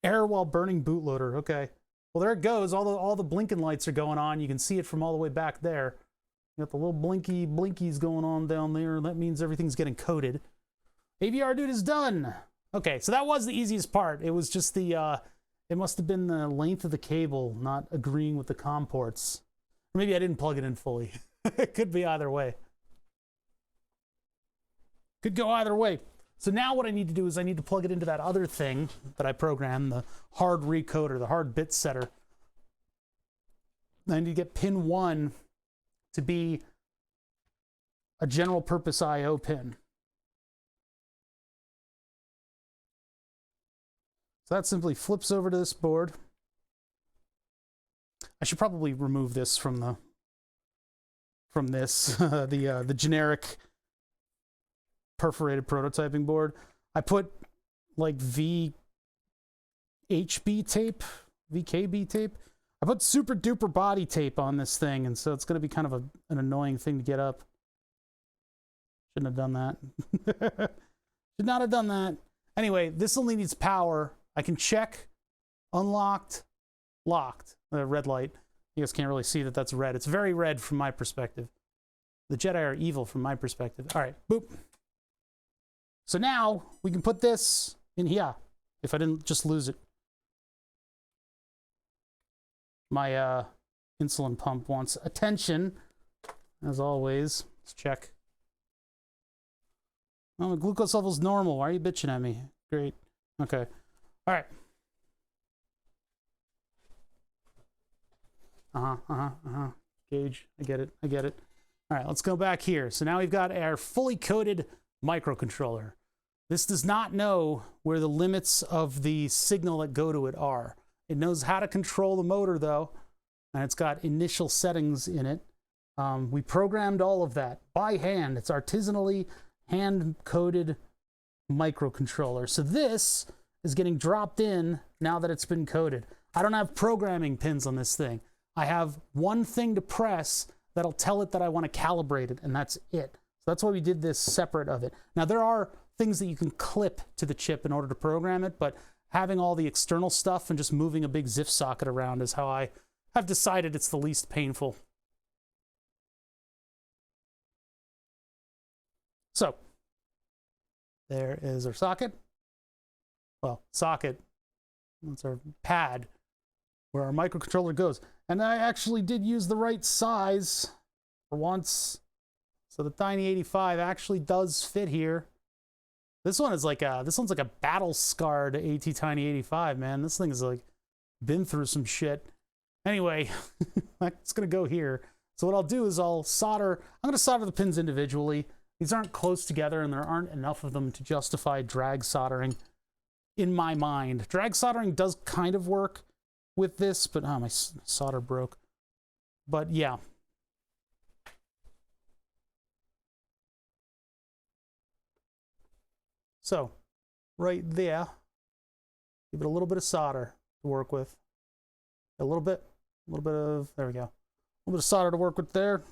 A: Error while burning bootloader. Okay. Well, there it goes. All the blinking lights are going on. You can see it from all the way back there. You got the little blinkies going on down there. That means everything's getting coded. AVR dude is done. Okay, so that was the easiest part. It was just the, it must have been the length of the cable not agreeing with the COM ports. Or maybe I didn't plug it in fully. It could be either way. Could go either way. So now what I need to do is I need to plug it into that other thing that I programmed, the hard recoder, the hard bit setter. I need to get pin 1 to be a general purpose I/O pin. So that simply flips over to this board. I should probably remove this from this, the generic perforated prototyping board. I put like VHB tape, VKB tape. I put super duper body tape on this thing, and so it's going to be kind of an annoying thing to get up. Shouldn't have done that. Should not have done that. Anyway, this only needs power. I can check unlocked, locked. Red light. You guys can't really see that that's red. It's very red from my perspective. The Jedi are evil from my perspective. All right, boop. So now we can put this in here, if I didn't just lose it. My insulin pump wants attention, as always. Let's check. Oh, my glucose level's normal. Why are you bitching at me? Great. Okay. All right. Gauge. I get it. All right, let's go back here. So now we've got our fully coded microcontroller. This does not know where the limits of the signal that go to it are. It knows how to control the motor, though, and it's got initial settings in it. We programmed all of that by hand. It's artisanally hand-coded microcontroller. So this is getting dropped in now that it's been coded. I don't have programming pins on this thing. I have one thing to press that'll tell it that I want to calibrate it, and that's it. So that's why we did this separate of it. Now, there are things that you can clip to the chip in order to program it, but having all the external stuff and just moving a big ZIF socket around is how I have decided it's the least painful. So, there is our socket. Well, socket, that's our pad where our microcontroller goes. And I actually did use the right size for once. So the Tiny 85 actually does fit here. This one's like a battle scarred AT Tiny 85, man. This thing is like been through some shit. Anyway, it's gonna go here. So what I'll do is I'm gonna solder the pins individually. These aren't close together and there aren't enough of them to justify drag soldering in my mind. Drag soldering does kind of work with this, but my solder broke. But yeah. So, right there, give it a little bit of solder to work with. A little bit of, there we go. A little bit of solder to work with there.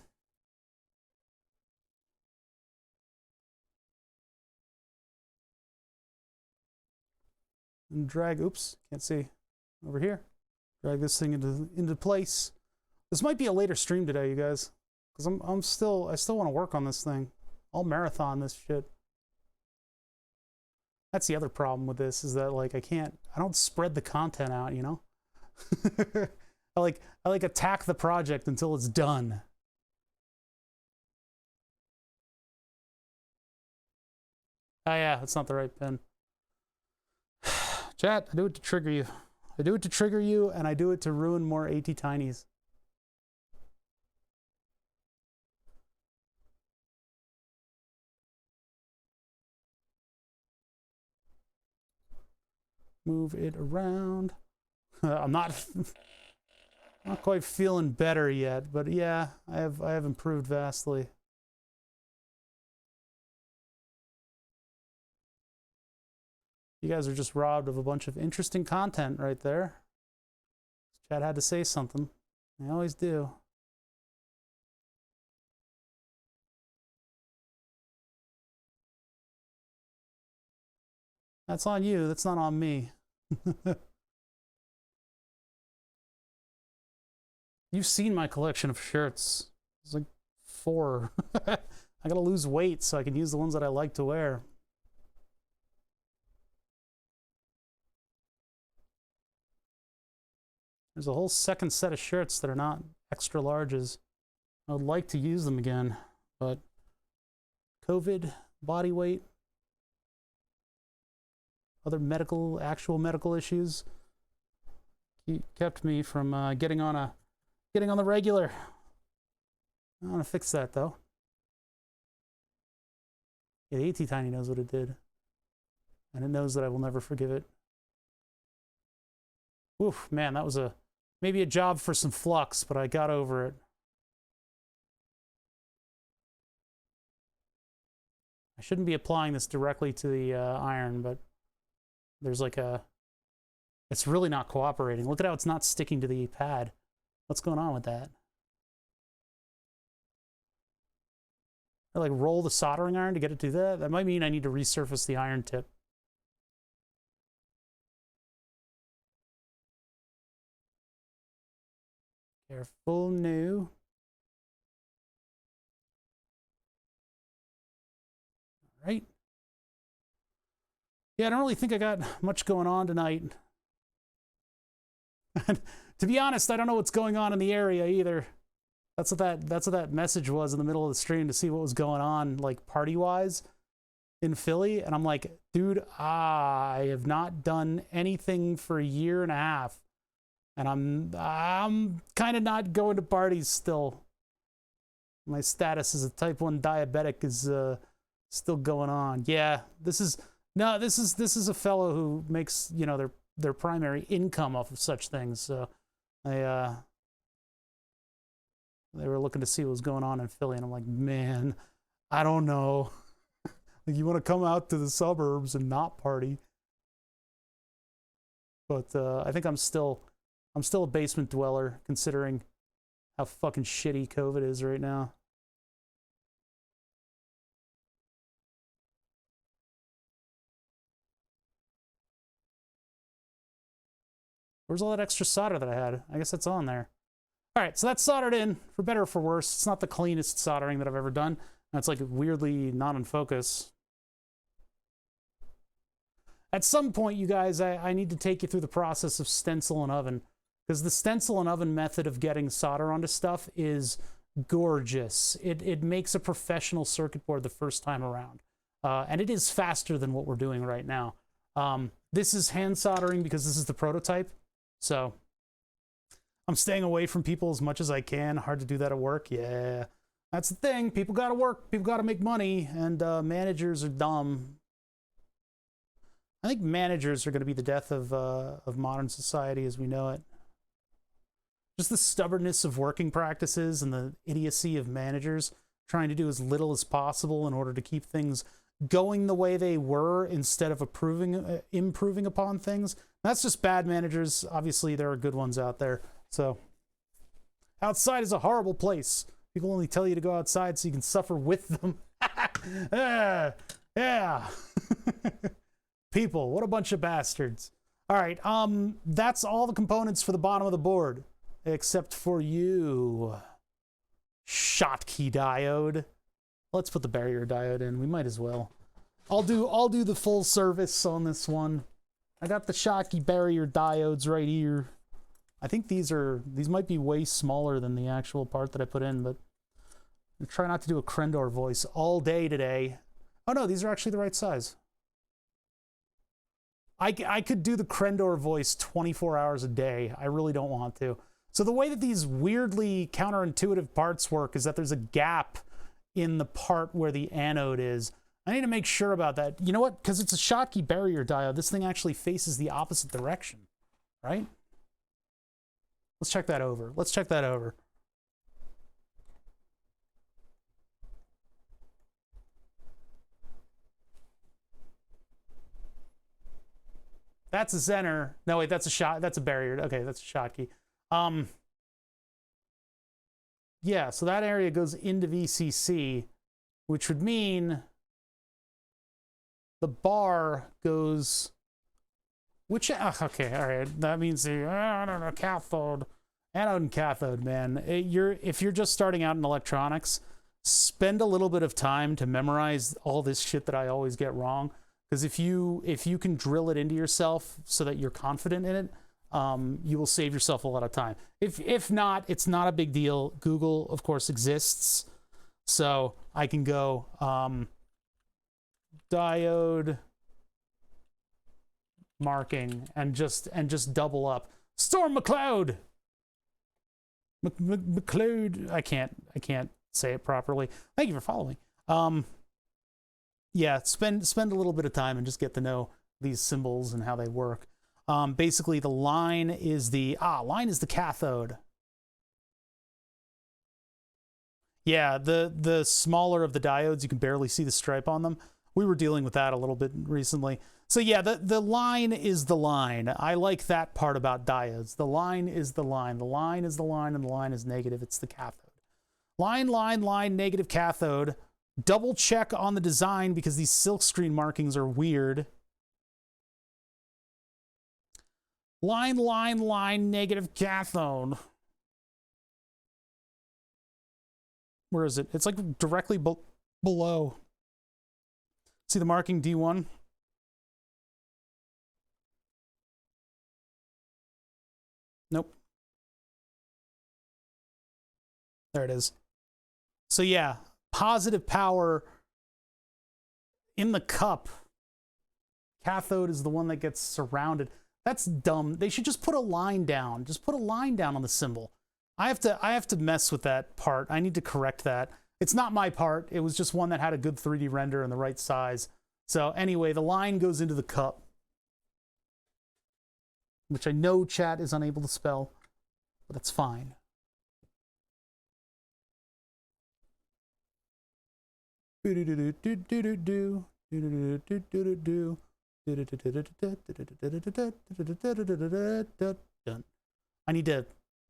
A: And drag, oops, can't see, over here. Drag this thing into place. This might be a later stream today, you guys, because I still want to work on this thing. I'll marathon this shit. That's the other problem with this, is that like I don't spread the content out, you know? I like attack the project until it's done. Oh yeah, that's not the right pin. Chat, I do it to trigger you. I do it to trigger you, and I do it to ruin more AT Tinys. Move it around. I'm not quite feeling better yet, but yeah, I have improved vastly. You guys are just robbed of a bunch of interesting content right there. Chad had to say something. They always do. That's on you. That's not on me. You've seen my collection of shirts. It's like 4. I gotta lose weight so I can use the ones that I like to wear. There's a whole second set of shirts that are not extra larges. I would like to use them again, but COVID, body weight, other actual medical issues kept me from getting on the regular. I want to fix that though. Yeah, the AT Tiny knows what it did, and it knows that I will never forgive it. Oof, man, that was maybe a job for some flux, but I got over it. I shouldn't be applying this directly to the iron, but there's like it's really not cooperating. Look at how it's not sticking to the pad. What's going on with that? I like roll the soldering iron to get it to that. That might mean I need to resurface the iron tip. Careful, no. All right. Yeah, I don't really think I got much going on tonight. To be honest, I don't know what's going on in the area either. That's what that message was in the middle of the stream, to see what was going on, like party-wise in Philly. And I'm like, dude, I have not done anything for a year and a half. And I'm kind of not going to parties still. My status as a type 1 diabetic is still going on. Yeah, this is a fellow who makes, you know, their primary income off of such things. So they were looking to see what was going on in Philly, and I'm like, man, I don't know. Like, you want to come out to the suburbs and not party? But I think I'm still I'm still a basement dweller, considering how fucking shitty COVID is right now. Where's all that extra solder that I had? I guess that's on there. All right, so that's soldered in, for better or for worse. It's not the cleanest soldering that I've ever done. That's like weirdly not in focus. At some point, you guys, I need to take you through the process of stencil and oven, because the stencil and oven method of getting solder onto stuff is gorgeous. It makes a professional circuit board the first time around. And it is faster than what we're doing right now. This is hand soldering because this is the prototype. So I'm staying away from people as much as I can. Hard to do that at work. Yeah, that's the thing. People got to work. People got to make money. And managers are dumb. I think managers are going to be the death of modern society as we know it. Just the stubbornness of working practices and the idiocy of managers trying to do as little as possible in order to keep things going the way they were instead of improving upon things. That's just bad managers. Obviously, there are good ones out there. So, outside is a horrible place. People only tell you to go outside so you can suffer with them. Yeah. People, what a bunch of bastards. All right, that's all the components for the bottom of the board, except for you. Schottky diode. Let's put the barrier diode in. We might as well. I'll do the full service on this one. I got the Schottky barrier diodes right here. I think these might be way smaller than the actual part that I put in, but I'll try not to do a Krendor voice all day today. Oh no, these are actually the right size. I could do the Krendor voice 24 hours a day. I really don't want to. So the way that these weirdly counterintuitive parts work is that there's a gap in the part where the anode is. I need to make sure about that. You know what? Because it's a Schottky barrier diode, this thing actually faces the opposite direction, right? Let's check that over. Let's check that over. That's a Zener. No, wait, that's a barrier. Okay, that's a Schottky. Yeah, so that area goes into VCC, which would mean the bar goes, okay, all right, that means the, I don't know, cathode, anode and cathode, man. If you're just starting out in electronics, spend a little bit of time to memorize all this shit that I always get wrong. Because if you can drill it into yourself so that you're confident in it, you will save yourself a lot of time. If not, it's not a big deal. Google, of course, exists, so I can go diode marking and just double up. Storm McCloud. McCloud. I can't say it properly. Thank you for following. Yeah, spend a little bit of time and just get to know these symbols and how they work. Basically, the line is the cathode. Yeah, the smaller of the diodes, you can barely see the stripe on them. We were dealing with that a little bit recently. So yeah, the line is the line. I like that part about diodes. The line is the line. The line is the line, and the line is negative. It's the cathode. Line, negative cathode. Double check on the design because these silkscreen markings are weird. Line, negative cathode. Where is it? It's like directly below. See the marking D1? Nope. There it is. So yeah, positive power in the cup. Cathode is the one that gets surrounded. That's dumb. They should just put a line down. Just put a line down on the symbol. I have to mess with that part. I need to correct that. It's not my part. It was just one that had a good 3D render and the right size. So anyway, the line goes into the cup, which I know chat is unable to spell, but that's fine. I need to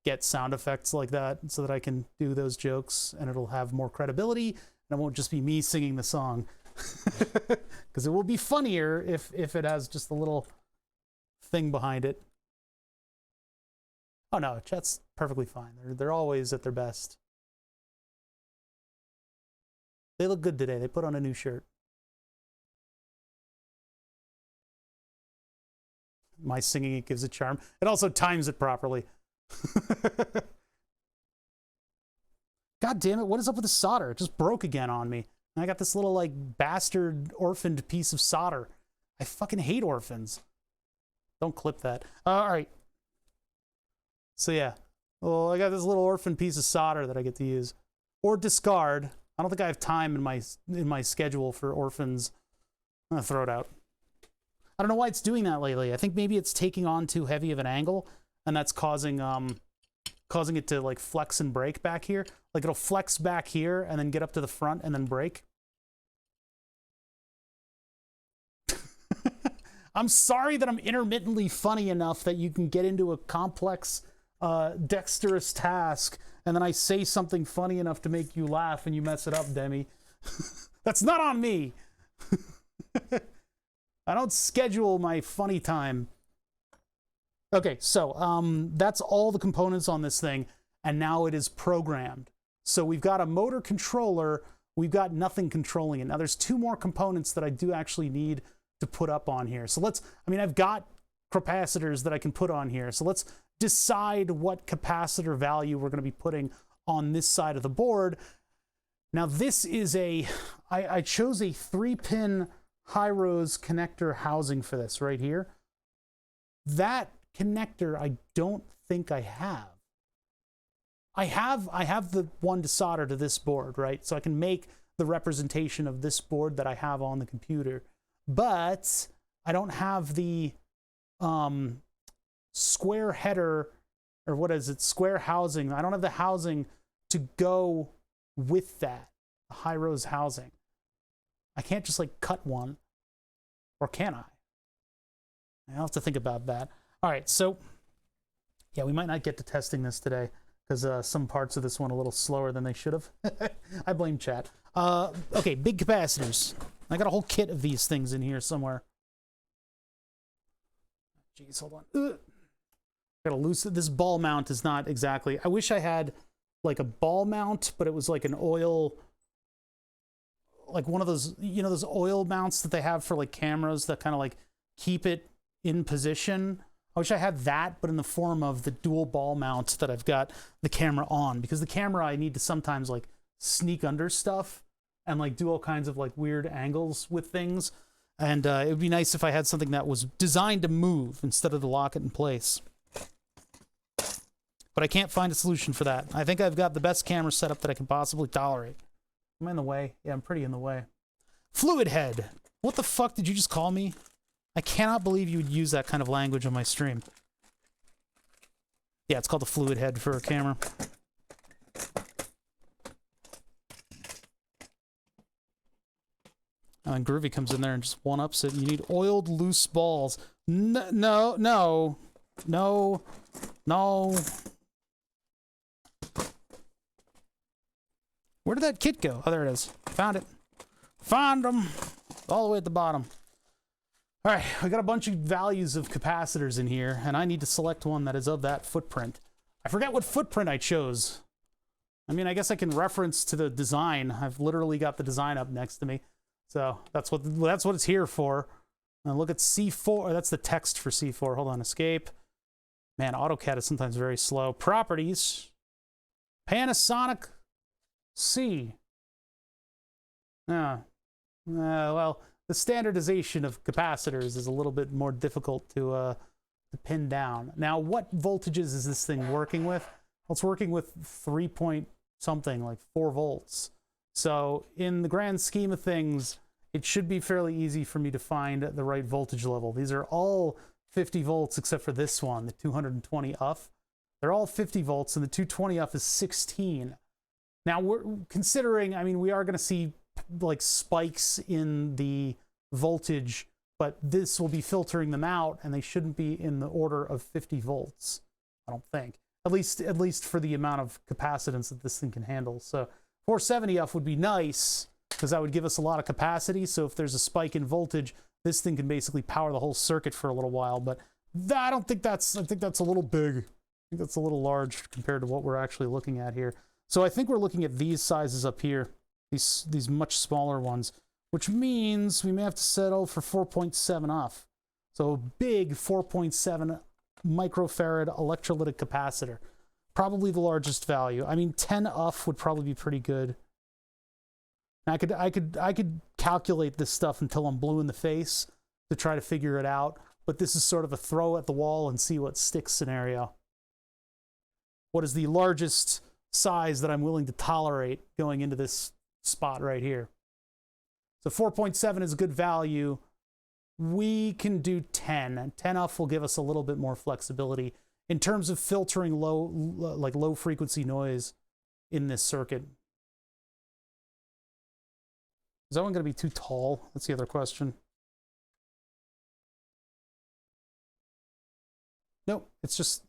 A: get sound effects like that so that I can do those jokes and it'll have more credibility and it won't just be me singing the song. Because it will be funnier if it has just a little thing behind it. Oh no, chat's perfectly fine. They're always at their best. They look good today. They put on a new shirt. My singing, it gives it charm. It also times it properly. God damn it, what is up with the solder? It just broke again on me. And I got this little, like, bastard orphaned piece of solder. I fucking hate orphans. Don't clip that. All right. So, yeah. Well, I got this little orphan piece of solder that I get to use. Or discard. I don't think I have time in my schedule for orphans. I'm gonna throw it out. I don't know why it's doing that lately. I think maybe it's taking on too heavy of an angle, and that's causing it to like flex and break back here. Like it'll flex back here and then get up to the front and then break. I'm sorry that I'm intermittently funny enough that you can get into a complex, dexterous task, and then I say something funny enough to make you laugh and you mess it up, Demi. That's not on me. I don't schedule my funny time. Okay, so that's all the components on this thing, and now it is programmed. So we've got a motor controller, we've got nothing controlling it. Now there's two more components that I do actually need to put up on here. So I've got capacitors that I can put on here. So let's decide what capacitor value we're gonna be putting on this side of the board. Now this is I chose a 3-pin high-rose connector housing for this right here. That connector I don't think I have. I have the one to solder to this board, right? So I can make the representation of this board that I have on the computer. But I don't have the square header, or what is it, square housing. I don't have the housing to go with that, the high-rose housing. I can't just like cut one, or can I? I'll have to think about that. All right, so yeah, we might not get to testing this today because some parts of this went a little slower than they should have. I blame chat. Okay, big capacitors. I got a whole kit of these things in here somewhere. Jeez, hold on. Ugh. Gotta loosen. This ball mount is not exactly. I wish I had like a ball mount, but it was like an oil, like one of those, you know, those oil mounts that they have for like cameras that kind of like keep it in position. I wish I had that, but in the form of the dual ball mount that I've got the camera on, because the camera I need to sometimes like sneak under stuff and like do all kinds of like weird angles with things. And it would be nice if I had something that was designed to move instead of to lock it in place. But I can't find a solution for that. I think I've got the best camera setup that I can possibly tolerate. Am I in the way? Yeah, I'm pretty in the way. Fluid head. What the fuck did you just call me? I cannot believe you would use that kind of language on my stream. Yeah, it's called a fluid head for a camera. And Groovy comes in there and just one-ups it. You need oiled loose balls. No, no, no, no, no. Where did that kit go? Oh, there it is. Found it. Found them. All the way at the bottom. All right, I got a bunch of values of capacitors in here, and I need to select one that is of that footprint. I forget what footprint I chose. I mean, I guess I can reference to the design. I've literally got the design up next to me. So that's what it's here for. And look at C4. That's the text for C4. Hold on, escape. Man, AutoCAD is sometimes very slow. Properties. Panasonic C. Well, the standardization of capacitors is a little bit more difficult to pin down. Now, what voltages is this thing working with? Well, it's working with 3 point something, like 4 volts. So in the grand scheme of things, it should be fairly easy for me to find the right voltage level. These are all 50 volts except for this one, the 220 UF. They're all 50 volts, and the 220 UF is 16. Now, we're considering, I mean, we are going to see like spikes in the voltage, but this will be filtering them out, and they shouldn't be in the order of 50 volts I don't think. At least for the amount of capacitance that this thing can handle. So 470F would be nice because that would give us a lot of capacity. So if there's a spike in voltage, this thing can basically power the whole circuit for a little while. But I think that's a little big. I think that's a little large compared to what we're actually looking at here. So I think we're looking at these sizes up here, these much smaller ones, which means we may have to settle for 4.7 off. So a big 4.7 microfarad electrolytic capacitor, probably the largest value. I mean, 10 UF would probably be pretty good. I could calculate this stuff until I'm blue in the face to try to figure it out, but this is sort of a throw at the wall and see what sticks scenario. What is the largest size that I'm willing to tolerate going into this spot right here? So 4.7 is a good value. We can do 10. 10 UF will give us a little bit more flexibility in terms of filtering low frequency noise in this circuit. Is that one going to be too tall? That's the other question. Nope, it's just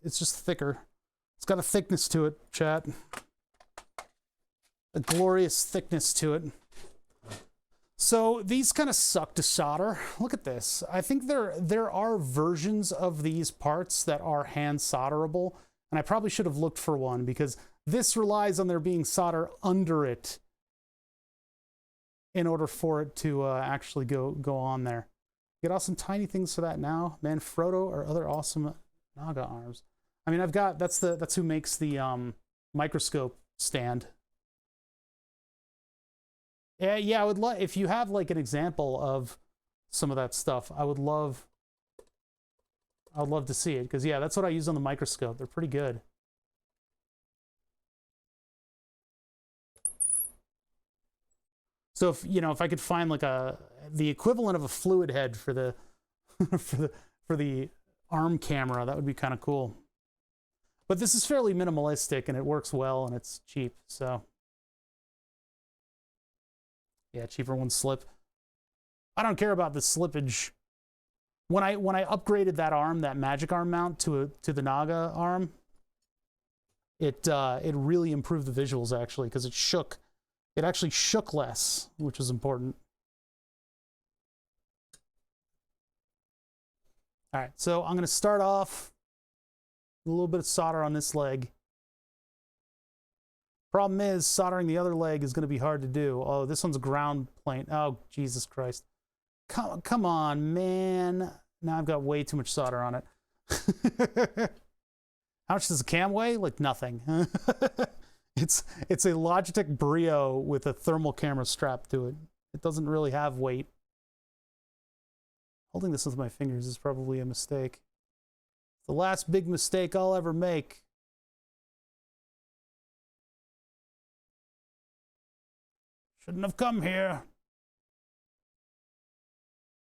A: thicker. It's got a thickness to it, chat. A glorious thickness to it. So these kind of suck to solder. Look at this. I think there are versions of these parts that are hand solderable, and I probably should have looked for one because this relies on there being solder under it in order for it to actually go on there. Get awesome tiny things for that now. Manfrotto or other awesome Naga arms. I mean, that's who makes the microscope stand. Yeah, I would love, if you have like an example of some of that stuff, I would love to see it, because yeah, that's what I use on the microscope. They're pretty good. So if I could find like the equivalent of a fluid head for the for the arm camera, that would be kind of cool. But this is fairly minimalistic and it works well and it's cheap, so yeah, cheaper ones slip. I don't care about the slippage. When I upgraded that arm, that magic arm mount to the Naga arm, it really improved the visuals actually, because it shook. It actually shook less, which is important. All right, so I'm going to start off with a little bit of solder on this leg. Problem is, soldering the other leg is going to be hard to do. Oh, this one's a ground plane. Oh, Jesus Christ. Come on, man. Now I've got way too much solder on it. How much does a cam weigh? Like nothing. It's a Logitech Brio with a thermal camera strapped to it. It doesn't really have weight. Holding this with my fingers is probably a mistake. The last big mistake I'll ever make. Shouldn't have come here.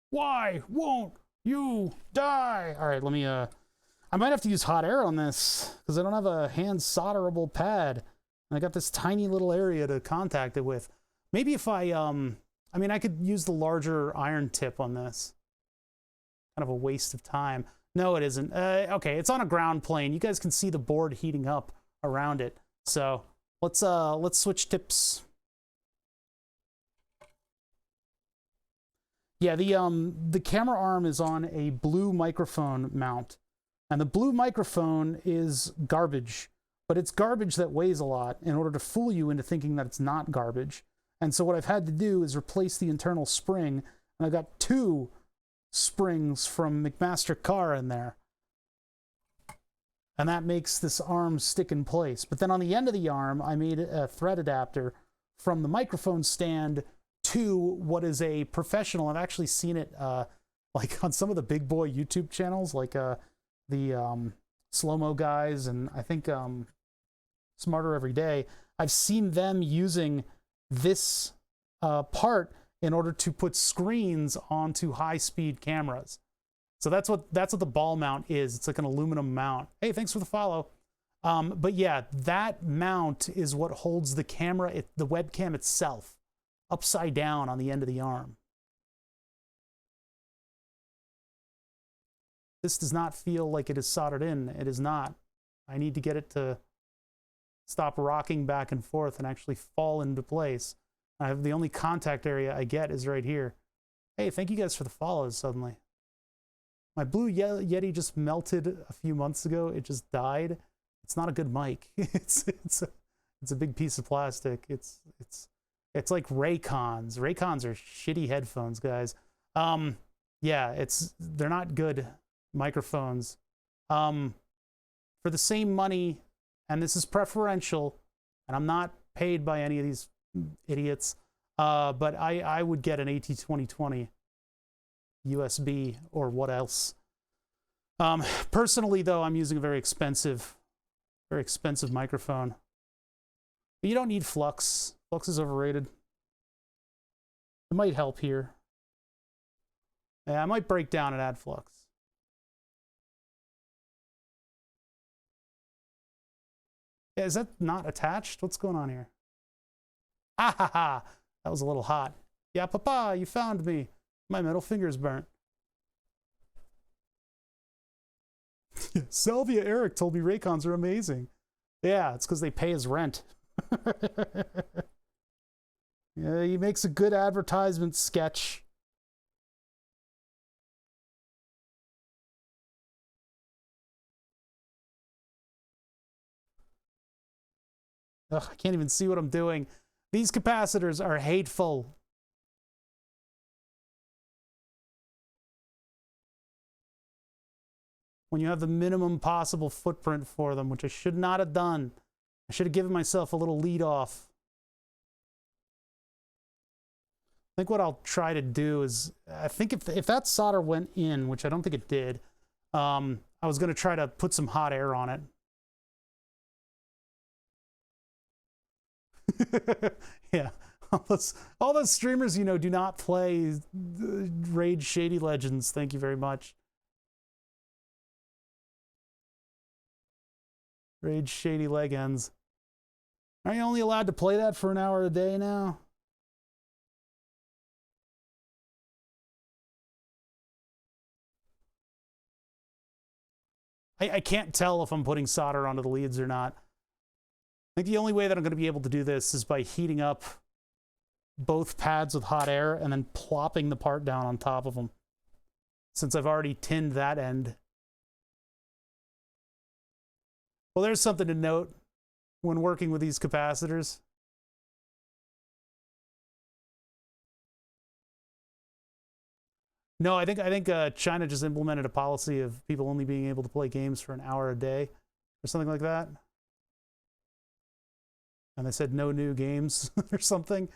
A: Why won't you die? All right, let me, I might have to use hot air on this because I don't have a hand solderable pad. And I got this tiny little area to contact it with. Maybe if I mean, I could use the larger iron tip on this. Kind of a waste of time. No, it isn't. Okay, it's on a ground plane. You guys can see the board heating up around it. So let's switch tips. Yeah, the camera arm is on a blue microphone mount, and the blue microphone is garbage, but it's garbage that weighs a lot in order to fool you into thinking that it's not garbage. And so what I've had to do is replace the internal spring, and I've got 2 springs from McMaster Carr in there. And that makes this arm stick in place. But then on the end of the arm, I made a thread adapter from the microphone stand to what is a professional. I've actually seen it like on some of the big boy YouTube channels, like the slow-mo guys, and I think Smarter Every Day. I've seen them using this part in order to put screens onto high-speed cameras. So that's what the ball mount is. It's like an aluminum mount. Hey, thanks for the follow. But yeah, that mount is what holds the camera, the webcam itself, upside down on the end of the arm. This does not feel like it is soldered in. It is not. I need to get it to stop rocking back and forth and actually fall into place. I have the only contact area I get is right here. Hey, thank you guys for the follows suddenly. My Blue Yeti just melted a few months ago. It just died. It's not a good mic. It's a big piece of plastic. It's like Raycons. Raycons are shitty headphones, guys. Yeah, they're not good microphones. For the same money, and this is preferential, and I'm not paid by any of these idiots, but I would get an AT2020 USB or what else. Personally, though, I'm using a very expensive microphone. But you don't need flux. Flux is overrated. It might help here. Yeah, I might break down and add flux. Yeah, is that not attached? What's going on here? Ah ha ha! That was a little hot. Yeah, papa, you found me. My middle finger's burnt. Salvia Eric told me Raycons are amazing. Yeah, it's because they pay his rent. Yeah, he makes a good advertisement sketch. Ugh, I can't even see what I'm doing. These capacitors are hateful. When you have the minimum possible footprint for them, which I should not have done. I should have given myself a little lead off. I think what I'll try to do is, I think if that solder went in, which I don't think it did, I was going to try to put some hot air on it. Yeah, all those streamers, you know, do not play Raid Shady Legends. Thank you very much. Raid Shady Legends. Are you only allowed to play that for an hour a day now? I can't tell if I'm putting solder onto the leads or not. I think the only way that I'm going to be able to do this is by heating up both pads with hot air and then plopping the part down on top of them, since I've already tinned that end. Well, there's something to note when working with these capacitors. No, I think China just implemented a policy of people only being able to play games for an hour a day or something like that. And they said no new games or something.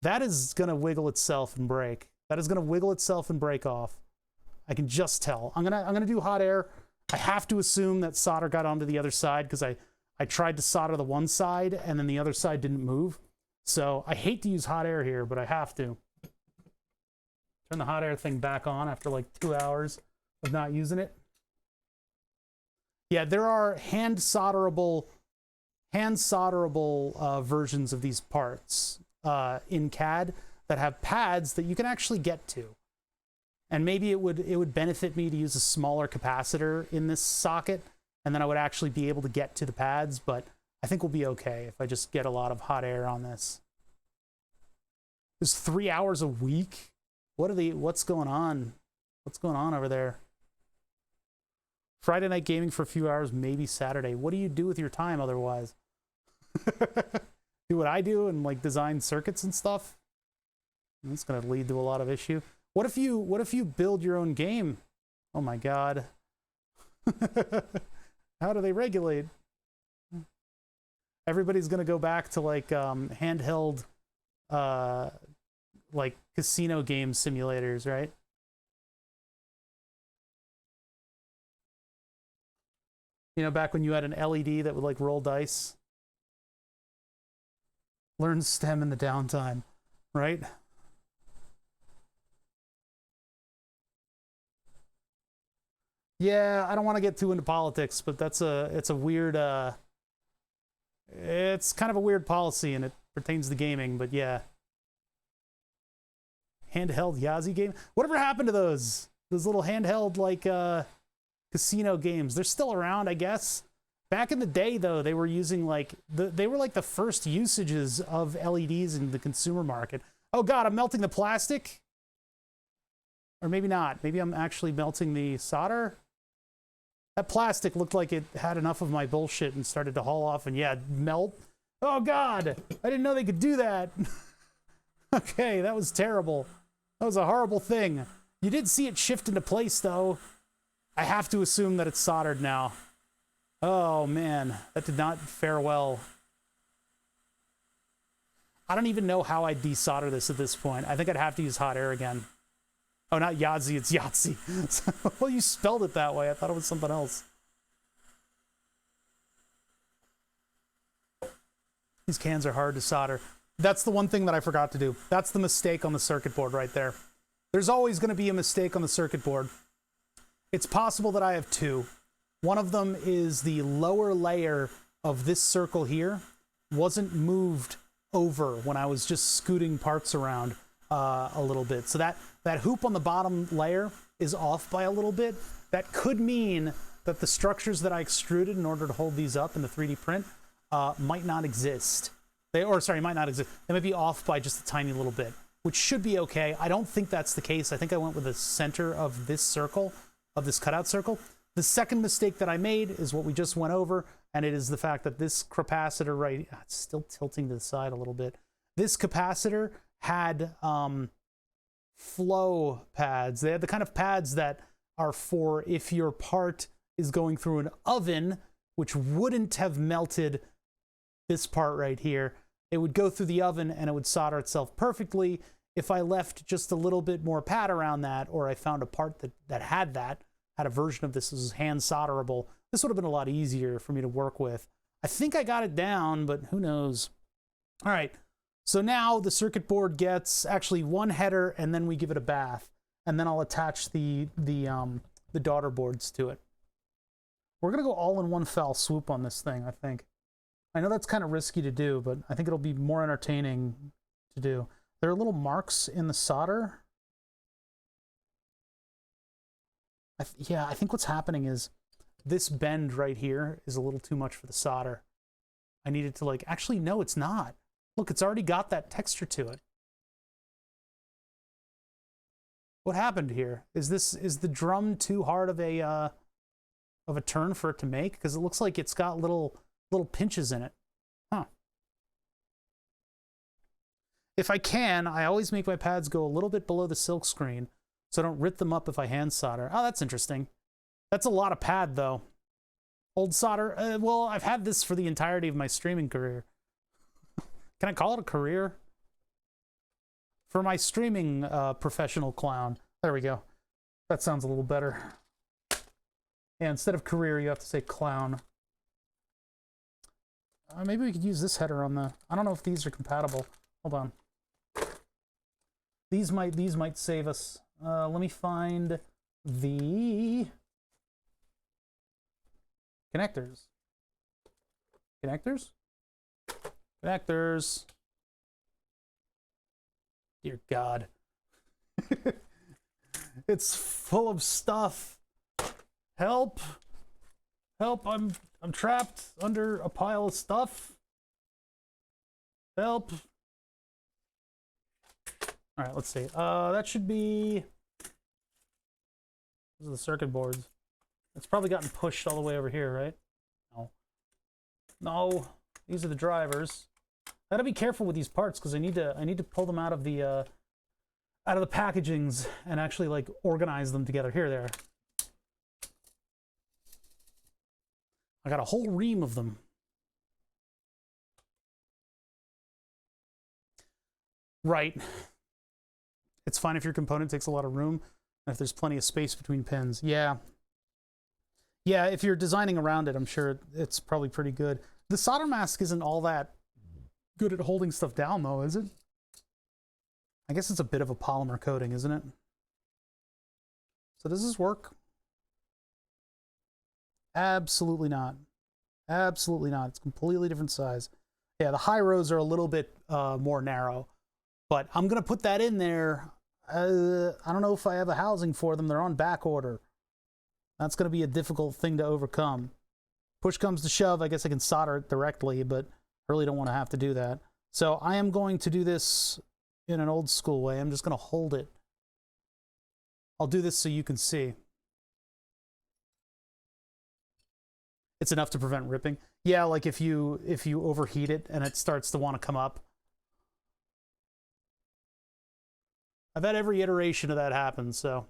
A: That is going to wiggle itself and break. That is going to wiggle itself and break off. I can just tell. I'm gonna do hot air. I have to assume that solder got onto the other side because I tried to solder the one side and then the other side didn't move. So I hate to use hot air here, but I have to. Turn the hot air thing back on after like 2 hours of not using it. Yeah, there are hand solderable versions of these parts in CAD that have pads that you can actually get to. And maybe it would benefit me to use a smaller capacitor in this socket, and then I would actually be able to get to the pads, but I think we'll be okay if I just get a lot of hot air on this. There's 3 hours a week? What's going on? What's going on over there? Friday night gaming for a few hours, maybe Saturday. What do you do with your time otherwise? Do what I do and like design circuits and stuff? That's going to lead to a lot of issue. What if you build your own game? Oh my god. How do they regulate? Everybody's going to go back to like handheld like casino game simulators, right? You know, back when you had an LED that would like roll dice. Learn STEM in the downtime, right? Yeah, I don't want to get too into politics, but it's a weird it's kind of a weird policy and it pertains to gaming, but yeah. Handheld Yazzie game? Whatever happened to those little handheld like casino games? They're still around, I guess. Back in the day, though, they were using like they were like the first usages of LEDs in the consumer market. Oh God, I'm melting the plastic, or maybe not. Maybe I'm actually melting the solder. That plastic looked like it had enough of my bullshit and started to haul off, and yeah, melt. Oh God, I didn't know they could do that. Okay, that was terrible. That was a horrible thing. You did see it shift into place, though. I have to assume that it's soldered now. Oh man, that did not fare well. I don't even know how I'd desolder this at this point. I think I'd have to use hot air again. Oh, not Yahtzee, it's Yahtzee. Well, you spelled it that way. I thought it was something else. These cans are hard to solder. That's the one thing that I forgot to do. That's the mistake on the circuit board right there. There's always going to be a mistake on the circuit board. It's possible that I have two. One of them is the lower layer of this circle here wasn't moved over when I was just scooting parts around a little bit. So that hoop on the bottom layer is off by a little bit. That could mean that the structures that I extruded in order to hold these up in the 3D print might not exist. Might not exist. They might be off by just a tiny little bit, which should be okay. I don't think that's the case. I think I went with the center of this circle, of this cutout circle. The second mistake that I made is what we just went over, and it is the fact that this capacitor it's still tilting to the side a little bit. This capacitor had flow pads. They had the kind of pads that are for if your part is going through an oven, which wouldn't have melted this part right here. It would go through the oven and it would solder itself perfectly. If I left just a little bit more pad around that, or I found a part that had a version of this that was hand solderable, this would have been a lot easier for me to work with. I think I got it down, but who knows? All right, so now the circuit board gets actually one header, and then we give it a bath, and then I'll attach the daughter boards to it. We're gonna go all in one fell swoop on this thing, I think. I know that's kind of risky to do, but I think it'll be more entertaining to do. There are little marks in the solder. I think what's happening is this bend right here is a little too much for the solder. I needed to actually, no, it's not. Look, it's already got that texture to it. What happened here? Is the drum too hard of a turn for it to make? Because it looks like it's got little pinches in it. Huh. If I can, I always make my pads go a little bit below the silk screen so I don't rip them up if I hand solder. Oh, that's interesting. That's a lot of pad, though. Old solder. Well, I've had this for the entirety of my streaming career. Can I call it a career? For my streaming professional clown. There we go. That sounds a little better. Yeah, instead of career, you have to say clown. Maybe we could use this header on the... I don't know if these are compatible. Hold on. These might save us. Let me find the connectors. Connectors? Connectors. Dear God. It's full of stuff. Help. Help, I'm trapped under a pile of stuff. Help. All right, let's see. That should be... Those are the circuit boards. It's probably gotten pushed all the way over here, right? No. No, these are the drivers. I gotta be careful with these parts because I need to pull them out of the packagings and actually organize them together. Here, there. I got a whole ream of them. Right. It's fine if your component takes a lot of room and if there's plenty of space between pins. Yeah. Yeah, if you're designing around it, I'm sure it's probably pretty good. The solder mask isn't all that good at holding stuff down, though, is it? I guess it's a bit of a polymer coating, isn't it? So does this work? Absolutely not. Absolutely not. It's a completely different size. Yeah, the high rows are a little bit more narrow, but I'm going to put that in there. I don't know if I have a housing for them. They're on back order. That's going to be a difficult thing to overcome. push comes to shove, I guess I can solder it directly, but I really don't want to have to do that. So I am going to do this in an old school way. I'm just going to hold it. I'll do this so you can see. It's enough to prevent ripping. Yeah, like if you overheat it and it starts to want to come up. I've had every iteration of that happen, so.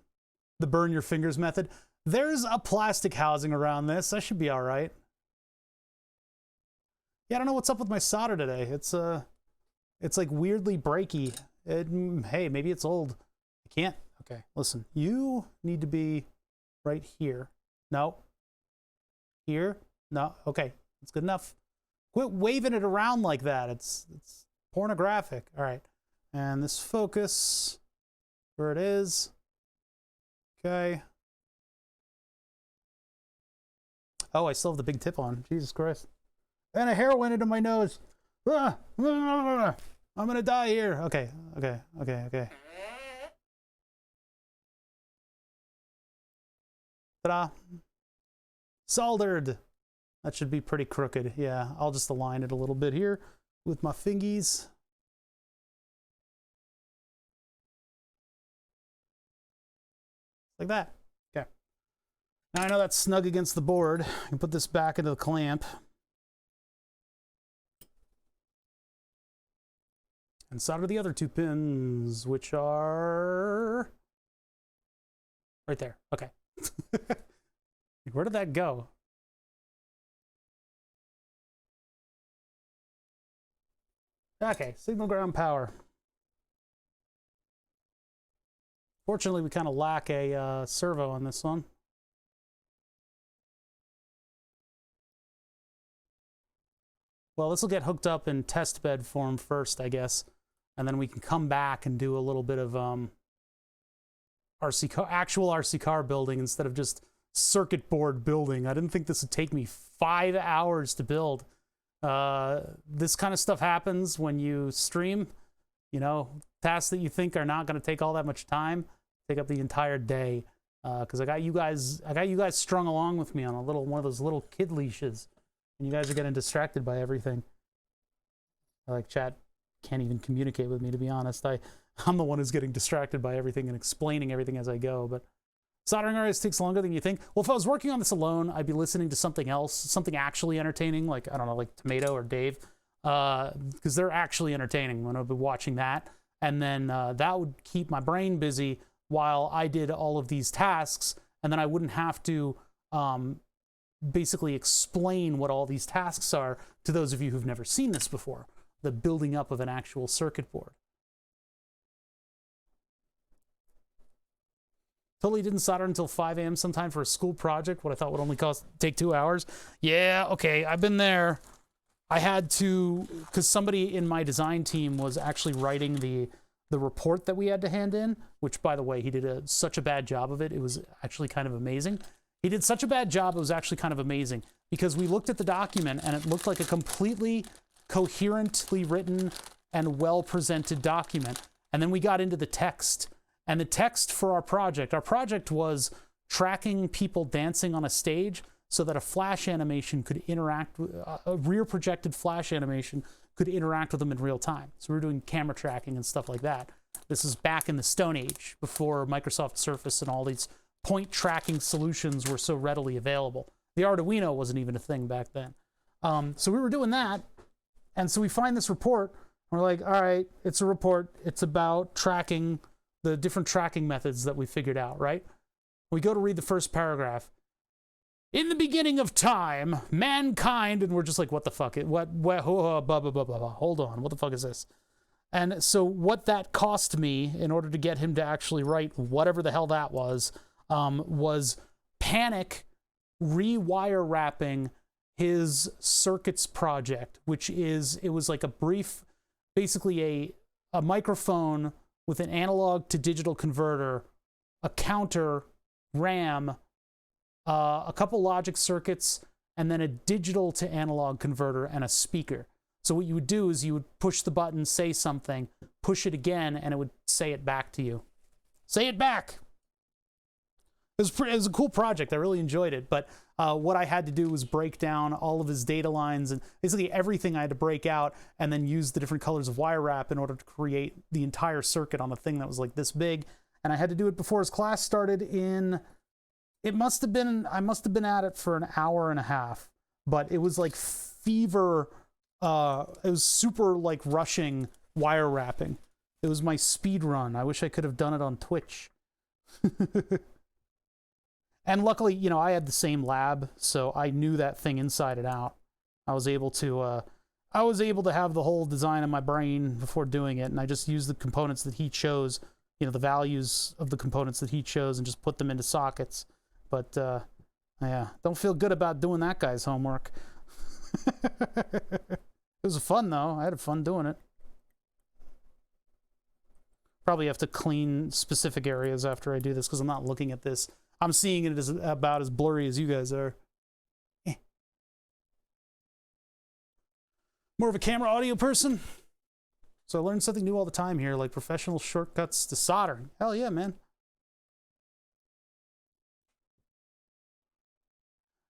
A: The burn your fingers method. There's a plastic housing around this. That should be all right. Yeah, I don't know what's up with my solder today. It's like weirdly breaky. Hey, maybe it's old. I can't. Okay, listen. You need to be right here. No. Here. No. Okay, that's good enough. Quit waving it around like that. It's pornographic. All right. And this focus, where it is. Okay. Oh, I still have the big tip on. Jesus Christ. And a hair went into my nose. I'm gonna die here. Okay, okay, okay, okay. Ta-da. Soldered. That should be pretty crooked. Yeah, I'll just align it a little bit here with my fingies. Like that. Okay. Now I know that's snug against the board. I can put this back into the clamp. And solder the other two pins, which are right there. Okay. Where did that go? Okay, signal ground power. Fortunately, we kind of lack a servo on this one. Well, this will get hooked up in test bed form first, I guess. And then we can come back and do a little bit of actual RC car building instead of just circuit board building. I didn't think this would take me 5 hours to build. This kind of stuff happens when you stream. You know, tasks that you think are not going to take all that much time take up the entire day. Because I got you guys strung along with me on one of those little kid leashes, and you guys are getting distracted by everything. Like chat can't even communicate with me, to be honest. I'm the one who's getting distracted by everything and explaining everything as I go. But soldering always takes longer than you think. Well, if I was working on this alone, I'd be listening to something else, something actually entertaining, like, I don't know, like Tomato or Dave, because they're actually entertaining when I'll be watching that. And then that would keep my brain busy while I did all of these tasks, and then I wouldn't have to basically explain what all these tasks are to those of you who've never seen this before, the building up of an actual circuit board. Totally didn't solder until 5 a.m. sometime for a school project, what I thought would only take 2 hours. Yeah, okay, I've been there. I had to, because somebody in my design team was actually writing the report that we had to hand in, which, by the way, he did such a bad job of it. It was actually kind of amazing. He did such a bad job, it was actually kind of amazing, because we looked at the document and it looked like a completely coherently written and well-presented document. And then we got into the text. And the text for our project was tracking people dancing on a stage so that a flash animation could interact, a rear projected flash animation could interact with them in real time. So we were doing camera tracking and stuff like that. This is back in the Stone Age, before Microsoft Surface and all these point tracking solutions were so readily available. The Arduino wasn't even a thing back then. So we were doing that. And so we find this report. And we're like, all right, it's a report. It's about tracking the different tracking methods that we figured out, right? We go to read the first paragraph. In the beginning of time, mankind, and we're just like, what the fuck? Hold on, what the fuck is this? And so what that cost me in order to get him to actually write whatever the hell that was panic rewire wrapping his circuits project, which it was like a brief, basically a microphone with an analog to digital converter, a counter, RAM, a couple logic circuits, and then a digital to analog converter and a speaker. So what you would do is you would push the button, say something, push it again, and it would say it back to you. Say it back! It was a cool project. I really enjoyed it. But what I had to do was break down all of his data lines and basically everything I had to break out and then use the different colors of wire wrap in order to create the entire circuit on a thing that was like this big. And I had to do it before his class started in, I must have been at it for an hour and a half, but it was like fever. It was super like rushing wire wrapping. It was my speed run. I wish I could have done it on Twitch. And luckily, you know, I had the same lab, so I knew that thing inside and out. I was able to have the whole design in my brain before doing it, and I just used the components that he chose, you know, the values of the components that he chose, and just put them into sockets. But yeah, don't feel good about doing that guy's homework. It was fun though. I had fun doing it. Probably have to clean specific areas after I do this because I'm not looking at this. I'm seeing it as about as blurry as you guys are. More of a camera audio person. So I learn something new all the time here, like professional shortcuts to soldering. Hell yeah, man.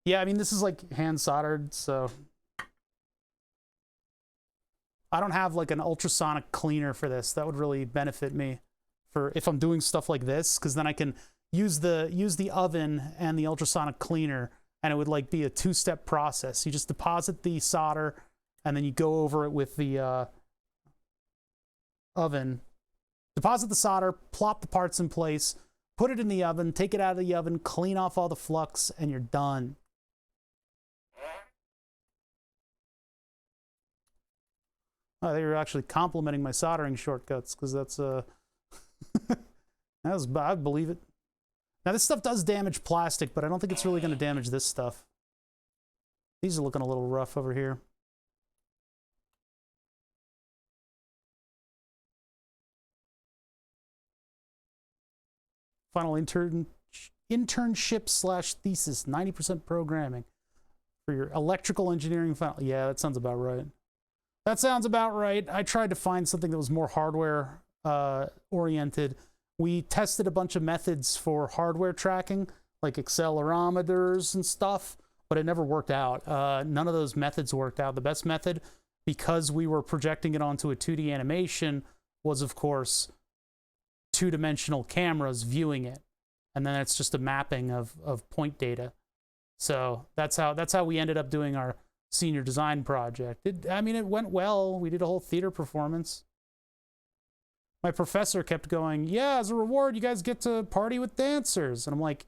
A: Yeah, I mean, this is like hand soldered, so I don't have like an ultrasonic cleaner for this. That would really benefit me for if I'm doing stuff like this, because then I can use the oven and the ultrasonic cleaner, and it would like be a two-step process. You just deposit the solder, and then you go over it with the oven. Deposit the solder, plop the parts in place, put it in the oven, take it out of the oven, clean off all the flux, and you're done. Oh, they were actually complimenting my soldering shortcuts, because that's I believe it. Now this stuff does damage plastic, but I don't think it's really going to damage this stuff. These are looking a little rough over here. Final internship/thesis, 90% programming for your electrical engineering final. Yeah, that sounds about right. That sounds about right. I tried to find something that was more hardware oriented. We tested a bunch of methods for hardware tracking, like accelerometers and stuff, but it never worked out. None of those methods worked out. The best method, because we were projecting it onto a 2D animation, was, of course, two-dimensional cameras viewing it. And then it's just a mapping of point data. So that's how we ended up doing our senior design project. I mean, it went well. We did a whole theater performance. My professor kept going, yeah, as a reward, you guys get to party with dancers. And I'm like,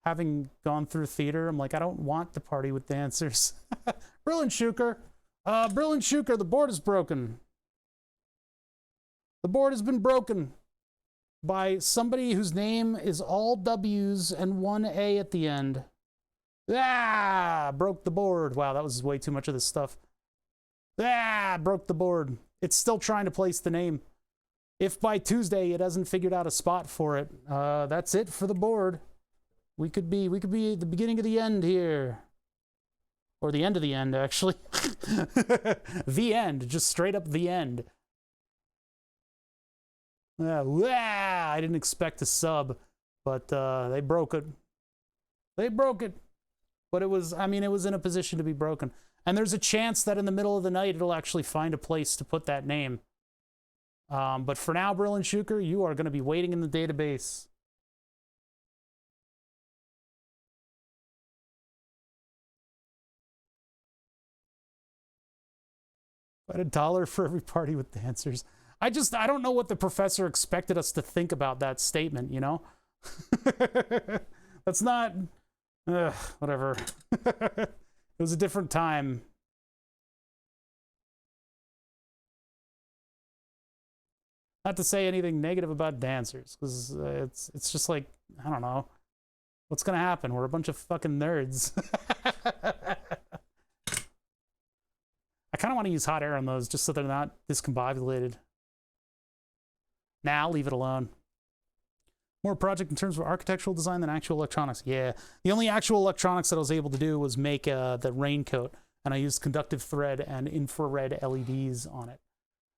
A: having gone through theater, I'm like, I don't want to party with dancers. Brilliant Shuker. Brilliant Shuker, the board is broken. The board has been broken by somebody whose name is all W's and one A at the end. Ah, broke the board. Wow, that was way too much of this stuff. Ah, broke the board. It's still trying to place the name. If by Tuesday it hasn't figured out a spot for it, that's it for the board. We could be at the beginning of the end here. Or the end of the end, actually. The end, just straight up the end. I didn't expect a sub, but they broke it. They broke it. But it was, I mean, it was in a position to be broken. And there's a chance that in the middle of the night it'll actually find a place to put that name. But for now, Brilliant Shuker, you are going to be waiting in the database. But $1 for every party with dancers. I don't know what the professor expected us to think about that statement, you know? That's not... whatever. It was a different time. Not to say anything negative about dancers, because it's just like, I don't know. What's gonna happen? We're a bunch of fucking nerds. I kind of want to use hot air on those just so they're not discombobulated. Nah, I'll leave it alone. More project in terms of architectural design than actual electronics. Yeah, the only actual electronics that I was able to do was make the raincoat, and I used conductive thread and infrared LEDs on it.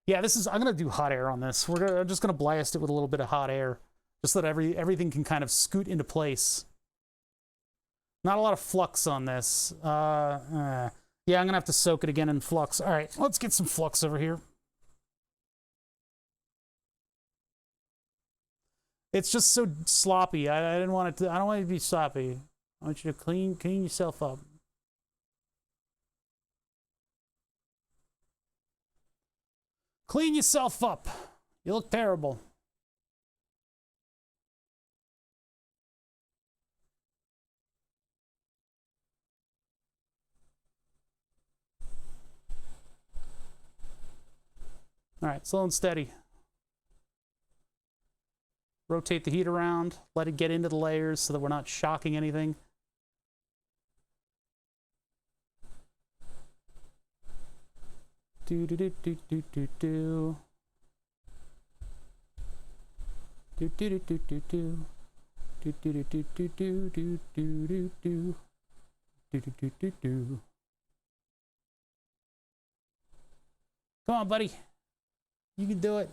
A: Yeah, I'm gonna do hot air on this. I'm just gonna blast it with a little bit of hot air, just so that everything can kind of scoot into place. Not a lot of flux on this. Yeah, I'm gonna have to soak it again in flux. All right, let's get some flux over here. It's just so sloppy. I didn't want it to. I don't want it to be sloppy. I want you to clean yourself up. Clean yourself up. You look terrible. All right, slow and steady. Rotate the heat around, let it get into the layers so that we're not shocking anything. Do do do do do do do. Do do do do do do. Do do do do do do do do do do. Do do do do do. Come on, buddy. You can do it.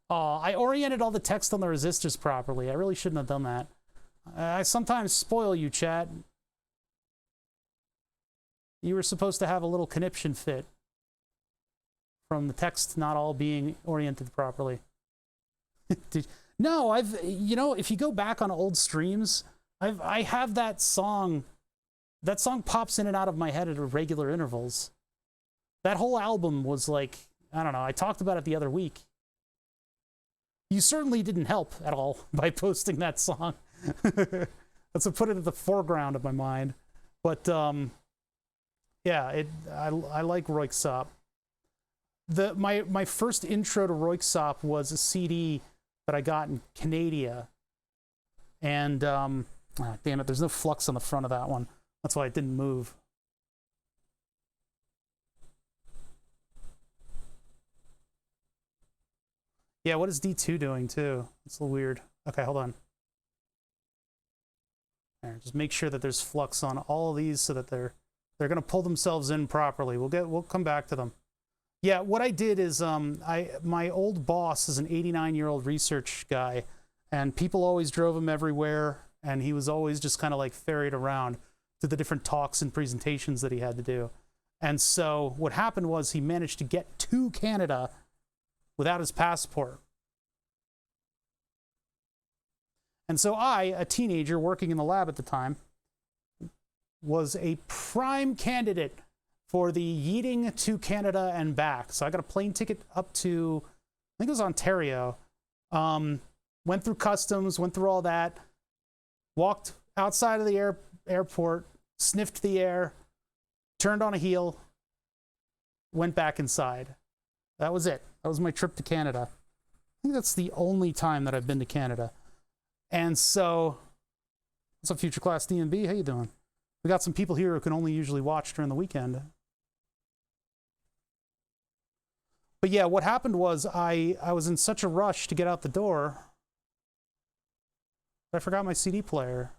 A: Oh, I oriented all the text on the resistors properly. I really shouldn't have done that. I sometimes spoil you, chat. You were supposed to have a little conniption fit from the text not all being oriented properly. No, you know, if you go back on old streams, I have that song. That song pops in and out of my head at irregular intervals. That whole album was like, I don't know, I talked about it the other week. You certainly didn't help at all by posting that song. That's what put it at the foreground of my mind. But yeah, I like Röyksopp. My first intro to Röyksopp was a CD that I got in Canada. And damn it, there's no flux on the front of that one. That's why it didn't move. Yeah, what is D2 doing too? It's a little weird. Okay, hold on. Right, just make sure that there's flux on all of these so that they're gonna pull themselves in properly. We'll come back to them. Yeah, what I did is my old boss is an 89-year-old research guy, and people always drove him everywhere, and he was always just kind of like ferried around to the different talks and presentations that he had to do. And so what happened was he managed to get to Canada without his passport. And so I, a teenager working in the lab at the time, was a prime candidate for the yeeting to Canada and back. So I got a plane ticket up to, I think it was Ontario, went through customs, went through all that, walked outside of the airport, sniffed the air, turned on a heel, went back inside. That was it. That was my trip to Canada. I think that's the only time that I've been to Canada. And so, what's up, Future Class DMB? How you doing? We got some people here who can only usually watch during the weekend. But yeah, what happened was I was in such a rush to get out the door, I forgot my CD player.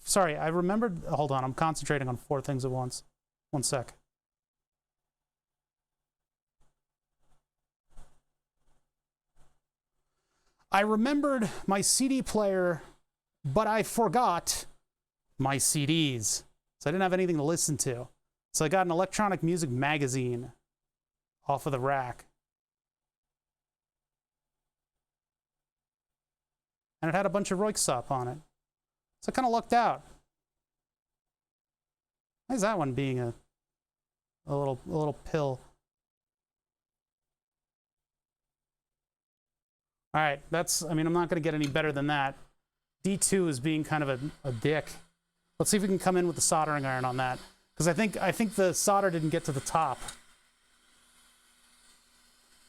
A: Sorry, I remembered. Hold on, I'm concentrating on 4 things at once. One sec. I remembered my CD player, but I forgot my CDs. So I didn't have anything to listen to. So I got an electronic music magazine off of the rack. And it had a bunch of Röyksopp on it. So I kind of lucked out. Why is that one being a little pill? All right, I mean, I'm not going to get any better than that. D2 is being kind of a dick. Let's see if we can come in with the soldering iron on that. Because I think the solder didn't get to the top.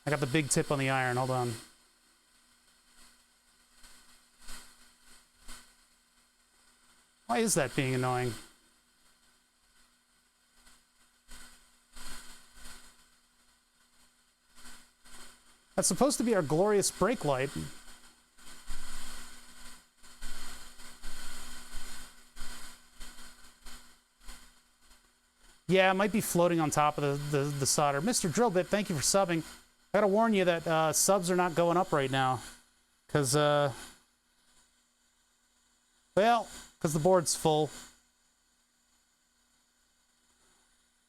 A: I got the big tip on the iron. Hold on. Why is that being annoying? That's supposed to be our glorious brake light. Yeah, it might be floating on top of the solder. Mr. Drillbit, thank you for subbing. I gotta warn you that subs are not going up right now. Because, Well, because the board's full.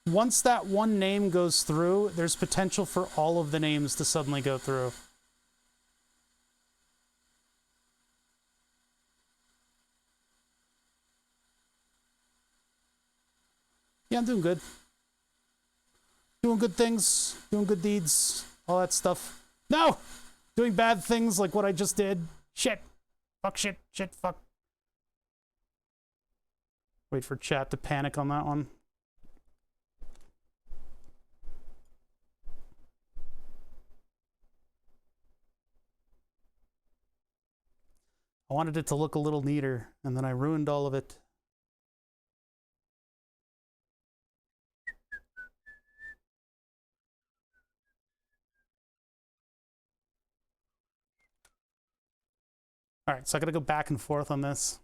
A: Once that one name goes through, there's potential for all of the names to suddenly go through. Yeah, I'm doing good. Doing good things, doing good deeds, all that stuff. No! Doing bad things like what I just did. Shit. Fuck, shit, shit, fuck. Wait for chat to panic on that one. I wanted it to look a little neater, and then I ruined all of it. All right, so I gotta go back and forth on this.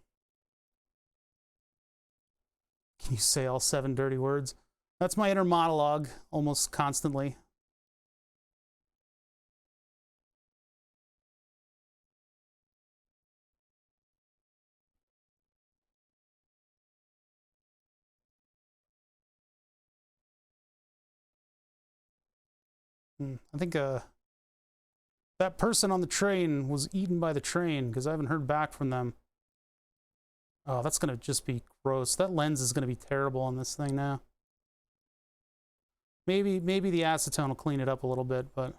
A: Can you say all 7 dirty words? That's my inner monologue almost constantly. I think that person on the train was eaten by the train because I haven't heard back from them. Oh, that's gonna just be gross. That lens is gonna be terrible on this thing now. Maybe the acetone will clean it up a little bit, but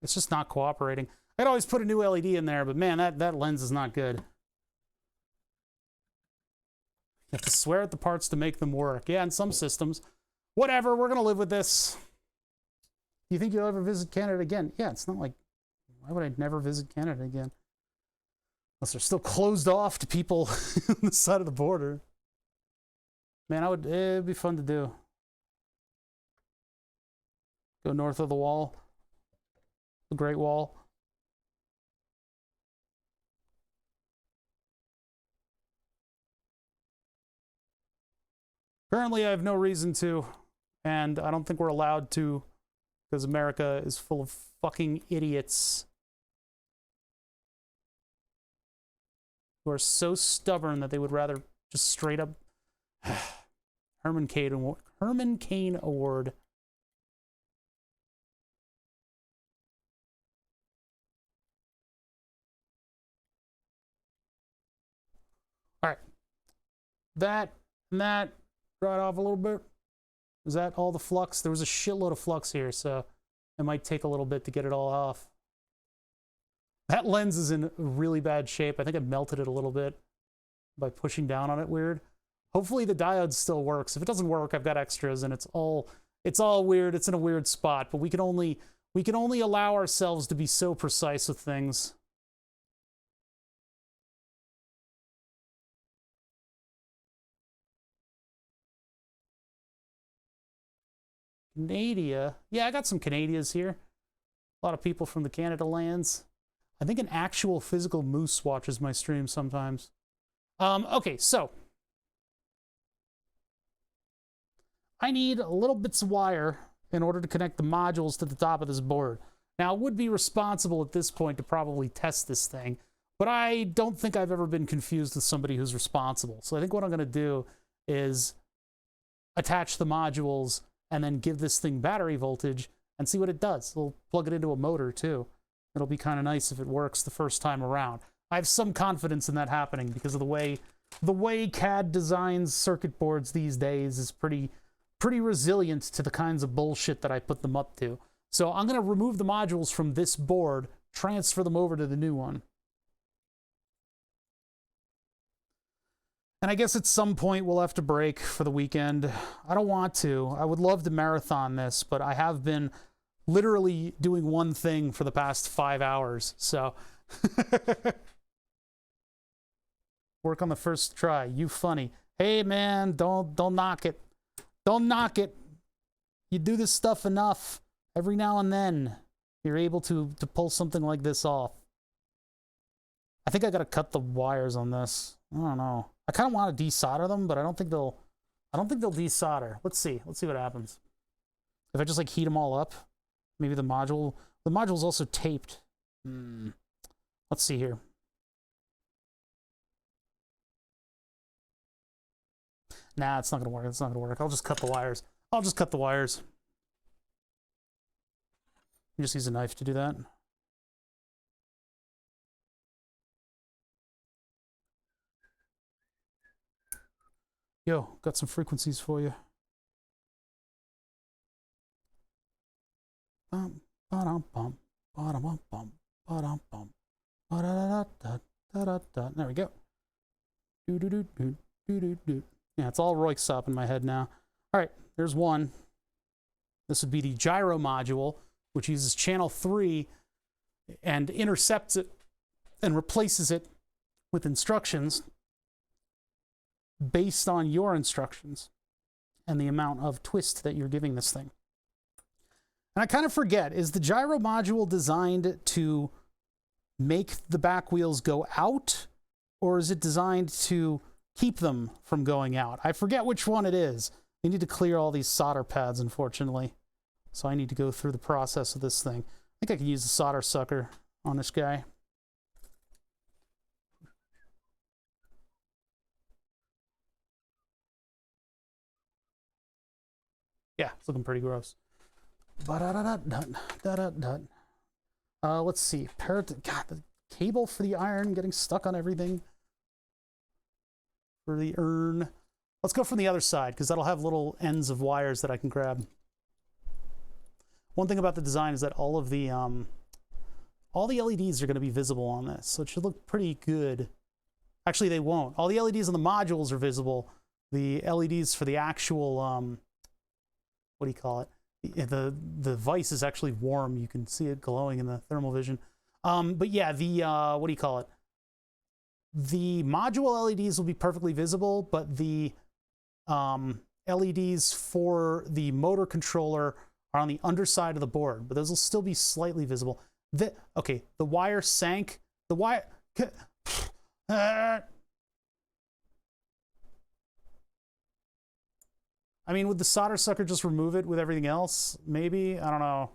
A: it's just not cooperating. I'd always put a new LED in there, but man, that lens is not good. You have to swear at the parts to make them work. Yeah, in some systems. Whatever, we're gonna live with this. Do you think you'll ever visit Canada again? Yeah, it's not like, why would I never visit Canada again? Unless they're still closed off to people on the side of the border. Man, it'd be fun to do. Go north of the wall. The Great Wall. Currently, I have no reason to, and I don't think we're allowed to, because America is full of fucking idiots who are so stubborn that they would rather just straight up Herman Cain Award. All right, that and that dried off a little bit. Is that all the flux? There was a shitload of flux here, so it might take a little bit to get it all off. That lens is in really bad shape. I think I melted it a little bit by pushing down on it weird. Hopefully the diode still works. If it doesn't work, I've got extras, and it's all weird. It's in a weird spot, but we can only allow ourselves to be so precise with things. Canada. Yeah, I got some Canadians here. A lot of people from the Canada lands. I think an actual physical moose watches my stream sometimes. Okay, so I need little bits of wire in order to connect the modules to the top of this board. Now, it would be responsible at this point to probably test this thing, but I don't think I've ever been confused with somebody who's responsible. So I think what I'm going to do is attach the modules and then give this thing battery voltage and see what it does. We'll plug it into a motor too. It'll be kind of nice if it works the first time around. I have some confidence in that happening because of the way CAD designs circuit boards these days is pretty resilient to the kinds of bullshit that I put them up to. So I'm going to remove the modules from this board, transfer them over to the new one. And I guess at some point we'll have to break for the weekend. I don't want to. I would love to marathon this, but I have been literally doing one thing for the past 5 hours. So work on the first try. You funny. Hey man, don't knock it. Don't knock it. You do this stuff enough. Every now and then you're able to pull something like this off. I think I gotta cut the wires on this. I don't know. I kind of want to desolder them, but I don't think they'll desolder. Let's see what happens. If I just like heat them all up, maybe the module's also taped. Let's see here. Nah, it's not gonna work. It's not gonna work. I'll just cut the wires. I'll just cut the wires. You just use a knife to do that. Yo, got some frequencies for you. Bum, ba-dum, bum, ba-dum, bum, ba-dum, bum, ba-da-da-da-da-da-da-da. There we go. Do-do-do-do-do-do-do. Yeah, it's all Royksop in my head now. All right, there's one. This would be the gyro module, which uses channel 3 and intercepts it and replaces it with instructions based on your instructions and the amount of twist that you're giving this thing. And I kind of forget, is the gyro module designed to make the back wheels go out, or is it designed to keep them from going out? I forget which one it is. You need to clear all these solder pads, unfortunately. So I need to go through the process of this thing. I think I can use the solder sucker on this guy. Yeah, it's looking pretty gross. Let's see. God, the cable for the iron getting stuck on everything. For the urn. Let's go from the other side, because that'll have little ends of wires that I can grab. One thing about the design is that all the LEDs are going to be visible on this, so it should look pretty good. Actually, they won't. All the LEDs on the modules are visible. The LEDs for the actual, what do you call it? The device is actually warm. You can see it glowing in the thermal vision. But yeah, the, what do you call it? The module LEDs will be perfectly visible, but the LEDs for the motor controller are on the underside of the board, but those will still be slightly visible. Okay, the wire sank. The wire... I mean, would the solder sucker just remove it with everything else? Maybe? I don't know.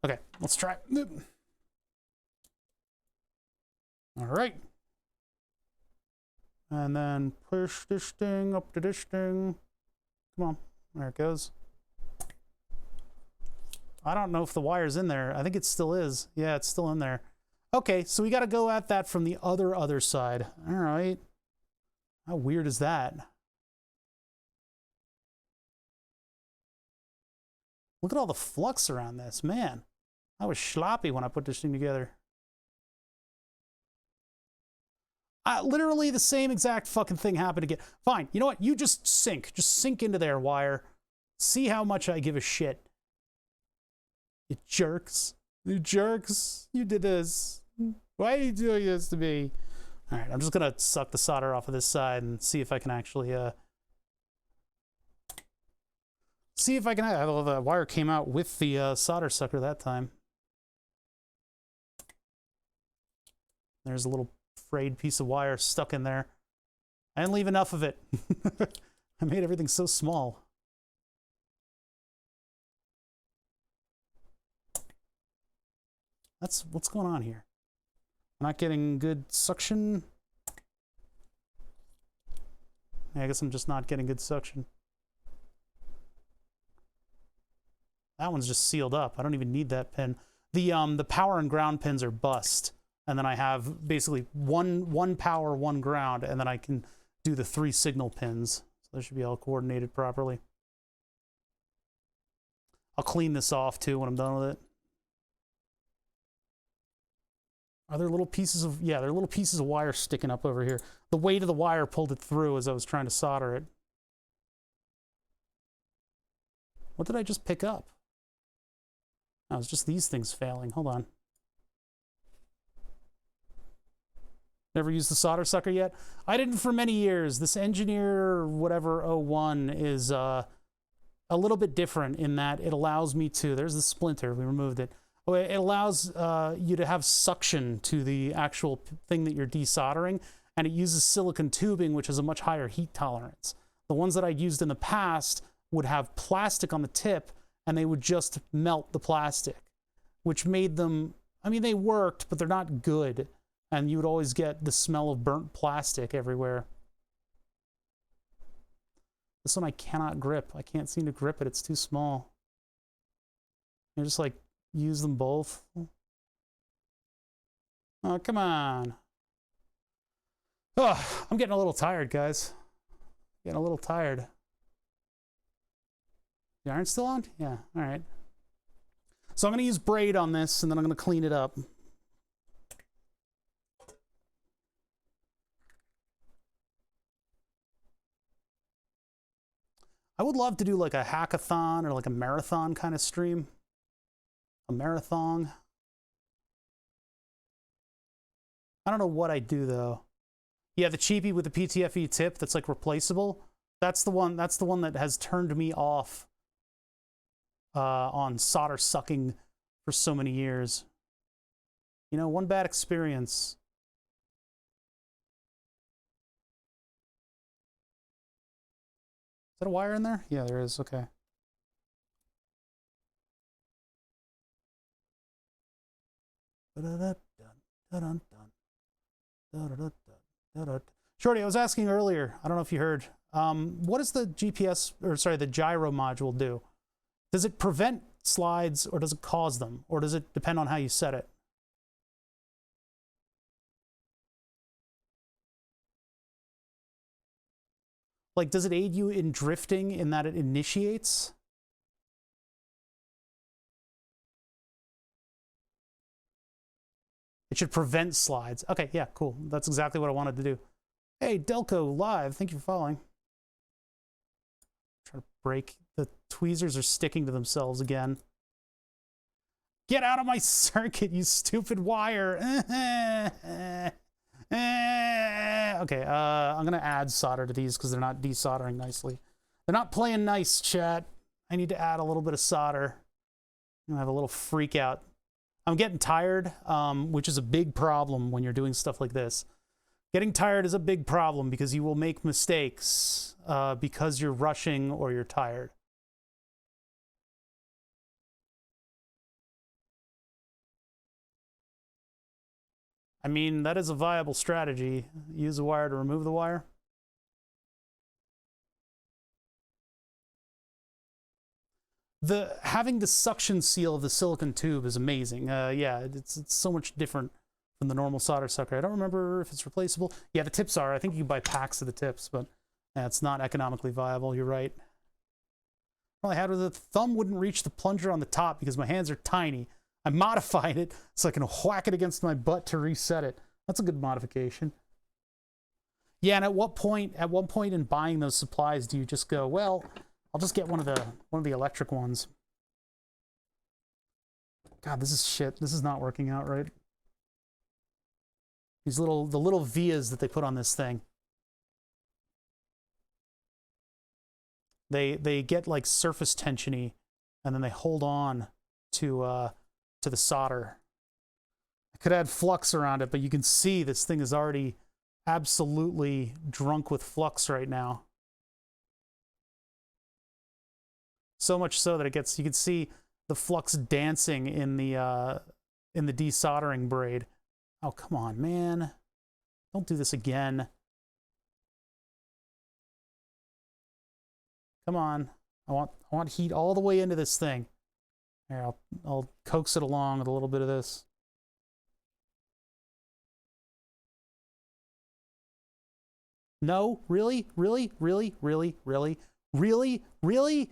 A: Okay, let's try. All right. And then push this thing up to this thing. Come on. There it goes. I don't know if the wire's in there. I think it still is. Yeah, it's still in there. Okay, so we got to go at that from the other side. All right. How weird is that? Look at all the flux around this. Man, I was sloppy when I put this thing together. Literally the same exact fucking thing happened again. Fine, you know what? You just sink. Just sink into there, wire. See how much I give a shit. You jerks. You jerks. You did this. Why are you doing this to me? All right, I'm just going to suck the solder off of this side and see if I can actually... see if I can... Well, the wire came out with the solder sucker that time. There's a little frayed piece of wire stuck in there. I didn't leave enough of it. I made everything so small. What's going on here? I'm not getting good suction. I guess I'm just not getting good suction. That one's just sealed up. I don't even need that pin. The power and ground pins are bust. And then I have basically one power, one ground, and then I can do the 3 signal pins. So they should be all coordinated properly. I'll clean this off too when I'm done with it. Are there little pieces of... Yeah, there are little pieces of wire sticking up over here. The weight of the wire pulled it through as I was trying to solder it. What did I just pick up? Oh, it's just these things failing. Hold on. Never used the solder sucker yet? I didn't for many years. This Engineer whatever 01 is a little bit different in that it allows me to... There's the splinter. We removed it. It allows you to have suction to the actual thing that you're desoldering, and it uses silicon tubing, which has a much higher heat tolerance. The ones that I'd used in the past would have plastic on the tip, and they would just melt the plastic, which made them... I mean, they worked, but they're not good. and you would always get the smell of burnt plastic everywhere. This one I cannot grip. I can't seem to grip it. It's too small. I just like use them both. Oh, come on. Oh, I'm getting a little tired, guys. Getting a little tired. The iron's still on? Yeah, all right. So I'm going to use braid on this, and then I'm going to clean it up. I would love to do like a hackathon or like a marathon kind of stream. A marathon. I don't know what I do though. Yeah, the cheapie with the PTFE tip that's like replaceable. That's the one that has turned me off on solder sucking for so many years. You know, one bad experience. Is that a wire in there? Yeah, there is. Okay. Shorty, I was asking earlier, I don't know if you heard, what does the GPS, or sorry, the gyro module do? Does it prevent slides, or does it cause them? Or does it depend on how you set it? Like, does it aid you in drifting in that it initiates? It should prevent slides. Okay, yeah, cool. That's exactly what I wanted to do. Hey, Delco Live, thank you for following. Try to break. The tweezers are sticking to themselves again. Get out of my circuit, you stupid wire. Okay, I'm gonna add solder to these because they're not desoldering nicely. They're not playing nice, chat. I need to add a little bit of solder. I'm gonna have a little freak out. I'm getting tired, which is a big problem when you're doing stuff like this. Getting tired is a big problem because you will make mistakes because you're rushing or you're tired. I mean, that is a viable strategy. Use a wire to remove the wire. Having the suction seal of the silicone tube is amazing. Yeah, it's so much different from the normal solder sucker. I don't remember if it's replaceable. Yeah, the tips are. I think you can buy packs of the tips, but yeah, it's not economically viable. You're right. All I had was the thumb wouldn't reach the plunger on the top because my hands are tiny. I modified it so I can whack it against my butt to reset it. That's a good modification. Yeah, and at what point in buying those supplies do you just go, well, I'll just get one of the electric ones. God, this is shit. This is not working out right. The little vias that they put on this thing. They get like surface tensiony, and then they hold on to the solder. I could add flux around it, but you can see this thing is already absolutely drunk with flux right now. So much so that you can see the flux dancing in the desoldering braid. Oh, come on, man. Don't do this again. Come on. I want heat all the way into this thing. Here, I'll coax it along with a little bit of this. No, really? Really? Really? Really? Really? Really? Really?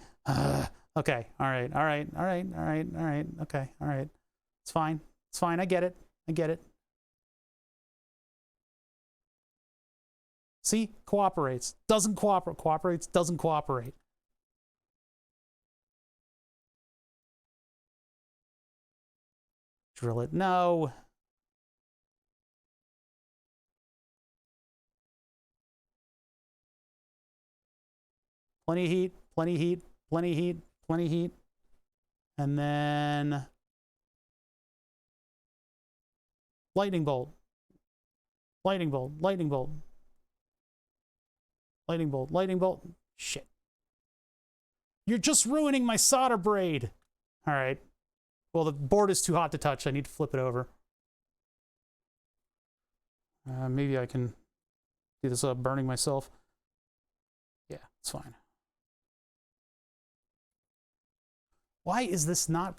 A: Okay. All right. All right. All right. All right. All right. Okay. All right. It's fine. It's fine. I get it. I get it. See? Cooperates. Doesn't cooperate. Cooperates. Doesn't cooperate. Drill it. No. Plenty of heat. Plenty of heat. Plenty of heat. Plenty of heat. And then lightning bolt. Lightning bolt. Lightning bolt. Lightning bolt. Lightning bolt. Shit. You're just ruining my solder braid. All right. Well, the board is too hot to touch. I need to flip it over. Maybe I can do this without burning myself. Yeah, it's fine. Why is this not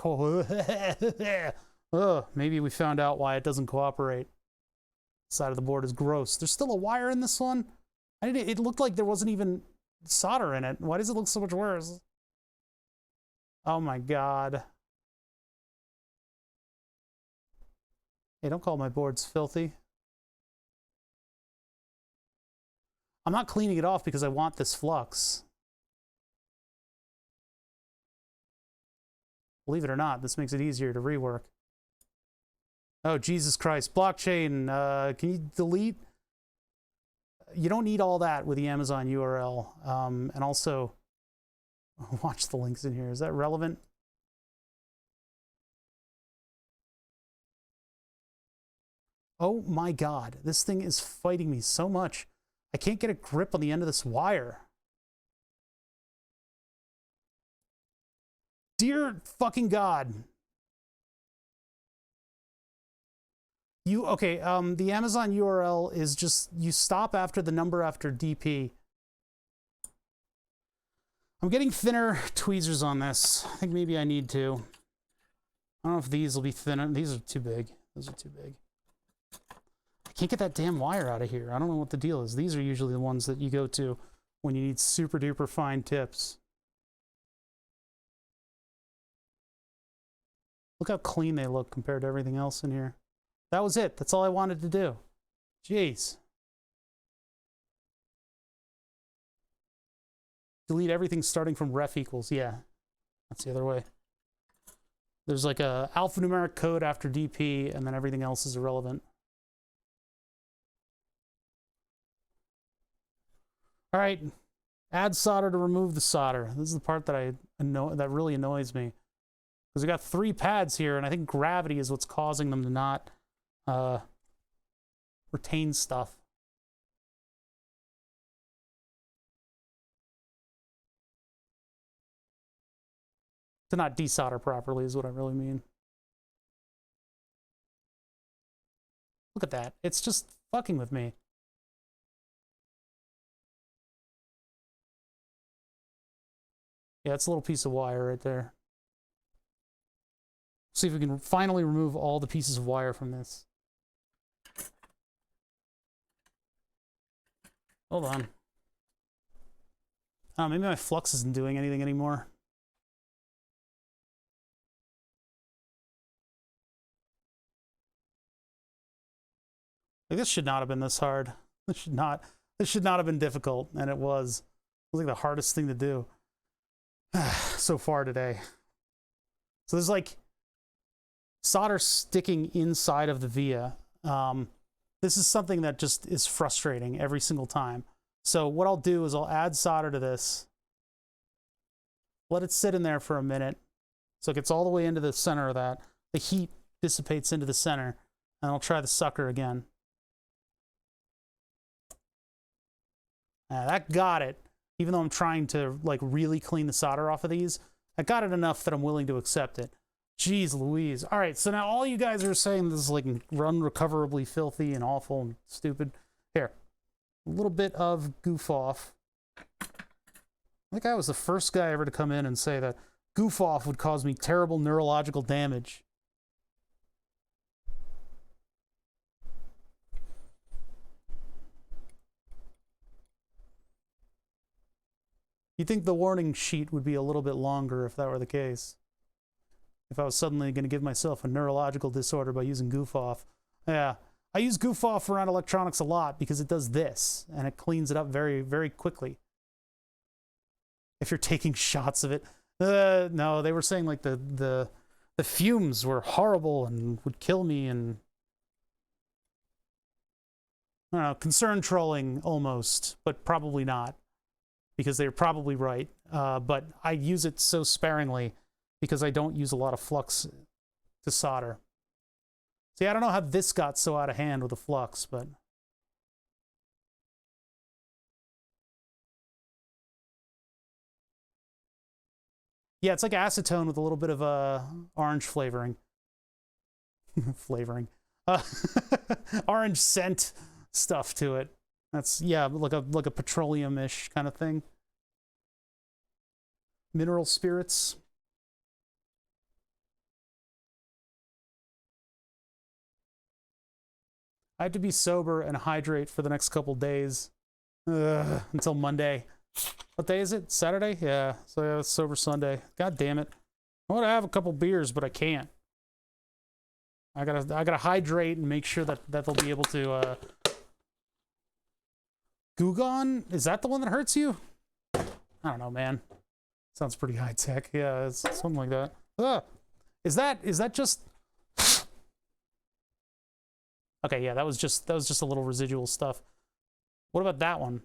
A: maybe we found out why it doesn't cooperate. Side of the board is gross. There's still a wire in this one? It looked like there wasn't even solder in it. Why does it look so much worse? Oh my god. Hey, don't call my boards filthy. I'm not cleaning it off because I want this flux. Believe it or not, this makes it easier to rework. Oh, Jesus Christ. Blockchain, can you delete? You don't need all that with the Amazon URL. And also, watch the links in here. Is that relevant? Oh my god, this thing is fighting me so much. I can't get a grip on the end of this wire. Dear fucking god. Okay, the Amazon URL is just, you stop after the number after DP. I'm getting thinner tweezers on this. I think maybe I need to. I don't know if these will be thinner. These are too big. Those are too big. I can't get that damn wire out of here. I don't know what the deal is. These are usually the ones that you go to when you need super duper fine tips. Look how clean they look compared to everything else in here. That was it. That's all I wanted to do. Jeez. Delete everything starting from ref equals. Yeah, that's the other way. There's like a alphanumeric code after DP, and then everything else is irrelevant. All right, add solder to remove the solder. This is the part that that really annoys me. Because we got 3 pads here, and I think gravity is what's causing them to not retain stuff. To not desolder properly is what I really mean. Look at that. It's just fucking with me. Yeah, it's a little piece of wire right there. See if we can finally remove all the pieces of wire from this. Hold on. Oh, maybe my flux isn't doing anything anymore. Like, this should not have been this hard. This should not have been difficult, and it was. It was like the hardest thing to do so far today. So there's like solder sticking inside of the via. This is something that just is frustrating every single time. So what I'll do is I'll add solder to this, let it sit in there for a minute so it gets all the way into the center of that. The heat dissipates into the center, and I'll try the sucker again. That got it. Even though I'm trying to like really clean the solder off of these, I got it enough that I'm willing to accept it. Jeez Louise. All right, so now all you guys are saying this is like unrecoverably filthy and awful and stupid. Here, a little bit of goof off. I think I was the first guy ever to come in and say that goof off would cause me terrible neurological damage. You'd think the warning sheet would be a little bit longer if that were the case. If I was suddenly going to give myself a neurological disorder by using goof off. Yeah, I use goof off around electronics a lot because it does this, and it cleans it up very, very quickly. If you're taking shots of it. No, they were saying like the fumes were horrible and would kill me, and I don't know, concern trolling almost, but probably not. Because they're probably right, but I use it so sparingly because I don't use a lot of flux to solder. See, I don't know how this got so out of hand with the flux, but... Yeah, it's like acetone with a little bit of orange flavoring. Orange scent. stuff to it. That's, yeah, like a petroleum-ish kind of thing. Mineral spirits. I have to be sober and hydrate for the next couple days. Until Monday. What day is it? Saturday? Yeah, so yeah, it's sober Sunday. God damn it. I want to have a couple beers, but I can't. I gotta hydrate and make sure that they'll be able to Gugon? Is that the one that hurts you? I don't know, man. Sounds pretty high tech. Yeah, it's something like that. Is that just? Okay, yeah, that was just a little residual stuff. What about that one?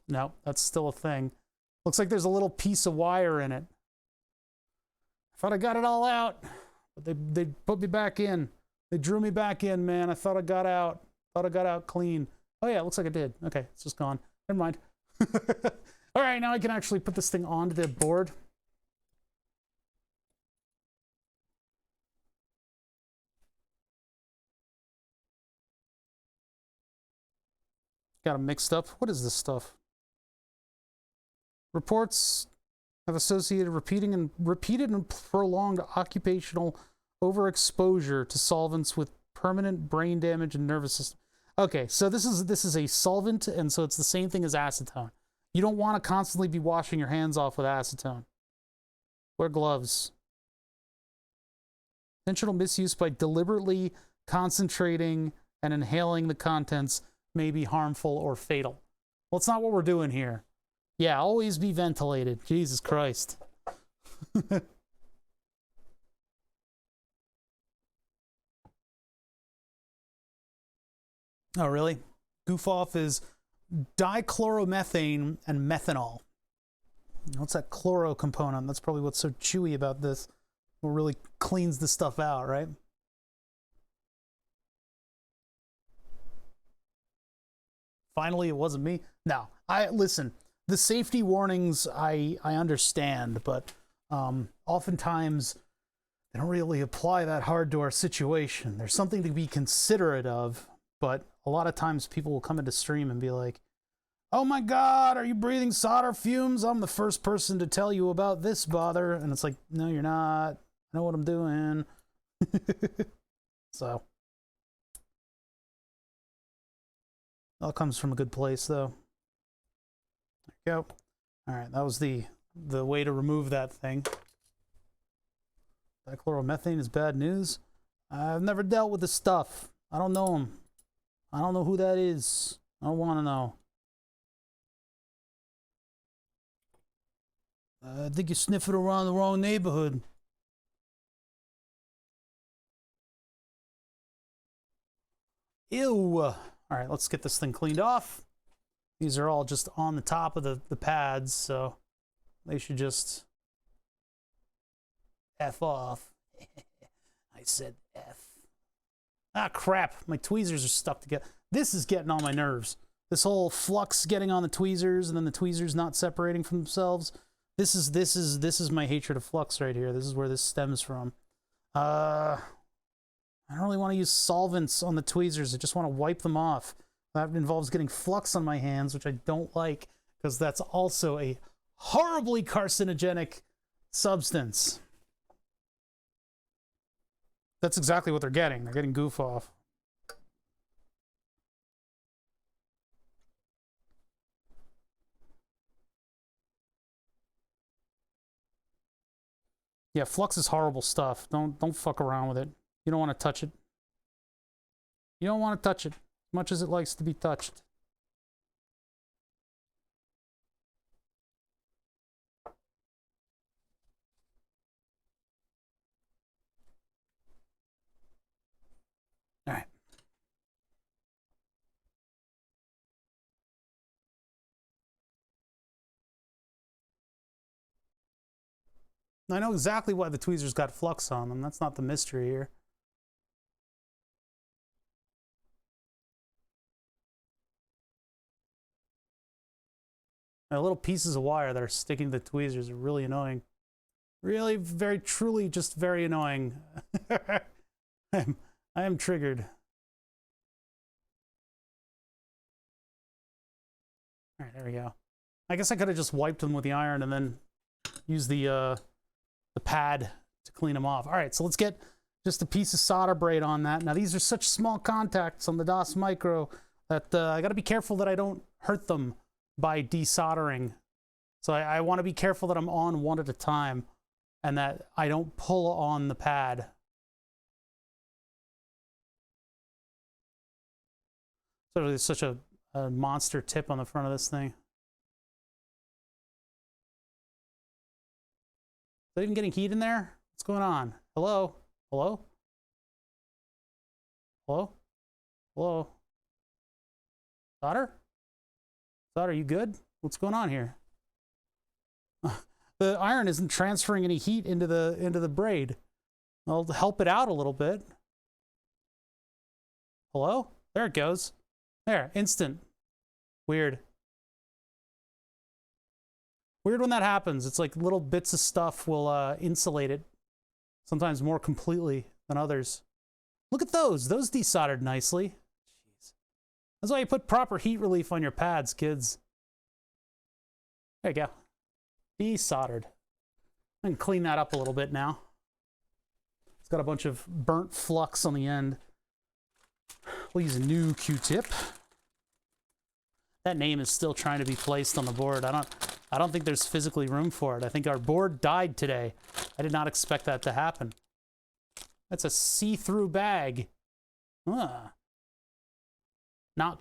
A: No, that's still a thing. Looks like there's a little piece of wire in it. I thought I got it all out, but they put me back in. They drew me back in, man. I thought I got out. Thought I got out clean. Oh yeah, it looks like I did. Okay, it's just gone. Never mind. All right, now I can actually put this thing onto the board. Got them mixed up. What is this stuff? Reports have associated repeated and prolonged occupational overexposure to solvents with permanent brain damage and nervous system. Okay, so this is a solvent, and so it's the same thing as acetone. You don't want to constantly be washing your hands off with acetone. Wear gloves. Intentional misuse by deliberately concentrating and inhaling the contents may be harmful or fatal. Well, it's not what we're doing here. Yeah, always be ventilated. Jesus Christ. Oh, really? Goof off is dichloromethane and methanol. What's that chloro component? That's probably what's so chewy about this. What really cleans the stuff out, right? Finally, it wasn't me. No, listen. The safety warnings I understand, but oftentimes they don't really apply that hard to our situation. There's something to be considerate of, but a lot of times people will come into stream and be like, "Oh my God, are you breathing solder fumes? I'm the first person to tell you about this bother." And it's like, no, you're not. I know what I'm doing. So, all comes from a good place, though. There you go. All right, that was the way to remove that thing. Dichloromethane is bad news. I've never dealt with this stuff. I don't know him. I don't know who that is. I don't want to know. I think you're sniffing around the wrong neighborhood. Ew. All right, let's get this thing cleaned off. These are all just on the top of the pads, so they should just F off. I said F. Ah, crap. My tweezers are stuck together. This is getting on my nerves. This whole flux getting on the tweezers and then the tweezers not separating from themselves. This is my hatred of flux right here. This is where this stems from. I don't really want to use solvents on the tweezers. I just want to wipe them off. That involves getting flux on my hands, which I don't like, because that's also a horribly carcinogenic substance. That's exactly what they're getting. They're getting goof off. Yeah, flux is horrible stuff. Don't fuck around with it. You don't want to touch it. You don't want to touch it as much as it likes to be touched. All right. I know exactly why the tweezers got flux on them. That's not the mystery here. little pieces of wire that are sticking to the tweezers are really annoying. Really, very, truly, just very annoying. I am triggered. All right, there we go. I guess I could have just wiped them with the iron and then used the pad to clean them off. All right, so let's get just a piece of solder braid on that. Now, these are such small contacts on the DOS Micro that I got to be careful that I don't hurt them by desoldering. So I want to be careful that I'm on one at a time and that I don't pull on the pad. So there's such a monster tip on the front of this thing. Is that even getting heat in there? What's going on? Hello? Hello? Hello? Hello? Solder? Solder, you good? What's going on here? The iron isn't transferring any heat into the braid. I'll help it out a little bit. Hello? There it goes. There, instant. Weird. Weird when that happens. It's like little bits of stuff will insulate it, sometimes more completely than others. Look at those. Those desoldered nicely. Jeez. That's why you put proper heat relief on your pads, kids. There you go. Desoldered. I can clean that up a little bit now. It's got a bunch of burnt flux on the end. We'll use a new Q-tip. That name is still trying to be placed on the board. I don't think there's physically room for it. I think our board died today. I did not expect that to happen. That's a see-through bag. Not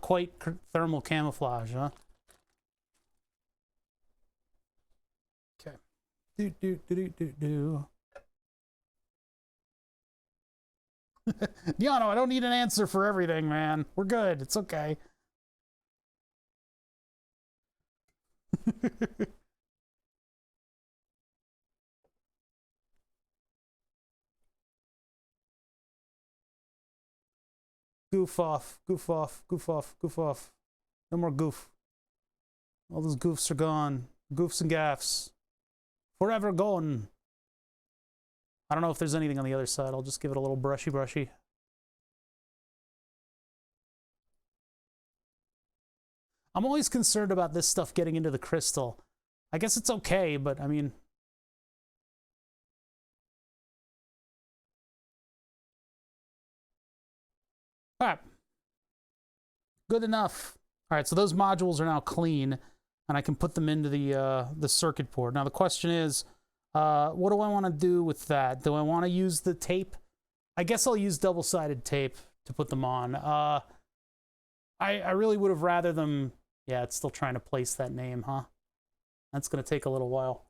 A: quite thermal camouflage, huh? Okay. Diano, I don't need an answer for everything, man. We're good. It's okay. Goof off, goof off, goof off, goof off. No more goof. All those goofs are gone. Goofs and gaffs. Forever gone. I don't know if there's anything on the other side. I'll just give it a little brushy brushy. I'm always concerned about this stuff getting into the crystal. I guess it's okay, but I mean... All right. Good enough. All right, so those modules are now clean, and I can put them into the circuit board. Now the question is, what do I want to do with that? Do I want to use the tape? I guess I'll use double-sided tape to put them on. I really would have rather them... Yeah, it's still trying to place that name, huh? That's going to take a little while.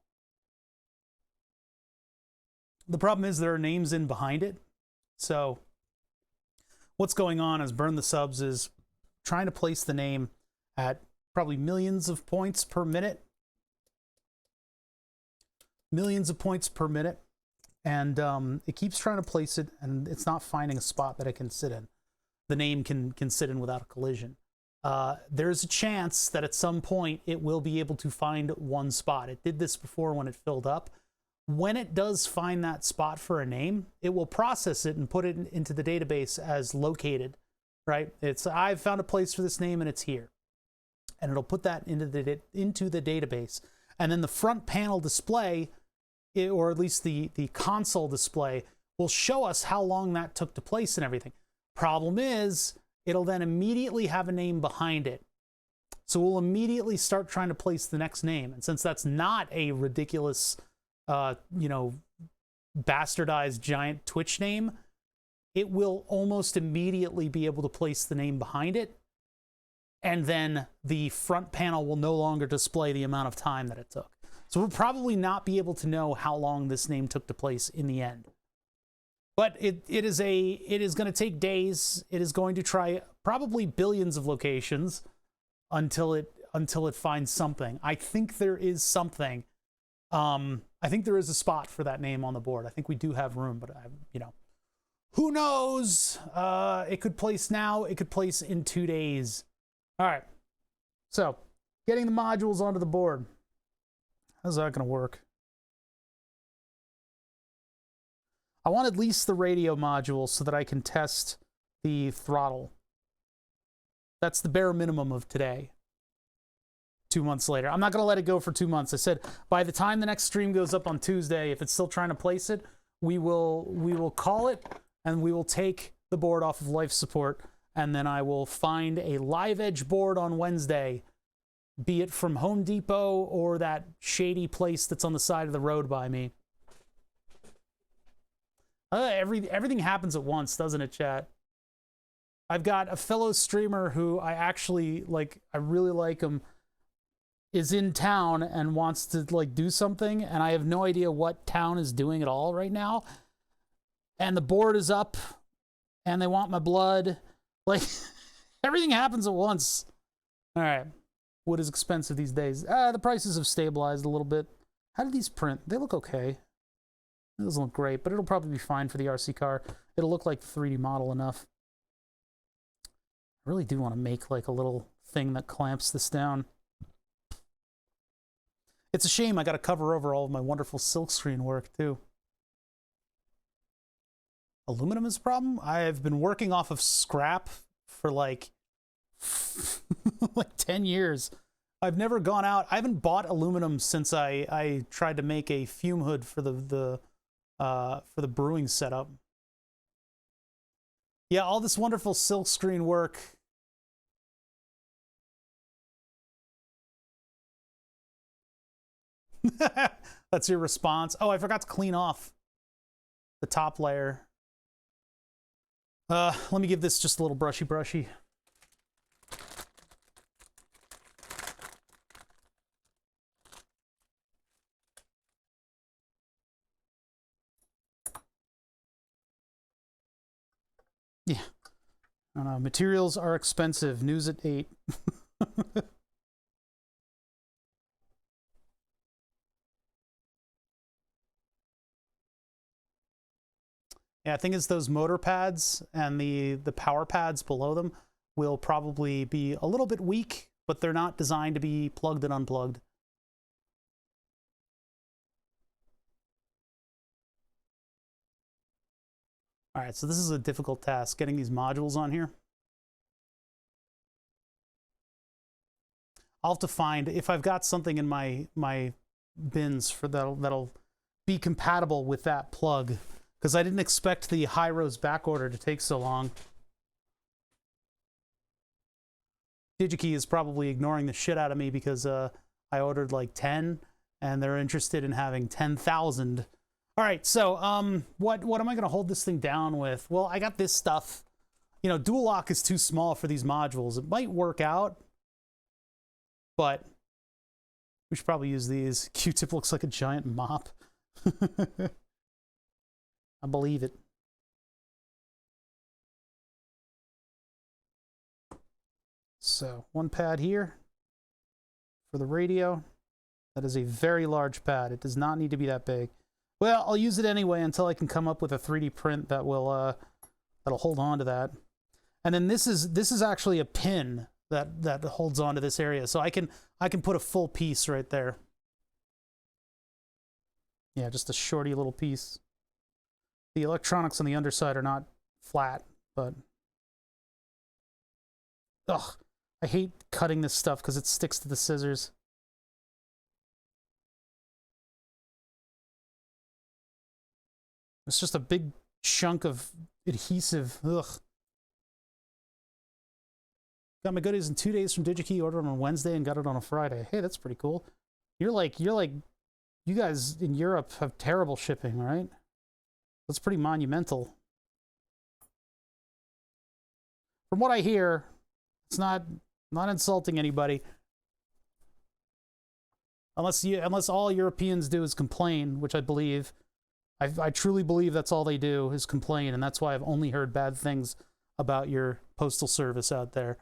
A: The problem is there are names in behind it. So what's going on is Burn the Subs is trying to place the name at probably millions of points per minute. Millions of points per minute. And it keeps trying to place it, and it's not finding a spot that it can sit in. The name can sit in without a collision. There's a chance that at some point it will be able to find one spot. It did this before when it filled up. When it does find that spot for a name, it will process it and put it into the database as located, right? I've found a place for this name and it's here. And it'll put that into the database. And then the front panel display, or at least the console display, will show us how long that took to place and everything. Problem is, it'll then immediately have a name behind it. So we'll immediately start trying to place the next name. And since that's not a ridiculous, bastardized giant Twitch name, it will almost immediately be able to place the name behind it. And then the front panel will no longer display the amount of time that it took. So we'll probably not be able to know how long this name took to place in the end. But it is going to take days. It is going to try probably billions of locations until it finds something. I think there is something. I think there is a spot for that name on the board. I think we do have room, but who knows? It could place now. It could place in 2 days. All right. So Getting the modules onto the board. How's that going to work? I want at least the radio module so that I can test the throttle. That's the bare minimum of today. 2 months later. I'm not going to let it go for 2 months. I said by the time the next stream goes up on Tuesday, if it's still trying to place it, we will call it and we will take the board off of life support, and then I will find a live edge board on Wednesday, be it from Home Depot or that shady place that's on the side of the road by me. Everything happens at once, doesn't it, chat? I've got a fellow streamer who I actually like, I really like him, is in town and wants to like do something, and I have no idea what town is doing at all right now. And the board is up and they want my blood. Like everything happens at once. All right. Wood is expensive these days. The prices have stabilized a little bit. How do these print? They look okay. It doesn't look great, but it'll probably be fine for the RC car. It'll look like the 3D model enough. I really do want to make like a little thing that clamps this down. It's a shame I got to cover over all of my wonderful silkscreen work too. Aluminum is a problem? I've been working off of scrap for like, like 10 years. I've never gone out. I haven't bought aluminum since I tried to make a fume hood for the brewing setup. Yeah, all this wonderful silkscreen work. That's your response. Oh, I forgot to clean off the top layer. Let me give this just a little brushy. Yeah. I don't know. Materials are expensive. News at 8. Yeah, I think it's those motor pads and the power pads below them will probably be a little bit weak, but they're not designed to be plugged and unplugged. All right, so this is a difficult task, getting these modules on here. I'll have to find, if I've got something in my bins for that'll be compatible with that plug, because I didn't expect the high-rose backorder to take so long. DigiKey is probably ignoring the shit out of me because I ordered like 10, and they're interested in having 10,000. All right, so what am I going to hold this thing down with? Well, I got this stuff. You know, dual lock is too small for these modules. It might work out, but we should probably use these. Q-tip looks like a giant mop. I believe it. So, one pad here for the radio. That is a very large pad. It does not need to be that big. Well, I'll use it anyway until I can come up with a 3D print that will that'll hold on to that. And then this is actually a pin that holds on to this area, so I can put a full piece right there. Yeah, just a shorty little piece. The electronics on the underside are not flat, but ugh, I hate cutting this stuff because it sticks to the scissors. It's just a big chunk of adhesive. Ugh. Got my goodies in 2 days from DigiKey, ordered on Wednesday and got it on a Friday. Hey, that's pretty cool. You're like, you guys in Europe have terrible shipping, right? That's pretty monumental. From what I hear, it's not insulting anybody. Unless all Europeans do is complain, which I believe. I truly believe that's all they do is complain, and that's why I've only heard bad things about your postal service out there.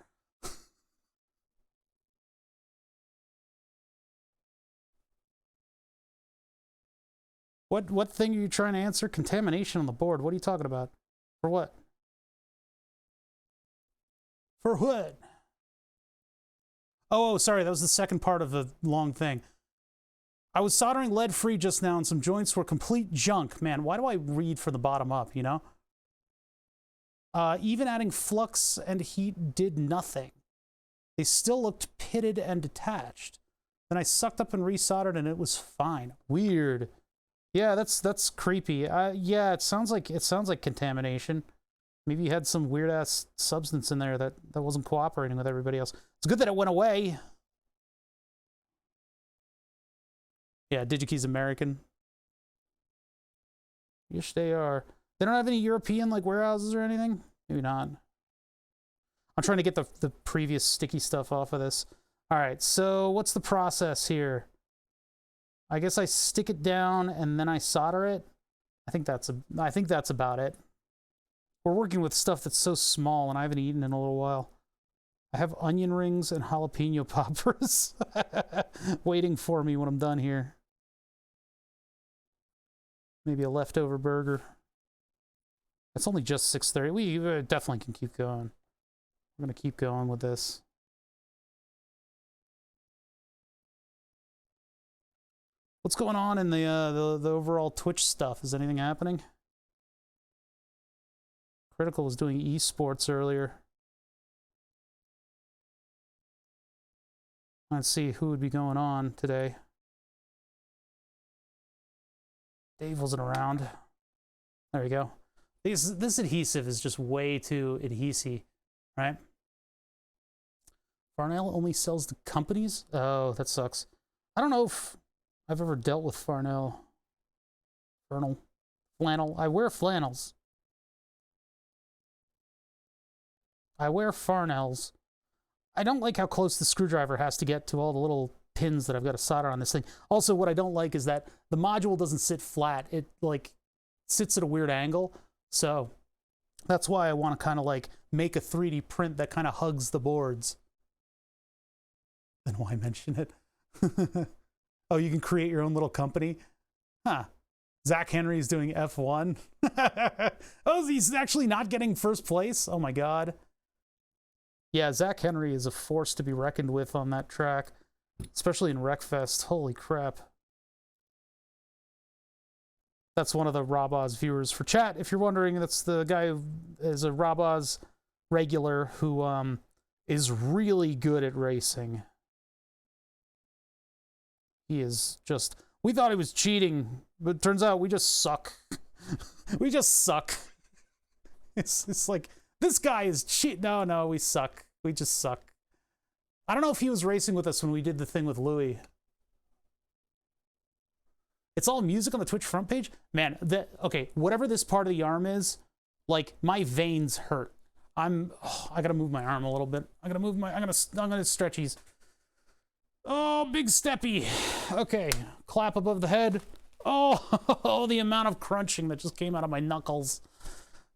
A: What thing are you trying to answer? Contamination on the board. What are you talking about? For what? For what? Oh, sorry, that was the second part of the long thing. I was soldering lead-free just now, and some joints were complete junk. Man, why do I read from the bottom up, you know? Even adding flux and heat did nothing. They still looked pitted and detached. Then I sucked up and resoldered, and it was fine. Weird. Yeah, that's creepy. Yeah, it sounds like contamination. Maybe you had some weird-ass substance in there that wasn't cooperating with everybody else. It's good that it went away. Yeah, DigiKey's American. Yes, they are. They don't have any European, like, warehouses or anything? Maybe not. I'm trying to get the previous sticky stuff off of this. All right, so what's the process here? I guess I stick it down and then I solder it. I think that's about it. We're working with stuff that's so small and I haven't eaten in a little while. I have onion rings and jalapeno poppers waiting for me when I'm done here. Maybe a leftover burger. It's only just 6:30. We definitely can keep going. We're going to keep going with this. What's going on in the overall Twitch stuff? Is anything happening? Critical was doing esports earlier. Let's see who would be going on today. Dave wasn't around. There we go. This adhesive is just way too adhesive, right? Farnell only sells to companies? Oh, that sucks. I don't know if I've ever dealt with Farnell. Flannel. I wear flannels. I wear Farnells. I don't like how close the screwdriver has to get to all the little pins that I've got to solder on this thing. Also, what I don't like is that the module doesn't sit flat. It, like, sits at a weird angle. So that's why I want to kind of, like, make a 3D print that kind of hugs the boards. Then why mention it? Oh, you can create your own little company? Huh. Zach Henry's doing F1. Oh, he's actually not getting first place? Oh my god. Yeah, Zach Henry is a force to be reckoned with on that track, especially in Wreckfest. Holy crap. That's one of the Roboz viewers for chat. If you're wondering, that's the guy who is a Roboz regular who is really good at racing. He is just... We thought he was cheating, but it turns out we just suck. We just suck. It's like, this guy is cheat. No, we suck. We just suck. I don't know if he was racing with us when we did the thing with Louis. It's all music on the Twitch front page? Man, okay, whatever this part of the arm is, like, my veins hurt. I gotta move my arm a little bit. I'm gonna stretchies. Oh, big steppy. Okay, clap above the head. Oh, the amount of crunching that just came out of my knuckles.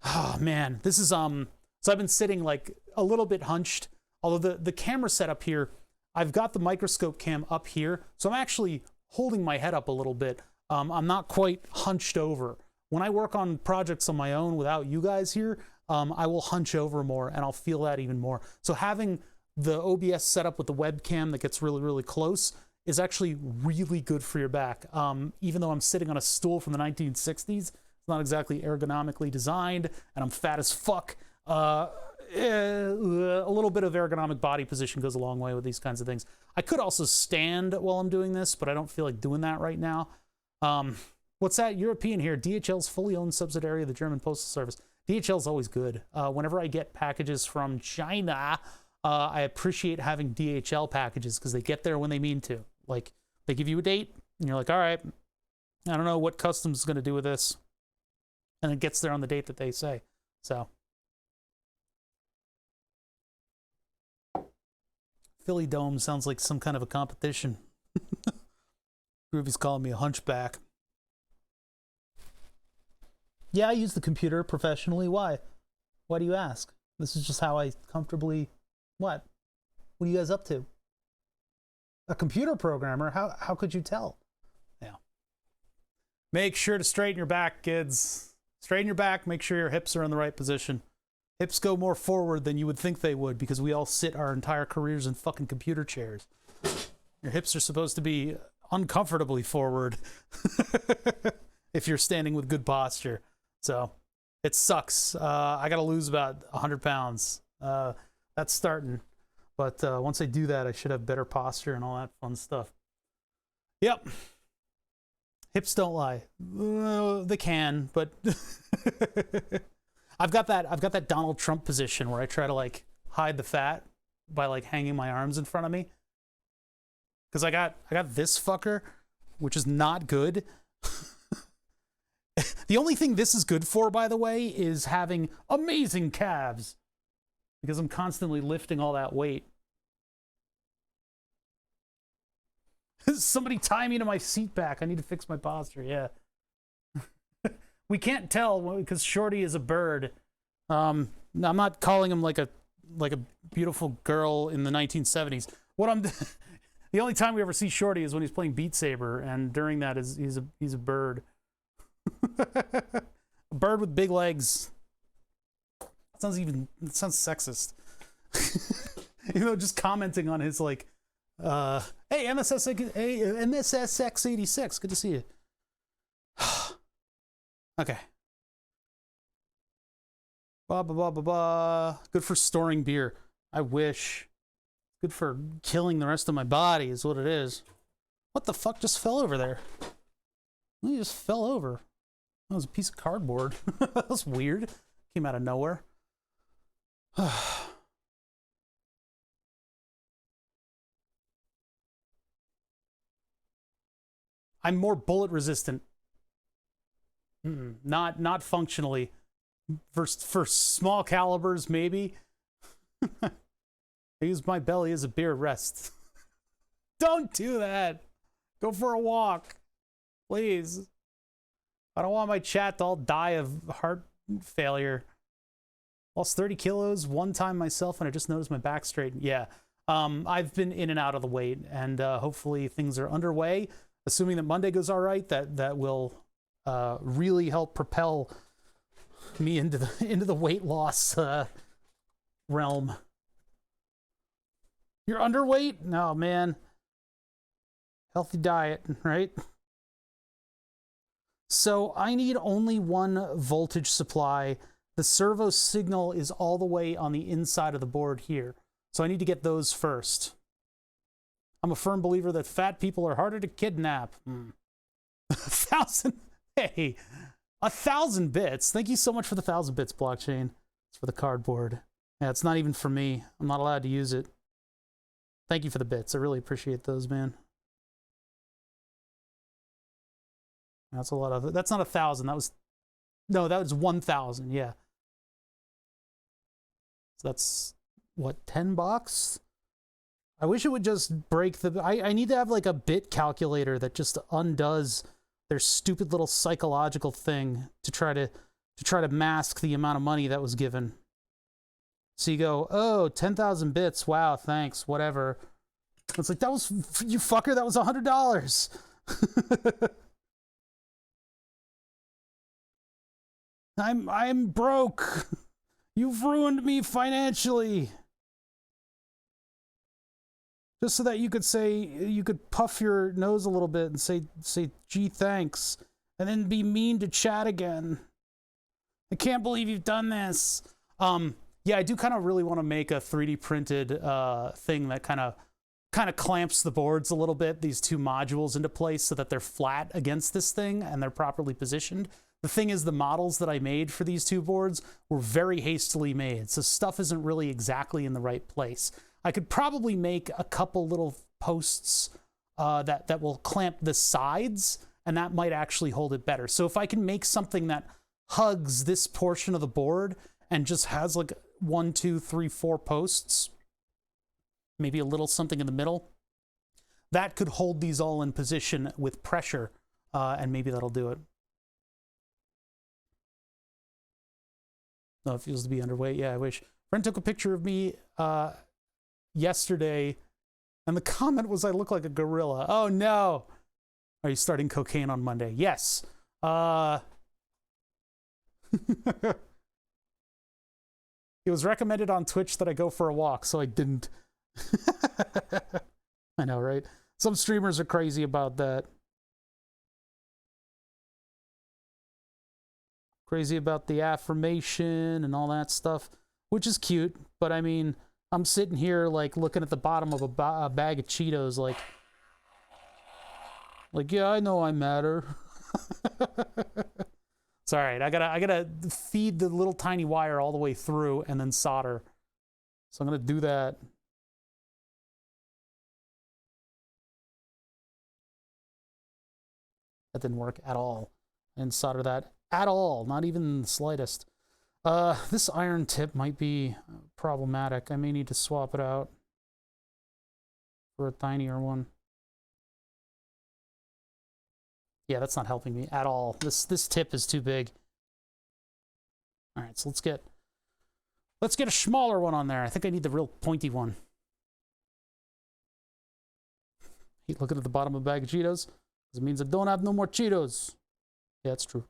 A: Oh, man, this is, so I've been sitting, like, a little bit hunched. Although the camera setup here, I've got the microscope cam up here, so I'm actually holding my head up a little bit. I'm not quite hunched over. When I work on projects on my own without you guys here, I will hunch over more, and I'll feel that even more. So having the OBS setup with the webcam that gets really, really close is actually really good for your back. Even though I'm sitting on a stool from the 1960s, it's not exactly ergonomically designed, and I'm fat as fuck. A little bit of ergonomic body position goes a long way with these kinds of things. I could also stand while I'm doing this, but I don't feel like doing that right now. What's that? European here. DHL's fully owned subsidiary of the German Postal Service. DHL's always good. Whenever I get packages from China, I appreciate having DHL packages because they get there when they mean to. Like, they give you a date, and you're like, all right, I don't know what customs is going to do with this. And it gets there on the date that they say. So... Philly Dome sounds like some kind of a competition. Groovy's calling me a hunchback. Yeah, I use the computer professionally. Why? Why do you ask? This is just how I comfortably... What? What are you guys up to? A computer programmer? How could you tell? Yeah. Make sure to straighten your back, kids. Straighten your back. Make sure your hips are in the right position. Hips go more forward than you would think they would because we all sit our entire careers in fucking computer chairs. Your hips are supposed to be uncomfortably forward if you're standing with good posture. So it sucks. I got to lose about 100 pounds. That's starting. But once I do that, I should have better posture and all that fun stuff. Yep. Hips don't lie. They can, but I've got that Donald Trump position where I try to like hide the fat by like hanging my arms in front of me. Because I got this fucker, which is not good. The only thing this is good for, by the way, is having amazing calves. Because I'm constantly lifting all that weight. Somebody tie me to my seat back. I need to fix my posture, yeah. We can't tell because Shorty is a bird. I'm not calling him like a beautiful girl in the 1970s. The only time we ever see Shorty is when he's playing Beat Saber, and during that he's a bird. A bird with big legs. It sounds sexist. You know, just commenting on his like, hey MSSX86, good to see you. Okay. Blah blah blah blah blah. Good for storing beer. I wish. Good for killing the rest of my body is what it is. What the fuck just fell over there? It just fell over. That was a piece of cardboard. That was weird. Came out of nowhere. I'm more bullet resistant. Not functionally. For small calibers, maybe. I use my belly as a beer rest. Don't do that. Go for a walk. Please. I don't want my chat to all die of heart failure. Lost 30 kilos one time myself, and I just noticed my back straightened. Yeah. I've been in and out of the weight, and hopefully things are underway. Assuming that Monday goes all right, that will really help propel me into the weight loss realm. You're underweight? No, man. Healthy diet, right? So I need only one voltage supply. The servo signal is all the way on the inside of the board here. So I need to get those first. I'm a firm believer that fat people are harder to kidnap. 1,000, hey, 1,000 bits. Thank you so much for the 1,000 bits, blockchain. It's for the cardboard. Yeah, it's not even for me. I'm not allowed to use it. Thank you for the bits. I really appreciate those, man. That's a lot of it. That's not 1,000. That was 1,000. Yeah. So that's what, $10? I wish it would just break the. I need to have like a bit calculator that just undoes their stupid little psychological thing to try to mask the amount of money that was given. So you go, oh, 10,000 bits. Wow, thanks, whatever. It's like, that was, you fucker, that was $100. I'm broke. You've ruined me financially. Just so that you could puff your nose a little bit and say, gee, thanks. And then be mean to chat again. I can't believe you've done this. Yeah, I do kind of really want to make a 3D printed thing that kind of clamps the boards a little bit, these two modules into place so that they're flat against this thing and they're properly positioned. The thing is, the models that I made for these two boards were very hastily made, so stuff isn't really exactly in the right place. I could probably make a couple little posts that will clamp the sides, and that might actually hold it better. So if I can make something that hugs this portion of the board and just has like 1, 2, 3, 4 posts, maybe a little something in the middle, that could hold these all in position with pressure, and maybe that'll do it. No, it feels to be underweight. Yeah, I wish. Friend took a picture of me yesterday, and the comment was I look like a gorilla. Oh no! Are you starting cocaine on Monday? Yes. It was recommended on Twitch that I go for a walk, so I didn't. I know, right? Some streamers are crazy about that. Crazy about the affirmation and all that stuff, which is cute, but I mean, I'm sitting here like looking at the bottom of a bag of Cheetos like, yeah, I know I matter. It's all right. I gotta feed the little tiny wire all the way through and then solder. So I'm gonna do that. That didn't work at all. And solder that at all, not even the slightest. This iron tip might be problematic. I may need to swap it out for a tinier one. Yeah, that's not helping me at all. This tip is too big. All right, so let's get a smaller one on there. I think I need the real pointy one. Keep looking at the bottom of a bag of Cheetos. It means I don't have no more Cheetos. Yeah, that's true.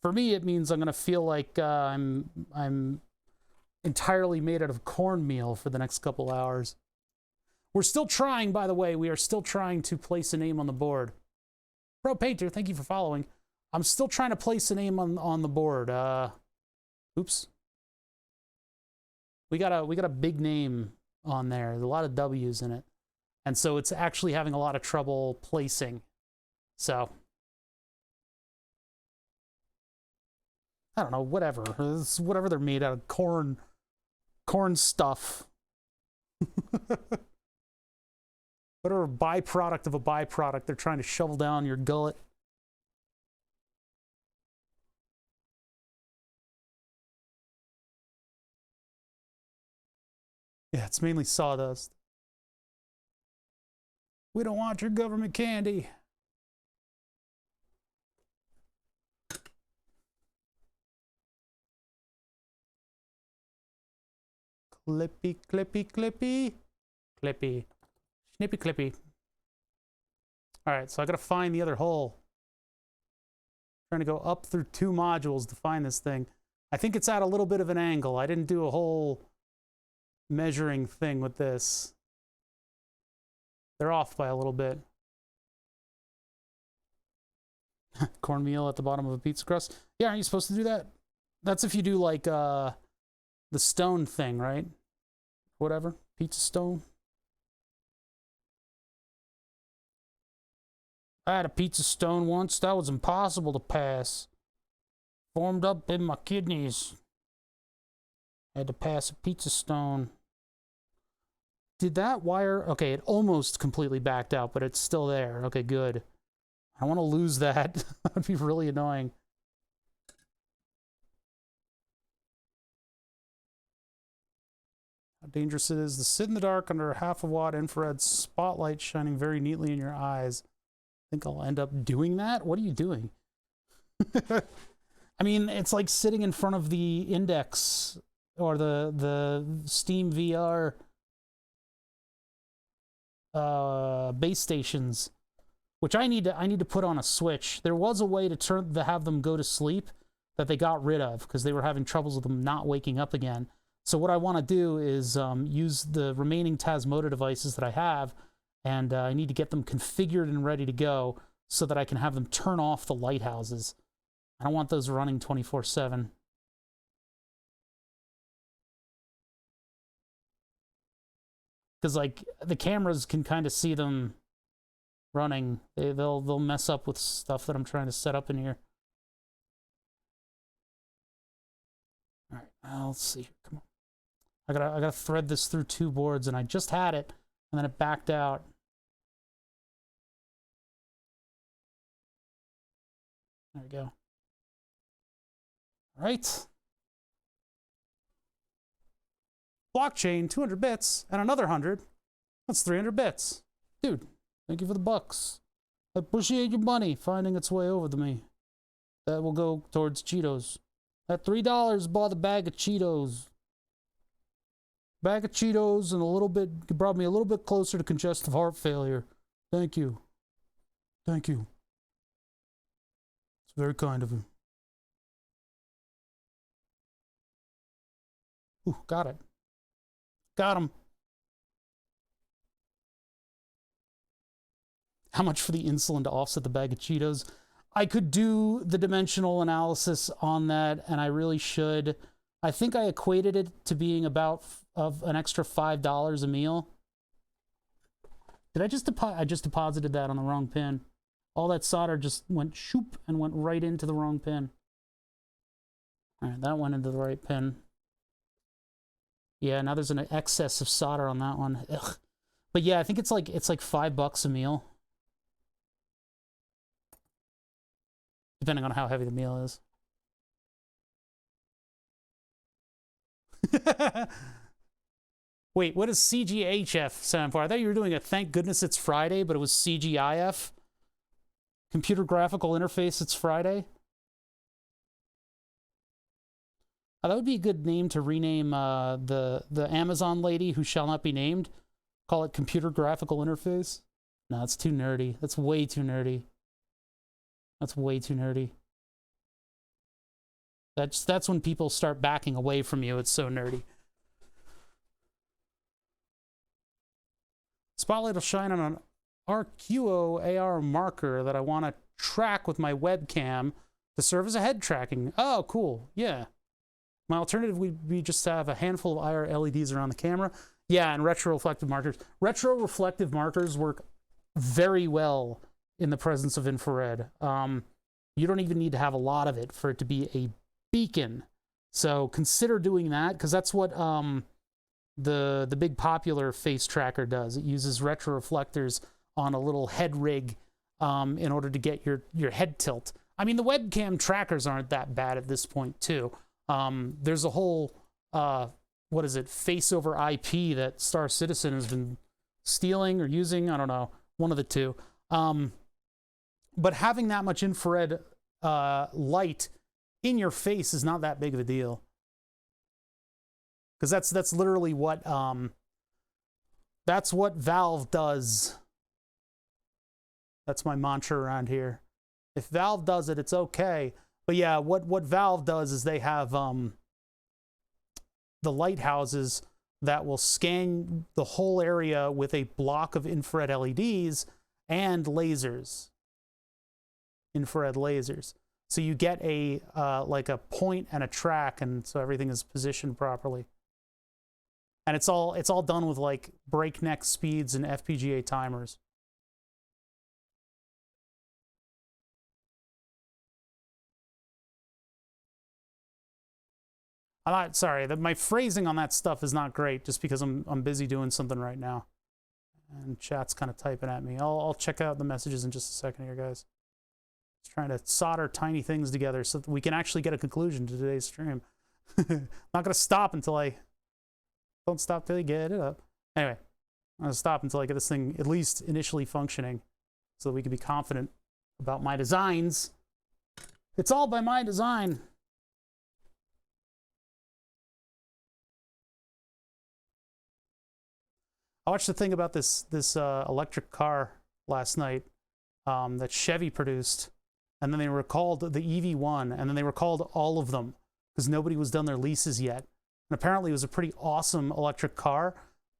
A: For me, it means I'm gonna feel like I'm entirely made out of cornmeal for the next couple hours. We're still trying, by the way. We are still trying to place a name on the board. Pro Painter, thank you for following. I'm still trying to place a name on the board. Oops. We got a big name on there. There's a lot of W's in it, and so it's actually having a lot of trouble placing. So I don't know. Whatever. It's whatever they're made out of, corn stuff. Whatever byproduct of a byproduct they're trying to shovel down your gullet. Yeah, it's mainly sawdust. We don't want your government candy. Clippy, clippy, clippy. Clippy. Snippy clippy. All right, so I gotta find the other hole. Trying to go up through 2 modules to find this thing. I think it's at a little bit of an angle. I didn't do a whole measuring thing with this. They're off by a little bit. Cornmeal at the bottom of a pizza crust. Yeah, aren't you supposed to do that? That's if you do like the stone thing, right? Whatever. Pizza stone. I had a pizza stone once. That was impossible to pass. Formed up in my kidneys. I had to pass a pizza stone. Did that wire... Okay, it almost completely backed out, but it's still there. Okay, good. I don't want to lose that. That would be really annoying. How dangerous it is to sit in the dark under a half-a-watt infrared spotlight shining very neatly in your eyes. I think I'll end up doing that? What are you doing? I mean, it's like sitting in front of the Index or the Steam VR base stations, which I need to put on a switch. There was a way to have them go to sleep that they got rid of because they were having troubles with them not waking up again. So what I want to do is use the remaining Tasmota devices that I have, and I need to get them configured and ready to go so that I can have them turn off the lighthouses. I don't want those running 24/7. Because like the cameras can kind of see them running. They'll mess up with stuff that I'm trying to set up in here. All right, let's see. Come on. I gotta thread this through 2 boards, and I just had it, and then it backed out. There we go. All right. Blockchain, 200 bits, and another 100. That's 300 bits. Dude, thank you for the bucks. I appreciate your money finding its way over to me. That will go towards Cheetos. That $3 bought a bag of Cheetos. Bag of Cheetos and a little bit, brought me a little bit closer to congestive heart failure. Thank you. Thank you. It's very kind of you. Ooh, got it. Got him. How much for the insulin to offset the bag of Cheetos? I could do the dimensional analysis on that, and I really should. I think I equated it to being about an extra $5 a meal. Did I just deposited that on the wrong pin. All that solder just went shoop and went right into the wrong pin. All right, that went into the right pin. Yeah, now there's an excess of solder on that one. Ugh. But yeah, I think it's like $5 a meal. Depending on how heavy the meal is. Wait, what does CGHF stand for? I thought you were doing a thank goodness it's Friday, but it was CGIF. Computer Graphical Interface, it's Friday. That would be a good name to rename the Amazon lady who shall not be named. Call it Computer Graphical Interface. No, it's too nerdy. That's way too nerdy. That's way too nerdy. That's when people start backing away from you. It's so nerdy. Spotlight will shine on an RQO AR marker that I want to track with my webcam to serve as a head tracking. Oh, cool. Yeah. My alternative would be just to have a handful of IR LEDs around the camera. Yeah, and retroreflective markers. Retroreflective markers work very well in the presence of infrared. You don't even need to have a lot of it for it to be a beacon. So consider doing that, because that's what the big popular face tracker does. It uses retroreflectors on a little head rig in order to get your head tilt. I mean, the webcam trackers aren't that bad at this point, too. There's a whole, what is it, face over IP that Star Citizen has been stealing or using. I don't know, one of the two. But having that much infrared light in your face is not that big of a deal. Because that's literally what Valve does. That's my mantra around here. If Valve does it, it's okay. But yeah, what Valve does is they have the lighthouses that will scan the whole area with a block of infrared LEDs and lasers. Infrared lasers. So you get a like a point and a track, and so everything is positioned properly. And it's all done with like breakneck speeds and FPGA timers. I'm not sorry that my phrasing on that stuff is not great, just because I'm busy doing something right now, and chat's kind of typing at me. I'll check out the messages in just a second here, guys. Just trying to solder tiny things together so that we can actually get a conclusion to today's stream. Not gonna stop until I don't stop till you get it up. Anyway, I'm gonna stop until I get this thing at least initially functioning, so that we can be confident about my designs. It's all by my design. I watched the thing about this electric car last night that Chevy produced, and then they recalled the EV1, and then they recalled all of them because nobody was done their leases yet. And apparently it was a pretty awesome electric car,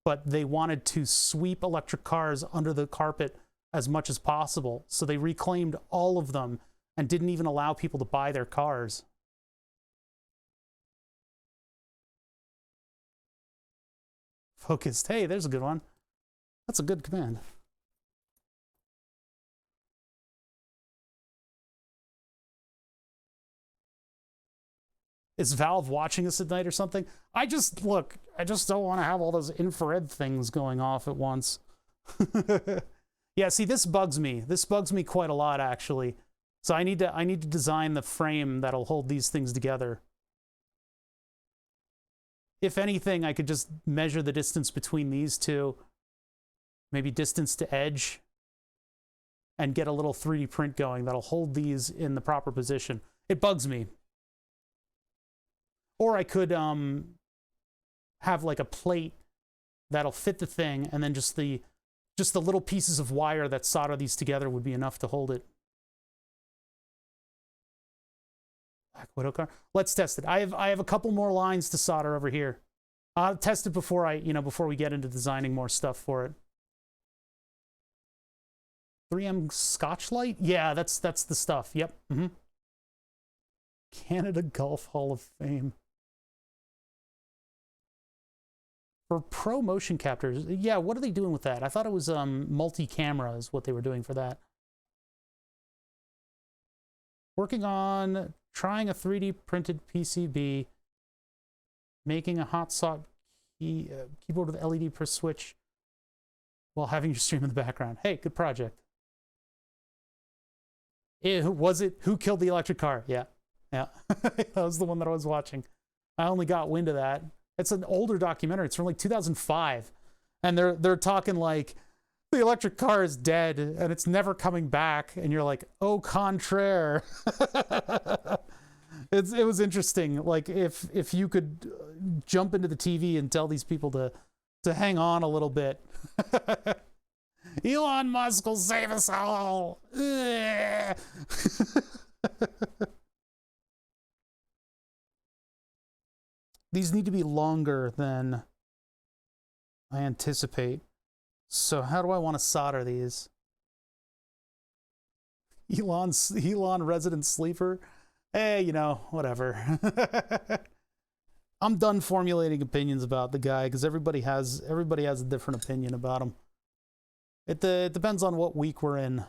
A: but they wanted to sweep electric cars under the carpet as much as possible. So they reclaimed all of them and didn't even allow people to buy their cars. Focused. Hey, there's a good one. That's a good command. Is Valve watching us at night or something? I just don't want to have all those infrared things going off at once. Yeah, see, this bugs me. This bugs me quite a lot, actually. So I need to design the frame that'll hold these things together. If anything, I could just measure the distance between these two, maybe distance to edge, and get a little 3D print going that'll hold these in the proper position. It bugs me. Or I could have like a plate that'll fit the thing, and then just the little pieces of wire that solder these together would be enough to hold it. Black Widow car. Let's test it. I have a couple more lines to solder over here. I'll test it before before we get into designing more stuff for it. 3M Scotchlight? Yeah, that's the stuff. Yep. Canada Golf Hall of Fame. For pro motion captures, yeah, what are they doing with that? I thought it was multi-camera is what they were doing for that. Working on trying a 3D printed PCB, making a hot swap keyboard with LED per switch while having your stream in the background. Hey, good project. Was it Who Killed the Electric Car? Yeah. That was the one that I was watching. I only got wind of that. It's an older documentary. It's from like 2005. And they're talking like, the electric car is dead and it's never coming back. And you're like, au contraire. It was interesting. Like if you could jump into the TV and tell these people to hang on a little bit. Elon Musk will save us all. These need to be longer than I anticipate. So how do I want to solder these? Elon resident sleeper? Hey, whatever. I'm done formulating opinions about the guy because everybody has a different opinion about him. It depends on what week we're in.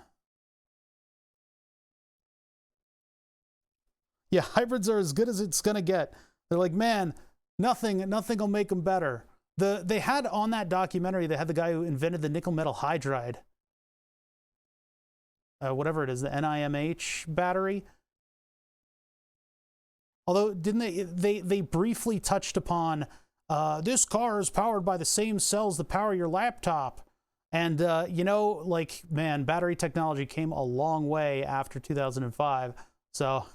A: Yeah, hybrids are as good as it's gonna get. They're like, man, nothing will make them better. They had on that documentary, they had the guy who invented the nickel metal hydride. Whatever it is, the NIMH battery. Although, didn't they briefly touched upon, this car is powered by the same cells that power your laptop. And, like, man, battery technology came a long way after 2005. So,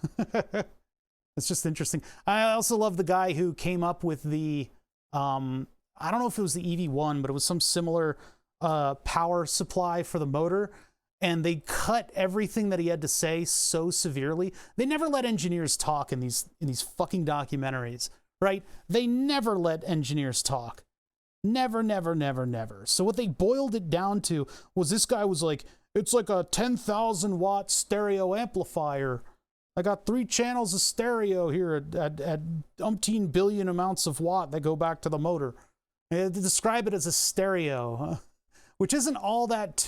A: it's just interesting. I also love the guy who came up with the, I don't know if it was the EV1, but it was some similar power supply for the motor. And they cut everything that he had to say so severely. They never let engineers talk in these fucking documentaries, right? They never let engineers talk. Never, never, never, never. So what they boiled it down to was this guy was like, it's like a 10,000 watt stereo amplifier. I got 3 channels of stereo here at umpteen billion amounts of watt that go back to the motor. And to describe it as a stereo, which isn't all that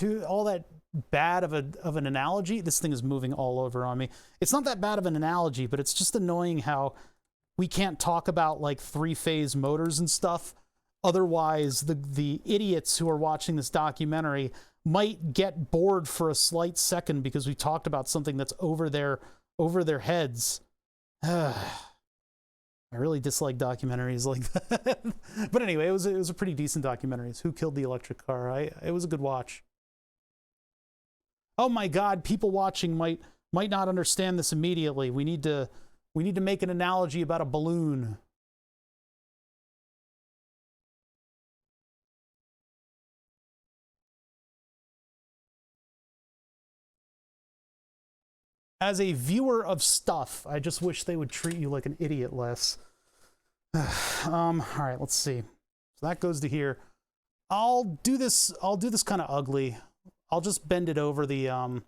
A: bad of an analogy. This thing is moving all over on me. It's not that bad of an analogy, but it's just annoying how we can't talk about like 3-phase motors and stuff. Otherwise, the idiots who are watching this documentary might get bored for a slight second because we talked about something that's over their heads. I really dislike documentaries like that. But anyway, it was a pretty decent documentary. It's Who Killed the Electric Car. It was a good watch. Oh my God, people watching might not understand this immediately. We need to make an analogy about a balloon. As a viewer of stuff, I just wish they would treat you like an idiot less. All right, let's see. So that goes to here. I'll do this kind of ugly. I'll just bend it over the I'll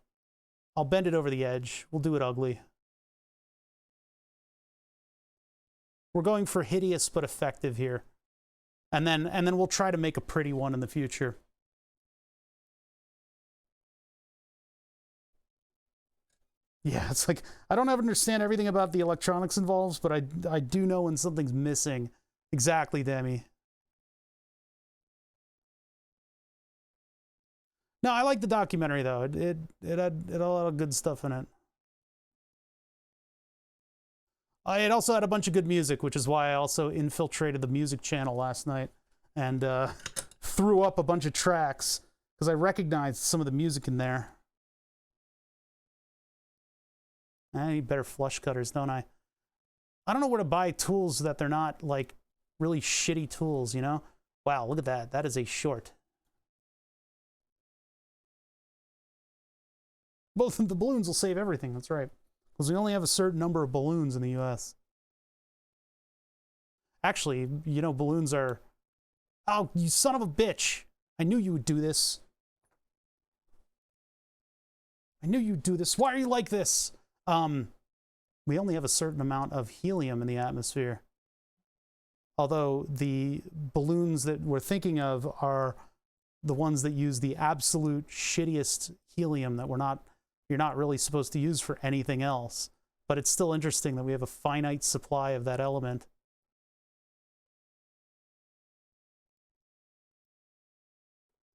A: bend it over the edge. We'll do it ugly. We're going for hideous but effective here. And then we'll try to make a pretty one in the future. Yeah, it's like, I don't understand everything about the electronics involved, but I do know when something's missing. Exactly, Demi. No, I like the documentary, though. It had a lot of good stuff in it. It also had a bunch of good music, which is why I also infiltrated the music channel last night and threw up a bunch of tracks, because I recognized some of the music in there. I need better flush cutters, don't I? I don't know where to buy tools that they're not, like, really shitty tools, you know? Wow, look at that. That is a short. Both the balloons will save everything, that's right. Because we only have a certain number of balloons in the US. Actually, you know, balloons are... Oh, you son of a bitch. I knew you would do this. I knew you'd do this. Why are you like this? We only have a certain amount of helium in the atmosphere. Although the balloons that we're thinking of are the ones that use the absolute shittiest helium that you're not really supposed to use for anything else. But it's still interesting that we have a finite supply of that element.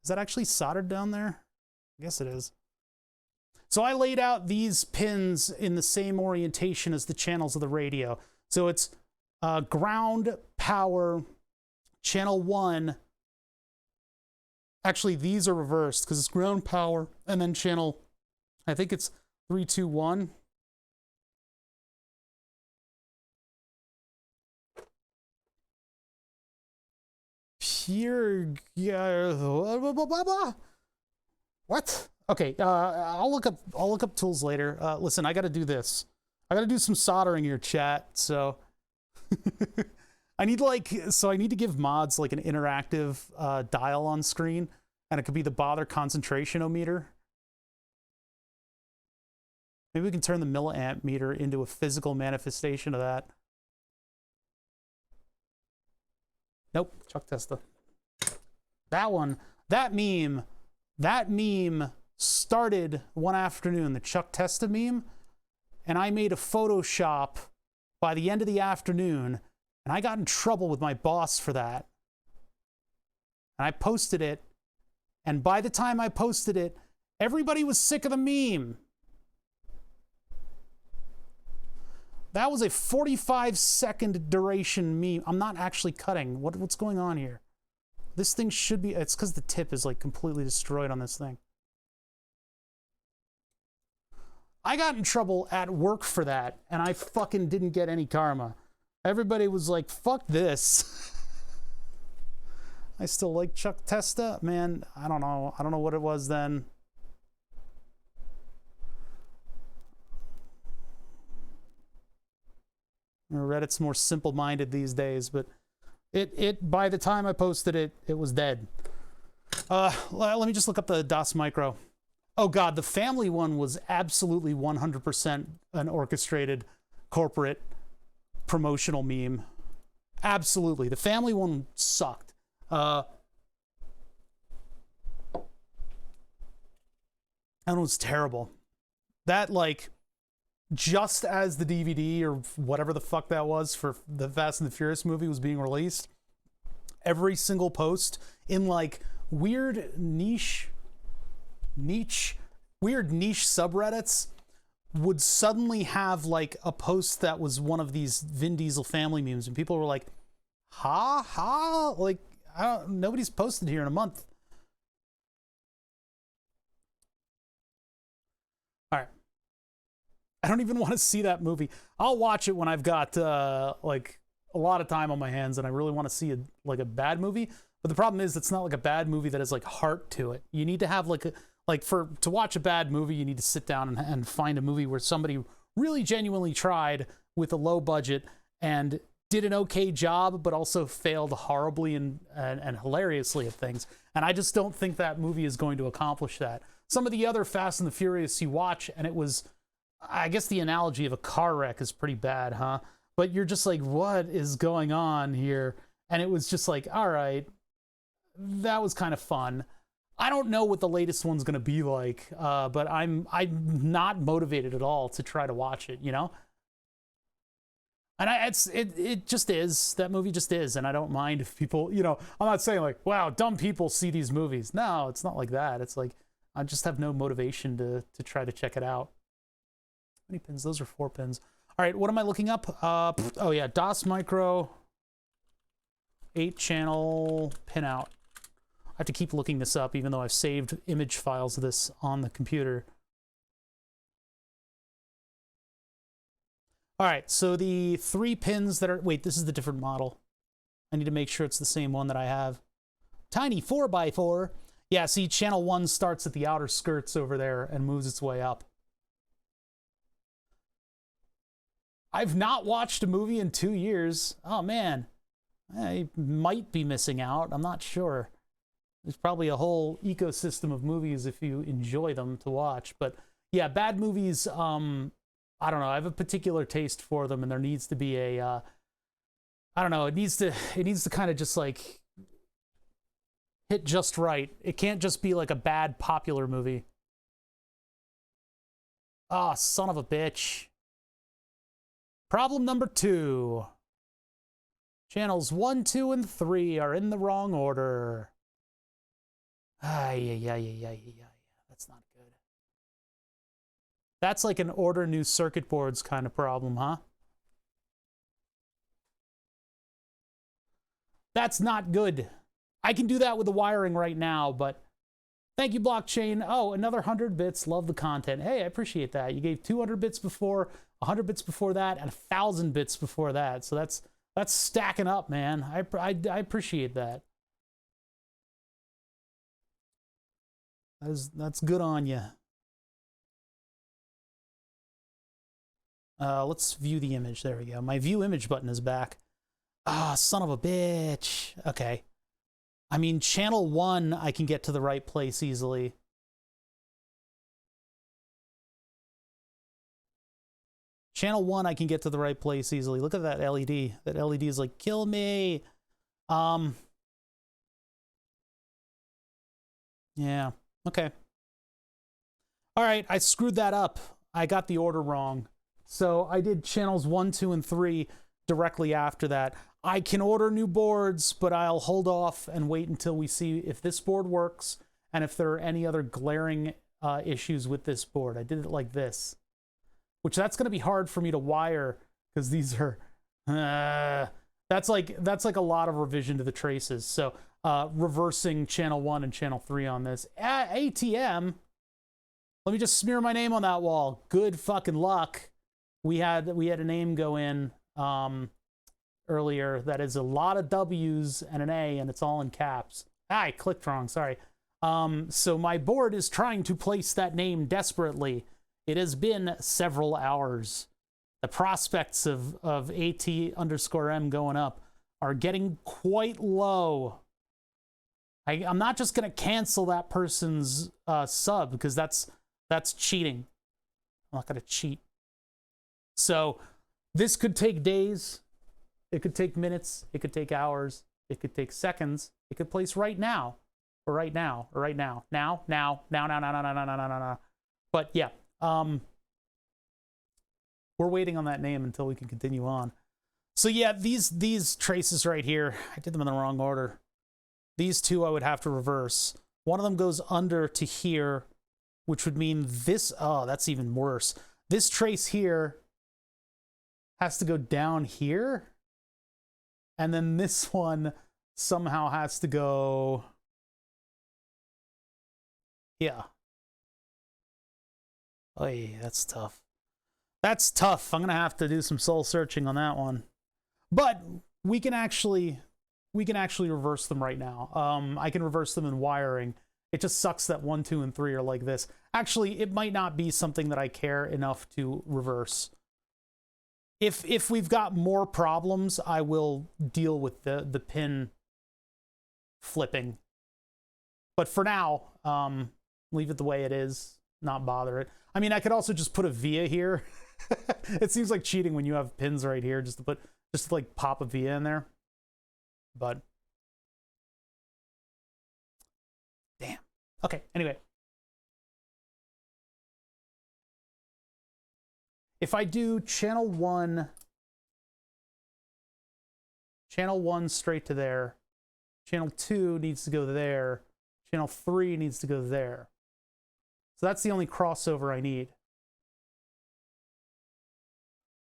A: Is that actually soldered down there? I guess it is. So I laid out these pins in the same orientation as the channels of the radio. So it's ground, power, channel 1. Actually, these are reversed because it's ground, power, and then channel, I think it's 3, 2, 1. Pure... What? Okay, I'll look up tools later. Listen, I got to do this. I got to do some soldering here, chat. So I need to give mods like an interactive dial on screen, and it could be the bother concentration-o-meter. Maybe we can turn the milliamp meter into a physical manifestation of that. Nope, Chuck Testa. That one, that meme started one afternoon, the Chuck Testa meme, and I made a Photoshop by the end of the afternoon, and I got in trouble with my boss for that. And I posted it, and by the time I posted it, everybody was sick of the meme. That was a 45-second duration meme. I'm not actually cutting. What's going on here? This thing should be... It's because the tip is like completely destroyed on this thing. I got in trouble at work for that, and I fucking didn't get any karma. Everybody was like, fuck this. I still like Chuck Testa. Man, I don't know. I don't know what it was then. Reddit's more simple-minded these days, but it by the time I posted it, it was dead. Let me just look up the DOS Micro. Oh god, the family one was absolutely 100% an orchestrated corporate promotional meme. Absolutely. The family one sucked. That one was terrible. That, like, just as the DVD or whatever the fuck that was for the Fast and the Furious movie was being released, every single post in like weird niche subreddits would suddenly have like a post that was one of these Vin Diesel family memes, and people were like, like, nobody's posted here in a month. All right. I don't even want to see that movie. I'll watch it when I've got like a lot of time on my hands and I really want to see a bad movie. But the problem is it's not like a bad movie that has like heart to it. You need to have to watch a bad movie, you need to sit down and find a movie where somebody really genuinely tried with a low budget and did an okay job, but also failed horribly and hilariously at things. And I just don't think that movie is going to accomplish that. Some of the other Fast and the Furious you watch, and it was, I guess the analogy of a car wreck is pretty bad, huh? But you're just like, what is going on here? And it was just like, all right, that was kind of fun. I don't know what the latest one's going to be like, but I'm not motivated at all to try to watch it, you know? And it just is. That movie just is, and I don't mind if people, you know, I'm not saying like, wow, dumb people see these movies. No, it's not like that. It's like, I just have no motivation to try to check it out. How many pins? Those are 4 pins. All right, what am I looking up? Oh yeah, DOS Micro 8-channel pinout. I have to keep looking this up, even though I've saved image files of this on the computer. All right, so the 3 pins that are... Wait, this is the different model. I need to make sure it's the same one that I have. Tiny 4x4. Yeah, see, channel 1 starts at the outer skirts over there and moves its way up. I've not watched a movie in 2 years. Oh, man. I might be missing out. I'm not sure. There's probably a whole ecosystem of movies if you enjoy them to watch. But yeah, bad movies, I don't know. I have a particular taste for them, and there needs to be a, I don't know. It needs to kind of just like hit just right. It can't just be like a bad popular movie. Ah, oh, son of a bitch. Problem number 2. Channels 1, 2, and 3 are in the wrong order. That's not good. That's like an order new circuit boards kind of problem, huh? That's not good. I can do that with the wiring right now, but thank you, blockchain. Oh, another 100 bits. Love the content. Hey, I appreciate that. You gave 200 bits before, 100 bits before that, and 1,000 bits before that. So that's stacking up, man. I appreciate that. That's good on you. Let's view the image. There we go. My view image button is back. Ah, son of a bitch. Okay. I mean, channel 1, I can get to the right place easily. Channel 1, I can get to the right place easily. Look at that LED. That LED is like, kill me. Yeah. Okay. All right, I screwed that up. I got the order wrong. So I did channels 1, 2, and 3 directly after that. I can order new boards, but I'll hold off and wait until we see if this board works and if there are any other glaring issues with this board. I did it like this, which that's going to be hard for me to wire because these are that's like a lot of revision to the traces. So reversing channel 1 and channel 3 on this. ATM. Let me just smear my name on that wall. Good fucking luck. We had a name go in earlier that is a lot of W's and an A, and it's all in caps. I clicked wrong, sorry. So my board is trying to place that name desperately. It has been several hours. The prospects of AT_M going up are getting quite low. I'm not just going to cancel that person's sub because that's cheating. I'm not going to cheat. So this could take days. It could take minutes. It could take hours. It could take seconds. It could place right now, or right now, or right now. Now. But yeah, we're waiting on that name until we can continue on. So yeah, these traces right here, I did them in the wrong order. These two I would have to reverse. One of them goes under to here, which would mean this. Oh, that's even worse. This trace here has to go down here. And then this one somehow has to go. Yeah. Oh, yeah, that's tough. That's tough. I'm going to have to do some soul searching on that one. But we can actually reverse them right now. I can reverse them in wiring. It just sucks that 1, 2, and 3 are like this. Actually, it might not be something that I care enough to reverse. If we've got more problems, I will deal with the pin flipping. But for now, leave it the way it is, not bother it. I mean, I could also just put a via here. It seems like cheating when you have pins right here just to like pop a via in there. But damn. Okay, anyway. If I do channel 1 straight to there, channel 2 needs to go there, channel 3 needs to go there. So that's the only crossover I need.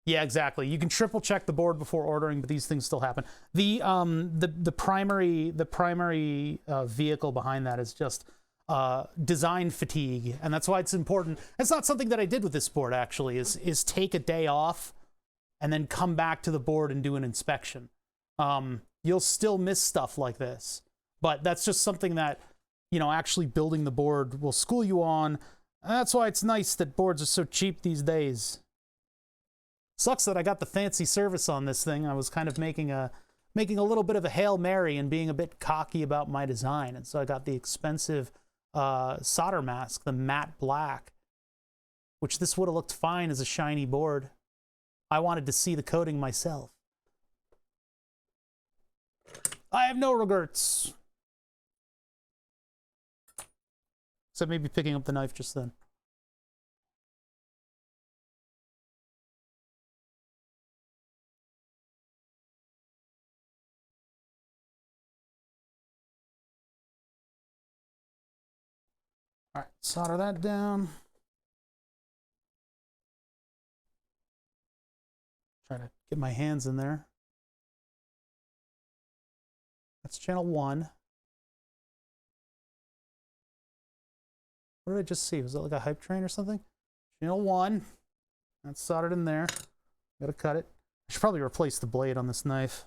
A: Yeah, exactly. You can triple check the board before ordering, but these things still happen. The primary vehicle behind that is just design fatigue, and that's why it's important. It's not something that I did with this board, actually, is take a day off and then come back to the board and do an inspection. You'll still miss stuff like this, but that's just something that, you know, actually building the board will school you on. And that's why it's nice that boards are so cheap these days. Sucks that I got the fancy service on this thing. I was kind of making a making a little bit of a Hail Mary and being a bit cocky about my design. And so I got the expensive solder mask, the matte black, which this would have looked fine as a shiny board. I wanted to see the coating myself. I have no regrets. Except maybe picking up the knife just then. All right, solder that down. Try to get my hands in there. That's channel 1. What did I just see? Was that like a hype train or something? Channel 1. That's soldered in there. Gotta cut it. I should probably replace the blade on this knife.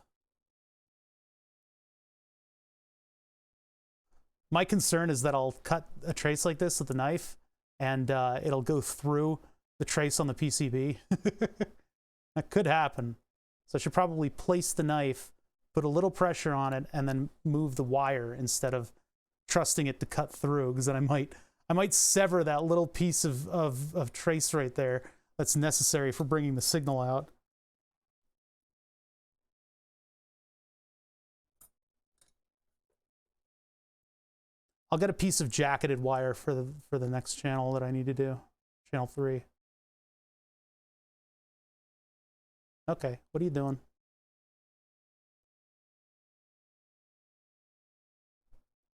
A: My concern is that I'll cut a trace like this with the knife and it'll go through the trace on the PCB. That could happen. So I should probably place the knife, put a little pressure on it, and then move the wire instead of trusting it to cut through, because then I might sever that little piece of trace right there that's necessary for bringing the signal out. I'll get a piece of jacketed wire for the next channel that I need to do, channel 3. Okay, what are you doing?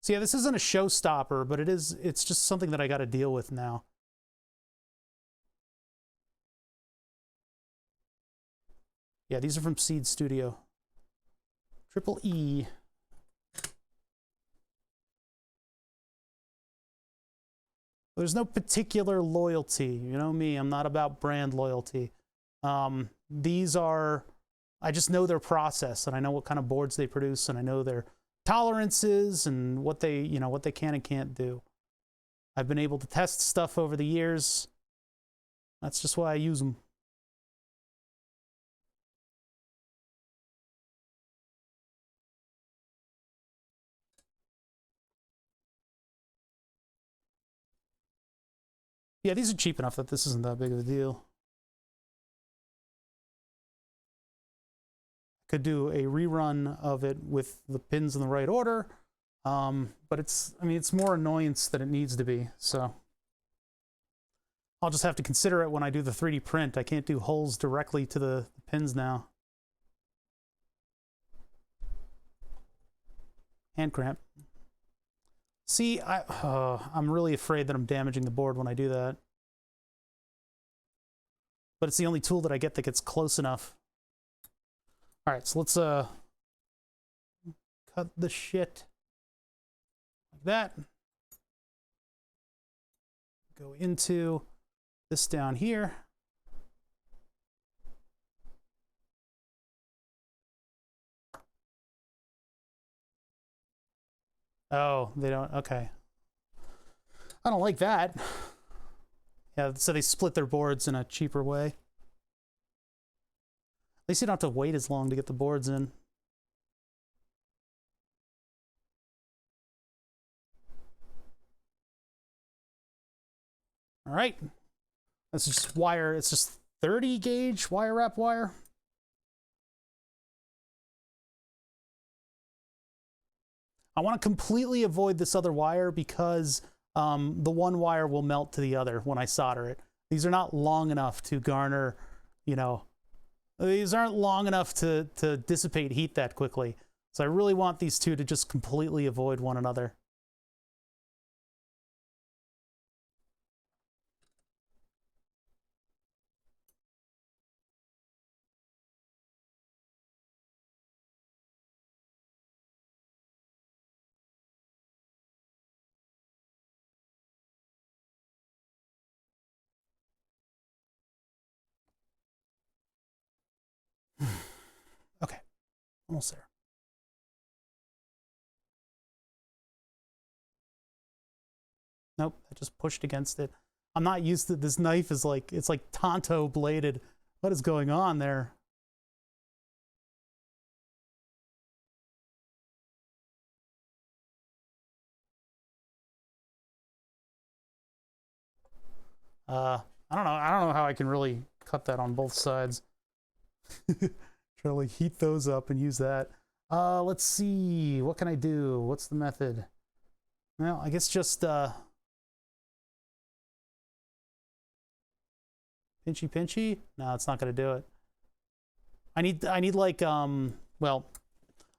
A: So yeah, this isn't a showstopper, but it's just something that I got to deal with now. Yeah, these are from Seed Studio. Triple E. There's no particular loyalty. You know me, I'm not about brand loyalty. These are, I just know their process, and I know what kind of boards they produce, and I know their tolerances and what they, you know, what they can and can't do. I've been able to test stuff over the years. That's just why I use them. Yeah, these are cheap enough that this isn't that big of a deal. Could do a rerun of it with the pins in the right order, but it's, I mean, it's more annoyance than it needs to be, so I'll just have to consider it when I do the 3D print. I can't do holes directly to the pins now. Hand cramp. See, I'm really afraid that I'm damaging the board when I do that. But it's the only tool that I get that gets close enough. All right, so let's cut the shit like that. Go into this down here. Oh, they don't, okay. I don't like that. Yeah, so they split their boards in a cheaper way. At least you don't have to wait as long to get the boards in. All right. That's just wire, it's just 30 gauge wire wrap wire. I want to completely avoid this other wire because the one wire will melt to the other when I solder it. These are not long enough to garner, you know, these aren't long enough to dissipate heat that quickly. So I really want these two to just completely avoid one another. Okay, almost there. Nope, I just pushed against it. I'm not used to, this knife is like, it's like Tonto bladed. What is going on there? I don't know how I can really cut that on both sides. Try to like heat those up and use that. Let's see, what can I do? What's the method? Well, I guess just pinchy pinchy? No, it's not gonna do it. I need like well,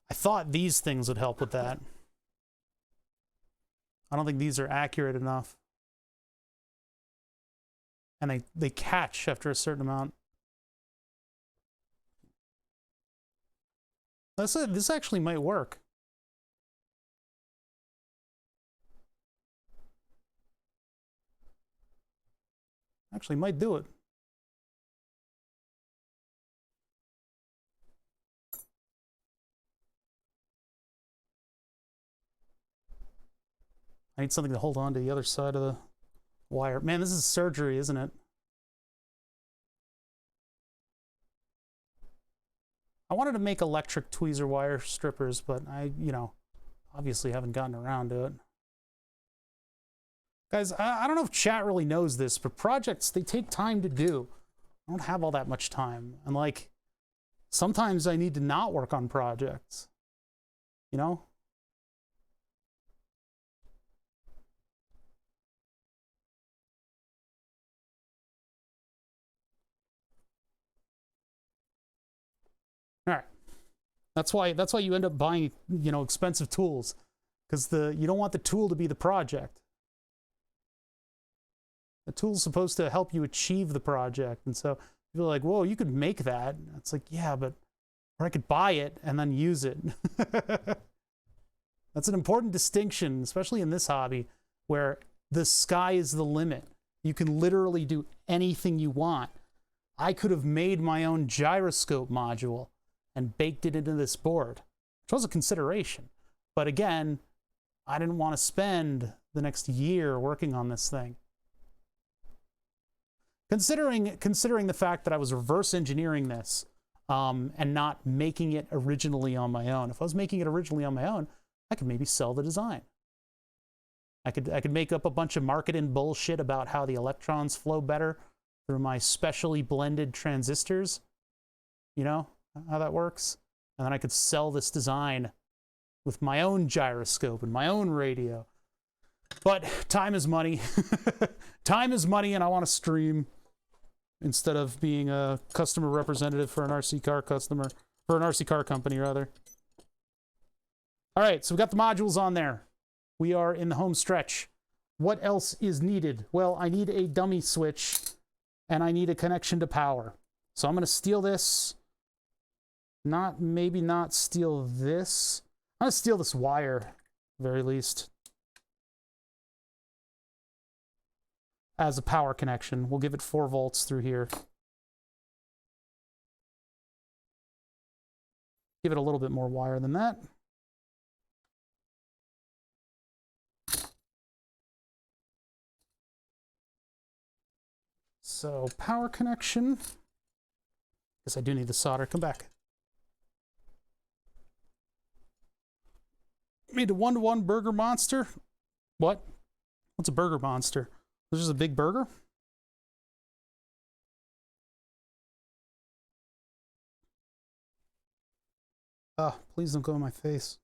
A: I thought these things would help with that. I don't think these are accurate enough. And they catch after a certain amount. This actually might work. Actually might do it. I need something to hold on to the other side of the wire. Man, this is surgery, isn't it? I wanted to make electric tweezer wire strippers, but I, you know, obviously haven't gotten around to it. Guys, I don't know if chat really knows this, but projects, they take time to do. I don't have all that much time. And like, sometimes I need to not work on projects, you know? All right. That's why you end up buying, you know, expensive tools, because you don't want the tool to be the project. The tool's supposed to help you achieve the project. And so you're like, whoa, you could make that. It's like, yeah, but or I could buy it and then use it. That's an important distinction, especially in this hobby, where the sky is the limit. You can literally do anything you want. I could have made my own gyroscope module and baked it into this board, which was a consideration. But again, I didn't want to spend the next year working on this thing. Considering the fact that I was reverse engineering this and not making it originally on my own. If I was making it originally on my own, I could maybe sell the design. I could make up a bunch of marketing bullshit about how the electrons flow better through my specially blended transistors. You know how that works? And then I could sell this design with my own gyroscope and my own radio. But time is money. Time is money, and I want to stream instead of being a customer representative for an RC car customer, for an RC car company rather. All right, so we got the modules on there. We are in the home stretch. What else is needed? Well, I need a dummy switch and I need a connection to power. So I'm going to steal this. Maybe not steal this. I'm going to steal this wire, at the very least, as a power connection. We'll give it 4 volts through here. Give it a little bit more wire than that. So power connection. Guess I do need the solder. Come back. Made a 1-to-1 burger monster. What? What's a burger monster? This is a big burger? Ah, please don't go in my face.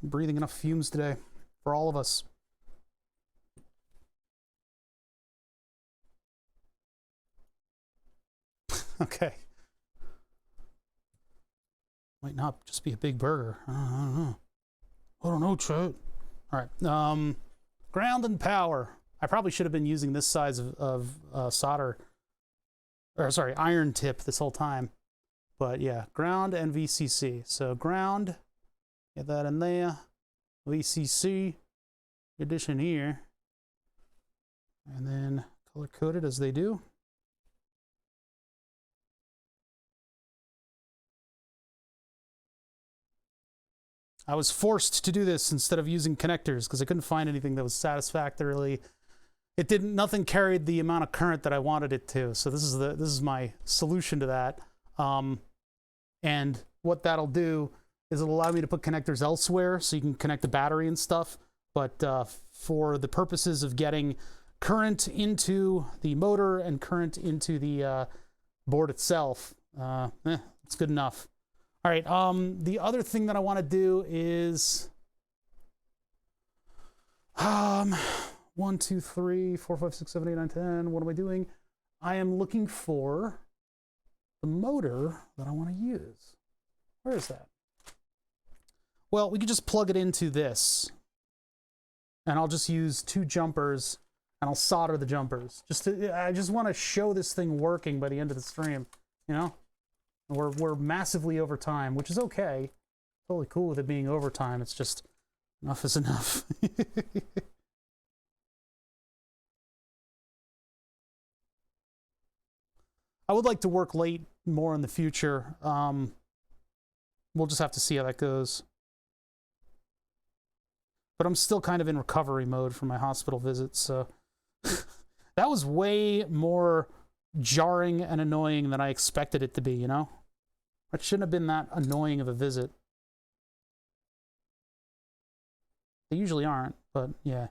A: I'm breathing enough fumes today for all of us. Okay. Might not just be a big burger. I don't know. I don't know, chat. All right. Ground and power. I probably should have been using this size of solder, or sorry, iron tip this whole time. But yeah, ground and VCC. So ground, get that in there. VCC, addition here. And then color coded as they do. I was forced to do this instead of using connectors because I couldn't find anything that was satisfactorily. Nothing carried the amount of current that I wanted it to. So this is my solution to that. And what that'll do is it'll allow me to put connectors elsewhere so you can connect the battery and stuff. But for the purposes of getting current into the motor and current into the board itself. It's good enough. All right, the other thing that I want to do is 1, 2, 3, 4, 5, 6, 7, 8, 9, 10. What am I doing? I am looking for the motor that I want to use. Where is that? Well, we could just plug it into this, and I'll just use 2 jumpers, and I'll solder the jumpers. I just want to show this thing working by the end of the stream, you know? We're massively over time, which is okay. Totally cool with it being overtime. It's just enough is enough. I would like to work late more in the future. We'll just have to see how that goes. But I'm still kind of in recovery mode from my hospital visits, so that was way more jarring and annoying than I expected it to be, you know? It shouldn't have been that annoying of a visit. They usually aren't, but yeah.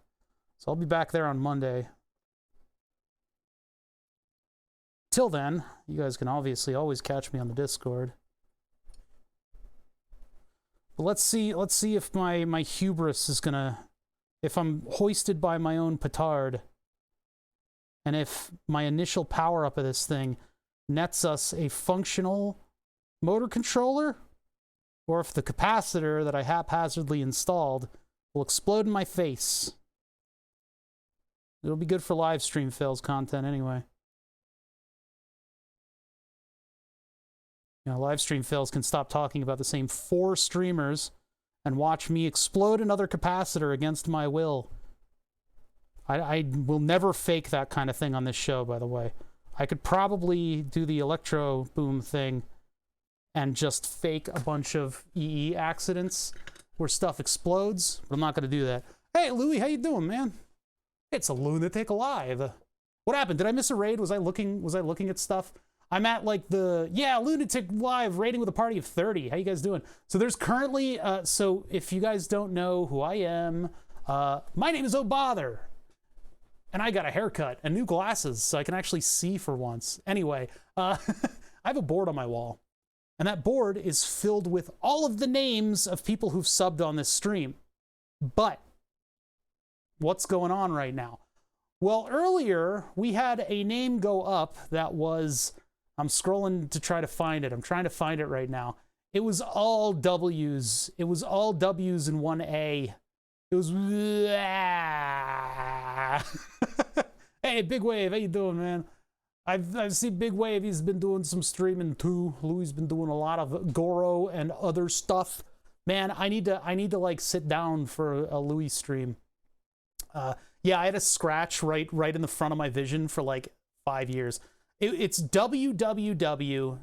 A: So I'll be back there on Monday. Till then, you guys can obviously always catch me on the Discord. But let's see if my hubris is gonna, if I'm hoisted by my own petard, and if my initial power-up of this thing nets us a functional motor controller, or if the capacitor that I haphazardly installed will explode in my face. It'll be good for live stream fails content anyway. You know, live stream fails can stop talking about the same 4 streamers and watch me explode another capacitor against my will. I will never fake that kind of thing on this show, by the way. I could probably do the electro boom thing and just fake a bunch of EE accidents where stuff explodes, but I'm not going to do that. Hey, Louie, how you doing, man? It's a lunatic live. What happened? Did I miss a raid? Was I looking at stuff? I'm at like the, yeah, lunatic live raiding with a party of 30. How you guys doing? So there's currently, so if you guys don't know who I am, my name is O'Bother. And I got a haircut and new glasses so I can actually see for once. Anyway, I have a board on my wall. And that board is filled with all of the names of people who've subbed on this stream. But what's going on right now? Well, earlier we had a name go up that was, I'm scrolling to try to find it. I'm trying to find it right now. It was all W's. It was all W's and 1 A. It was, hey, Big Wave, how you doing, man? I've seen Big Wave. He's been doing some streaming too. Louie's been doing a lot of Goro and other stuff. Man, I need to like sit down for a Louie stream. Yeah, I had a scratch right in the front of my vision for like 5 years. It's www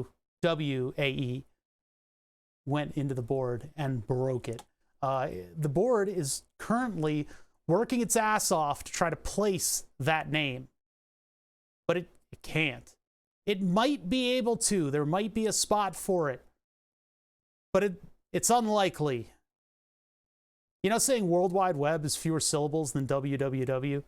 A: www went into the board and broke it. The board is currently working its ass off to try to place that name, but it can't. It might be able to. There might be a spot for it, but it's unlikely. You know, saying World Wide Web is fewer syllables than www.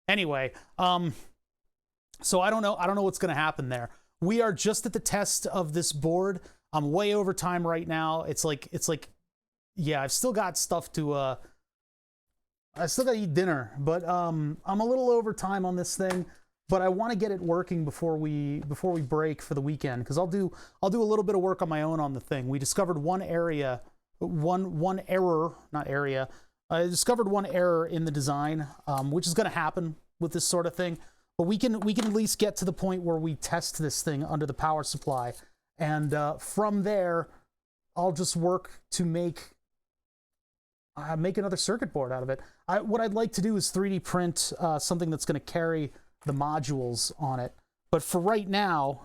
A: Anyway, so I don't know what's going to happen there. We are just at the test of this board. I'm way over time right now. It's like, yeah, I've still got stuff to, I still got to eat dinner, but I'm a little over time on this thing, but I want to get it working before we break for the weekend, because I'll do a little bit of work on my own on the thing. We discovered one error, not area. I discovered one error in the design, which is going to happen with this sort of thing, but we can at least get to the point where we test this thing under the power supply. And from there, I'll just work to make another circuit board out of it. What I'd like to do is 3D print something that's going to carry the modules on it. But for right now,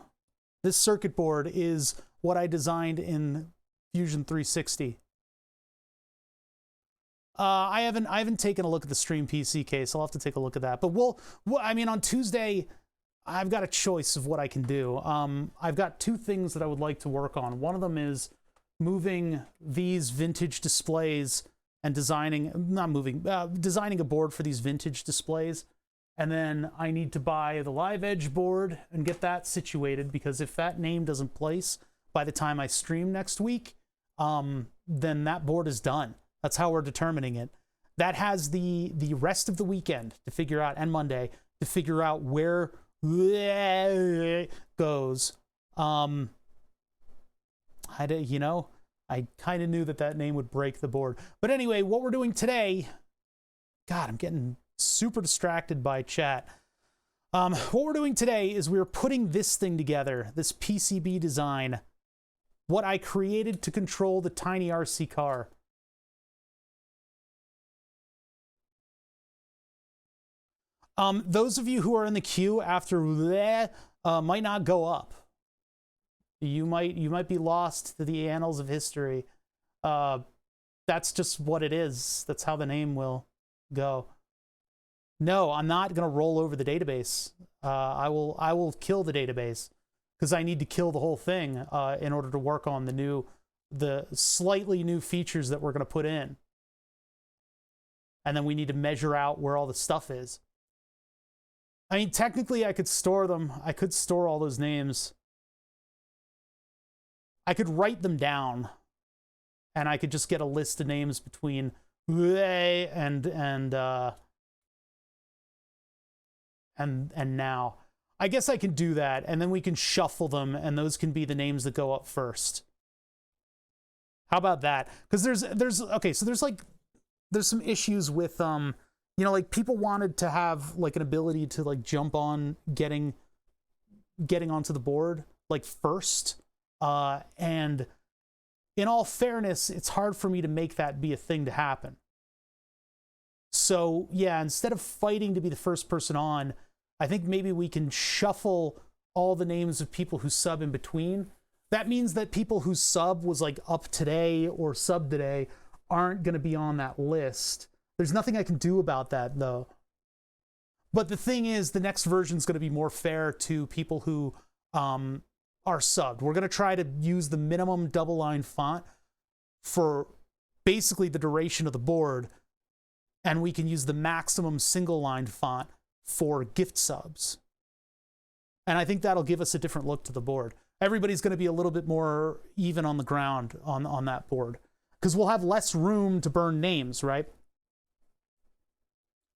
A: this circuit board is what I designed in Fusion 360. I haven't taken a look at the Stream PC case. I'll have to take a look at that. But I mean, on Tuesday, I've got a choice of what I can do. I've got two things that I would like to work on. One of them is moving these vintage displays and designing a board for these vintage displays. And then I need to buy the live edge board and get that situated, because if that name doesn't place by the time I stream next week, then that board is done. That's how we're determining it. That has the rest of the weekend to figure out, and Monday to figure out where goes. I kind of knew that name would break the board. But anyway, what we're doing today, God, I'm getting super distracted by chat. What we're doing today is we're putting this thing together, this PCB design, what I created to control the tiny RC car. Those of you who are in the queue after might not go up. You might be lost to the annals of history. That's just what it is. That's how the name will go. No, I'm not gonna roll over the database. I will kill the database, because I need to kill the whole thing in order to work on the slightly new features that we're gonna put in. And then we need to measure out where all the stuff is. I mean, technically I could store them. I could store all those names. I could write them down, and I could just get a list of names between and now. I guess I can do that, and then we can shuffle them, and those can be the names that go up first. How about that? Because there's some issues with like, people wanted to have like an ability to like jump on getting onto the board like first. And in all fairness, it's hard for me to make that be a thing to happen. So yeah, instead of fighting to be the first person on, I think maybe we can shuffle all the names of people who sub in between. That means that people whose sub was like up today or sub today aren't going to be on that list. There's nothing I can do about that, though. But the thing is, the next version is going to be more fair to people who are subbed. We're going to try to use the minimum double-line font for basically the duration of the board, and we can use the maximum single-line font for gift subs. And I think that'll give us a different look to the board. Everybody's going to be a little bit more even on the ground on that board, because we'll have less room to burn names, right?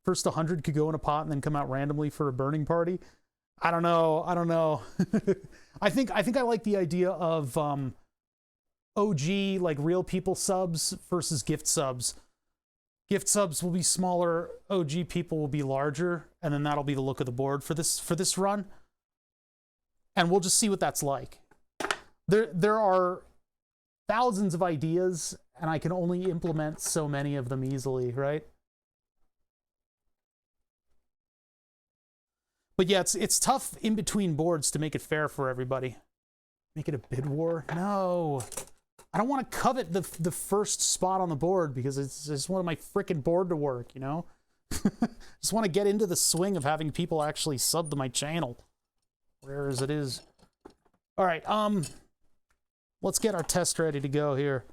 A: First 100 could go in a pot and then come out randomly for a burning party. I don't know. I think I like the idea of OG, like real people subs versus gift subs. Gift subs will be smaller, OG people will be larger, and then that'll be the look of the board for this run. And we'll just see what that's like. There are thousands of ideas, and I can only implement so many of them easily, right? But yeah, it's tough in between boards to make it fair for everybody. Make it a bid war? No. I don't want to covet the first spot on the board, because I just want my freaking board to work, you know? Just want to get into the swing of having people actually sub to my channel. Rare as it is. All right, let's get our test ready to go here.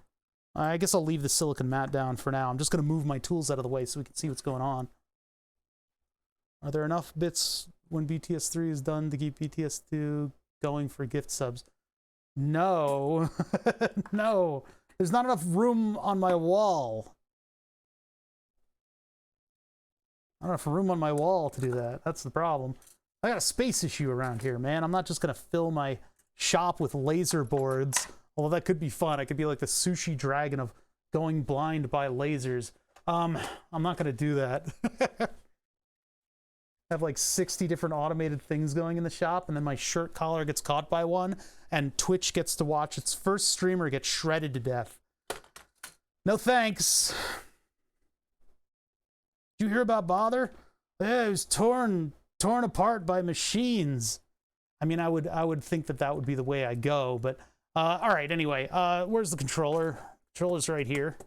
A: I guess I'll leave the silicon mat down for now. I'm just going to move my tools out of the way so we can see what's going on. Are there enough bits when BTS3 is done to keep BTS2 going for gift subs? No. No. There's not enough room on my wall. Not enough room on my wall to do that. That's the problem. I got a space issue around here, man. I'm not just going to fill my shop with laser boards. Although that could be fun. I could be like the sushi dragon of going blind by lasers. I'm not going to do that. Have like 60 different automated things going in the shop, and then my shirt collar gets caught by one, and Twitch gets to watch its first streamer get shredded to death. No thanks. Did you hear about Bother? Yeah, it was torn apart by machines. I mean, I would think that would be the way I go, but all right, anyway, where's the controller? Controller's right here.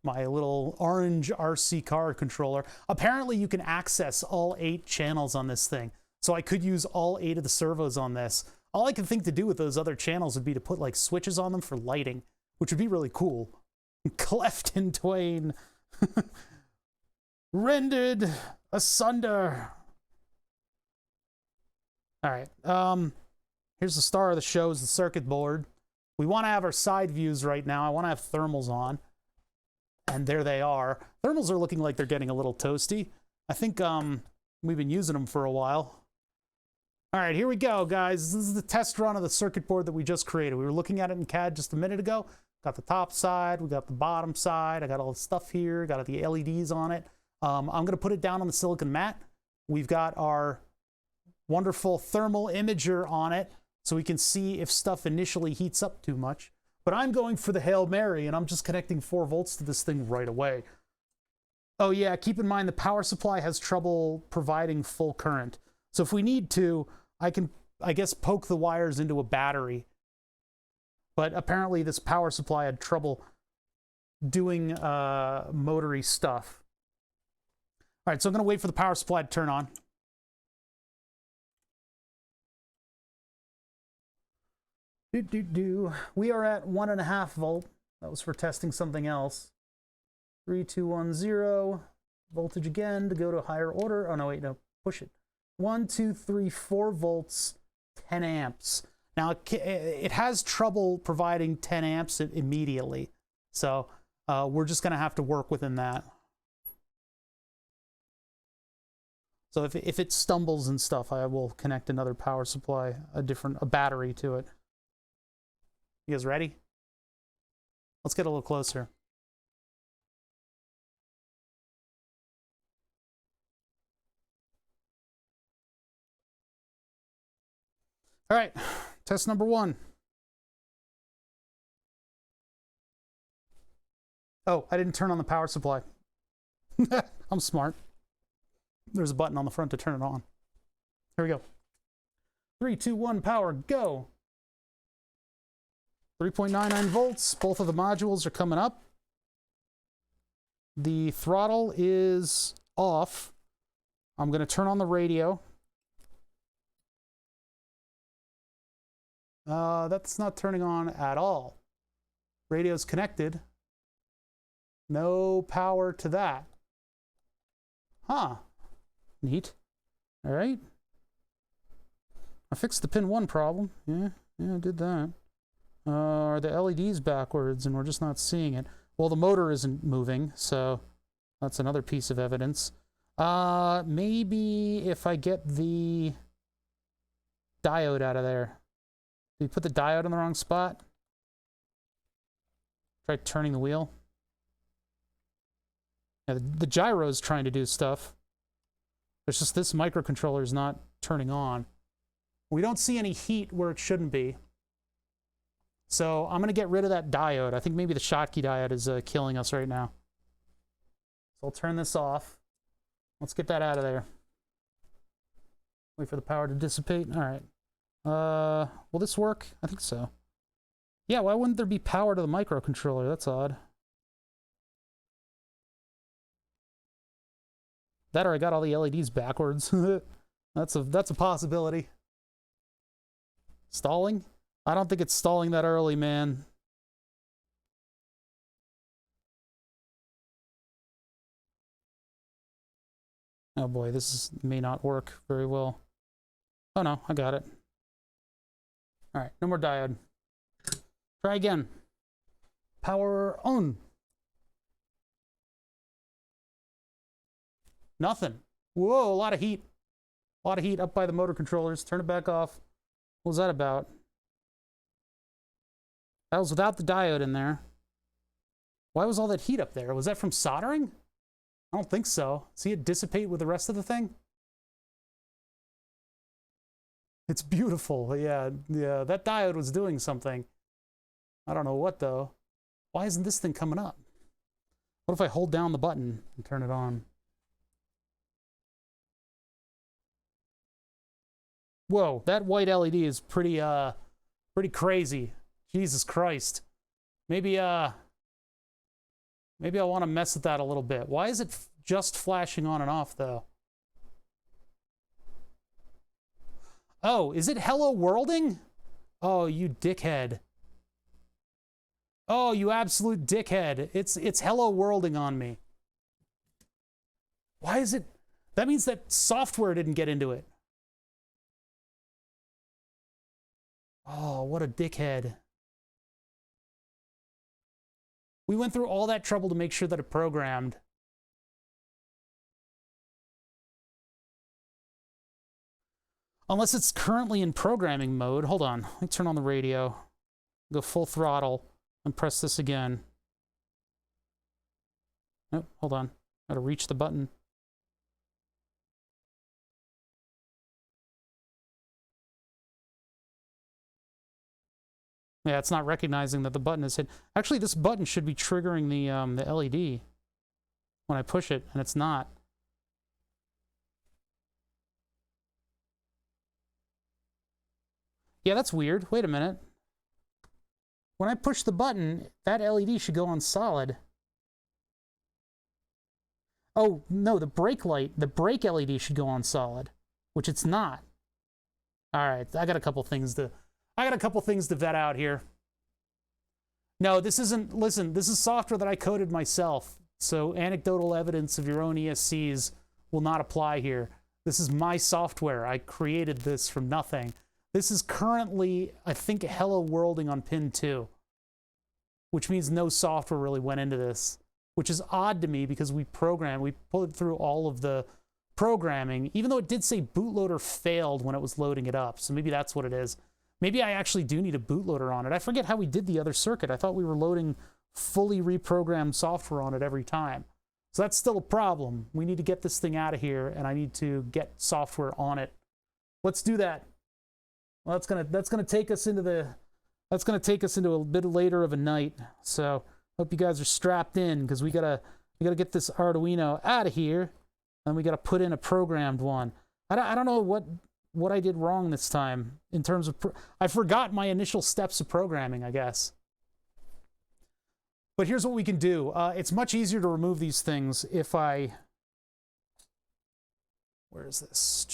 A: My little orange RC car controller. Apparently you can access all 8 channels on this thing. So I could use all 8 of the servos on this. All I can think to do with those other channels would be to put like switches on them for lighting, which would be really cool. Cleft in twain. Rendered asunder. All right. Here's the star of the show, is the circuit board. We want to have our side views right now. I want to have thermals on. And there they are. Thermals are looking like they're getting a little toasty. I think we've been using them for a while. All right, here we go, guys. This is the test run of the circuit board that we just created. We were looking at it in CAD just a minute ago. Got the top side, we got the bottom side. I got all the stuff here, got the LEDs on it. I'm gonna put it down on the silicon mat. We've got our wonderful thermal imager on it so we can see if stuff initially heats up too much. But I'm going for the Hail Mary, and I'm just connecting 4 volts to this thing right away. Oh yeah, keep in mind the power supply has trouble providing full current. So if we need to, I can, I guess, poke the wires into a battery. But apparently this power supply had trouble doing motory stuff. All right, so I'm gonna wait for the power supply to turn on. We are at 1.5 volt. That was for testing something else. 3210. Voltage again to go to a higher order. Oh, no, wait, no, push it. 1, 2, 3, 4 volts, 10 amps. Now, it has trouble providing 10 amps immediately. So we're just going to have to work within that. So if it stumbles and stuff, I will connect another power supply, a battery to it. You guys ready? Let's get a little closer. All right, test number 1. Oh, I didn't turn on the power supply. I'm smart. There's a button on the front to turn it on. Here we go. 3, 2, 1, power, go. 3.99 volts. Both of the modules are coming up. The throttle is off. I'm going to turn on the radio. That's not turning on at all. Radio's connected. No power to that. Huh. Neat. All right. I fixed the pin 1 problem. Yeah, I did that. Are the LEDs backwards and we're just not seeing it? Well, the motor isn't moving, so that's another piece of evidence. Maybe if I get the diode out of there. Did you put the diode in the wrong spot? Try turning the wheel. Yeah, the gyro's trying to do stuff. There's just this microcontroller is not turning on. We don't see any heat where it shouldn't be. So I'm going to get rid of that diode. I think maybe the Schottky diode is killing us right now. So I'll turn this off. Let's get that out of there. Wait for the power to dissipate. All right. Will this work? I think so. Yeah, why wouldn't there be power to the microcontroller? That's odd. That or I got all the LEDs backwards. That's a possibility. Stalling? I don't think it's stalling that early, man. Oh boy, may not work very well. Oh no, I got it. All right, no more diode. Try again. Power on. Nothing. Whoa, a lot of heat. A lot of heat up by the motor controllers. Turn it back off. What was that about? That was without the diode in there. Why was all that heat up there? Was that from soldering? I don't think so. See it dissipate with the rest of the thing? It's beautiful. Yeah, that diode was doing something. I don't know what, though. Why isn't this thing coming up? What if I hold down the button and turn it on? Whoa, that white LED is pretty crazy. Jesus Christ. Maybe I want to mess with that a little bit. Why is it just flashing on and off, though? Oh, is it hello worlding? Oh, you dickhead. Oh, you absolute dickhead. It's hello worlding on me. Why is it? That means that software didn't get into it. Oh, what a dickhead. We went through all that trouble to make sure that it programmed. Unless it's currently in programming mode. Hold on. Let me turn on the radio. Go full throttle and press this again. Oh, hold on. Gotta reach the button. Yeah, it's not recognizing that the button is hit. Actually, this button should be triggering the LED when I push it, and it's not. Yeah, that's weird. Wait a minute. When I push the button, that LED should go on solid. Oh, no, the brake light, the brake LED should go on solid, which it's not. All right, I got a couple things to vet out here. No, this isn't, listen, this is software that I coded myself. So anecdotal evidence of your own ESCs will not apply here. This is my software. I created this from nothing. This is currently, I think, hello worlding on pin 2, which means no software really went into this, which is odd to me because we pulled through all of the programming, even though it did say bootloader failed when it was loading it up. So maybe that's what it is. Maybe I actually do need a bootloader on it. I forget how we did the other circuit. I thought we were loading fully reprogrammed software on it every time. So that's still a problem. We need to get this thing out of here, and I need to get software on it. Let's do that. Well, that's gonna take us into a bit later of a night. So hope you guys are strapped in because we gotta get this Arduino out of here, and we gotta put in a programmed one. I don't know what I did wrong this time in terms of I forgot my initial steps of programming, I guess. But here's what we can do. It's much easier to remove these things if I... Where is this?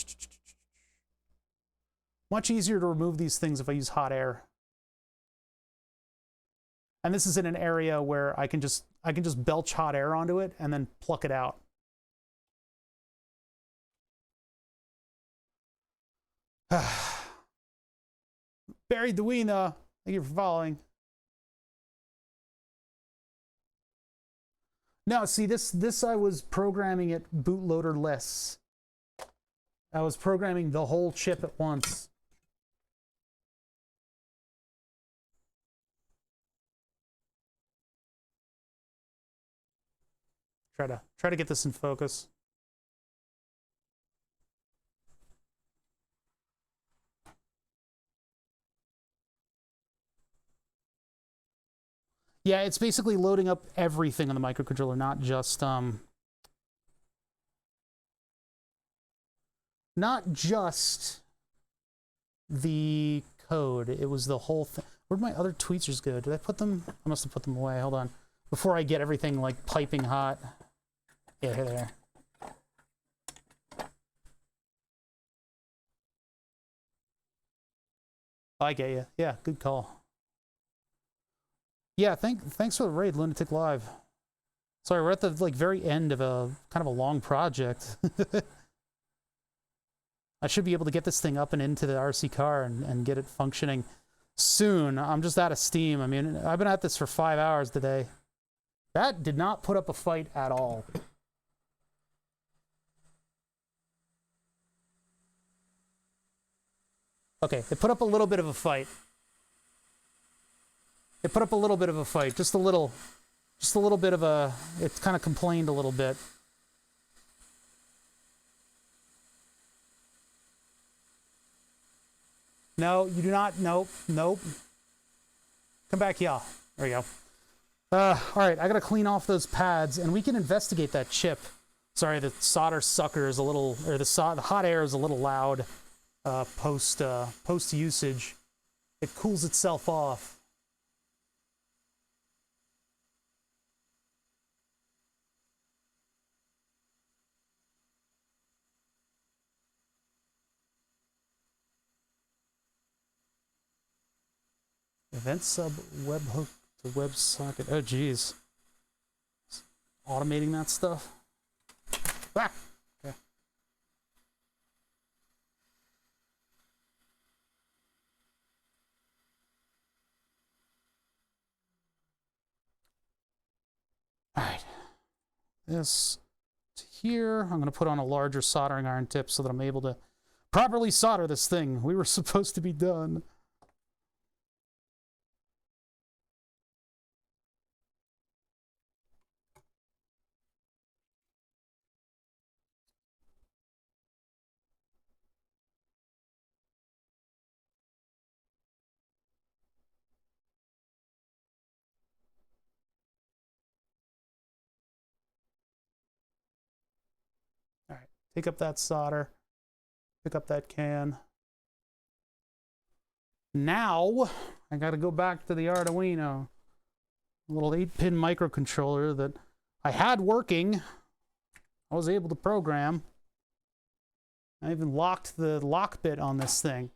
A: Much easier to remove these things if I use hot air. And this is in an area where I can just belch hot air onto it and then pluck it out. Buried the Weena. Thank you for following. No, see, this I was programming it bootloader-less. I was programming the whole chip at once. Try to get this in focus. Yeah, it's basically loading up everything on the microcontroller, not just the code. It was the whole thing. Where'd my other tweezers go? Did I put them? I must have put them away. Hold on. Before I get everything like piping hot. Yeah, here they are. I get you. Yeah, good call. Yeah, thanks for the raid, lewnaticlive. Sorry, we're at the very end of a kind of a long project. I should be able to get this thing up and into the RC car and get it functioning soon. I'm just out of steam. I mean, I've been at this for 5 hours today. That did not put up a fight at all. Okay, it put up a little bit of a fight. It put up a little bit of a fight, just a little bit of a, it kind of complained a little bit. No, you do not, nope. Come back here. There you go. All right, I gotta clean off those pads, and we can investigate that chip. Sorry, the solder sucker is a little, or the hot air is a little loud post usage. It cools itself off. Event sub webhook to WebSocket. Oh, geez. Automating that stuff. Ah! Okay. All right. This to here. I'm going to put on a larger soldering iron tip so that I'm able to properly solder this thing. We were supposed to be done. All right, take up that solder, pick up that can. Now, I got to go back to the Arduino, a little 8-pin microcontroller that I had working. I was able to program. I even locked the lock bit on this thing.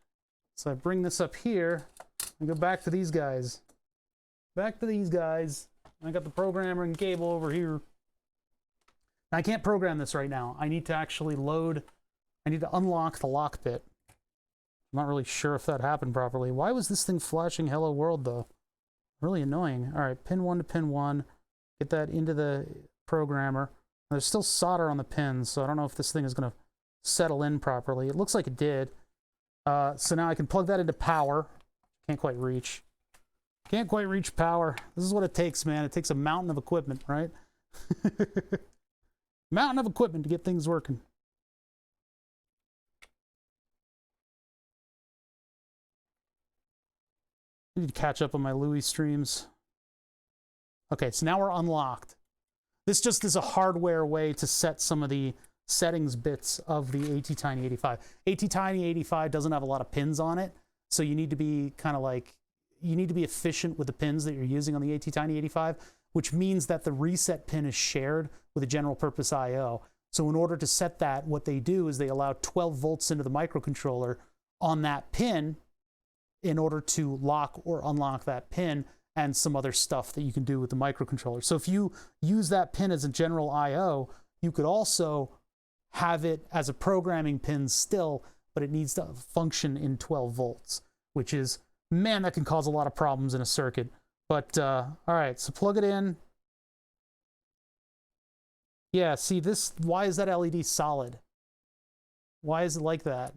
A: So I bring this up here and go back to these guys. Back to these guys. I got the programmer and cable over here. I can't program this right now. I need to actually load, I need to unlock the lock bit. I'm not really sure if that happened properly. Why was this thing flashing hello world though? Really annoying. All right, pin 1 to pin 1. Get that into the programmer. There's still solder on the pins, so I don't know if this thing is going to settle in properly. It looks like it did. So now I can plug that into power. Can't quite reach. Can't quite reach power. This is what it takes, man. It takes a mountain of equipment, right? Mountain of equipment to get things working. I need to catch up on my Louis streams. Okay, so now we're unlocked. This just is a hardware way to set some of the settings bits of the ATtiny85. ATtiny85 doesn't have a lot of pins on it, so you need to be kind of like, you need to be efficient with the pins that you're using on the ATtiny85, which means that the reset pin is shared with a general purpose I/O. So in order to set that, what they do is they allow 12 volts into the microcontroller on that pin in order to lock or unlock that pin, and some other stuff that you can do with the microcontroller. So if you use that pin as a general I/O, you could also have it as a programming pin still, but it needs to function in 12 volts, which is, man, that can cause a lot of problems in a circuit. But, all right, so plug it in. Yeah, see this, why is that LED solid? Why is it like that?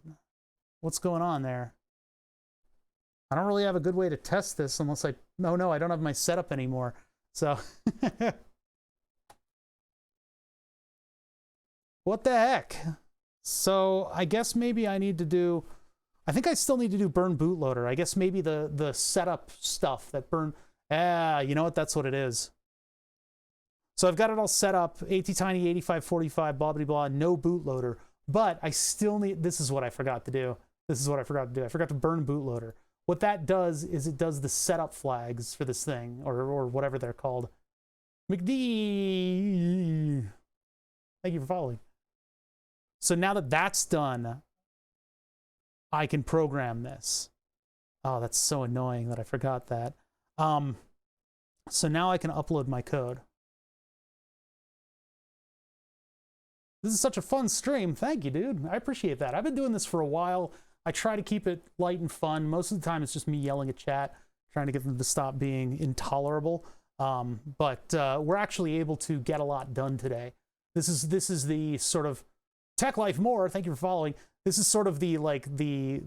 A: What's going on there? I don't really have a good way to test this unless I, no, I don't have my setup anymore. So, what the heck? So I guess maybe I need to do, I think I still need to do burn bootloader. I guess maybe the setup stuff that burn, you know what, that's what it is. So I've got it all set up, ATtiny8545, blah, blah, blah, no bootloader. But I still need, this is what I forgot to do. This is what I forgot to do. I forgot to burn bootloader. What that does is it does the setup flags for this thing, or whatever they're called. McD. Thank you for following. So now that that's done, I can program this. Oh, that's so annoying that I forgot that. So now I can upload my code. This is such a fun stream. Thank you, dude. I appreciate that. I've been doing this for a while. I try to keep it light and fun. Most of the time, it's just me yelling at chat, trying to get them to stop being intolerable. But we're actually able to get a lot done today. This is the sort of Tech Life More. Thank you for following. This is sort of the like the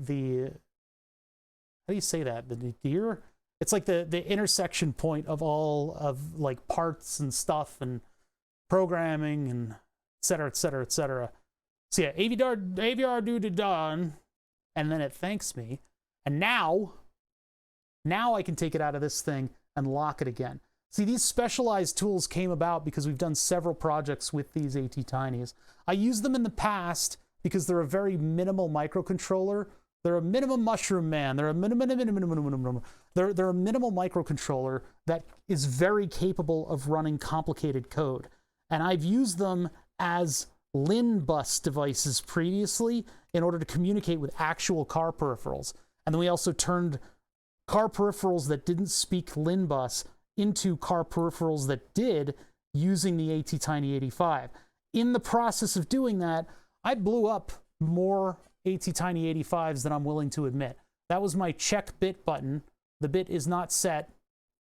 A: how do you say that? The nadir? It's like the intersection point of all of like parts and stuff and programming and et cetera, et cetera, et cetera. So yeah, AVR do done. And then it thanks me. And now I can take it out of this thing and lock it again. See, these specialized tools came about because we've done several projects with these ATtinys. I used them in the past because they're a very minimal microcontroller. They're a minimum mushroom man. They're a they're a minimal microcontroller that is very capable of running complicated code. And I've used them as LIN bus devices previously in order to communicate with actual car peripherals. And then we also turned car peripherals that didn't speak LIN bus into car peripherals that did using the ATtiny85. In the process of doing that, I blew up more ATtiny85s than I'm willing to admit. That was my check bit button. The bit is not set.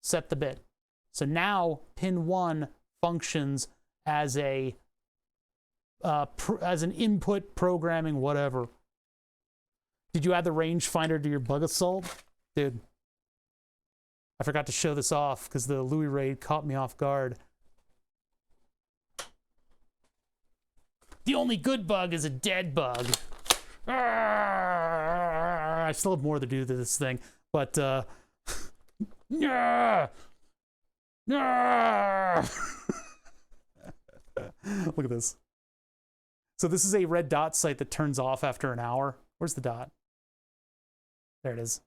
A: Set the bit. So now pin 1 functions as a as an input programming whatever. Did you add the rangefinder to your bug assault? Dude, I forgot to show this off because the Louis raid caught me off guard. The only good bug is a dead bug. I still have more to do to this thing, but look at this. So this is a red dot site that turns off after an hour. Where's the dot? There it is.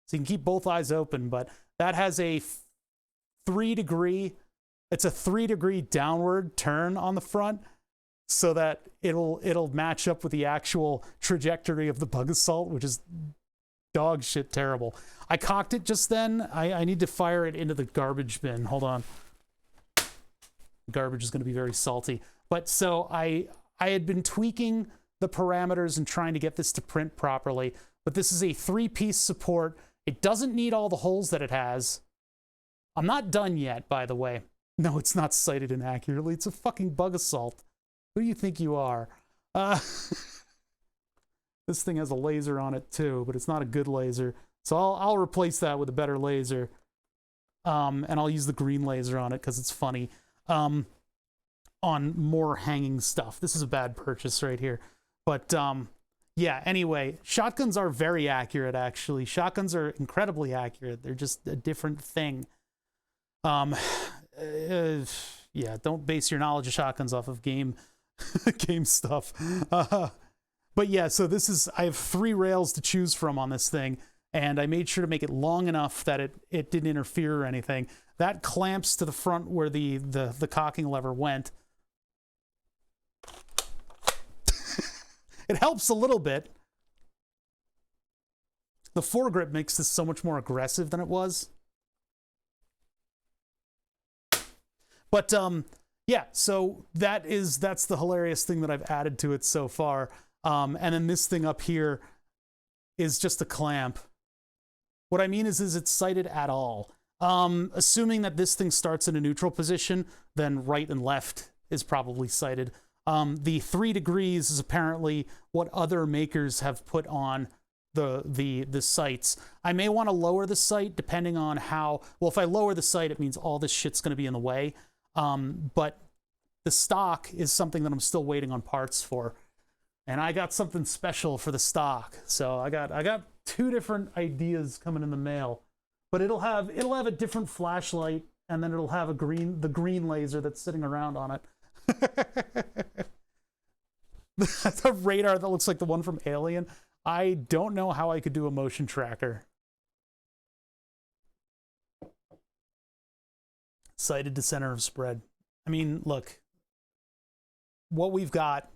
A: So you can keep both eyes open, but that has a 3-degree, it's a 3-degree downward turn on the front so that it'll match up with the actual trajectory of the bug assault, which is dog shit terrible. I cocked it just then. I need to fire it into the garbage bin. Hold on. Garbage is going to be very salty. But so I had been tweaking the parameters and trying to get this to print properly, but this is a 3-piece support. It doesn't need all the holes that it has. I'm not done yet, by the way. No, it's not cited inaccurately. It's a fucking bug assault. Who do you think you are? This thing has a laser on it too, but it's not a good laser. So I'll replace that with a better laser. And I'll use the green laser on it because it's funny. On more hanging stuff. This is a bad purchase right here. But yeah, anyway, shotguns are very accurate, actually. Shotguns are incredibly accurate. They're just a different thing. Yeah, don't base your knowledge of shotguns off of game stuff. But yeah, so this is, I have 3 rails to choose from on this thing, and I made sure to make it long enough that it didn't interfere or anything. That clamps to the front where the cocking lever went. It helps a little bit. The foregrip makes this so much more aggressive than it was. But yeah, so that's the hilarious thing that I've added to it so far. And then this thing up here is just a clamp. What I mean is it's sighted at all. Assuming that this thing starts in a neutral position, then right and left is probably sighted. The 3 degrees is apparently what other makers have put on the sights. I may want to lower the sight depending on how, well, if I lower the sight, it means all this shit's going to be in the way. But the stock is something that I'm still waiting on parts for. And I got something special for the stock. So I got 2 different ideas coming in the mail. But it'll have a different flashlight, and then it'll have the green laser that's sitting around on it. The radar that looks like the one from Alien. I don't know how I could do a motion tracker. Sighted to center of spread. I mean, look, what we've got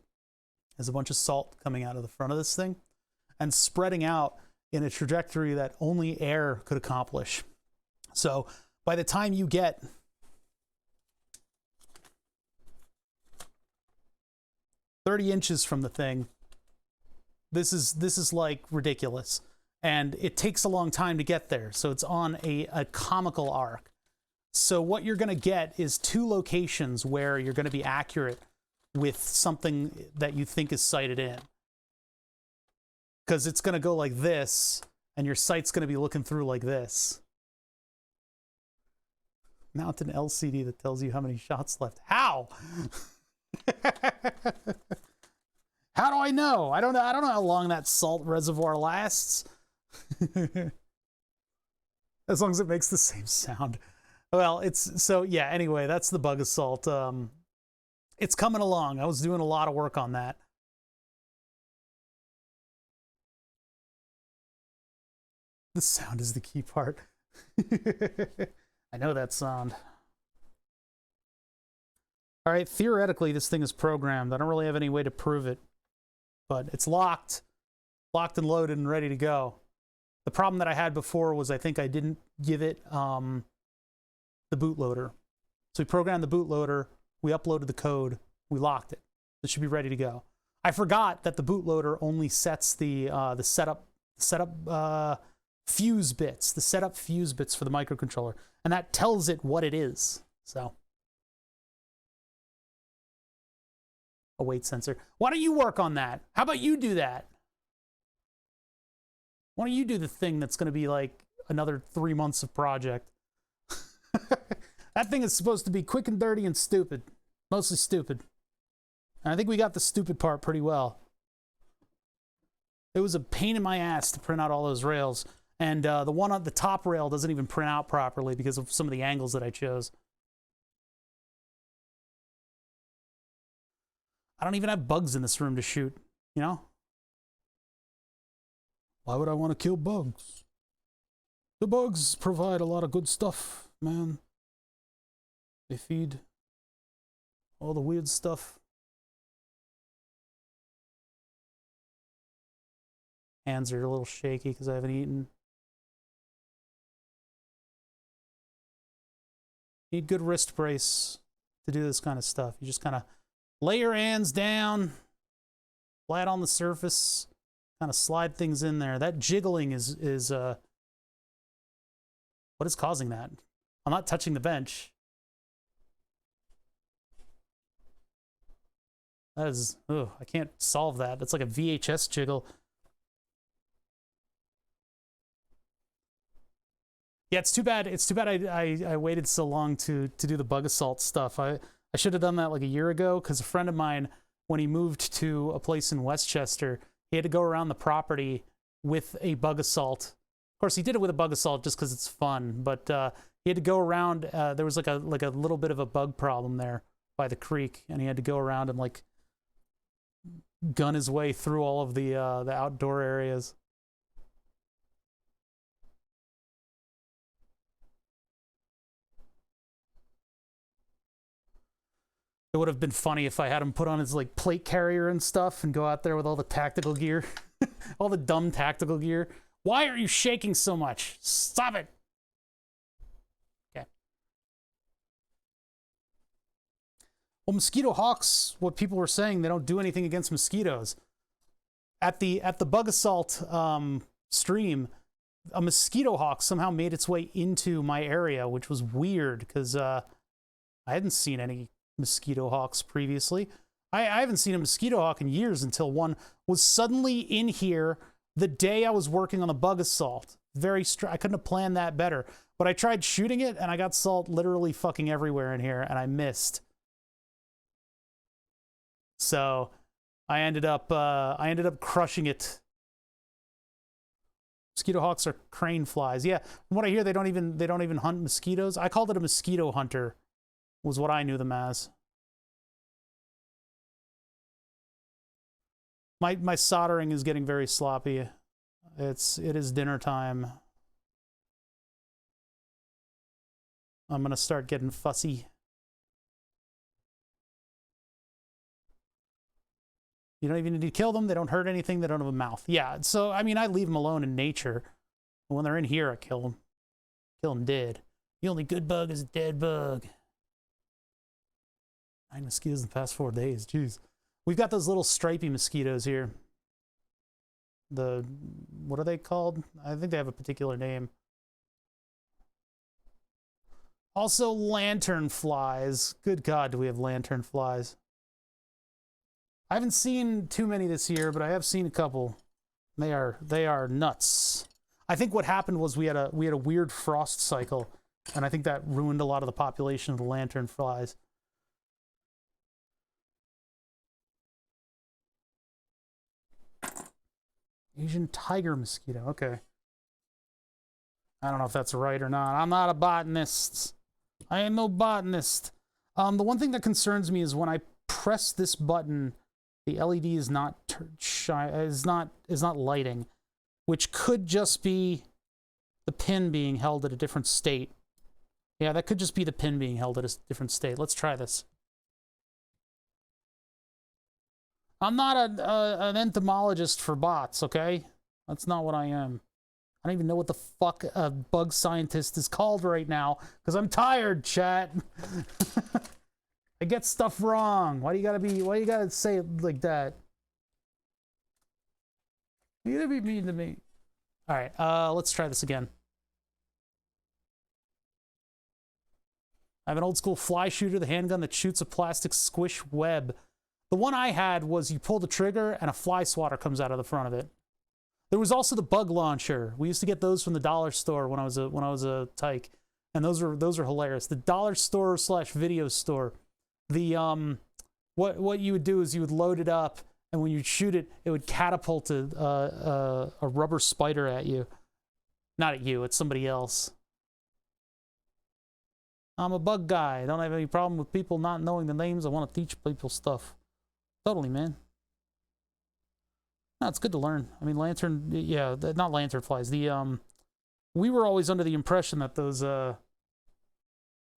A: is a bunch of salt coming out of the front of this thing and spreading out in a trajectory that only air could accomplish. So by the time you get $30 inches from the thing, this is like ridiculous, and it takes a long time to get there. So it's on a comical arc. So what you're going to get is 2 locations where you're going to be accurate with something that you think is sighted in, because it's going to go like this, and your sight's going to be looking through like this. Mount an LCD that tells you how many shots left. How? How do I know? I don't know how long that salt reservoir lasts. As long as it makes the same sound. Well, so yeah, anyway, that's the bug assault. It's coming along. I was doing a lot of work on that. The sound is the key part. I know that sound. All right, theoretically, this thing is programmed. I don't really have any way to prove it, but it's locked and loaded and ready to go. The problem that I had before was I think I didn't give it the bootloader. So we programmed the bootloader, we uploaded the code, we locked it. It should be ready to go. I forgot that the bootloader only sets the setup fuse bits, the setup fuse bits for the microcontroller, and that tells it what it is. So, a weight sensor. Why don't you work on that? How about you do that? Why don't you do the thing that's going to be like another 3 months of project? That thing is supposed to be quick and dirty and stupid. Mostly stupid. And I think we got the stupid part pretty well. It was a pain in my ass to print out all those rails. And the one on the top rail doesn't even print out properly because of some of the angles that I chose. I don't even have bugs in this room to shoot, you know? Why would I want to kill bugs? The bugs provide a lot of good stuff, man. They feed all the weird stuff. Hands are a little shaky because I haven't eaten. Need good wrist brace to do this kind of stuff. You just kind of lay your hands down, flat on the surface, kind of slide things in there. That jiggling is what is causing that? I'm not touching the bench. That is, oh, I can't solve that. That's like a VHS jiggle. Yeah, it's too bad. It's too bad I waited so long to do the bug assault stuff. I should have done that like a year ago, because a friend of mine, when he moved to a place in Westchester, he had to go around the property with a bug assault. Of course, he did it with a bug assault just because it's fun, but he had to go around. There was like a little bit of a bug problem there by the creek, and he had to go around and like gun his way through all of the outdoor areas. It would have been funny if I had him put on his like plate carrier and stuff and go out there with all the tactical gear, all the dumb tactical gear. Why are you shaking so much? Stop it. Okay. Well, mosquito hawks, what people were saying, they don't do anything against mosquitoes. At the bug assault stream, a mosquito hawk somehow made its way into my area, which was weird because I hadn't seen any mosquito hawks previously. I haven't seen a mosquito hawk in years until one was suddenly in here the day I was working on the bug assault. I couldn't have planned that better. But I tried shooting it and I got salt literally fucking everywhere in here and I missed. So I ended up crushing it. Mosquito hawks are crane flies. Yeah, from what I hear, they don't even hunt mosquitoes. I called it a mosquito hunter, was what I knew them as. My soldering is getting very sloppy. It is dinner time. I'm gonna start getting fussy. You don't even need to kill them. They don't hurt anything. They don't have a mouth. Yeah, so, I mean, I leave them alone in nature. When they're in here, I kill them. Kill them dead. The only good bug is a dead bug. 9 mosquitoes in the past 4 days. Jeez. We've got those little stripy mosquitoes here. What are they called? I think they have a particular name. Also, lantern flies. Good God, do we have lantern flies? I haven't seen too many this year, but I have seen a couple. They are nuts. I think what happened was we had a weird frost cycle, and I think that ruined a lot of the population of the lantern flies. Asian tiger mosquito. Okay. I don't know if that's right or not. I'm not a botanist. I am no botanist. The one thing that concerns me is when I press this button, the LED is not lighting, which could just be the pin being held at a different state. Yeah, that could just be the pin being held at a different state. Let's try this. I'm not an entomologist for bots, okay? That's not what I am. I don't even know what the fuck a bug scientist is called right now, because I'm tired, chat. I get stuff wrong. Why do you gotta say it like that? You gotta be mean to me. All right, let's try this again. I have an old school fly shooter, the handgun that shoots a plastic squish web. The one I had was you pull the trigger and a fly swatter comes out of the front of it. There was also the bug launcher. We used to get those from the dollar store when I was a tyke, and those are hilarious. The dollar store / video store. The what you would do is you would load it up, and when you shoot it, it would catapult a rubber spider at you. Not at you, it's somebody else. I'm a bug guy. I don't have any problem with people not knowing the names. I want to teach people stuff. Totally, man. No, it's good to learn. I mean, lantern, yeah, not lantern flies. The we were always under the impression that those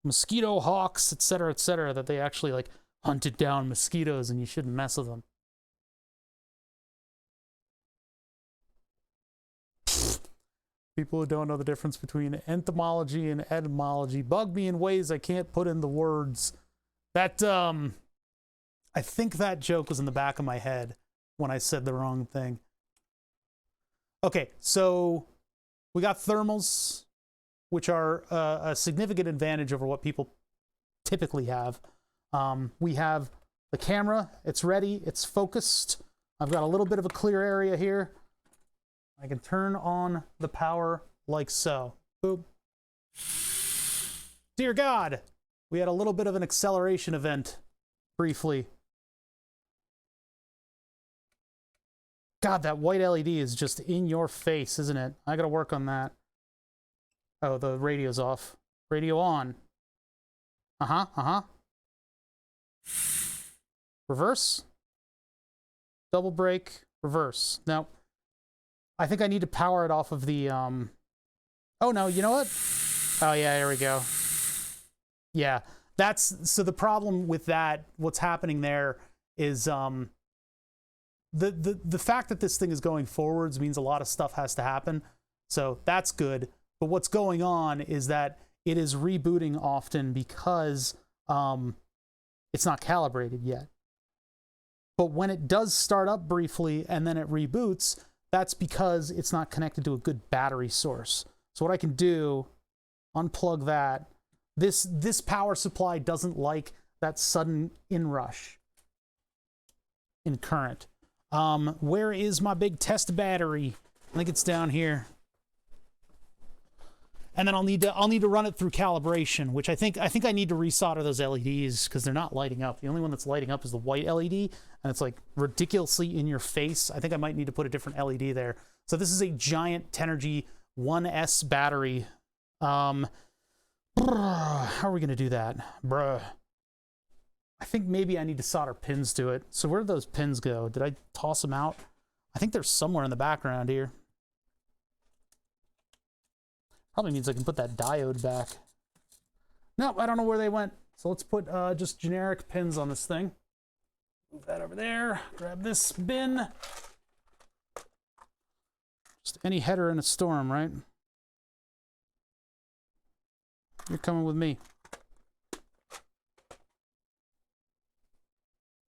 A: mosquito hawks, etc., that they actually like hunted down mosquitoes and you shouldn't mess with them. People who don't know the difference between entomology and etymology bug me in ways I can't put into words. That I think that joke was in the back of my head when I said the wrong thing. Okay, so we got thermals, which are a significant advantage over what people typically have. We have the camera. It's ready. It's focused. I've got a little bit of a clear area here. I can turn on the power like so. Boop. Dear God, we had a little bit of an acceleration event briefly. God, that white LED is just in your face, isn't it? I gotta work on that. Oh, the radio's off. Radio on. Reverse. Double brake. Reverse. Now, I think I need to power it off of the, Oh, no, you know what? Oh, yeah, here we go. Yeah, so the problem with that, what's happening there is, the fact that this thing is going forwards means a lot of stuff has to happen. So that's good. But what's going on is that it is rebooting often because it's not calibrated yet. But when it does start up briefly and then it reboots, that's because it's not connected to a good battery source. So what I can do, unplug that. This power supply doesn't like that sudden inrush in current. Where is my big test battery? I think it's down here. And then I'll need to run it through calibration, which I think I need to resolder those LEDs because they're not lighting up. The only one that's lighting up is the white LED, and it's like ridiculously in your face. I think I might need to put a different LED there. So this is a giant Tenergy 1S battery. How are we gonna do that? Bruh. I think maybe I need to solder pins to it. So where did those pins go? Did I toss them out? I think they're somewhere in the background here. Probably means I can put that diode back. No, I don't know where they went. So let's put just generic pins on this thing. Move that over there. Grab this bin. Just any header in a storm, right? You're coming with me.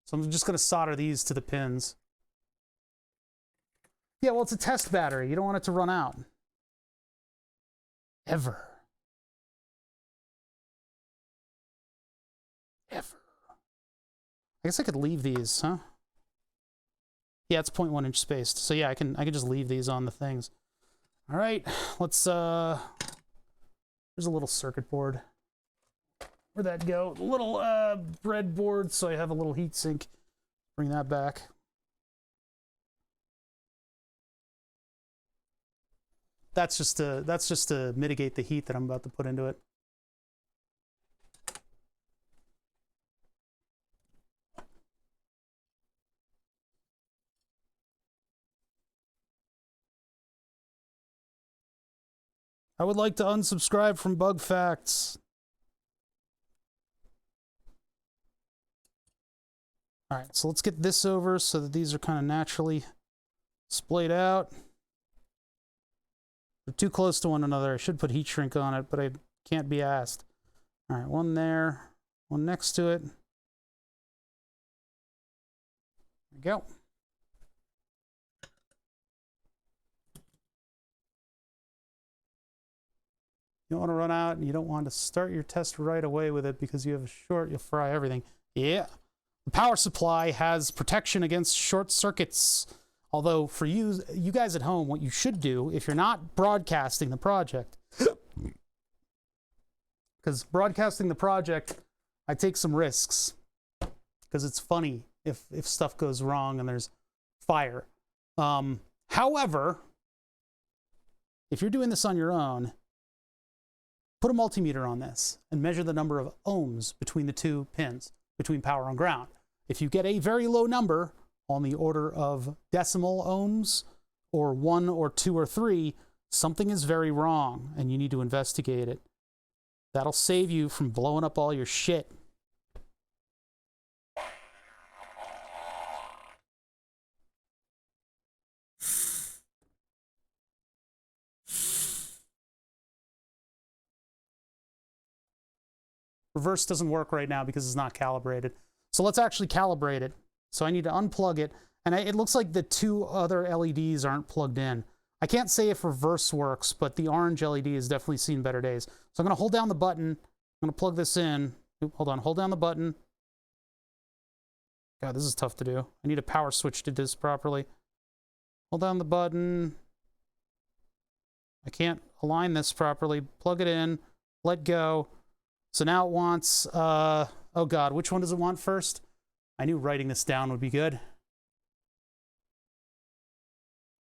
A: So I'm just going to solder these to the pins. Yeah, well, it's a test battery. You don't want it to run out. Ever. I guess I could leave these, huh? Yeah, it's 0.1 inch spaced. So yeah, I can just leave these on the things. All right, let's there's a little circuit board. Where'd that go? A little breadboard, so I have a little heat sink. Bring that back. That's just to mitigate the heat that I'm about to put into it. I would like to unsubscribe from Bug Facts. All right, so let's get this over so that these are kind of naturally splayed out. They're too close to one another. I should put heat shrink on it, but I can't be asked. All right, one there, one next to it. There we go. You don't want to run out, and you don't want to start your test right away with it because you have a short, you'll fry everything. Yeah. The power supply has protection against short circuits. Although for you guys at home, what you should do if you're not broadcasting the project, because broadcasting the project, I take some risks because it's funny if stuff goes wrong and there's fire. However, if you're doing this on your own, put a multimeter on this and measure the number of ohms between the two pins, between power and ground. If you get a very low number on the order of decimal ohms or 1 or 2 or 3, something is very wrong and you need to investigate it. That'll save you from blowing up all your shit. Reverse doesn't work right now because it's not calibrated. So let's actually calibrate it. So I need to unplug it. And it looks like the two other LEDs aren't plugged in. I can't say if reverse works, but the orange LED has definitely seen better days. So I'm going to hold down the button. I'm going to plug this in. Oop, hold on, hold down the button. God, this is tough to do. I need a power switch to do this properly. Hold down the button. I can't align this properly. Plug it in. Let go. So now it wants, oh God, which one does it want first? I knew writing this down would be good.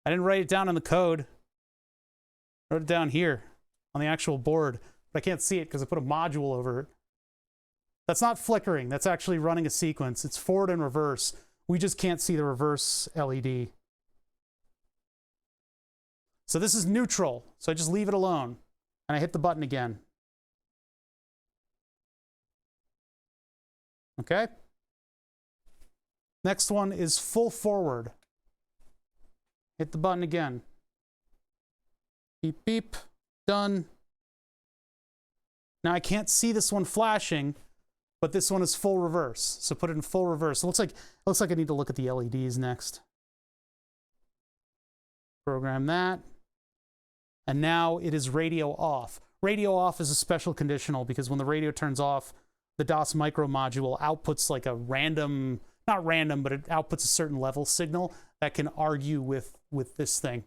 A: I didn't write it down in the code. I wrote it down here on the actual board, but I can't see it because I put a module over it. That's not flickering. That's actually running a sequence. It's forward and reverse. We just can't see the reverse LED. So this is neutral. So I just leave it alone and I hit the button again. Okay. Next one is full forward. Hit the button again. Beep, beep. Done. Now I can't see this one flashing, but this one is full reverse. So put it in full reverse. It looks like I need to look at the LEDs next. Program that. And now it is radio off. Radio off is a special conditional because when the radio turns off, the DOS micro module outputs like a random, not random, but it outputs a certain level signal that can argue with this thing.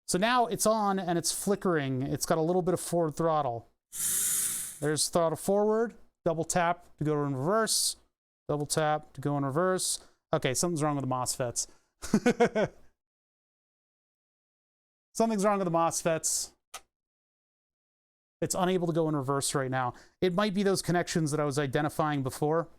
A: So now it's on and it's flickering. It's got a little bit of forward throttle. There's throttle forward, double tap to go in reverse, double tap to go in reverse. Okay, something's wrong with the MOSFETs. Something's wrong with the MOSFETs. It's unable to go in reverse right now. It might be those connections that I was identifying before.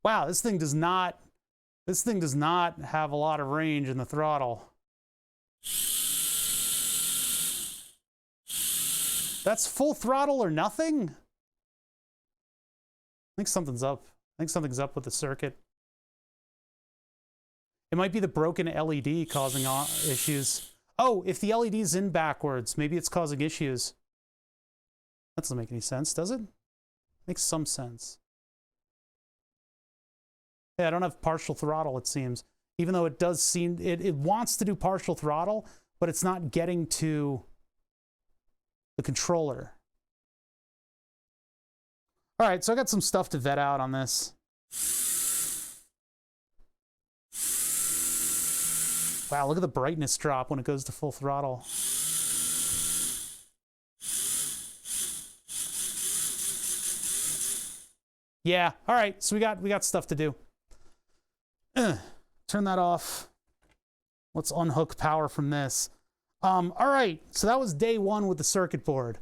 A: Wow, this thing does not have a lot of range in the throttle. That's full throttle or nothing? I think something's up. I think something's up with the circuit. It might be the broken LED causing issues. Oh, if the LED's in backwards, maybe it's causing issues. That doesn't make any sense, does it? Makes some sense. Yeah, I don't have partial throttle, it seems. Even though it does seem, it wants to do partial throttle, but it's not getting to the controller. All right, so I got some stuff to vet out on this. Wow, look at the brightness drop when it goes to full throttle. Yeah, all right, so we got stuff to do. Turn that off. Let's unhook power from this. All right, so that was day one with the circuit board.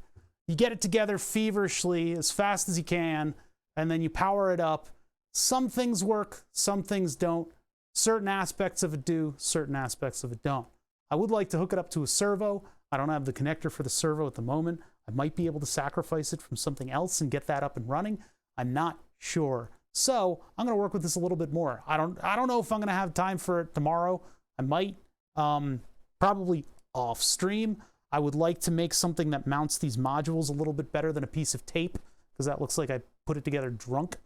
A: You get it together feverishly as fast as you can, and then you power it up. Some things work, some things don't. Certain aspects of it do, certain aspects of it don't. I would like to hook it up to a servo. I don't have the connector for the servo at the moment. I might be able to sacrifice it from something else and get that up and running. I'm not sure. So I'm going to work with this a little bit more. I don't know if I'm going to have time for it tomorrow. I might, probably off stream. I would like to make something that mounts these modules a little bit better than a piece of tape, because that looks like I put it together drunk.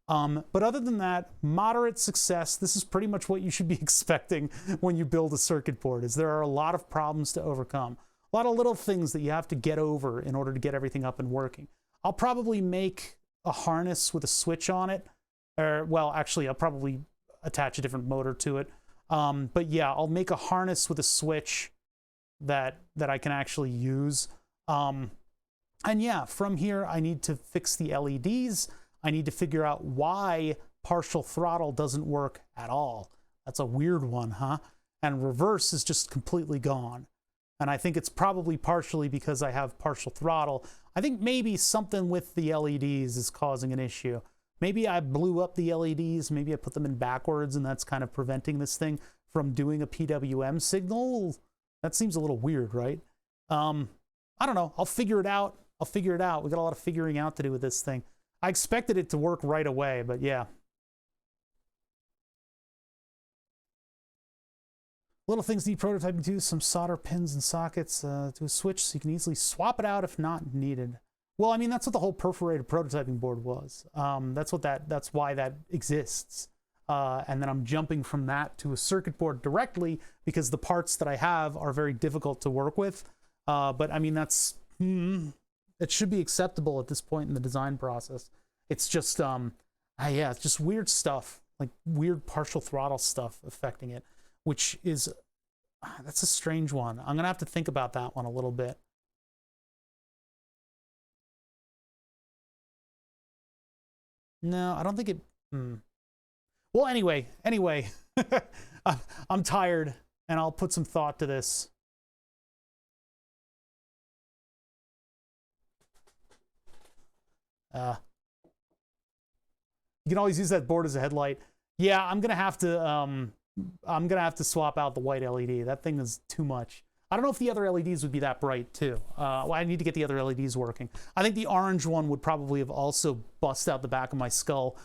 A: But other than that, moderate success. This is pretty much what you should be expecting when you build a circuit board, is there are a lot of problems to overcome. A lot of little things that you have to get over in order to get everything up and working. I'll probably make a harness with a switch on it. Or, well, actually, I'll probably attach a different motor to it. But yeah, I'll make a harness with a switch that I can actually use. And yeah, from here, I need to fix the LEDs. I need to figure out why partial throttle doesn't work at all. That's a weird one, huh? And reverse is just completely gone. And I think it's probably partially because I have partial throttle. I think maybe something with the LEDs is causing an issue. Maybe I blew up the LEDs, maybe I put them in backwards, and that's kind of preventing this thing from doing a PWM signal. That seems a little weird, right? I don't know. I'll figure it out. We got a lot of figuring out to do with this thing. I expected it to work right away, but yeah. Little things need prototyping too. Some solder pins and sockets to a switch so you can easily swap it out if not needed. Well, I mean, that's what the whole perforated prototyping board was. That's why that exists. And then I'm jumping from that to a circuit board directly because the parts that I have are very difficult to work with. But I mean, it should be acceptable at this point in the design process. It's just, yeah, it's just weird stuff, like weird partial throttle stuff affecting it, which is, that's a strange one. I'm gonna have to think about that one a little bit. No, I don't think it, Well, anyway, I'm tired and I'll put some thought to this. You can always use that board as a headlight. Yeah, I'm gonna have to swap out the white LED. That thing is too much. I don't know if the other LEDs would be that bright too. Well, I need to get the other LEDs working. I think the orange one would probably have also bust out the back of my skull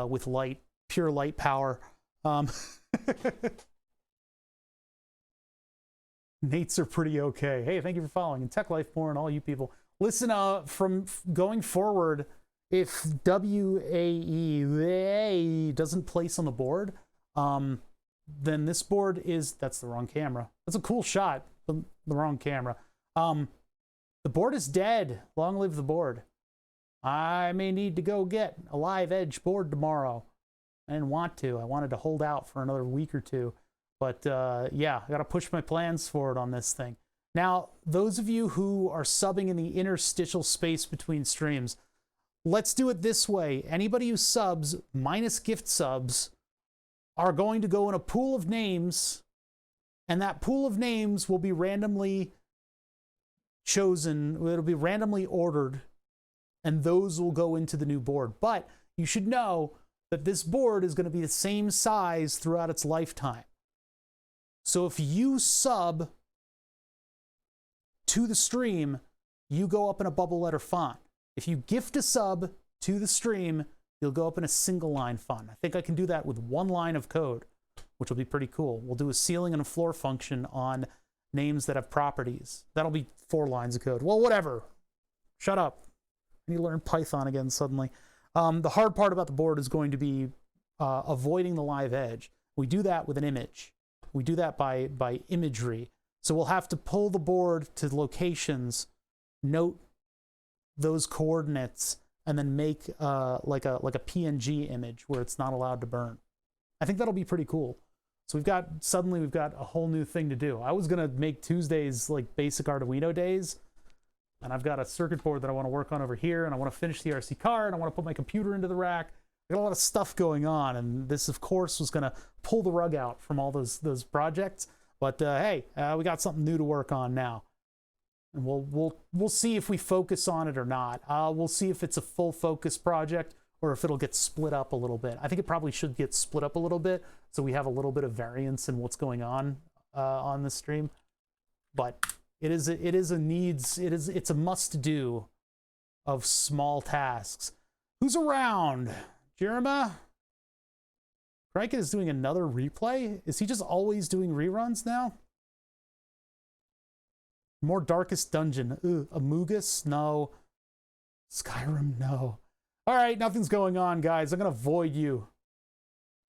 A: with light, pure light power. Nates are pretty okay. Hey, thank you for following. And Tech Life More and all you people. Listen, from going forward, if WAE doesn't place on the board, then this board is, that's the wrong camera. That's a cool shot, but the wrong camera. The board is dead. Long live the board. I may need to go get a live edge board tomorrow. I didn't want to. I wanted to hold out for another week or two. But yeah, I got to push my plans forward on this thing. Now, those of you who are subbing in the interstitial space between streams, let's do it this way. Anybody who subs, minus gift subs, are going to go in a pool of names, and that pool of names will be randomly chosen. It'll be randomly ordered, and those will go into the new board. But you should know that this board is going to be the same size throughout its lifetime. So if you sub to the stream, you go up in a bubble letter font. If you gift a sub to the stream, you'll go up in a single line font. I think I can do that with one line of code, which will be pretty cool. We'll do a ceiling and a floor function on names that have properties. That'll be 4 lines of code. Well, whatever. Shut up. I need to learn Python again suddenly. The hard part about the board is going to be avoiding the live edge. We do that with an image. We do that by imagery. So we'll have to pull the board to locations, note those coordinates, and then make like a PNG image where it's not allowed to burn. I think that'll be pretty cool. So suddenly we've got a whole new thing to do. I was gonna make Tuesdays like basic Arduino days, and I've got a circuit board that I want to work on over here, and I want to finish the RC card, and I want to put my computer into the rack. I got a lot of stuff going on, and this of course was gonna pull the rug out from all those projects. But hey, we got something new to work on now. And we'll see if we focus on it or not. We'll see if it's a full focus project or if it'll get split up a little bit. I think it probably should get split up a little bit so we have a little bit of variance in what's going on the stream. But it's a must do of small tasks. Who's around? Jerema? Criken is doing another replay? Is he just always doing reruns now? More Darkest Dungeon. Ugh. Amogus? No. Skyrim? No. All right, nothing's going on, guys. I'm going to void you.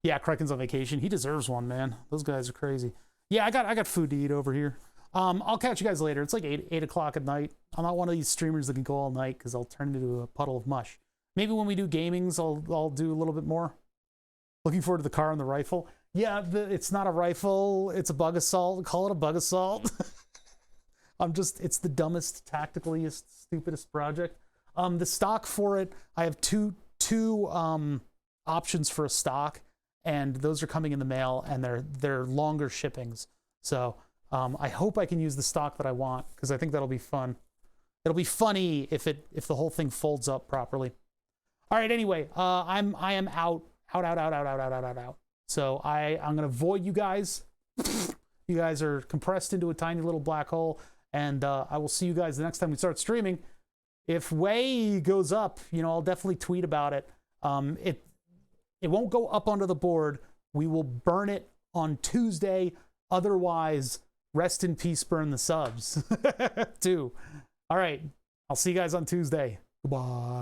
A: Yeah, Criken's on vacation. He deserves one, man. Those guys are crazy. Yeah, I got food to eat over here. I'll catch you guys later. It's like 8 o'clock at night. I'm not one of these streamers that can go all night because I'll turn into a puddle of mush. Maybe when we do gamings, I'll do a little bit more. Looking forward to the car and the rifle. Yeah, it's not a rifle. It's a bug assault. Call it a bug assault. It's the dumbest, tactically stupidest project. The stock for it, I have two options for a stock, and those are coming in the mail, and they're longer shippings. So I hope I can use the stock that I want, because I think that'll be fun. It'll be funny if the whole thing folds up properly. All right, anyway, I am out. So I'm gonna void you guys. You guys are compressed into a tiny little black hole, and I will see you guys the next time we start streaming. If WoW goes up, I'll definitely tweet about it. It won't go up onto the board. We will burn it on Tuesday. Otherwise, rest in peace, burn the subs too. All right, I'll see you guys on Tuesday. Goodbye.